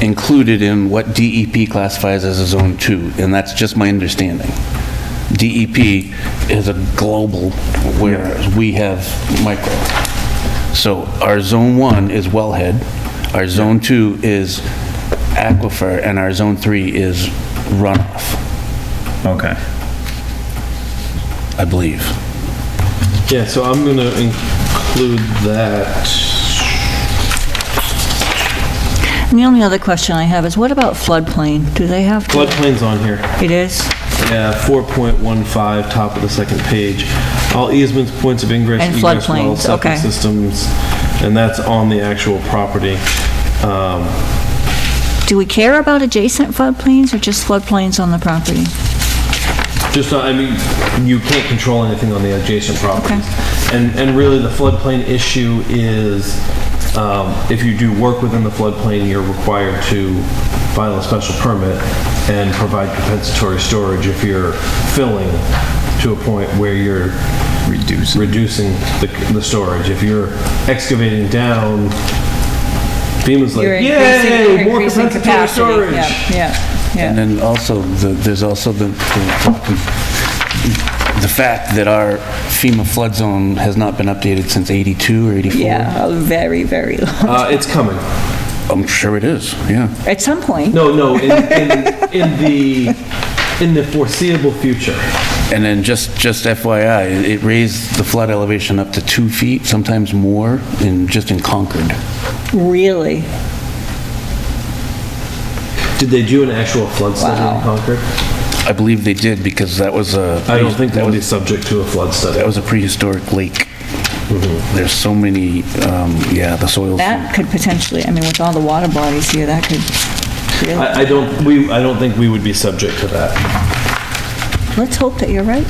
included in what DEP classifies as a Zone 2, and that's just my understanding. DEP is a global, whereas we have micro. So our Zone 1 is wellhead, our Zone 2 is aquifer, and our Zone 3 is runoff. Okay. I believe. Yeah, so I'm going to include that. And the only other question I have is, what about floodplain? Do they have? Floodplain's on here. It is? Yeah, 4.15, top of the second page. All easements, points of ingress, And egress, floodplains, wells, septic okay. systems, and that's on the actual property. Do we care about adjacent floodplains or just floodplains on the property? Just, I mean, you can't control anything on the adjacent properties. And really, the floodplain issue is, if you do work within the floodplain, you're required to file a special permit and provide compensatory storage if you're filling to a point where you're reducing the storage. If you're excavating down, FEMA's like, You're yay, more increasing compensatory capacity. storage. Yeah. And then also, there's also the fact that our FEMA flood zone has not been updated since 82 or 84. Yeah, a very, very long. It's coming. I'm sure it is, yeah. At some point. No, in the foreseeable future. And then just FYI, it raised the flood elevation up to 2 feet, sometimes more, just in Concord. Really? Did they do an actual flood study in Concord? I believe they did, because that was a... I don't think that would be subject to a flood study. That was a prehistoric lake. There's so many, the soils. That could potentially, I mean, with all the water bodies here, that could really... I don't think we would be subject to that. Let's hope that you're right.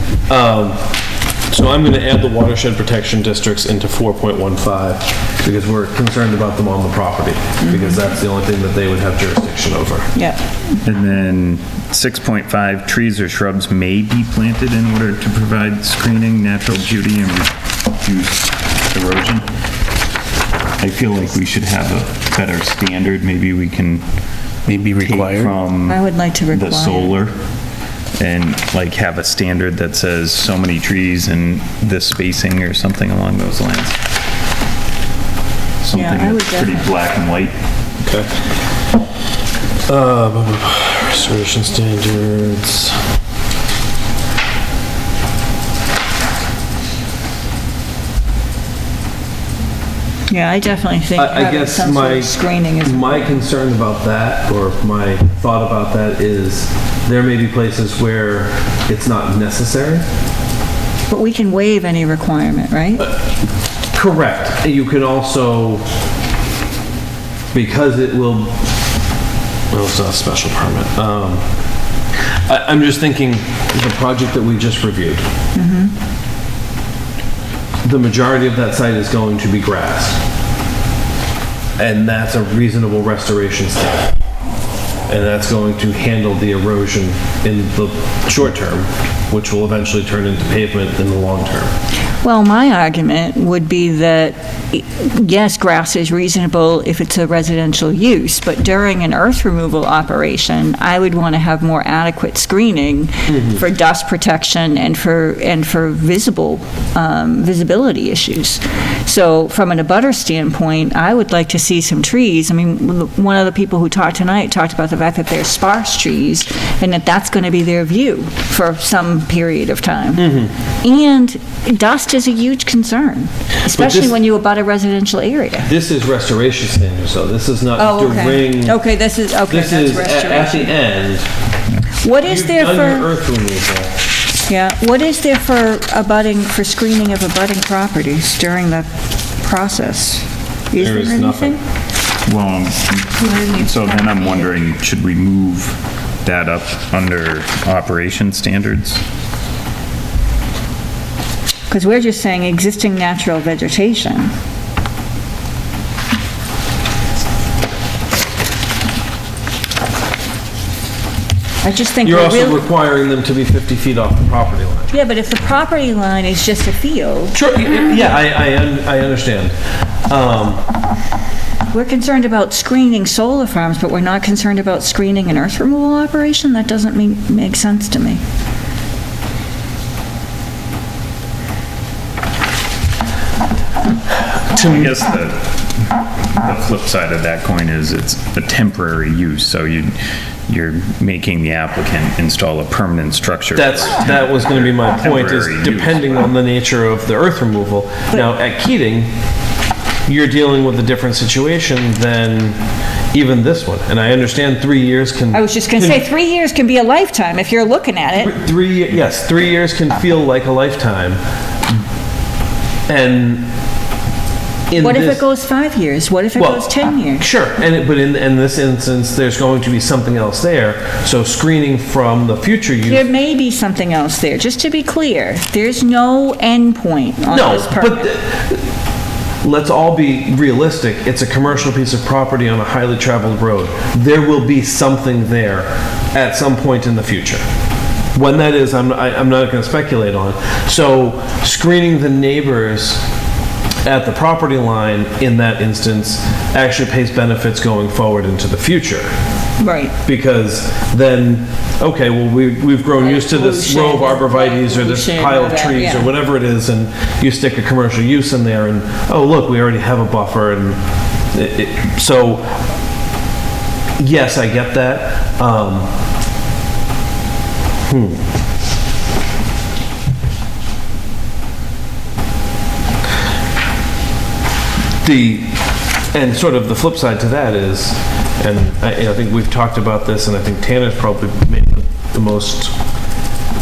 So I'm going to add the watershed protection districts into 4.15 because we're concerned about them on the property, because that's the only thing that they would have jurisdiction over. Yeah. And then 6.5, trees or shrubs may be planted in order to provide screening, natural beauty, and reduce erosion. I feel like we should have a better standard. Maybe we can require from I would like to require. the solar and like have a standard that says so many trees and this spacing or something along those lines. Something I would that's pretty definitely. black and white. Okay. Restoration standards. Yeah, I definitely think I having guess some sort of screening is... my concern about that, or my thought about that, is there may be places where it's not necessary. But we can waive any requirement, right? Correct. You can also, because it will, well, it's not a special permit. I'm just thinking the project that we just reviewed. The majority of that site is going to be grass. And that's a reasonable restoration step. And that's going to handle the erosion in the short term, which will eventually turn into pavement in the long term. Well, my argument would be that, yes, grass is reasonable if it's a residential use, but during an earth removal operation, I would want to have more adequate screening for dust protection and for visibility issues. So from an abutter standpoint, I would like to see some trees. I mean, one of the people who talked tonight talked about the fact that they're sparse trees and that that's going to be their view for some period of time. And dust is a huge concern, especially when you abut a residential area. This is restoration standards, though. This is not okay. during... Okay, this is This that's is restoration. at the end. What is there You've done for... your earth removal. Yeah, what is there for screening of abutting properties during the process? Is There there is anything? nothing. Well, so then I'm wondering, should we move that up under operation standards? Because we're just saying existing natural vegetation. I just think You're we're also really... requiring them to be 50 feet off the property line. Yeah, but if the property line is just a field... Sure, yeah, I understand. We're concerned about screening solar farms, but we're not concerned about screening an earth removal operation? That doesn't make sense to me. I guess the flip side of that coin is it's a temporary use, so you're making the applicant install a permanent structure. That was going to be my point, is Temporary use. depending on the nature of the earth removal. Now, at Keating, you're dealing with a different situation than even this one. And I understand 3 years can... I was just going to say, 3 years can be a lifetime if you're looking at it. 3 years can feel like a lifetime. And What if it goes 5 years? What if it goes 10 years? Sure, but in this instance, there's going to be something else there. So screening from the future use... There may be something else there, just to be clear. There's no end point on this permit. But let's all be realistic. It's a commercial piece of property on a highly traveled road. There will be something there at some point in the future. When that is, I'm not going to speculate on. So screening the neighbors at the property line in that instance actually pays benefits going forward into the future. Right. Because then, okay, well, we've grown used to this row of arborvitaes or this pile of trees or whatever it is, and you stick a commercial use in there, and, oh, look, we already have a buffer, and so, yes, I get that. And sort of the flip side to that is, and I think we've talked about this, and I think Tanner's probably made the most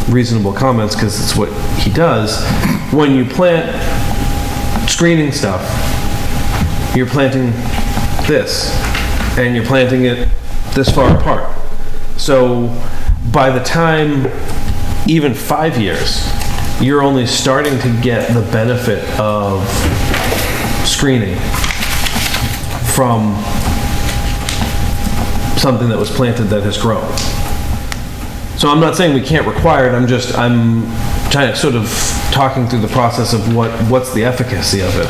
reasonable comments because it's what he does. When you plant screening stuff, you're planting this, and you're planting it this far apart. So by the time, even 5 years, you're only starting to get the benefit of screening from something that was planted that has grown. So I'm not saying we can't require it, I'm trying to sort of talking through the process of what's the efficacy of it.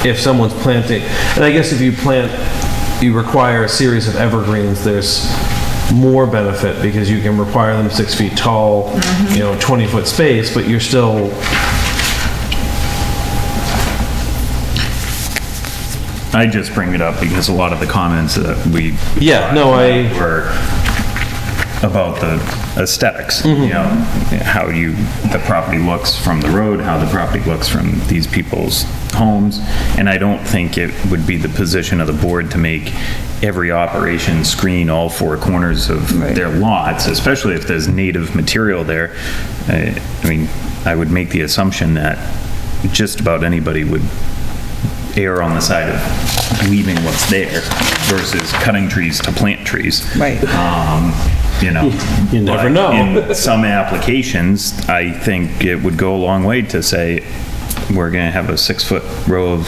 If someone's planting, and I guess if you require a series of evergreens, there's more benefit because you can require them 6 feet tall, 20-foot space, but you're still... I just bring it up because a lot of the comments that we were about the aesthetics, how the property looks from the road, how the property looks from these people's homes, and I don't think it would be the position of the board to make every operation screen all four corners of their lots, especially if there's native material there. I mean, I would make the assumption that just about anybody would err on the side of leaving what's there versus cutting trees to plant trees. Right. You never know. In some applications, I think it would go a long way to say, we're gonna have a 6-foot row of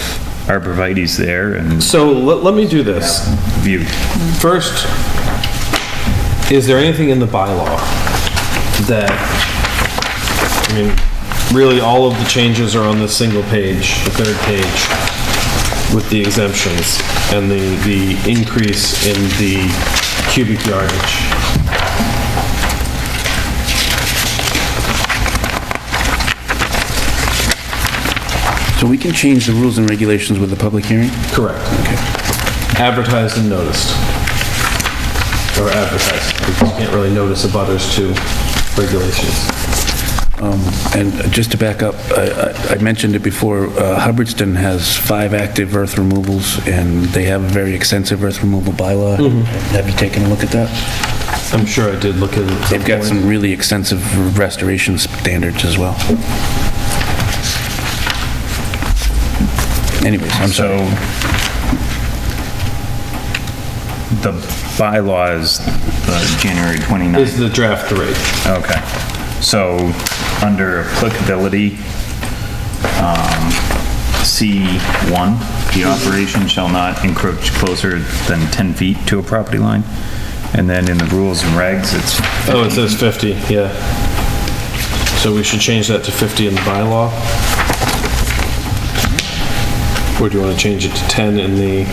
arborvitaes there and... So let me do this. View. First, is there anything in the bylaw that, I mean, really all of the changes are on this single page, the third page, with the exemptions and the increase in the cubic yardage. So we can change the rules and regulations with the public hearing? Correct. Okay. Advertised and noticed. Or advertised, because you can't really notice abutters to regulations. And just to back up, I mentioned it before, Hubbardston has 5 active earth removals, and they have a very extensive earth removal bylaw. Have you taken a look at that? I'm sure I did look at it. They've got some really extensive restoration standards as well. Anyways, I'm sorry. So, the bylaw is January 29th. Is the draft 3. Okay. So, under applicability, C1, the operation shall not encroach closer than 10 feet to a property line. And then in the rules and regs, it's 50. Oh, it says 50, yeah. So we should change that to 50 in the bylaw? Or do you want to change it to 10 in the...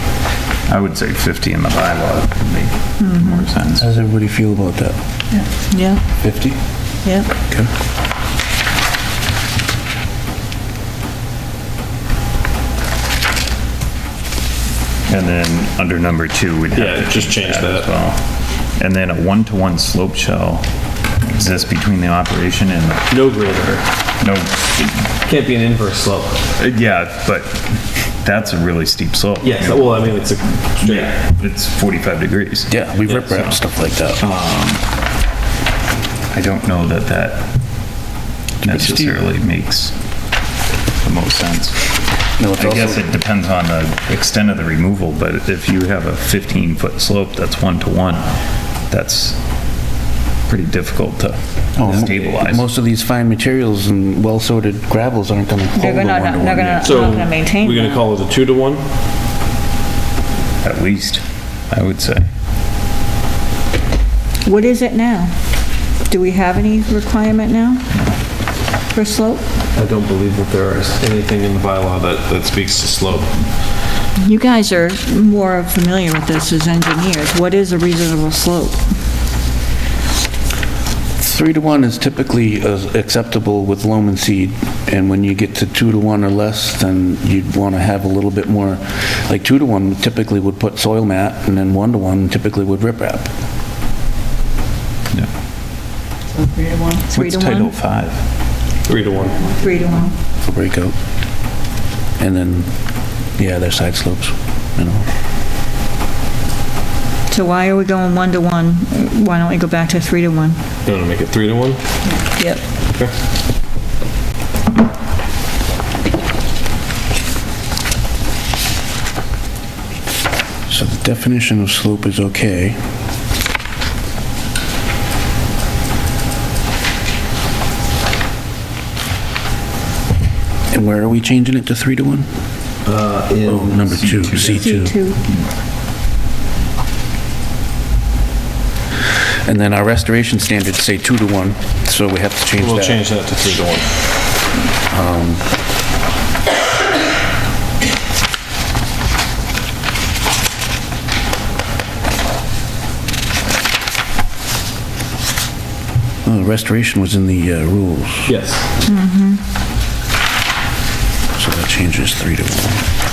I would say 50 in the bylaw would make more sense. How does everybody feel about that? Yeah. 50? Yeah. Okay. And then under number 2, we'd have to just change that as well. And then a 1-to-1 slope shall exist between the operation and... No greater. No. Can't be an inverse slope. Yeah, but that's a really steep slope. Yes, well, I mean, it's a straight. Yeah, it's 45 degrees. Yeah, we rip wrap stuff like that. I don't know that that necessarily makes the most sense. No, it's I guess also- it depends on the extent of the removal, but if you have a 15-foot slope that's 1-to-1, that's pretty difficult to stabilize. Most of these fine materials and well-sorted gravels aren't going to hold a one-to-one. So, not gonna maintain we're gonna that. call it a 2-to-1? At least, I would say. What is it now? Do we have any requirement now for slope? I don't believe that there is anything in the bylaw that speaks to slope. You guys are more familiar with this as engineers. What is a reasonable slope? 3-to-1 is typically acceptable with loam and seed, and when you get to 2-to-1 or less, then you'd want to have a little bit more, like 2-to-1 typically would put soil mat, and then 1-to-1 typically would rip wrap. Yeah. So 3-to-1? What's Title 5? 3-to-1. 3-to-1. For breakout. And then, yeah, they're side slopes, you know. So why are we going 1-to-1? Why don't we go back to 3-to-1? You want to make it 3-to-1? Yep. Okay. So the definition of slope is okay. And where are we changing it to 3-to-1? Number 2, C2. And then our restoration standards say 2-to-1, so we have to change that. We'll change that to 3-to-1. Oh, restoration was in the rules. Yes. So that changes 3-to-1.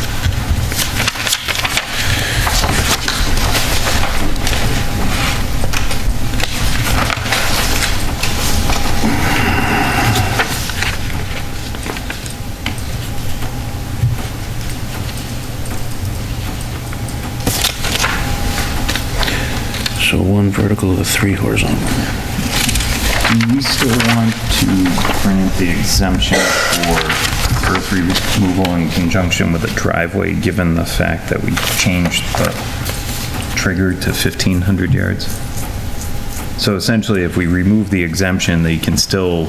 So 1 vertical to 3 horizontal. Do we still want to grant the exemption for earth removal in conjunction with a driveway, given the fact that we changed the trigger to 1,500 yards? So essentially, if we remove the exemption, they can still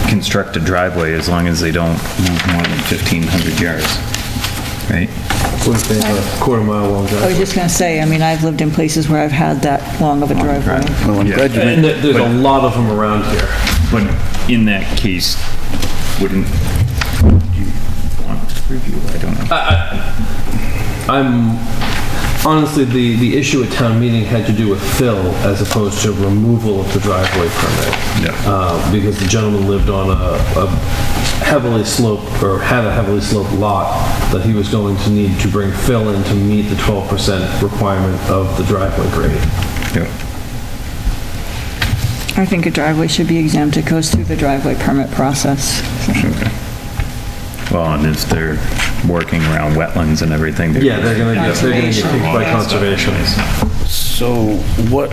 construct a driveway as long as they don't move more than 1,500 yards, right? What if they have a quarter-mile long I was driveway? just going to say, I mean, I've lived in places where I've had that long of a driveway. Well, I'm glad you And meant, there's a lot of them around here. But in that case, wouldn't you want to review? I don't know. Honestly, the issue at town meeting had to do with fill as opposed to removal of the driveway permit. Yeah. Because the gentleman lived on a heavily sloped, or had a heavily sloped lot that he was going to need to bring fill in to meet the 12% requirement of the driveway grade. Yeah. I think a driveway should be exempt. It goes through the driveway permit process. Okay. Well, and if they're working around wetlands and everything. Yeah, they're gonna get kicked by conservation. so what,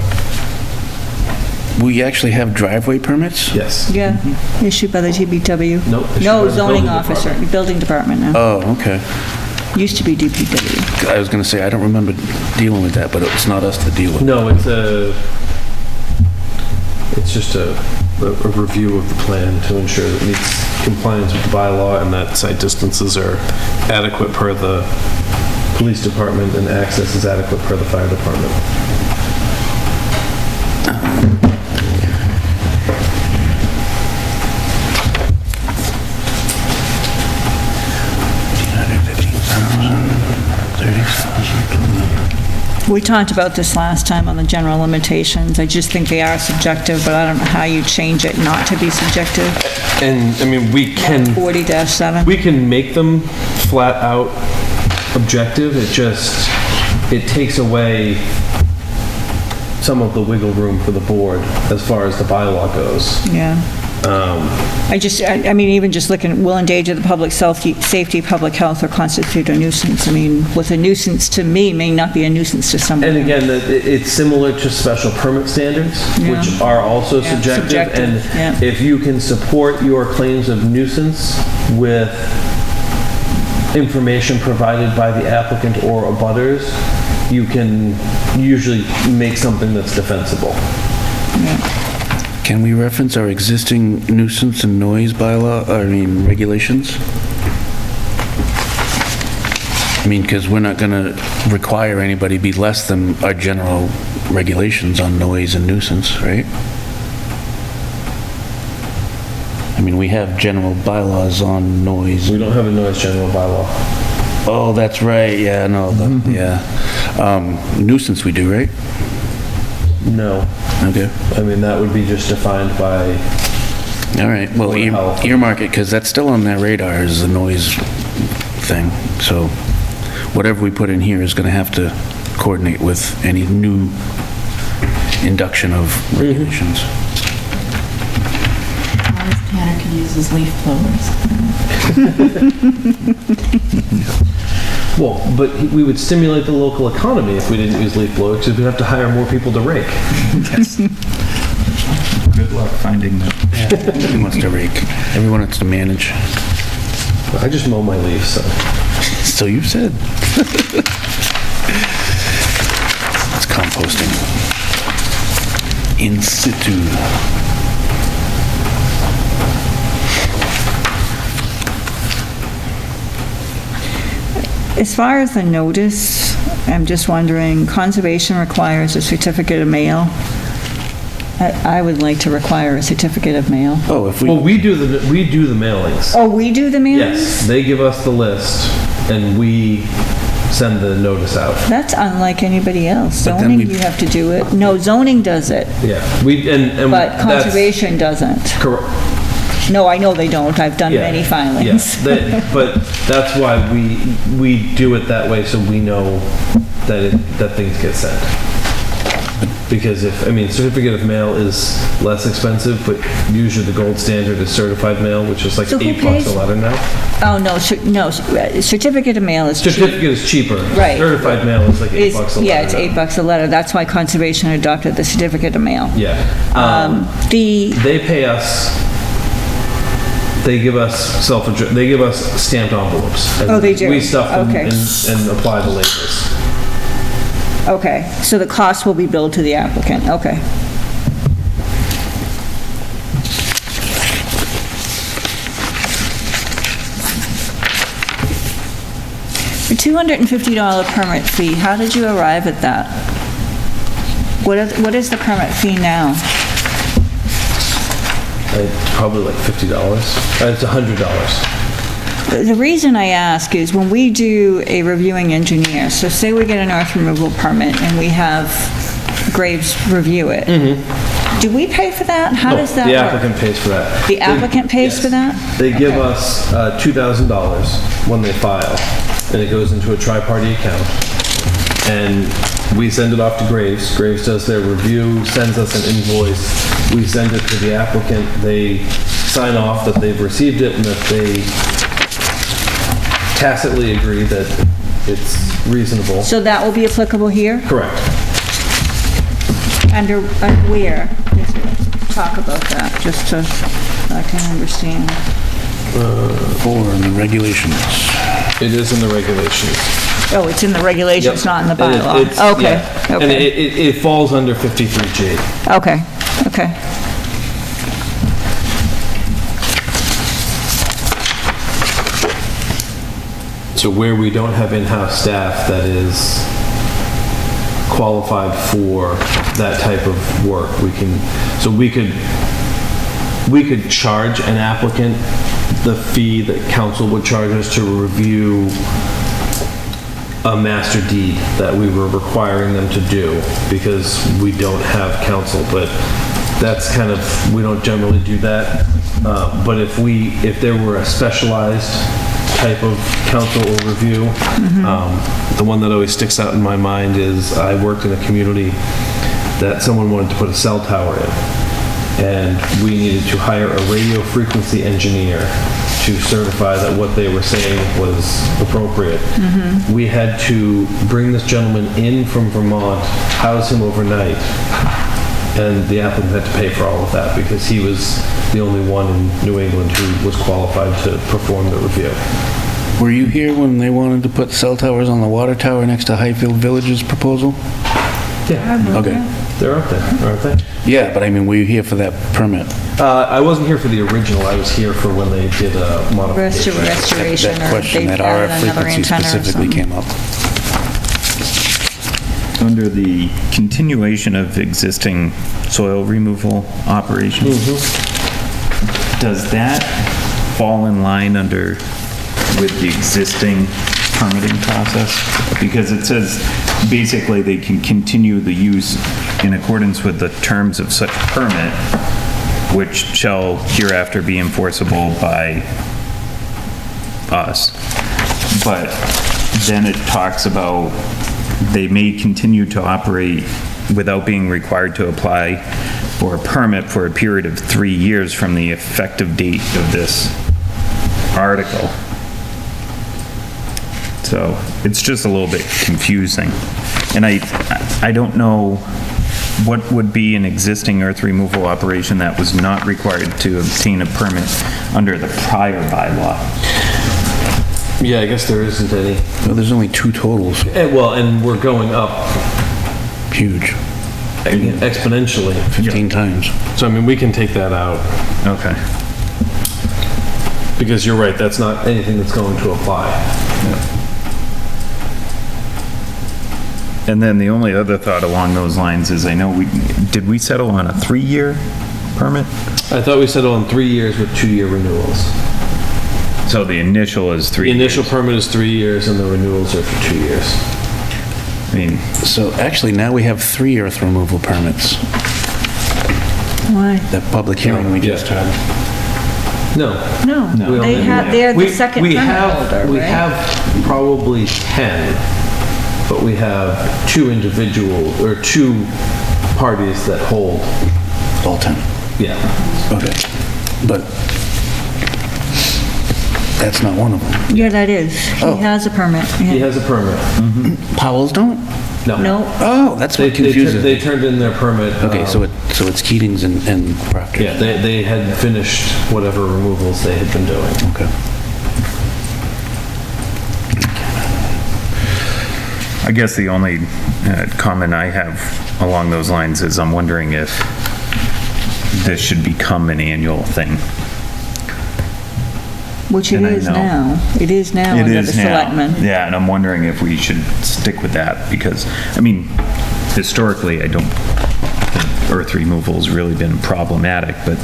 we actually have driveway permits? Yes. Yeah, issued by the TBW. Nope, issued by No, the zoning building officer, department. building department now. Oh, okay. Used to be DPW. I was gonna say, I don't remember dealing with that, but it's not us to deal with. No, it's just a review of the plan to ensure that it meets compliance with the bylaw and that site distances are adequate per the police department and access is adequate per the fire department. We talked about this last time on the general limitations. I just think they are subjective, but I don't know how you change it not to be subjective. And, I mean, we can... 40-7. We can make them flat out objective, it takes away some of the wiggle room for the board as far as the bylaw goes. Yeah. I mean, even just looking, will endanger the public safety, public health, or constitute a nuisance. I mean, what's a nuisance to me may not be a nuisance to someone. And again, it's similar to special permit standards, Yeah. which are also Yeah, subjective. And yeah. if you can support your claims of nuisance with information provided by the applicant or abutters, you can usually make something that's defensible. Can we reference our existing nuisance and noise regulations? I mean, because we're not going to require anybody be less than our general regulations on noise and nuisance, right? I mean, we have general bylaws on noise. We don't have a noise general bylaw. Oh, that's right, yeah, no, yeah. Nuisance we do, right? No. Okay. I mean, that would be just defined by... All right, well, earmark it, because that's still on their radar is the noise thing. So whatever we put in here is going to have to coordinate with any new induction of regulations. Tanner could use his leaf blowers. Well, but we would stimulate the local economy if we didn't use leaf blowers, because we'd have to hire more people to rake. Yes. Good luck finding them. Who wants to rake? Everyone wants to manage. I just mow my leaves, so. So you said. It's composting. In situ. As far as the notice, I'm just wondering, conservation requires a certificate of mail. I would like to require a certificate of mail. Oh, if Well, we do the mailings. Oh, we do the mailings? Yes, they give us the list, and we send the notice out. That's unlike anybody else. But then Zoning, we- you have to do it. No, zoning does it, Yeah, and but that's conservation doesn't. correct. No, I know they don't. I've done Yeah, many filings. Yeah, but that's why we do it that way, so we know that things get sent. Because certificate of mail is less expensive, but usually the gold standard is certified mail, which is like So who $8 pays? a letter now. Oh, no, certificate of mail is cheap. Certificate is cheaper. Right. Certified mail is like $8 a letter. Yeah, it's now. $8 a letter. That's why conservation adopted the certificate of mail. Yeah. They pay us. They give us stamped envelopes. and Oh, they do? We stuff them Okay. and apply the labels. Okay, so the cost will be billed to the applicant, okay. The $250 permit fee, how did you arrive at that? What is the permit fee now? Probably like $50. It's $100. The reason I ask is when we do a reviewing engineer, so say we get an earth removal permit and we have Graves review it. Do we pay for that? How does that The work? applicant pays for that. The applicant pays for that? They give us $2,000 when they file, and it goes into a tri-party account. And we send it off to Graves. Graves does their review, sends us an invoice. We send it to the applicant. They sign off that they've received it and that they tacitly agree that it's reasonable. So that will be applicable here? Correct. Under where? Just talk about that, just so I can understand. Or in the regulations. It is in the regulations. Oh, it's in the regulations, Yep. not in the And bylaw? it's- Okay, yeah. And okay. it falls under 53G. Okay, okay. So where we don't have in-house staff that is qualified for that type of work, we could charge an applicant the fee that council would charge us to review a master deed that we were requiring them to do because we don't have counsel, but that's kind of, we don't generally do that. But if there were a specialized type of council or review. The one that always sticks out in my mind is I worked in a community that someone wanted to put a cell tower in. And we needed to hire a radio frequency engineer to certify that what they were saying was appropriate. We had to bring this gentleman in from Vermont, house him overnight, and the applicant had to pay for all of that because he was the only one in New England who was qualified to perform the review. Were you here when they wanted to put cell towers on the water tower next to Highfield Village's proposal? Yeah. Okay. They're up there, aren't they? Yeah, but I mean, were you here for that permit? I wasn't here for the original, I was here for when they did a modification. Restoration, That or question, they that added RF another frequency antenna or specifically something. came up. Under the continuation of existing soil removal operations, does that fall in line with the existing permitting process? Because it says basically they can continue the use in accordance with the terms of such permit, which shall hereafter be enforceable by us. But then it talks about they may continue to operate without being required to apply for a permit for a period of 3 years from the effective date of this article. So it's just a little bit confusing. And I don't know what would be an existing earth removal operation that was not required to obtain a permit under the prior bylaw. Yeah, I guess there isn't any. Well, there's only 2 totals. And we're going up Huge. exponentially. 15 times. So, I mean, we can take that out. Okay. Because you're right, that's not anything that's going to apply. And then the only other thought along those lines is I know did we settle on a 3-year permit? I thought we settled on 3 years with 2-year renewals. So the initial is 3 years. The initial permit is 3 years and the renewals are for 2 years. I mean, so actually now we have 3 earth removal permits. Why? That public hearing we just had. No. No, We only they have- they're the we- second we permit have- holder, We right? have probably 10, but we have 2 parties that hold. All 10. Yeah. Okay. But that's not one of them. Yeah, that is. He has a permit. He has a permit. Powell's don't? No. No. Oh, that's what confuses They me. turned in their permit. Okay, so it's Keating's and Proctor's. Yeah, they had finished whatever removals they had been doing. Okay. I guess the only comment I have along those lines is I'm wondering if this should become an annual thing. Which it And I is know. now. It is now It under the is now. selectmen. Yeah, and I'm wondering if we should stick with that because, I mean, historically, I don't think earth removal has really been problematic, but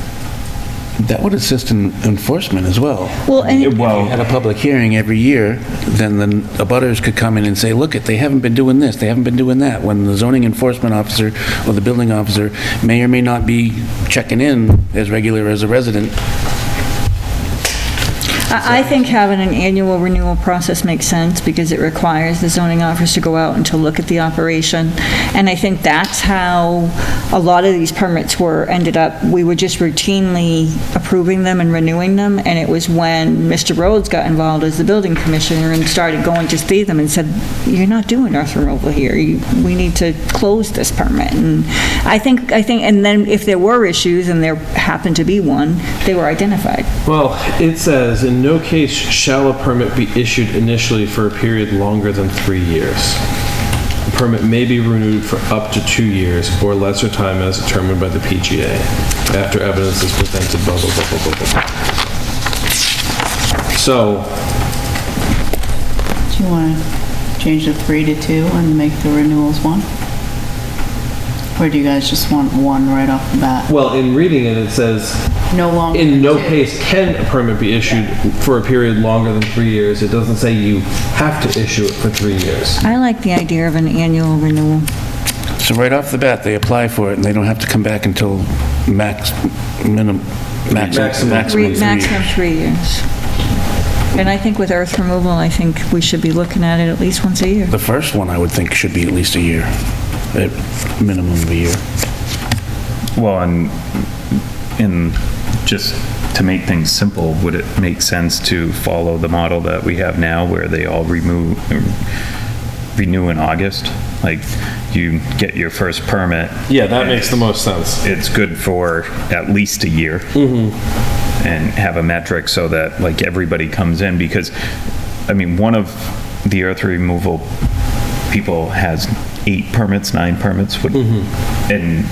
That would assist in enforcement as well. Well, and If you had a public hearing every year, then the abutters could come in and say, look, they haven't been doing this, they haven't been doing that, when the zoning enforcement officer or the building officer may or may not be checking in as regular as a resident. I think having an annual renewal process makes sense because it requires the zoning officer to go out and to look at the operation. And I think that's how a lot of these permits ended up, we were just routinely approving them and renewing them. And it was when Mr. Rhodes got involved as the building commissioner and started going to see them and said, you're not doing earth removal here. We need to close this permit. And I think, and then if there were issues, and there happened to be one, they were identified. Well, it says, in no case shall a permit be issued initially for a period longer than 3 years. A permit may be renewed for up to 2 years or lesser time as determined by the PGA after evidence is presented, blah, blah, blah, blah, blah, blah. So, Do you want to change the 3 to 2 and make the renewals 1? Or do you guys just want 1 right off the bat? well, in reading it, it says, No longer in than no 2. case can a permit be issued for a period longer than 3 years. It doesn't say you have to issue it for 3 years. I like the idea of an annual renewal. So right off the bat, they apply for it and they don't have to come back until maximum 3 years. Maximum 3 years. And I think with earth removal, I think we should be looking at it at least once a year. The first one, I would think, should be at least a year, at minimum of a year. Well, and just to make things simple, would it make sense to follow the model that we have now where they all renew in August? Like, you get your first permit. Yeah, that makes the most sense. It's good for at least a year. And have a metric so that like everybody comes in, because I mean, one of the earth removal people has 8 permits, 9 permits, and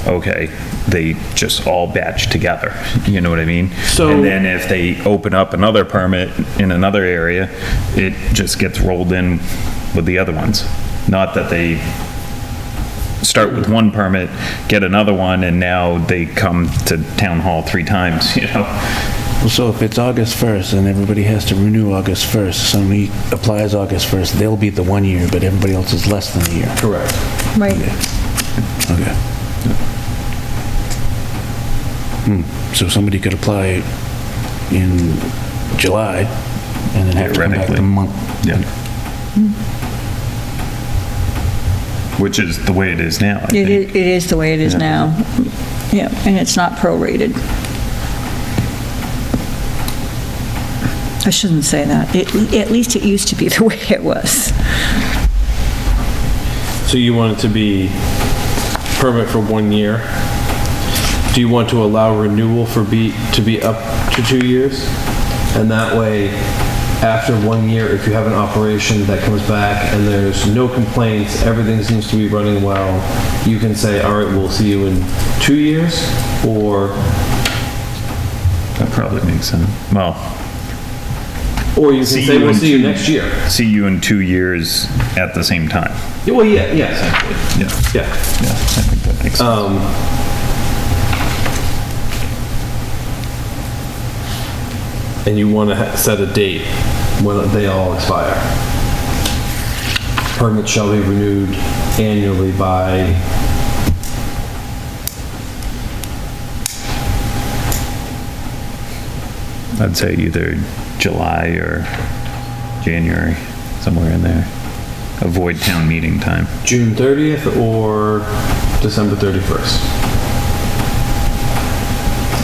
okay, they just all batch together, you know what I mean? So- and then if they open up another permit in another area, it just gets rolled in with the other ones. Not that they start with one permit, get another one, and now they come to town hall 3 times, you know? Well, so if it's August 1st and everybody has to renew August 1st, somebody applies August 1st, they'll be the 1 year, but everybody else is less than a year. Correct. Right. Okay. So somebody could apply in July and then have to come back the month. Yeah. Which is the way it is now, I think. It is the way it is now. Yeah, and it's not prorated. I shouldn't say that. At least it used to be the way it was. So you want it to be permit for 1 year? Do you want to allow renewal to be up to 2 years? And that way, after 1 year, if you have an operation that comes back and there's no complaints, everything seems to be running well, you can say, all right, we'll see you in 2 years, or... That probably makes sense. Well... Or you can say, we'll see you next year. See you in 2 years at the same time. Yeah, well, yeah, exactly. Yeah. Yeah. Yeah, I think that makes sense. And you want to set a date when they all expire. Permits shall be renewed annually by... I'd say either July or January, somewhere in there. Avoid town meeting time. June 30th or December 31st?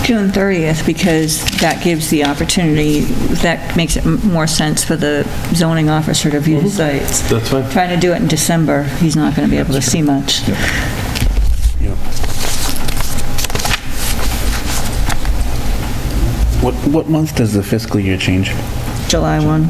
June 30th, because that gives the opportunity, that makes it more sense for the zoning officer to view the sites. That's fine. Trying to do it in December, he's not going to be able to see much. What month does the fiscal year change? July 1.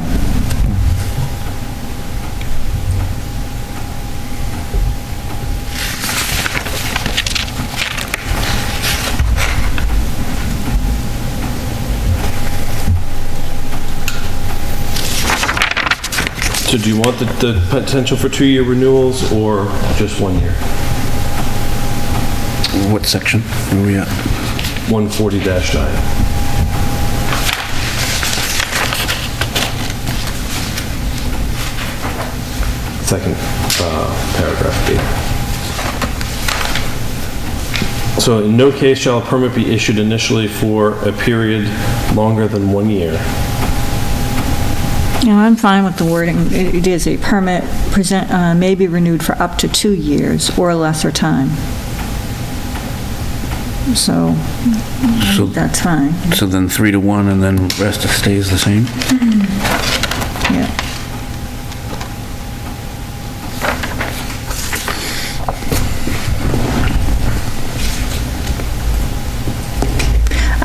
So do you want the potential for 2-year renewals or just 1 year? What section are we at? 140-9. Second paragraph B. So in no case shall a permit be issued initially for a period longer than 1 year. Yeah, I'm fine with the wording. It is a permit may be renewed for up to 2 years or a lesser time. So that's fine. So then 3 to 1 and then rest stays the same? Yeah.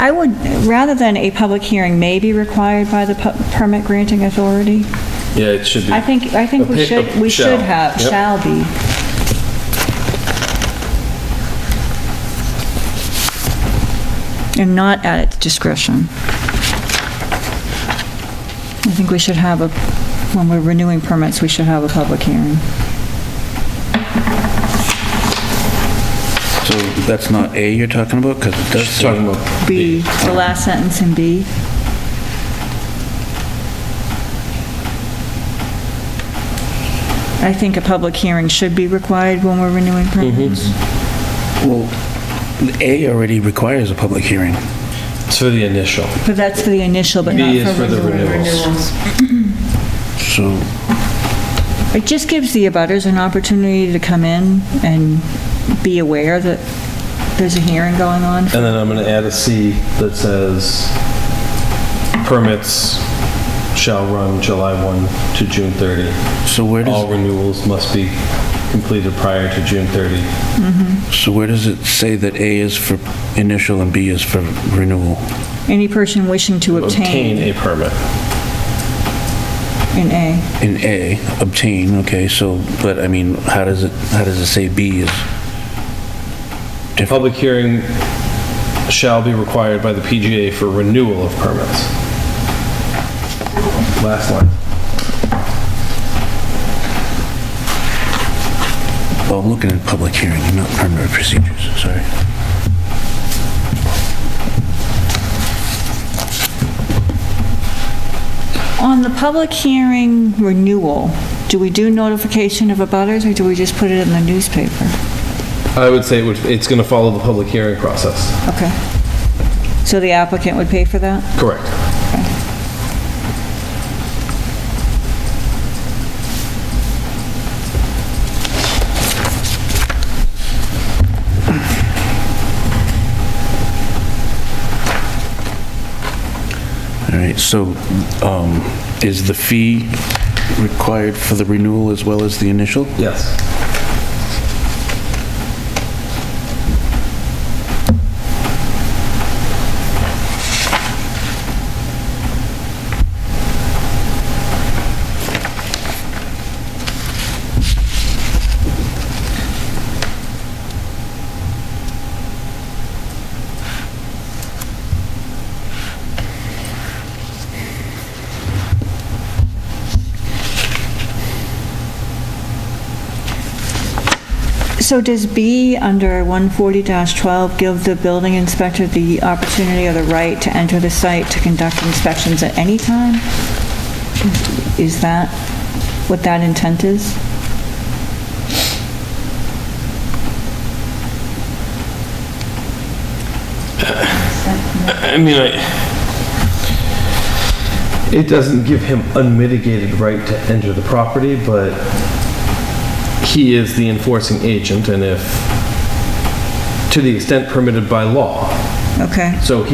I would, rather than a public hearing may be required by the permit granting authority, Yeah, it should be. I think we should have, Yep. shall be. And not at its discretion. I think we should have when we're renewing permits, we should have a public hearing. So that's not A you're talking about? Because it does say... Talking about B, the last sentence in B. I think a public hearing should be required when we're renewing permits. Well, A already requires a public hearing. It's for the initial. But that's for the initial, but not B is for for the renewals. So, It just gives the abutters an opportunity to come in and be aware that there's a hearing going on. And then I'm going to add a C that says permits shall run July 1 to June 30. So where does... All renewals must be completed prior to June 30. So where does it say that A is for initial and B is for renewal? Any person wishing to Obtain obtain a permit. in A. In A, obtain, okay, so, but I mean, how does it say B is? A public hearing shall be required by the PGA for renewal of permits. Last line. Well, I'm looking at public hearing, not permit procedures, sorry. On the public hearing renewal, do we do notification of abutters, or do we just put it in the newspaper? I would say it's going to follow the public hearing process. Okay. So the applicant would pay for that? Correct. All right, so is the fee required for the renewal as well as the initial? Yes. So does B under 140-12 give the building inspector the opportunity or the right to enter the site to conduct inspections at any time? Is that what that intent is? I mean, it doesn't give him unmitigated right to enter the property, but he is the enforcing agent, and if, to the extent permitted by law. Okay. So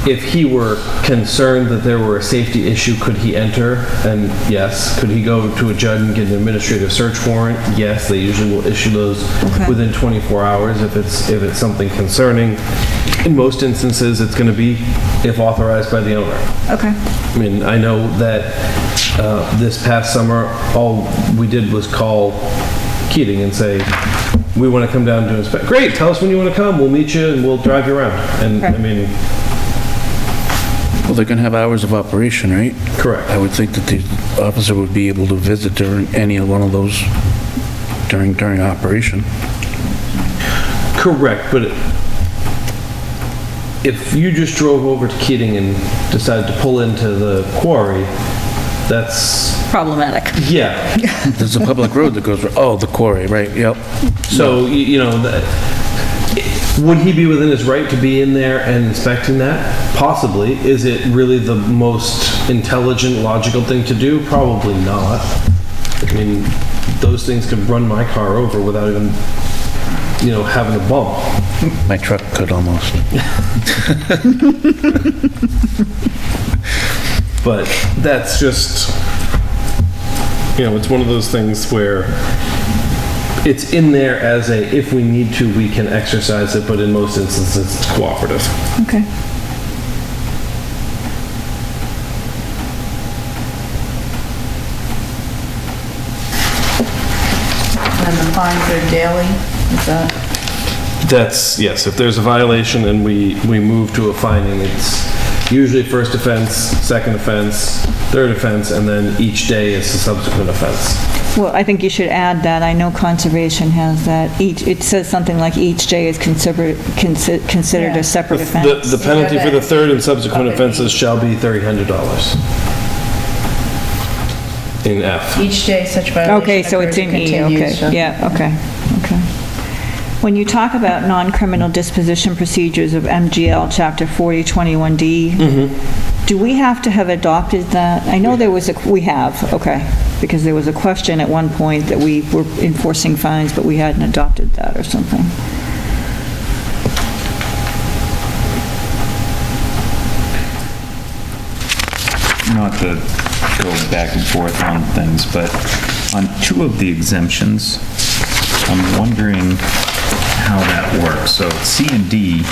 if he were concerned that there were a safety issue, could he enter? And yes. Could he go to a judge and get an administrative search warrant? Yes, they usually will issue those within 24 hours if it's something concerning. In most instances, it's going to be if authorized by the owner. Okay. I mean, I know that this past summer, all we did was call Keating and say, we want to come down to inspect. Great, tell us when you want to come. We'll meet you and we'll drive you around. And I mean... Well, they're going to have hours of operation, right? Correct. I would think that the officer would be able to visit during any one of those during operation. Correct, but if you just drove over to Keating and decided to pull into the quarry, that's... problematic. Yeah. There's a public road that goes, oh, the quarry, right, yep. So, you know, would he be within his right to be in there and inspecting that? Possibly. Is it really the most intelligent, logical thing to do? Probably not. I mean, those things could run my car over without even, you know, having a bump. My truck could almost. But that's just, you know, it's one of those things where it's in there as a, if we need to, we can exercise it, but in most instances, it's cooperative. Okay. And the fines are daily, is that? That's, yes, if there's a violation and we move to a finding, it's usually first offense, second offense, third offense, and then each day is the subsequent offense. Well, I think you should add that. I know conservation has that. It says something like each day is considered a separate offense. The penalty for the third and subsequent offenses shall be $300 in F. Each day such violation Okay, so it's in E, okay, yeah, okay, okay. When you talk about non-criminal disposition procedures of MGL Chapter 4021D, do we have to have adopted that? I know we have, okay, because there was a question at one point that we were enforcing fines, but we hadn't adopted that or something. Not to go back and forth on things, but on two of the exemptions, I'm wondering how that works. So C and D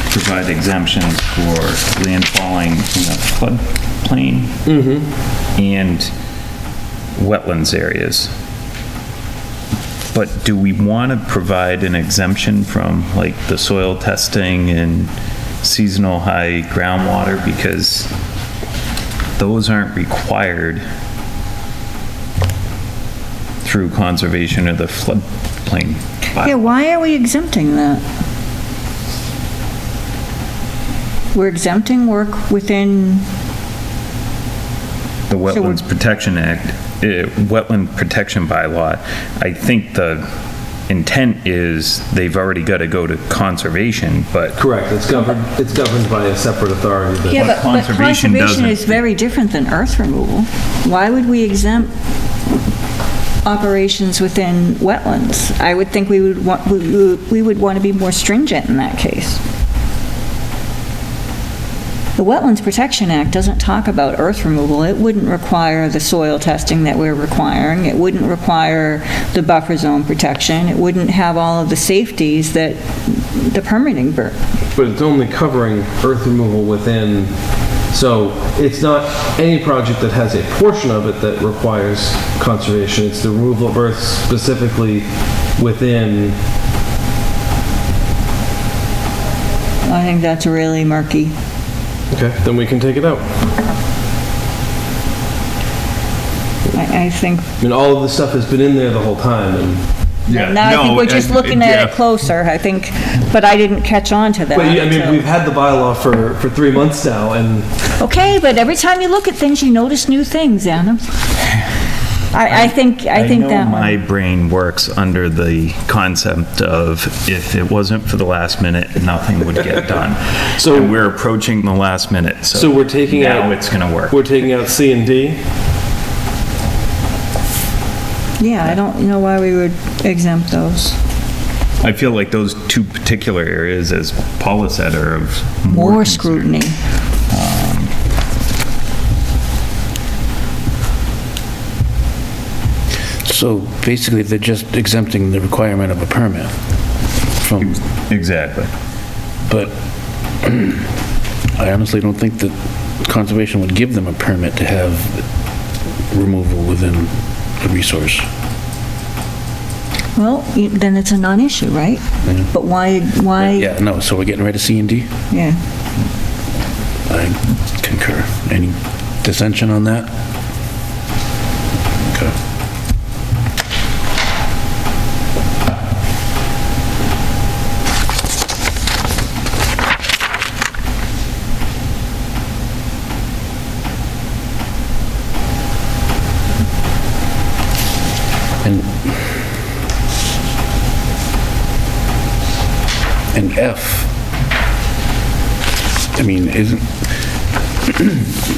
provide exemptions for landfalling in the floodplain and wetlands areas. But do we want to provide an exemption from like the soil testing and seasonal high groundwater, because those aren't required through conservation of the floodplain bylaw? Yeah, why are we exempting that? We're exempting work within... The Wetlands Protection Act, Wetland Protection Bylaw. I think the intent is they've already got to go to conservation, but... Correct, it's governed by a separate authority. Yeah, but conservation is very different than earth removal. Why would we exempt operations within wetlands? I would think we would want to be more stringent in that case. The Wetlands Protection Act doesn't talk about earth removal. It wouldn't require the soil testing that we're requiring. It wouldn't require the buffer zone protection. It wouldn't have all of the safeties that the permitting... But it's only covering earth removal within, so it's not any project that has a portion of it that requires conservation. It's the removal of earth specifically within. I think that's really murky. Okay, then we can take it out. I think... I mean, all of this stuff has been in there the whole time, and... Now I think we're just looking at it closer, I think, but I didn't catch on to that. But I mean, we've had the bylaw for 3 months now, and... Okay, but every time you look at things, you notice new things, Anna. I think I that know one. my brain works under the concept of if it wasn't for the last minute, nothing would get done. So and we're approaching the last minute, so we're taking now out... it's going to work. We're taking out C and D? Yeah, I don't know why we would exempt those. I feel like those two particular areas, as Paula said, are of More scrutiny. So basically, they're just exempting the requirement of a permit from... Exactly. But I honestly don't think that conservation would give them a permit to have removal within the resource. Well, then it's a non-issue, right? Yeah. But why? Yeah, no, so we're getting rid of C and D? Yeah. I concur. Any dissension on that? Okay. And F, I mean, isn't,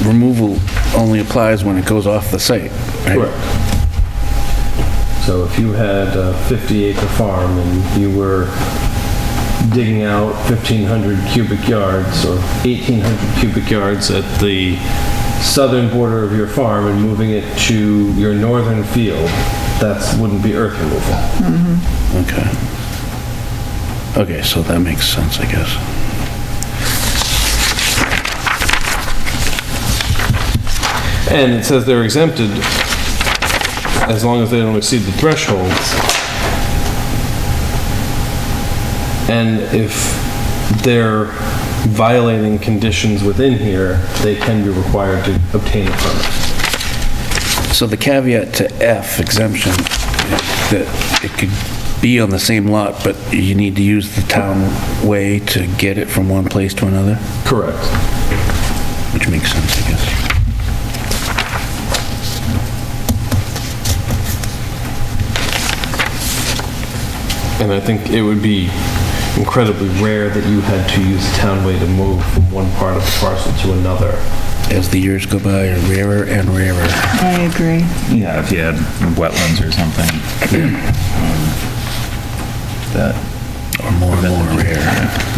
removal only applies when it goes off the site, right? Correct. So if you had a 50-acre farm and you were digging out 1,500 cubic yards or 1,800 cubic yards at the southern border of your farm and moving it to your northern field, that wouldn't be earth removal. Okay. Okay, so that makes sense, I guess. And it says they're exempted as long as they don't exceed the thresholds. And if they're violating conditions within here, they can be required to obtain a permit. So the caveat to F exemption, that it could be on the same lot, but you need to use the town way to get it from one place to another? Correct. Which makes sense, I guess. And I think it would be incredibly rare that you had to use a townway to move from one part of the parcel to another. As the years go by, rarer and rarer. I agree. Yeah, if you had wetlands or something. That. Or more and more rare.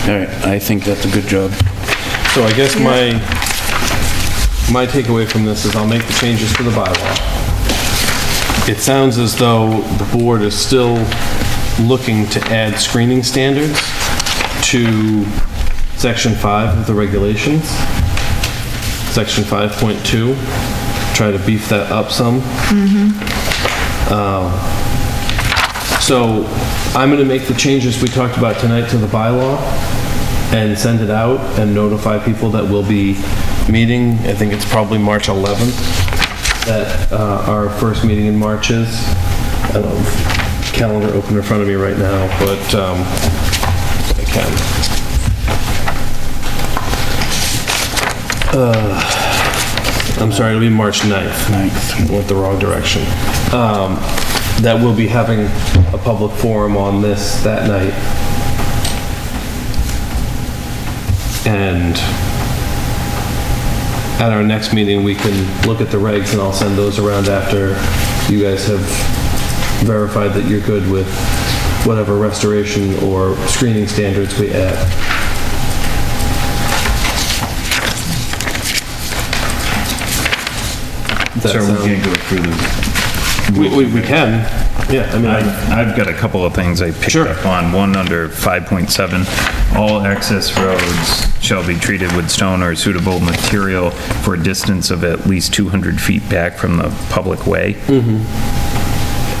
All right, I think that's a good job. So I guess my takeaway from this is I'll make the changes to the bylaw. It sounds as though the board is still looking to add screening standards to section 5 of the regulations. Section 5.2, try to beef that up some. So I'm going to make the changes we talked about tonight to the bylaw and send it out and notify people that we'll be meeting. I think it's probably March 11th that our first meeting in March is. I don't have a calendar open in front of me right now, but I can. I'm sorry, it'll be March 9th. Went the wrong direction. That we'll be having a public forum on this that night. And at our next meeting, we can look at the regs and I'll send those around after you guys have verified that you're good with whatever restoration or screening standards we add. So we can go through the... We can, yeah. I mean, I've got a couple of things I picked up on. One under 5.7, all access roads shall be treated with stone or suitable material for a distance of at least 200 feet back from the public way.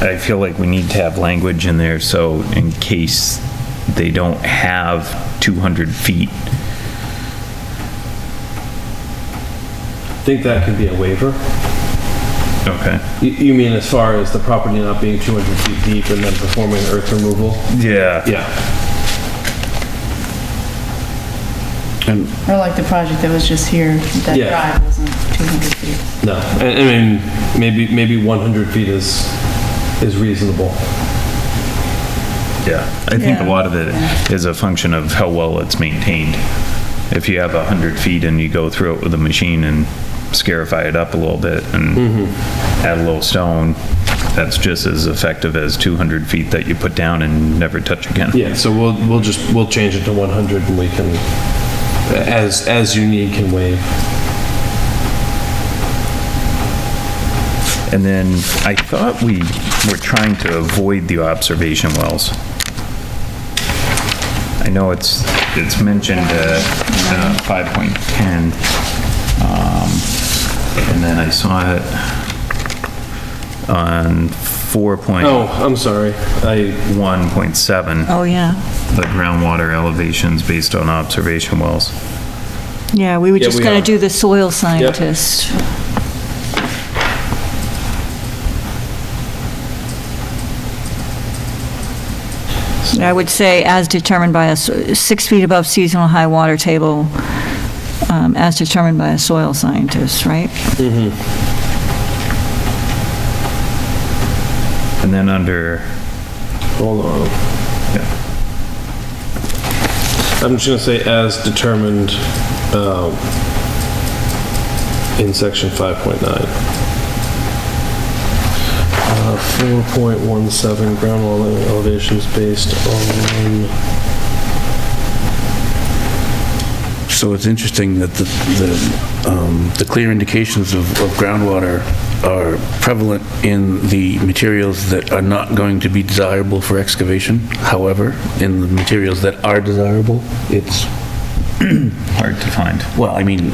I feel like we need to have language in there so in case they don't have 200 feet. I think that can be a waiver. Okay. You mean as far as the property not being 200 feet deep and then performing earth removal? Yeah. Yeah. Or like the project that was just here, that Yeah. drive wasn't 200 feet. No, I mean, maybe 100 feet is reasonable. Yeah, I think a lot of it is a function of how well it's maintained. If you have 100 feet and you go through it with a machine and scarify it up a little bit and add a little stone, that's just as effective as 200 feet that you put down and never touch again. Yeah, so we'll change it to 100 and we can, as you need, can waive. And then I thought we were trying to avoid the observation wells. I know it's mentioned at 5.10, and then I saw it on 4. Oh, I'm sorry. 1.7. Oh, yeah. The groundwater elevations based on observation wells. Yeah, we were just going to do the soil scientist. I would say as determined by 6 feet above seasonal high water table, as determined by a soil scientist, right? And then under... Hold on. Yeah. I'm just gonna say as determined in section 5.9. 4.17 groundwater elevations based on... So it's interesting that the clear indications of groundwater are prevalent in the materials that are not going to be desirable for excavation. However, in the materials that are desirable, it's hard to find. Well, I mean,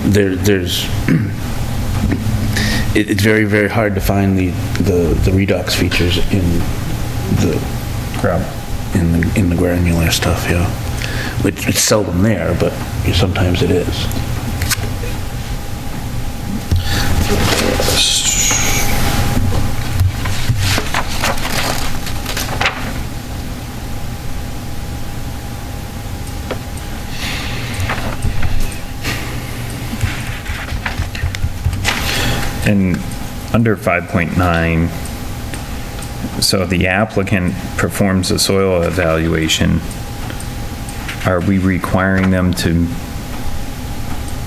it's very, very hard to find the redox features in the granular stuff, yeah. Which it's seldom there, but sometimes it is. And under 5.9, so the applicant performs a soil evaluation. Are we requiring them to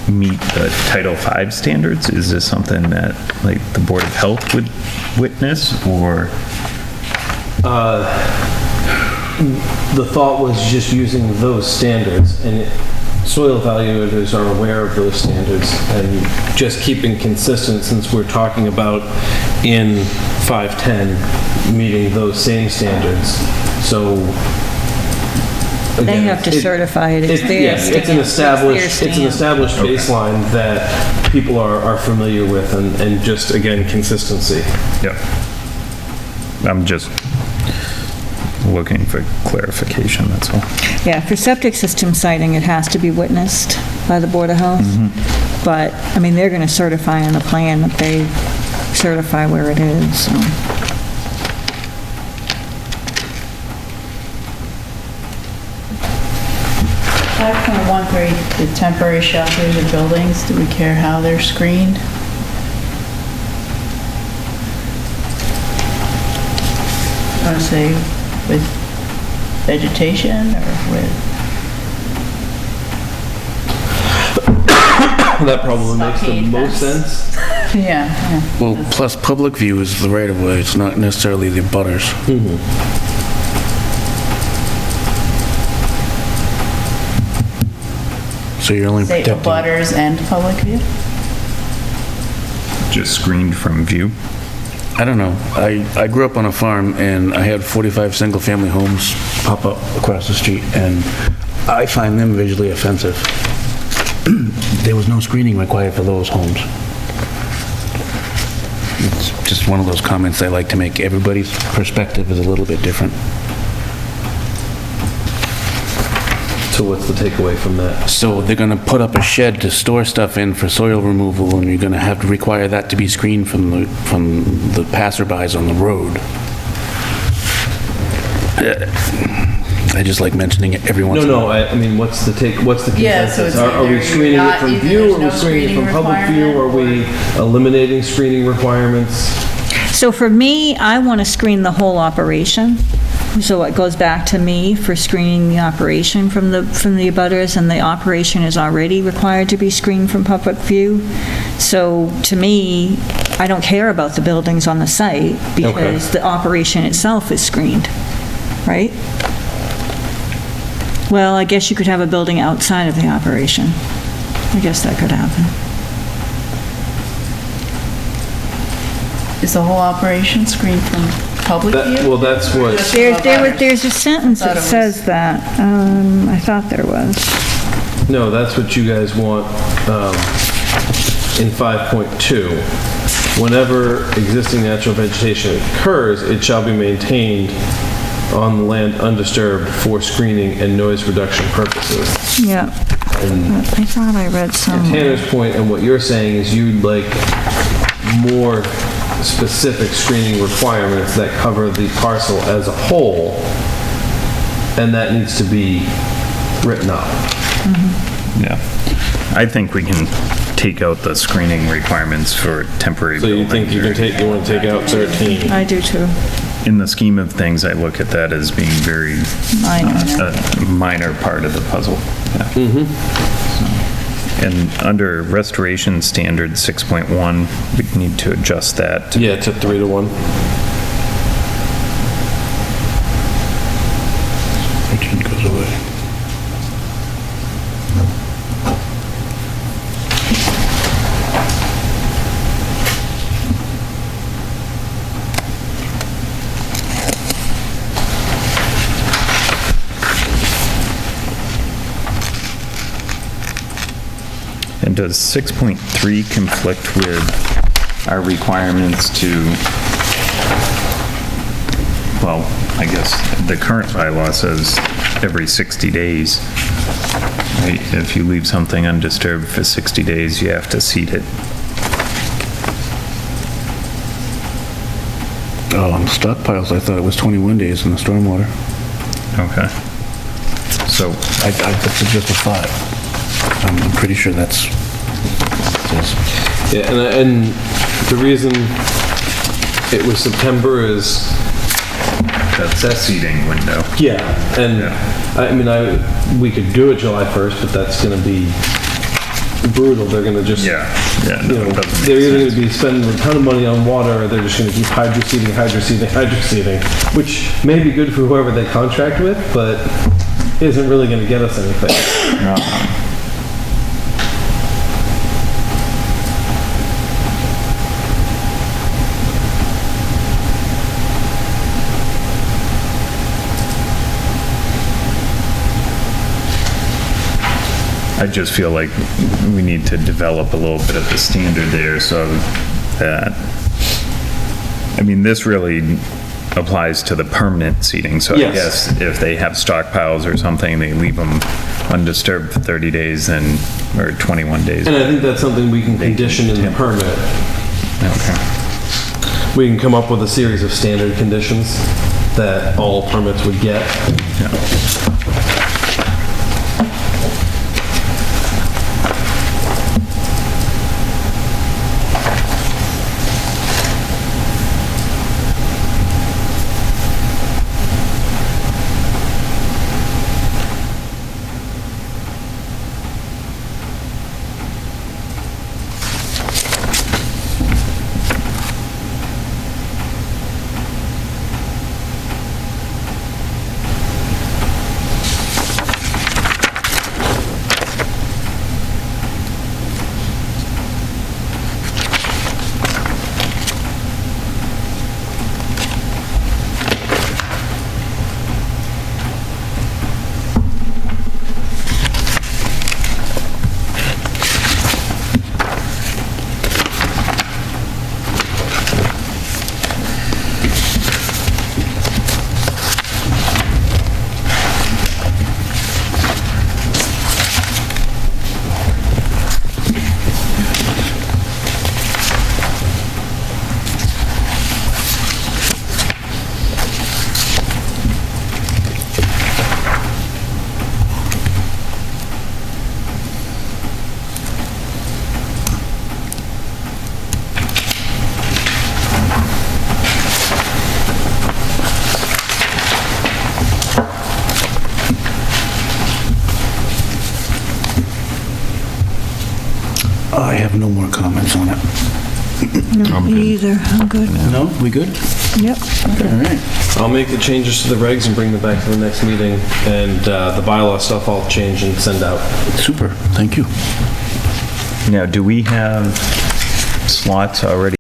meet the Title V standards? Is this something that, like, the Board of Health would witness, or? The thought was just using those standards, and soil evaluators are aware of those standards, and just keeping consistent, since we're talking about in 510 meeting those same standards. So They have to certify it. It's their yes, it's an established stamp. baseline that people are familiar with, and just, again, consistency. Yeah. I'm just looking for clarification, that's all. Yeah, for septic system siting, it has to be witnessed by the Board of Health. But, I mean, they're going to certify on the plan that they certify where it is, so. 5.13, the temporary shelters or buildings, do we care how they're screened? I want to say with vegetation or with? That probably makes the most sense. Yeah. Well, plus public view is the right of way, it's not necessarily the butters. So you're only Say protecting. butters and public view? Just screened from view? I don't know. I grew up on a farm and I had 45 single-family homes pop up across the street, and I find them visually offensive. There was no screening required for those homes. It's just one of those comments I like to make. Everybody's perspective is a little bit different. So what's the takeaway from that? So they're gonna put up a shed to store stuff in for soil removal, and you're gonna have to require that to be screened from the passerbys on the road. I just like mentioning it every once in a while. I mean, what's the consensus? Yeah, so it's Are we either screening it not- from either view, there's or are no we screening it from screening public view, or are we eliminating screening requirements? So for me, I want to screen the whole operation. So it goes back to me for screening the operation from the abutters, and the operation is already required to be screened from public view. So to me, I don't care about the buildings on the site because the operation itself is screened, right? Well, I guess you could have a building outside of the operation. I guess that could happen. Is the whole operation screened from public view? Well, that's what... There's a sentence that says that. I thought there was. No, that's what you guys want in 5.2. Whenever existing natural vegetation occurs, it shall be maintained on the land undisturbed for screening and noise reduction purposes. Yeah. I thought I read some. Tanner's point and what you're saying is you'd like more specific screening requirements that cover the parcel as a whole, and that needs to be written up. Yeah. I think we can take out the screening requirements for temporary So you think buildings. you want to take out 13? I do too. In the scheme of things, I look at that as being very a minor part of the puzzle. Yeah. And under restoration standard 6.1, we need to adjust that. Yeah, to 3-to-1. 13 goes away. And does 6.3 conflict with our requirements to well, I guess the current bylaw says every 60 days. Right? If you leave something undisturbed for 60 days, you have to seed it. Oh, on stockpiles, I thought it was 21 days in the stormwater. Okay. So I suggest a 5. I'm pretty sure that's, Yeah, and the reason it was September is... That's that seeding window. Yeah, and I mean, we could do it July 1st, but that's gonna be brutal. They're gonna just, Yeah, you no, know, it doesn't make they're either sense. gonna be spending a ton of money on water, or they're just gonna keep hydroseeding, which may be good for whoever they contract with, but isn't really gonna get us anything. I just feel like we need to develop a little bit of the standard there so that, I mean, this really applies to the permanent seeding. So I Yes. guess if they have stockpiles or something, they leave them undisturbed for 30 days and, or 21 days. And I think that's something we can condition in the permit. Okay. We can come up with a series of standard conditions that all permits would get. I have no more comments on it. No, me either. I'm good. No, we good? Yep. All right. I'll make the changes to the regs and bring them back to the next meeting, and the bylaw stuff I'll change and send out. Super, thank you. Now, do we have slots already